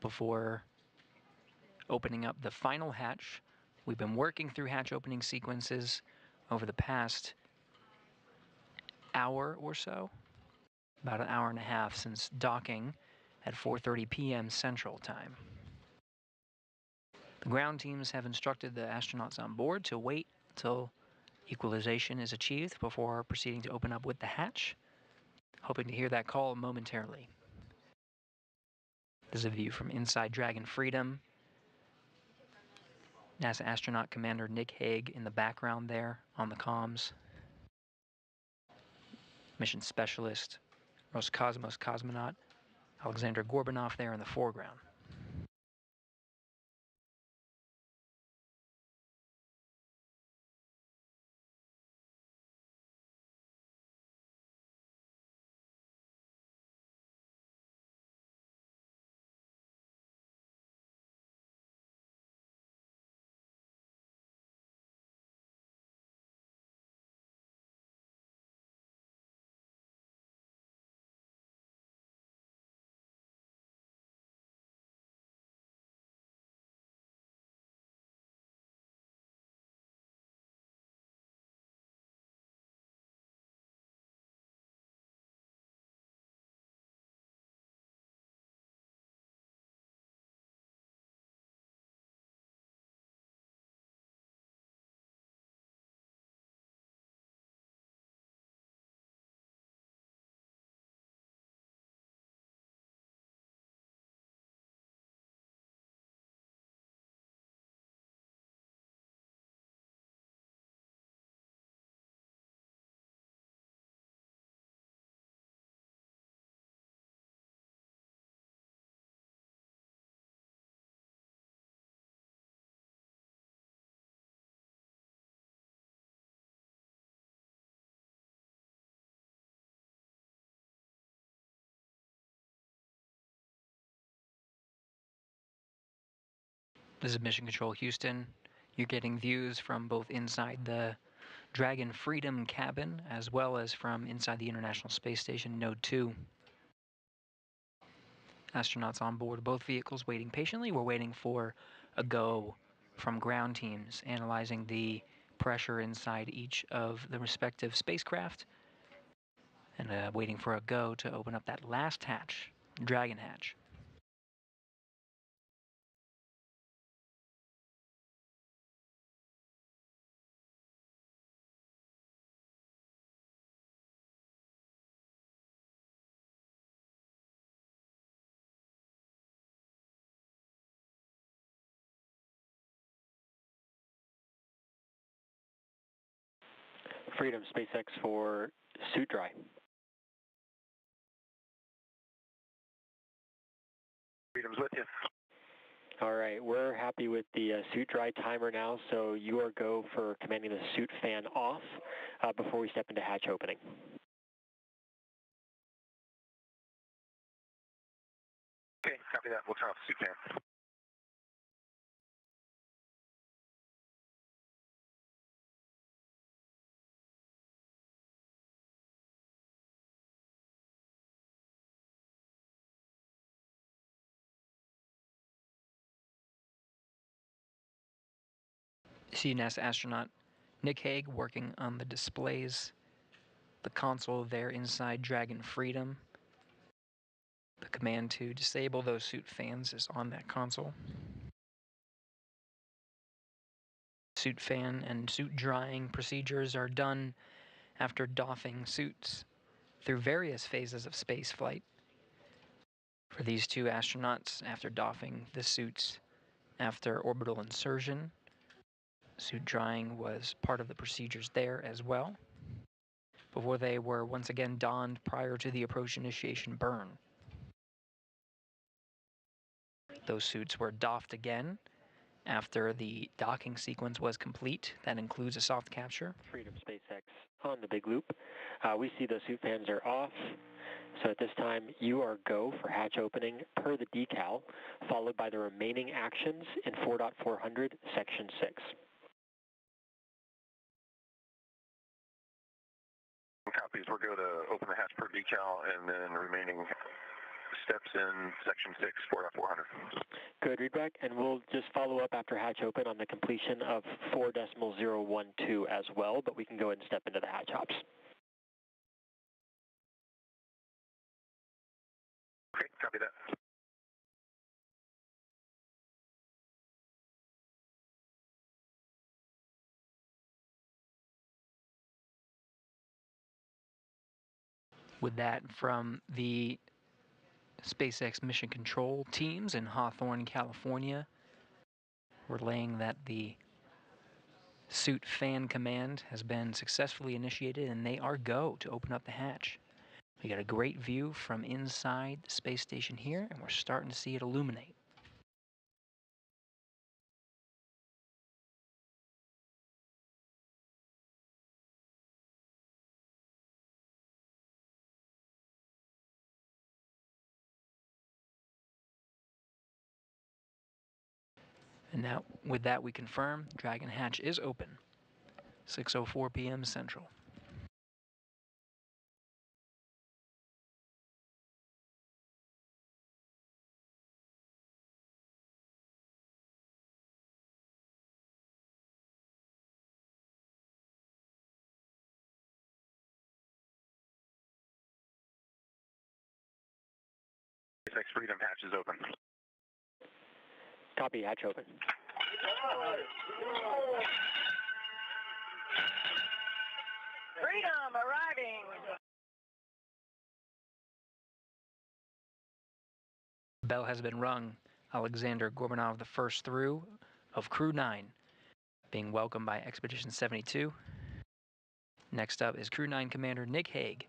before opening up the final hatch. We've been working through hatch opening sequences over the past hour or so, about an hour and a half since docking at 4:30 p.m. Central Time. The ground teams have instructed the astronauts on board to wait until equalization is achieved before proceeding to open up with the hatch. Hoping to hear that call momentarily. This is a view from inside Dragon Freedom. NASA astronaut Commander Nick Hague in the background there on the comms. Mission specialist Roscosmos cosmonaut Alexander Gorbanov there in the foreground. This is Mission Control Houston. You're getting views from both inside the Dragon Freedom cabin as well as from inside the International Space Station Node 2. Astronauts on board both vehicles waiting patiently. We're waiting for a go from ground teams analyzing the pressure inside each of the respective spacecraft and waiting for a go to open up that last hatch, Dragon hatch. Freedom, SpaceX for suit dry. Freedom's with you. All right, we're happy with the suit dry timer now, so you are go for commanding the suit fan off before we step into hatch opening. Okay, copy that. We'll turn off the suit fan. See NASA astronaut Nick Hague working on the displays, the console there inside Dragon Freedom. The command to disable those suit fans is on that console. Suit fan and suit drying procedures are done after doffing suits through various phases of spaceflight. For these two astronauts, after doffing the suits after orbital insertion, suit drying was part of the procedures there as well, before they were once again donned prior to the approach initiation burn. Those suits were doffed again after the docking sequence was complete. That includes a soft capture. Freedom, SpaceX on the big loop. We see the suit fans are off. So at this time, you are go for hatch opening per the decal, followed by the remaining actions in 4.400, Section 6. copies. We're going to open the hatch per decal and then remaining steps in section 6, 4.400. Good, readback, and we'll just follow up after hatch open on the completion of 4.012 as well, but we can go ahead and step into the hatch hops. Okay, copy that. With that from the SpaceX mission control teams in Hawthorne, California, relaying that the suit fan command has been successfully initiated and they are go to open up the hatch. We got a great view from inside the space station here, and we're starting to see it illuminate. And now, with that, we confirm Dragon hatch is open. 6:04 p.m. Central. SpaceX Freedom hatch is open. Copy, hatch open. Freedom arriving. Bell has been rung. Alexander Gorbanov, the first through of Crew 9, being welcomed by Expedition 72. Next up is Crew 9 Commander Nick Hague.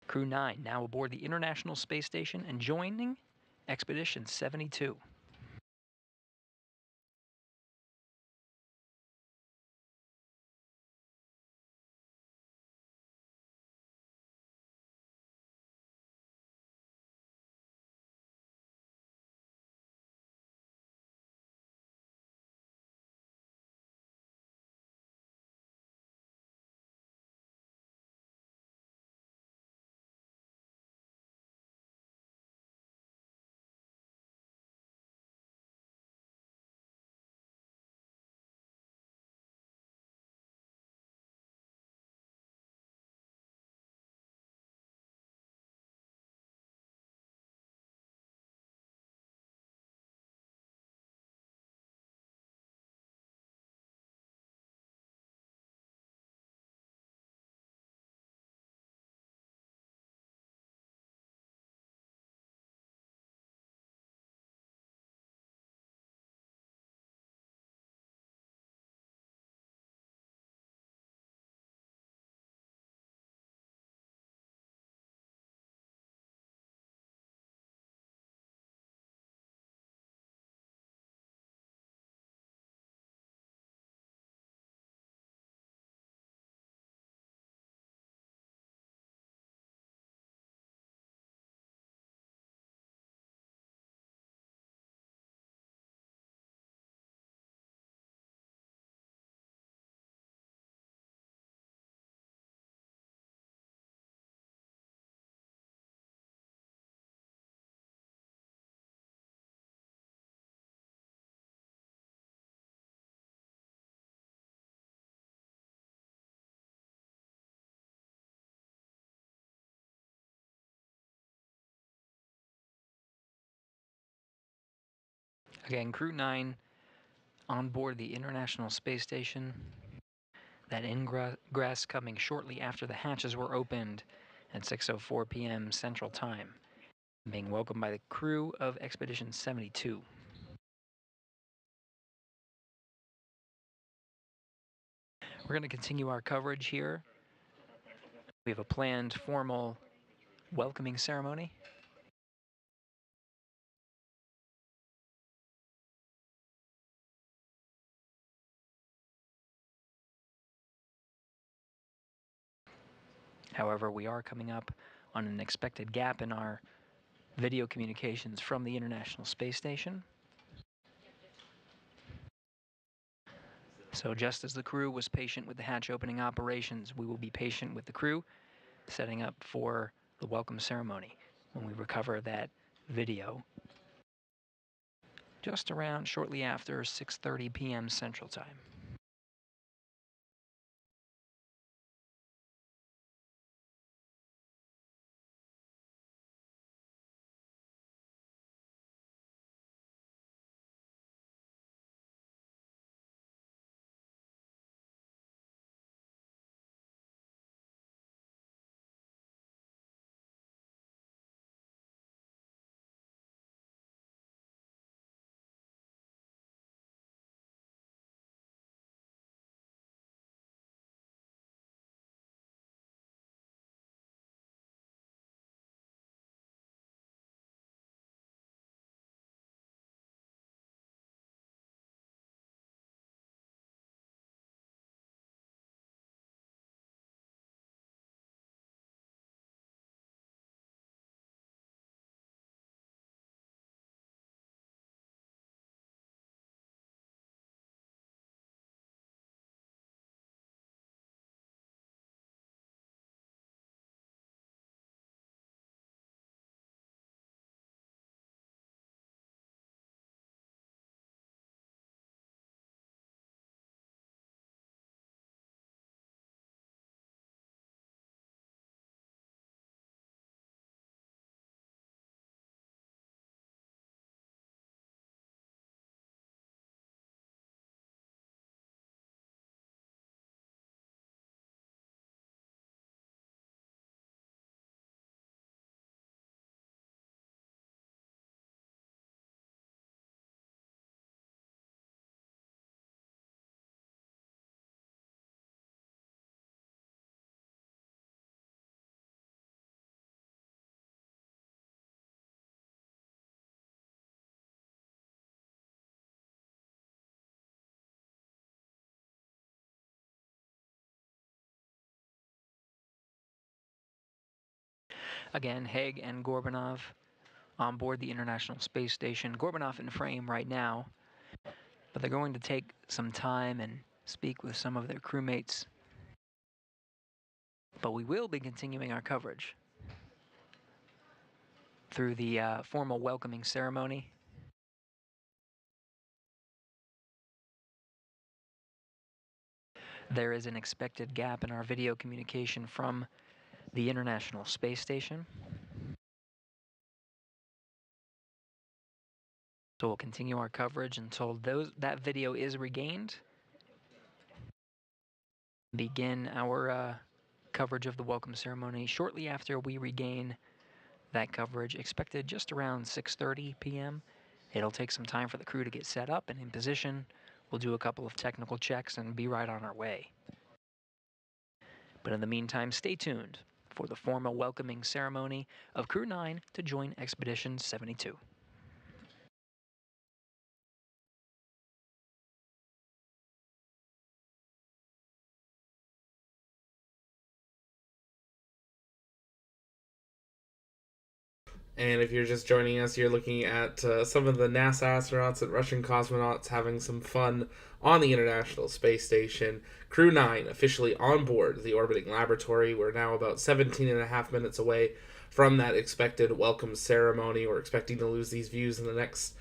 Crew 9 now aboard the International Space Station and joining Expedition 72. Again, Crew 9 on board the International Space Station. That ingress coming shortly after the hatches were opened at 6:04 p.m. Central Time, being welcomed by the crew of Expedition 72. We're going to continue our coverage here. We have a planned formal welcoming ceremony. However, we are coming up on an expected gap in our video communications from the International Space Station. So just as the crew was patient with the hatch opening operations, we will be patient with the crew, setting up for the welcome ceremony when we recover that video just around shortly after 6:30 p.m. Central Time. Again, Haig and Gorbanov on board the International Space Station. Gorbanov in frame right now, but they're going to take some time and speak with some of their crewmates. But we will be continuing our coverage through the formal welcoming ceremony. There is an expected gap in our video communication from the International Space Station. So we'll continue our coverage until that video is regained. Begin our coverage of the welcome ceremony shortly after we regain that coverage, expected just around 6:30 p.m. It'll take some time for the crew to get set up and in position. We'll do a couple of technical checks and be right on our way. But in the meantime, stay tuned for the formal welcoming ceremony of Crew 9 to join Expedition 72. And if you're just joining us, you're looking at some of the NASA astronauts and Russian cosmonauts having some fun on the International Space Station. Crew 9 officially on board the orbiting laboratory. We're now about 17 and a half minutes away from that expected welcome ceremony. We're expecting to lose these views in the next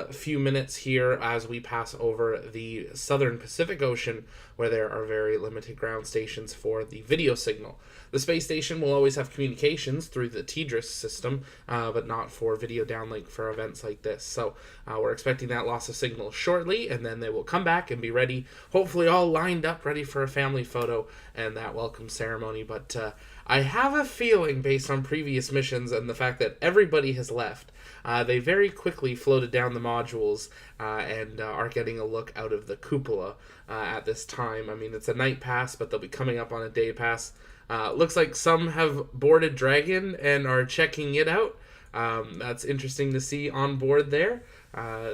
few minutes here as we pass over the southern Pacific Ocean, where there are very limited ground stations for the video signal. The space station will always have communications through the TDRS system, but not for video downlink for events like this. So we're expecting that loss of signal shortly, and then they will come back and be ready, hopefully all lined up, ready for a family photo and that welcome ceremony. But I have a feeling, based on previous missions and the fact that everybody has left, they very quickly floated down the modules and are getting a look out of the cupola at this time. I mean, it's a night pass, but they'll be coming up on a day pass. Looks like some have boarded Dragon and are checking it out. That's interesting to see on board there.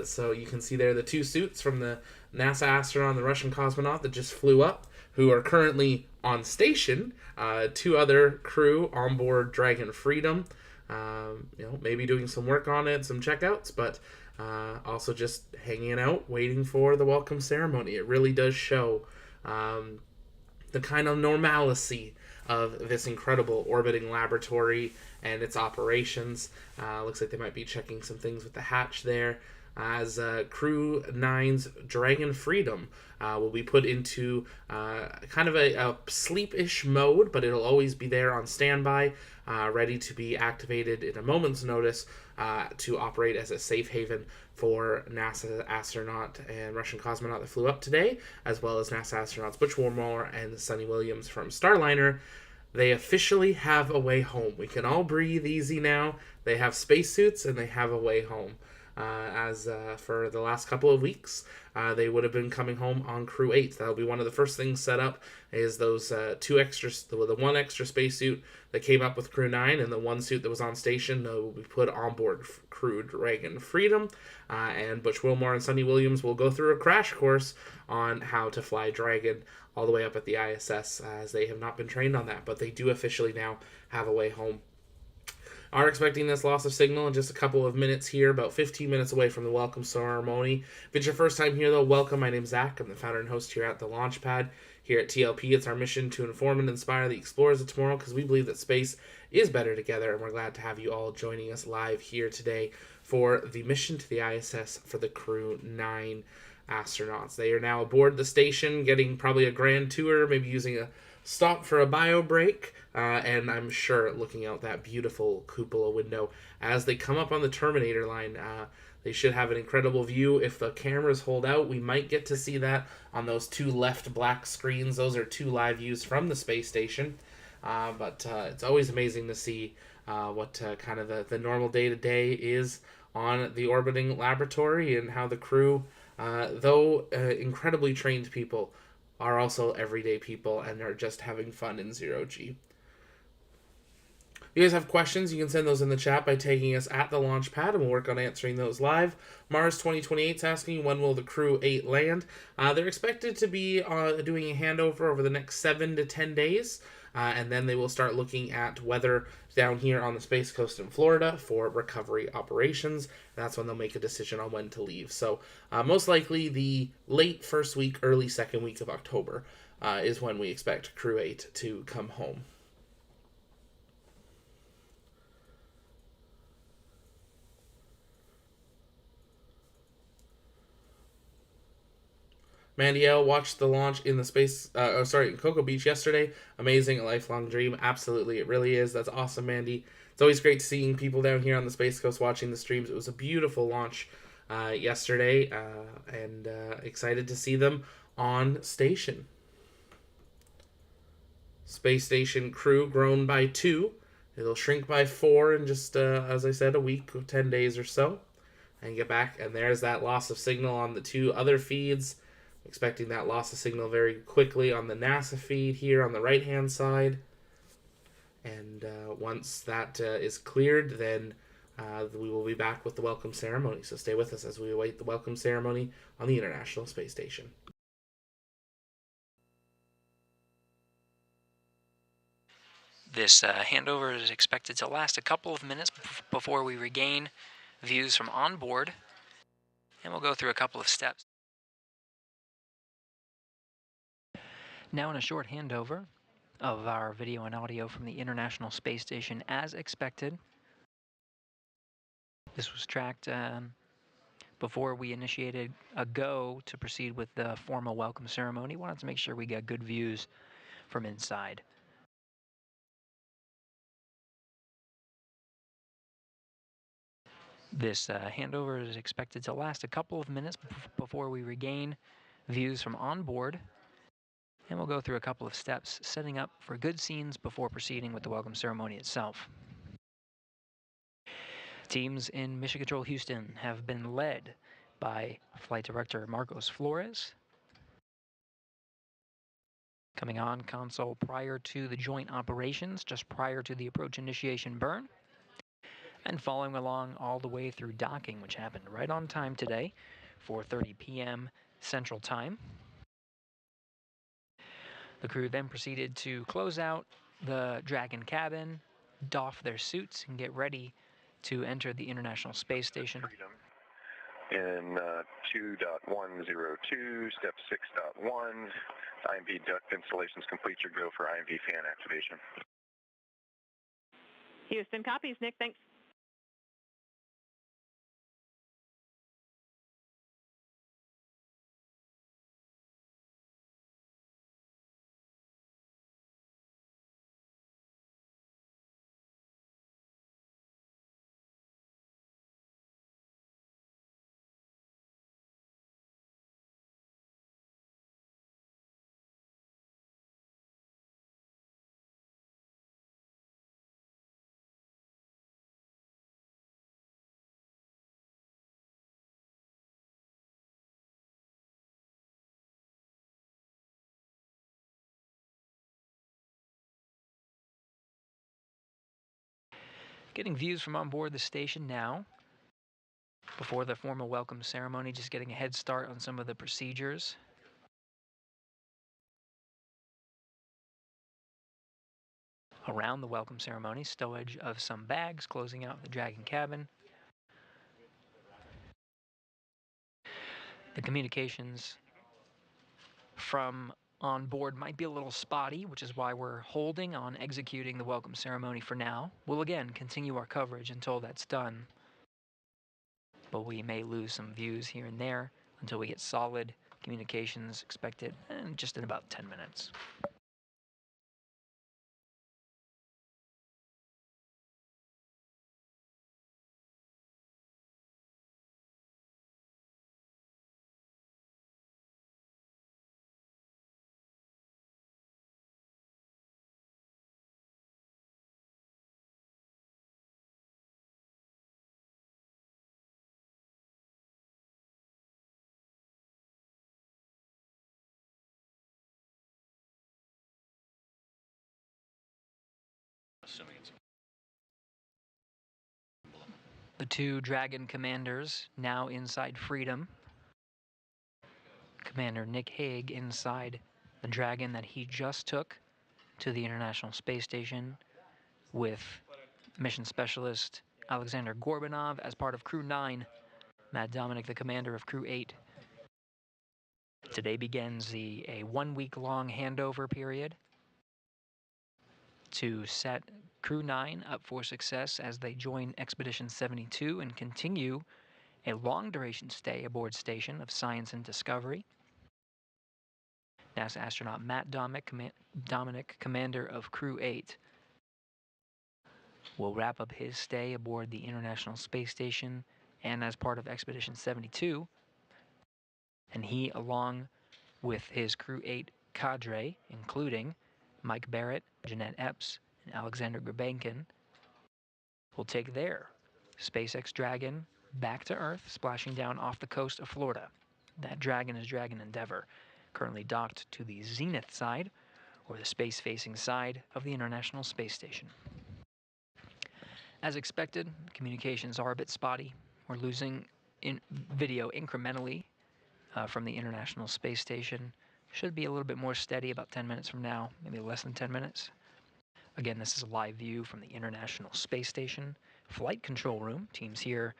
So you can see there the two suits from the NASA astronaut and the Russian cosmonaut that just flew up, who are currently on station. Two other crew on board Dragon Freedom. Maybe doing some work on it, some checkouts, but also just hanging out, waiting for the welcome ceremony. It really does show the kind of normalcy of this incredible orbiting laboratory and its operations. Looks like they might be checking some things with the hatch there, as Crew 9's Dragon Freedom will be put into kind of a sleep-ish mode, but it'll always be there on standby, ready to be activated in a moment's notice to operate as a safe haven for NASA astronaut and Russian cosmonaut that flew up today, as well as NASA astronauts Butch Wilmore and Sonny Williams from Starliner. They officially have a way home. We can all breathe easy now. They have spacesuits and they have a way home. As for the last couple of weeks, they would have been coming home on Crew 8. That'll be one of the first things set up, is those two extras, the one extra spacesuit that came up with Crew 9 and the one suit that was on station will be put on board Crew Dragon Freedom. And Butch Wilmore and Sonny Williams will go through a crash course on how to fly Dragon all the way up at the ISS, as they have not been trained on that, but they do officially now have a way home. Are expecting this loss of signal in just a couple of minutes here, about 15 minutes away from the welcome ceremony. If it's your first time here, though, welcome. My name's Zach. I'm the founder and host here at the Launch Pad. Here at TLP, it's our mission to inform and inspire the explorers of tomorrow, because we believe that space is better together, and we're glad to have you all joining us live here today for the mission to the ISS for the Crew 9 astronauts. They are now aboard the station, getting probably a grand tour, maybe using a stop for a bio break, and I'm sure looking out that beautiful cupola window as they come up on the Terminator line. They should have an incredible view. If the cameras hold out, we might get to see that on those two left black screens. Those are two live views from the space station. But it's always amazing to see what kind of the normal day-to-day is on the orbiting laboratory, and how the crew, though incredibly trained people, are also everyday people and are just having fun in zero-G. If you guys have questions, you can send those in the chat by tagging us at the launch pad, and we'll work on answering those live. Mars 2028 is asking, when will the Crew 8 land? They're expected to be doing a handover over the next 7 to 10 days, and then they will start looking at weather down here on the Space Coast in Florida for recovery operations. And that's when they'll make a decision on when to leave. So most likely the late first week, early second week of October is when we expect Crew 8 to come home. Mandy L watched the launch in the in Cocoa Beach yesterday. Amazing, a lifelong dream. Absolutely, it really is. That's awesome, Mandy. It's always great seeing people down here on the Space Coast watching the streams. It was a beautiful launch yesterday, and excited to see them on station. Space station crew grown by 2. It'll shrink by 4 in just, as I said, a week, 10 days or so. And get back, and there's that loss of signal on the 2 other feeds. Expecting that loss of signal very quickly on the NASA feed here on the right-hand side. And once that is cleared, then we will be back with the welcome ceremony. So stay with us as we await the welcome ceremony on the International Space Station. This handover is expected to last a couple of minutes before we regain views from on board, and we'll go through a couple of steps. Now in a short handover of our video and audio from the International Space Station as expected. This was tracked before we initiated a go to proceed with the formal welcome ceremony. Wanted to make sure we got good views from inside. This handover is expected to last a couple of minutes before we regain views from on board. And we'll go through a couple of steps, setting up for good scenes before proceeding with the welcome ceremony itself. Teams in Mission Control Houston have been led by Flight Director Marcos Flores. Coming on console prior to the joint operations, just prior to the approach initiation burn. And following along all the way through docking, which happened right on time today, 4:30 p.m. Central Time. The crew then proceeded to close out the Dragon cabin, doff their suits and get ready to enter the International Space Station. Freedom. In 2.102, step 6.1, IMV duct installations complete. Your go for IMV fan activation. Houston copies. Nick, thanks. Getting views from on board the station now. Before the formal welcome ceremony, just getting a head start on some of the procedures. Around the welcome ceremony, stowage of some bags closing out the Dragon cabin. The communications from on board might be a little spotty, which is why we're holding on executing the welcome ceremony for now. We'll again continue our coverage until that's done, but we may lose some views here and there until we get solid communications expected just in about 10 minutes. Assuming it's The two Dragon commanders now inside Freedom. Commander Nick Hague inside the Dragon that he just took to the International Space Station with mission specialist Alexander Gorbanov as part of Crew 9, Matt Dominic, the commander of Crew 8. Today begins a 1 week long handover period to set Crew 9 up for success as they join Expedition 72 and continue a long duration stay aboard station of science and discovery. NASA astronaut Matt Dominic, commander of Crew 8, will wrap up his stay aboard the International Space Station and as part of Expedition 72. And he, along with his Crew 8 cadre, including Mike Barrett, Jeanette Epps, and Alexander Grabankin, will take their SpaceX Dragon back to Earth, splashing down off the coast of Florida. That Dragon is Dragon Endeavour, currently docked to the zenith side, or the space-facing side of the International Space Station. As expected, communications are a bit spotty. We're losing video incrementally from the International Space Station. Should be a little bit more steady about 10 minutes from now, maybe less than 10 minutes. Again, this is a live view from the International Space Station flight control room. Teams here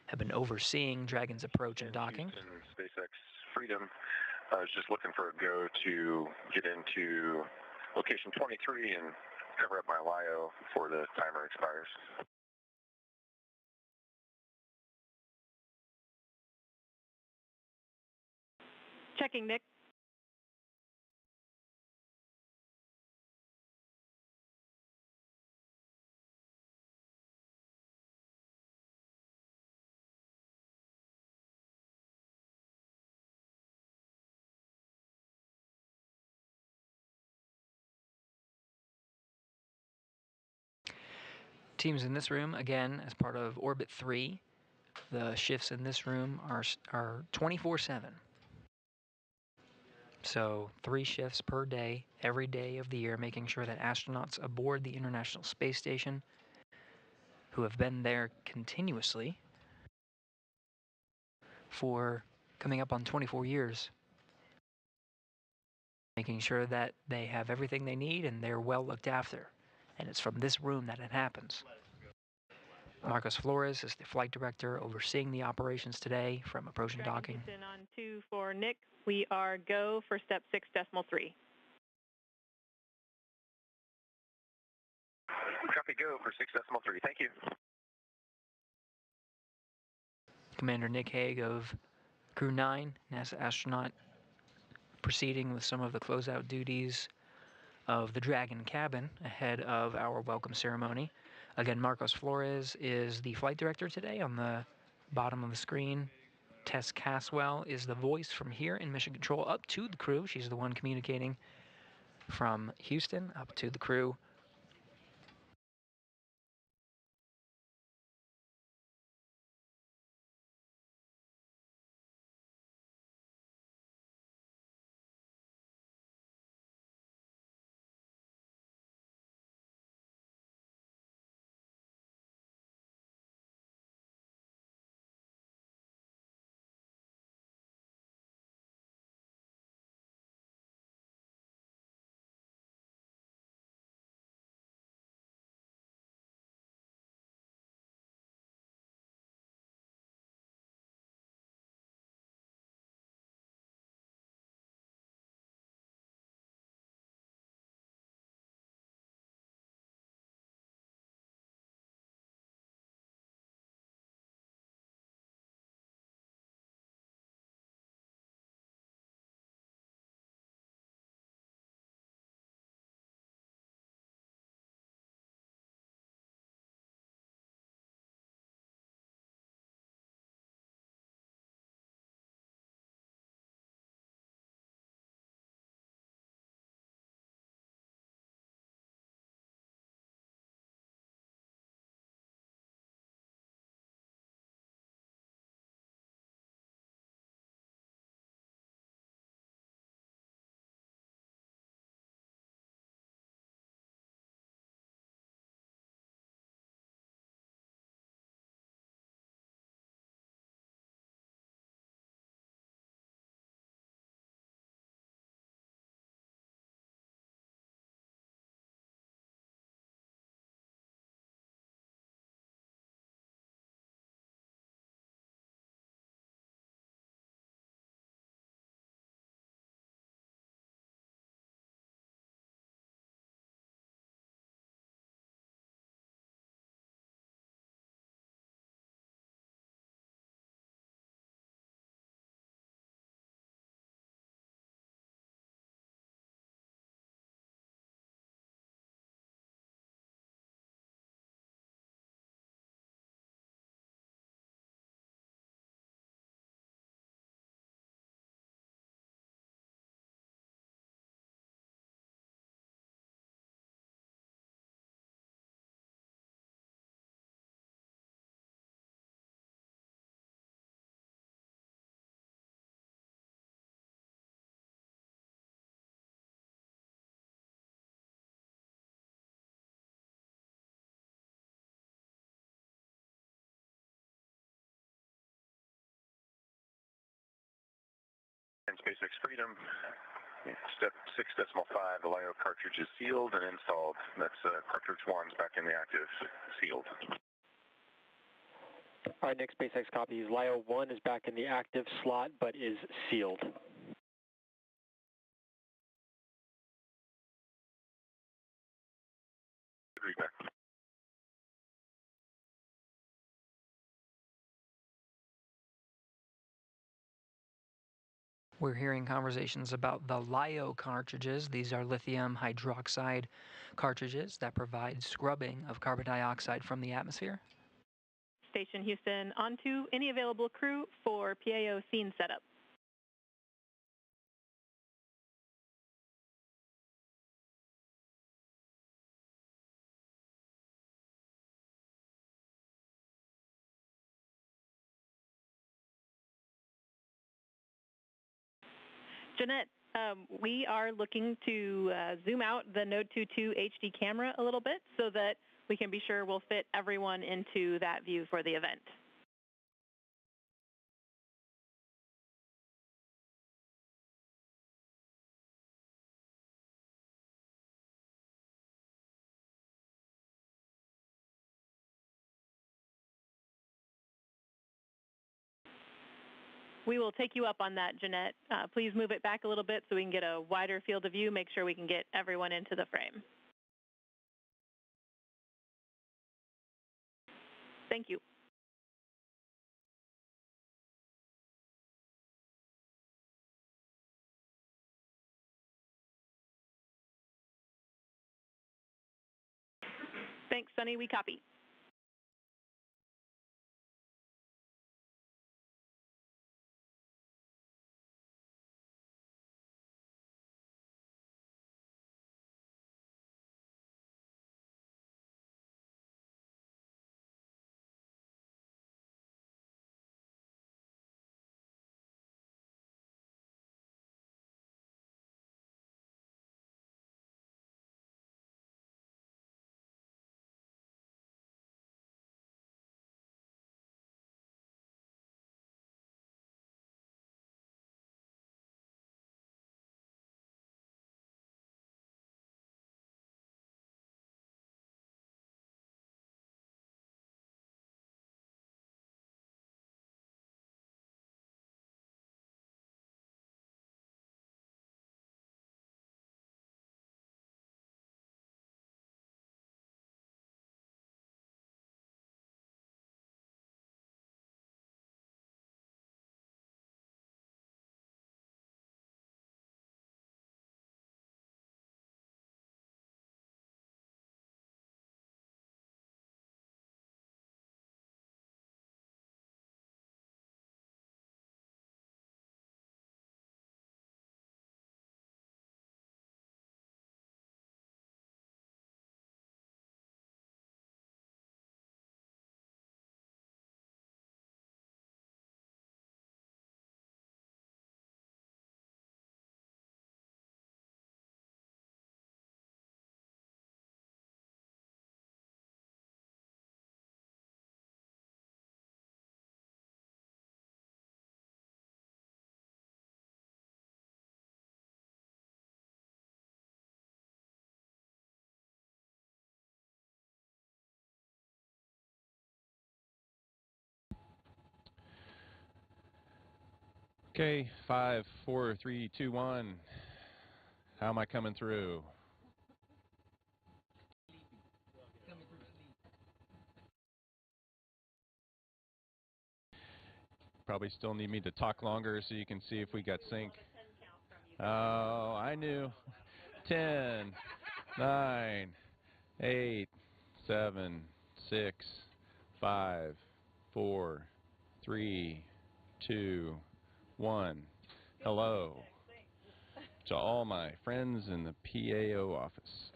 have been overseeing Dragon's approach and docking. Houston, SpaceX Freedom. I was just looking for a go to get into location 23 and cover up my LIO before the timer expires. Checking, Nick. Teams in this room, again, as part of Orbit 3, the shifts in this room are 24/7. So 3 shifts per day, every day of the year, making sure that astronauts aboard the International Space Station, who have been there continuously for coming up on 24 years, making sure that they have everything they need and they're well looked after. and it's from this room that it happens. Marcos Flores is the flight director overseeing the operations today from approach and docking. Houston on 2 for Nick. We are go for step 6.3. Copy, go for 6.3. Thank you. Commander Nick Hague of Crew 9, NASA astronaut, proceeding with some of the closeout duties of the Dragon cabin ahead of our welcome ceremony. Again, Marcos Flores is the flight director today on the bottom of the screen. Tess Caswell is the voice from here in Mission Control up to the crew. She's the one communicating from Houston up to the crew. And SpaceX Freedom, step 6.5, the LiO cartridge is sealed and installed. That's cartridge 1's back in the active, sealed. All right, Nick, SpaceX copies. LiO 1 is back in the active slot, but is sealed. Agree back. We're hearing conversations about the LiO cartridges. These are lithium hydroxide cartridges that provide scrubbing of carbon dioxide from the atmosphere. Station Houston on to any available crew for PAO scene setup. Jeanette, we are looking to zoom out the Node 22 HD camera a little bit so that we can be sure we'll fit everyone into that view for the event. We will take you up on that, Jeanette. Please move it back a little bit so we can get a wider field of view, make sure we can get everyone into the frame. Thank you. Thanks, Sunny. We copy. Okay, 5, 4, 3, 2, 1. How am I coming through? Probably still need me to talk longer so you can see if we got sync. Oh, I knew. 10, 9, 8, 7, 6, 5, 4, 3, 2, 1. Hello to all my friends in the PAO office.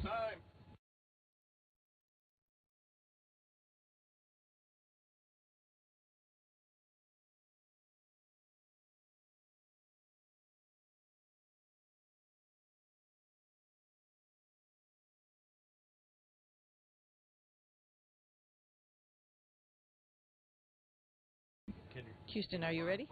Time. Houston, are you ready?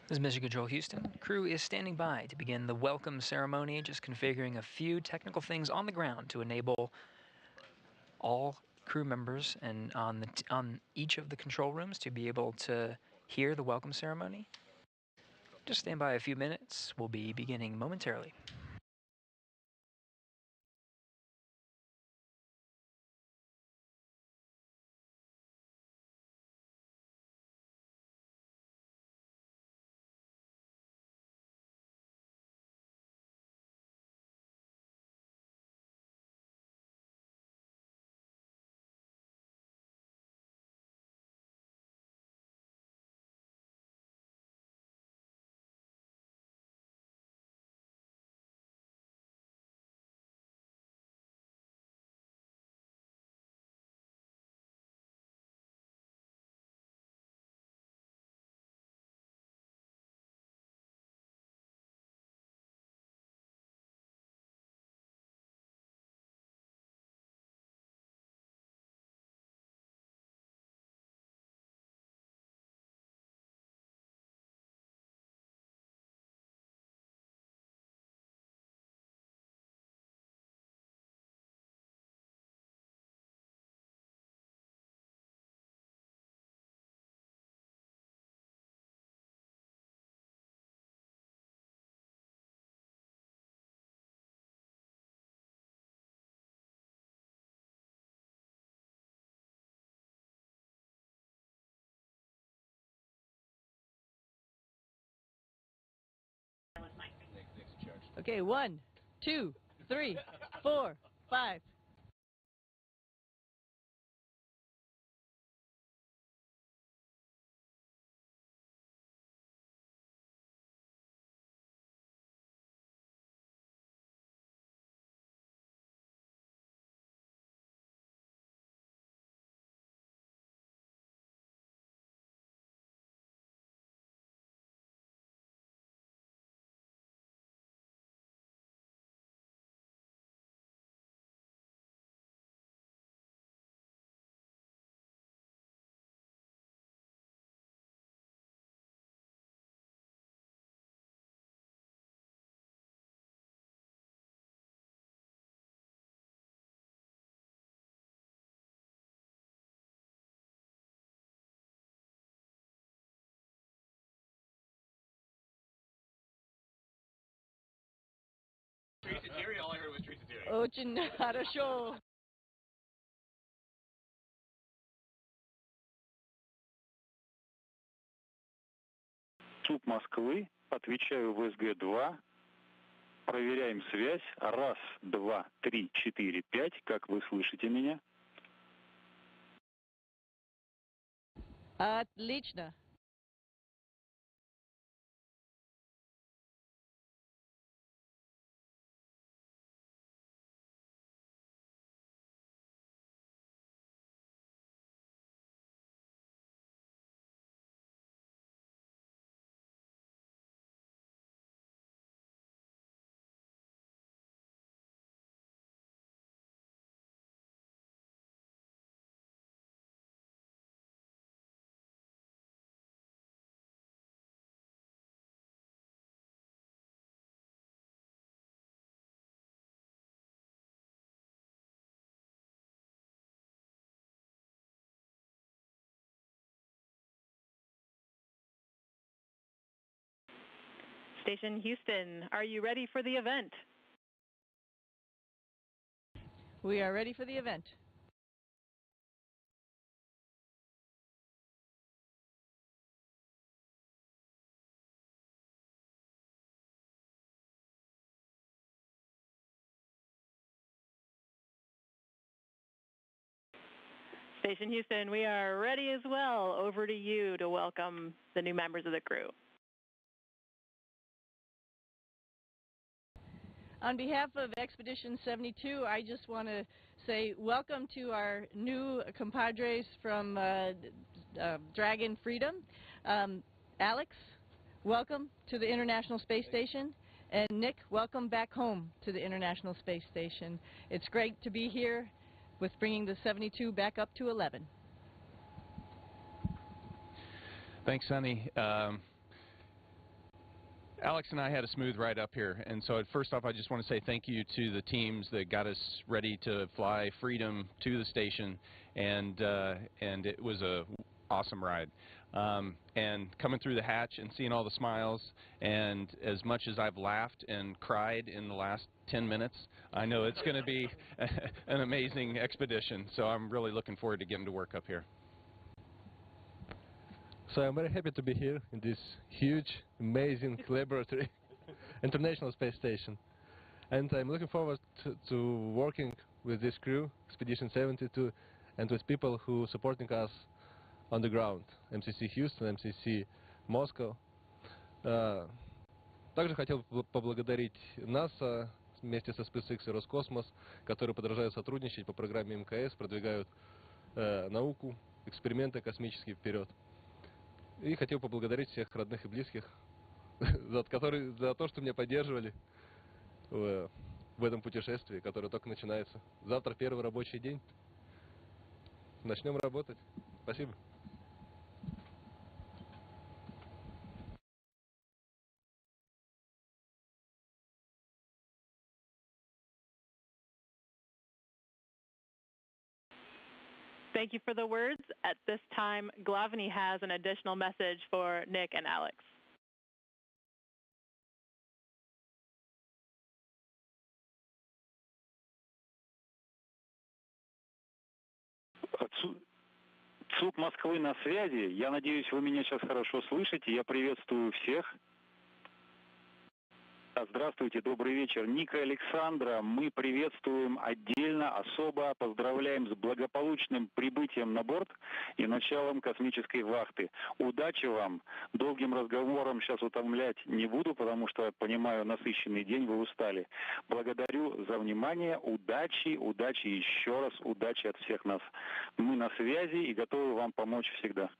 This is Mission Control Houston. Crew is standing by to begin the welcome ceremony, just configuring a few technical things on the ground to enable all crew members and on each of the control rooms to be able to hear the welcome ceremony. Just stand by a few minutes. We'll be beginning momentarily. Okay, 1, 2, 3, 4, 5. All I heard was Teresa Deary. Очень хорошо. Суд Москвы, отвечаю в СГ-2. Проверяем связь. 1, 2, 3, 4, 5. Как вы слышите меня? Отлично. Station Houston, are you ready for the event? We are ready for the event. Station Houston, we are ready as well. Over to you to welcome the new members of the crew. On behalf of Expedition 72, I just want to say welcome to our new compadres from Dragon Freedom. Alex, welcome to the International Space Station. And Nick, welcome back home to the International Space Station. It's great to be here with bringing the 72 back up to 11. Thanks, Sonny. Alex and I had a smooth ride up here, and so first off I just want to say thank you to the teams that got us ready to fly Freedom to the station, and it was a awesome ride. And coming through the hatch and seeing all the smiles, and as much as I've laughed and cried in the last 10 minutes, I know it's going to be an amazing expedition, so I'm really looking forward to getting to work up here. So I'm very happy to be here in this huge, amazing laboratory, International Space Station. And I'm looking forward to working with this crew, Expedition 72, and with people who are supporting us on the ground, МСС Houston, МСС Moscow. Также хотел поблагодарить НАСА вместе со SpaceX и Роскосмос, которые продолжают сотрудничать по программе МКС, продвигают науку, эксперименты космические вперед. И хотел поблагодарить всех родных и близких за то, что меня поддерживали в этом путешествии, которое только начинается. Завтра первый рабочий день. Начнем работать. Спасибо. Thank you for the words. At this time, Glavany has an additional message for Nick and Alex. ЦУП Москвы на связи. Я надеюсь, вы меня сейчас хорошо слышите. Я приветствую всех. Здравствуйте, добрый вечер. Ника и Александра, мы приветствуем отдельно, особо поздравляем с благополучным прибытием на борт и началом космической вахты. Удачи вам. Долгим разговором сейчас утомлять не буду, потому что, понимаю, насыщенный день, вы устали. Благодарю за внимание. Удачи, удачи, еще раз удачи от всех нас. Мы на связи и готовы вам помочь всегда.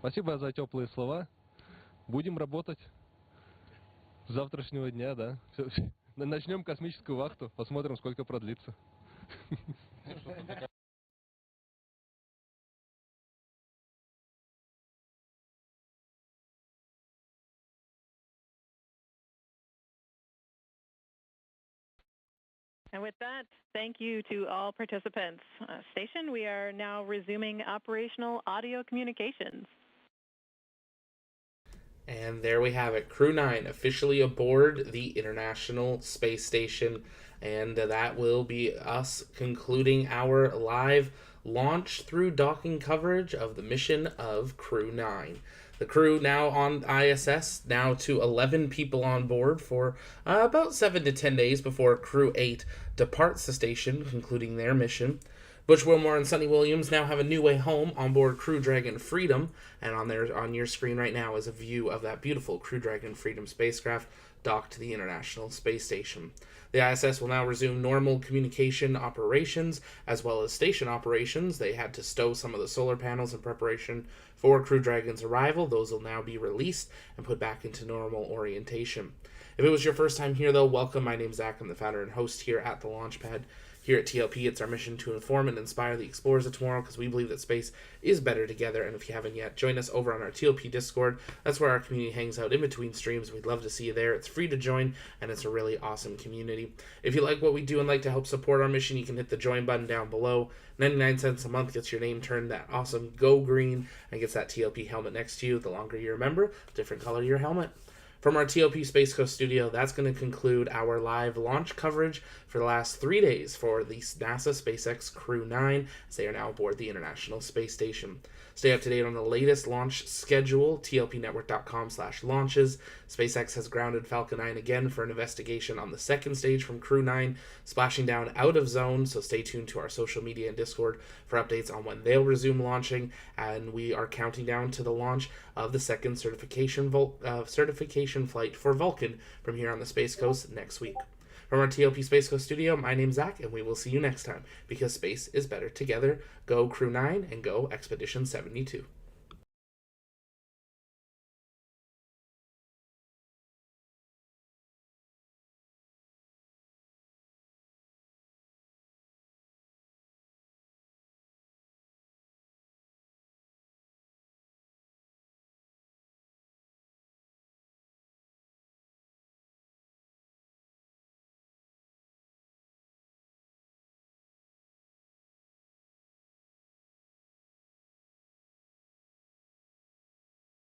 Спасибо за теплые слова. Будем работать с завтрашнего дня, да. Начнем космическую вахту, посмотрим, сколько продлится. And with that, thank you to all participants. Station, we are now resuming operational audio communications. And there we have it, Crew 9 officially aboard the International Space Station, and that will be us concluding our live launch through docking coverage of the mission of Crew 9. The crew now on ISS, now to 11 people on board for about 7 to 10 days before Crew 8 departs the station, concluding their mission. Butch Wilmore and Sonny Williams now have a new way home on board Crew Dragon Freedom, and on your screen right now is a view of that beautiful Crew Dragon Freedom spacecraft docked to the International Space Station. The ISS will now resume normal communication operations as well as station operations. They had to stow some of the solar panels in preparation for Crew Dragon's arrival. Those will now be released and put back into normal orientation. If it was your first time here, though, welcome. My name's Zach. I'm the founder and host here at the Launchpad. Here at TLP, it's our mission to inform and inspire the explorers of tomorrow because we believe that space is better together. And if you haven't yet, join us over on our TLP Discord. That's where our community hangs out in between streams. We'd love to see you there. It's free to join, and it's a really awesome community. If you like what we do and like to help support our mission, you can hit the join button down below. 99 cents a month gets your name turned that awesome Go Green and gets that TLP helmet next to you. The longer you're a member, different color your helmet. From our TOP Space Coast studio, that's going to conclude our live launch coverage for the last 3 days for the NASA SpaceX Crew 9, as they are now aboard the International Space Station. Stay up to date on the latest launch schedule, tlpnetwork.com/launches. SpaceX has grounded Falcon 9 again for an investigation on the second stage from Crew 9, splashing down out of zone, so stay tuned to our social media and Discord for updates on when they'll resume launching, and we are counting down to the launch of the second certification flight for Vulcan from here on the Space Coast next week. From our TOP Space Coast studio, my name's Zach, and we will see you next time, because space is better together. Go Crew 9 and go Expedition 72.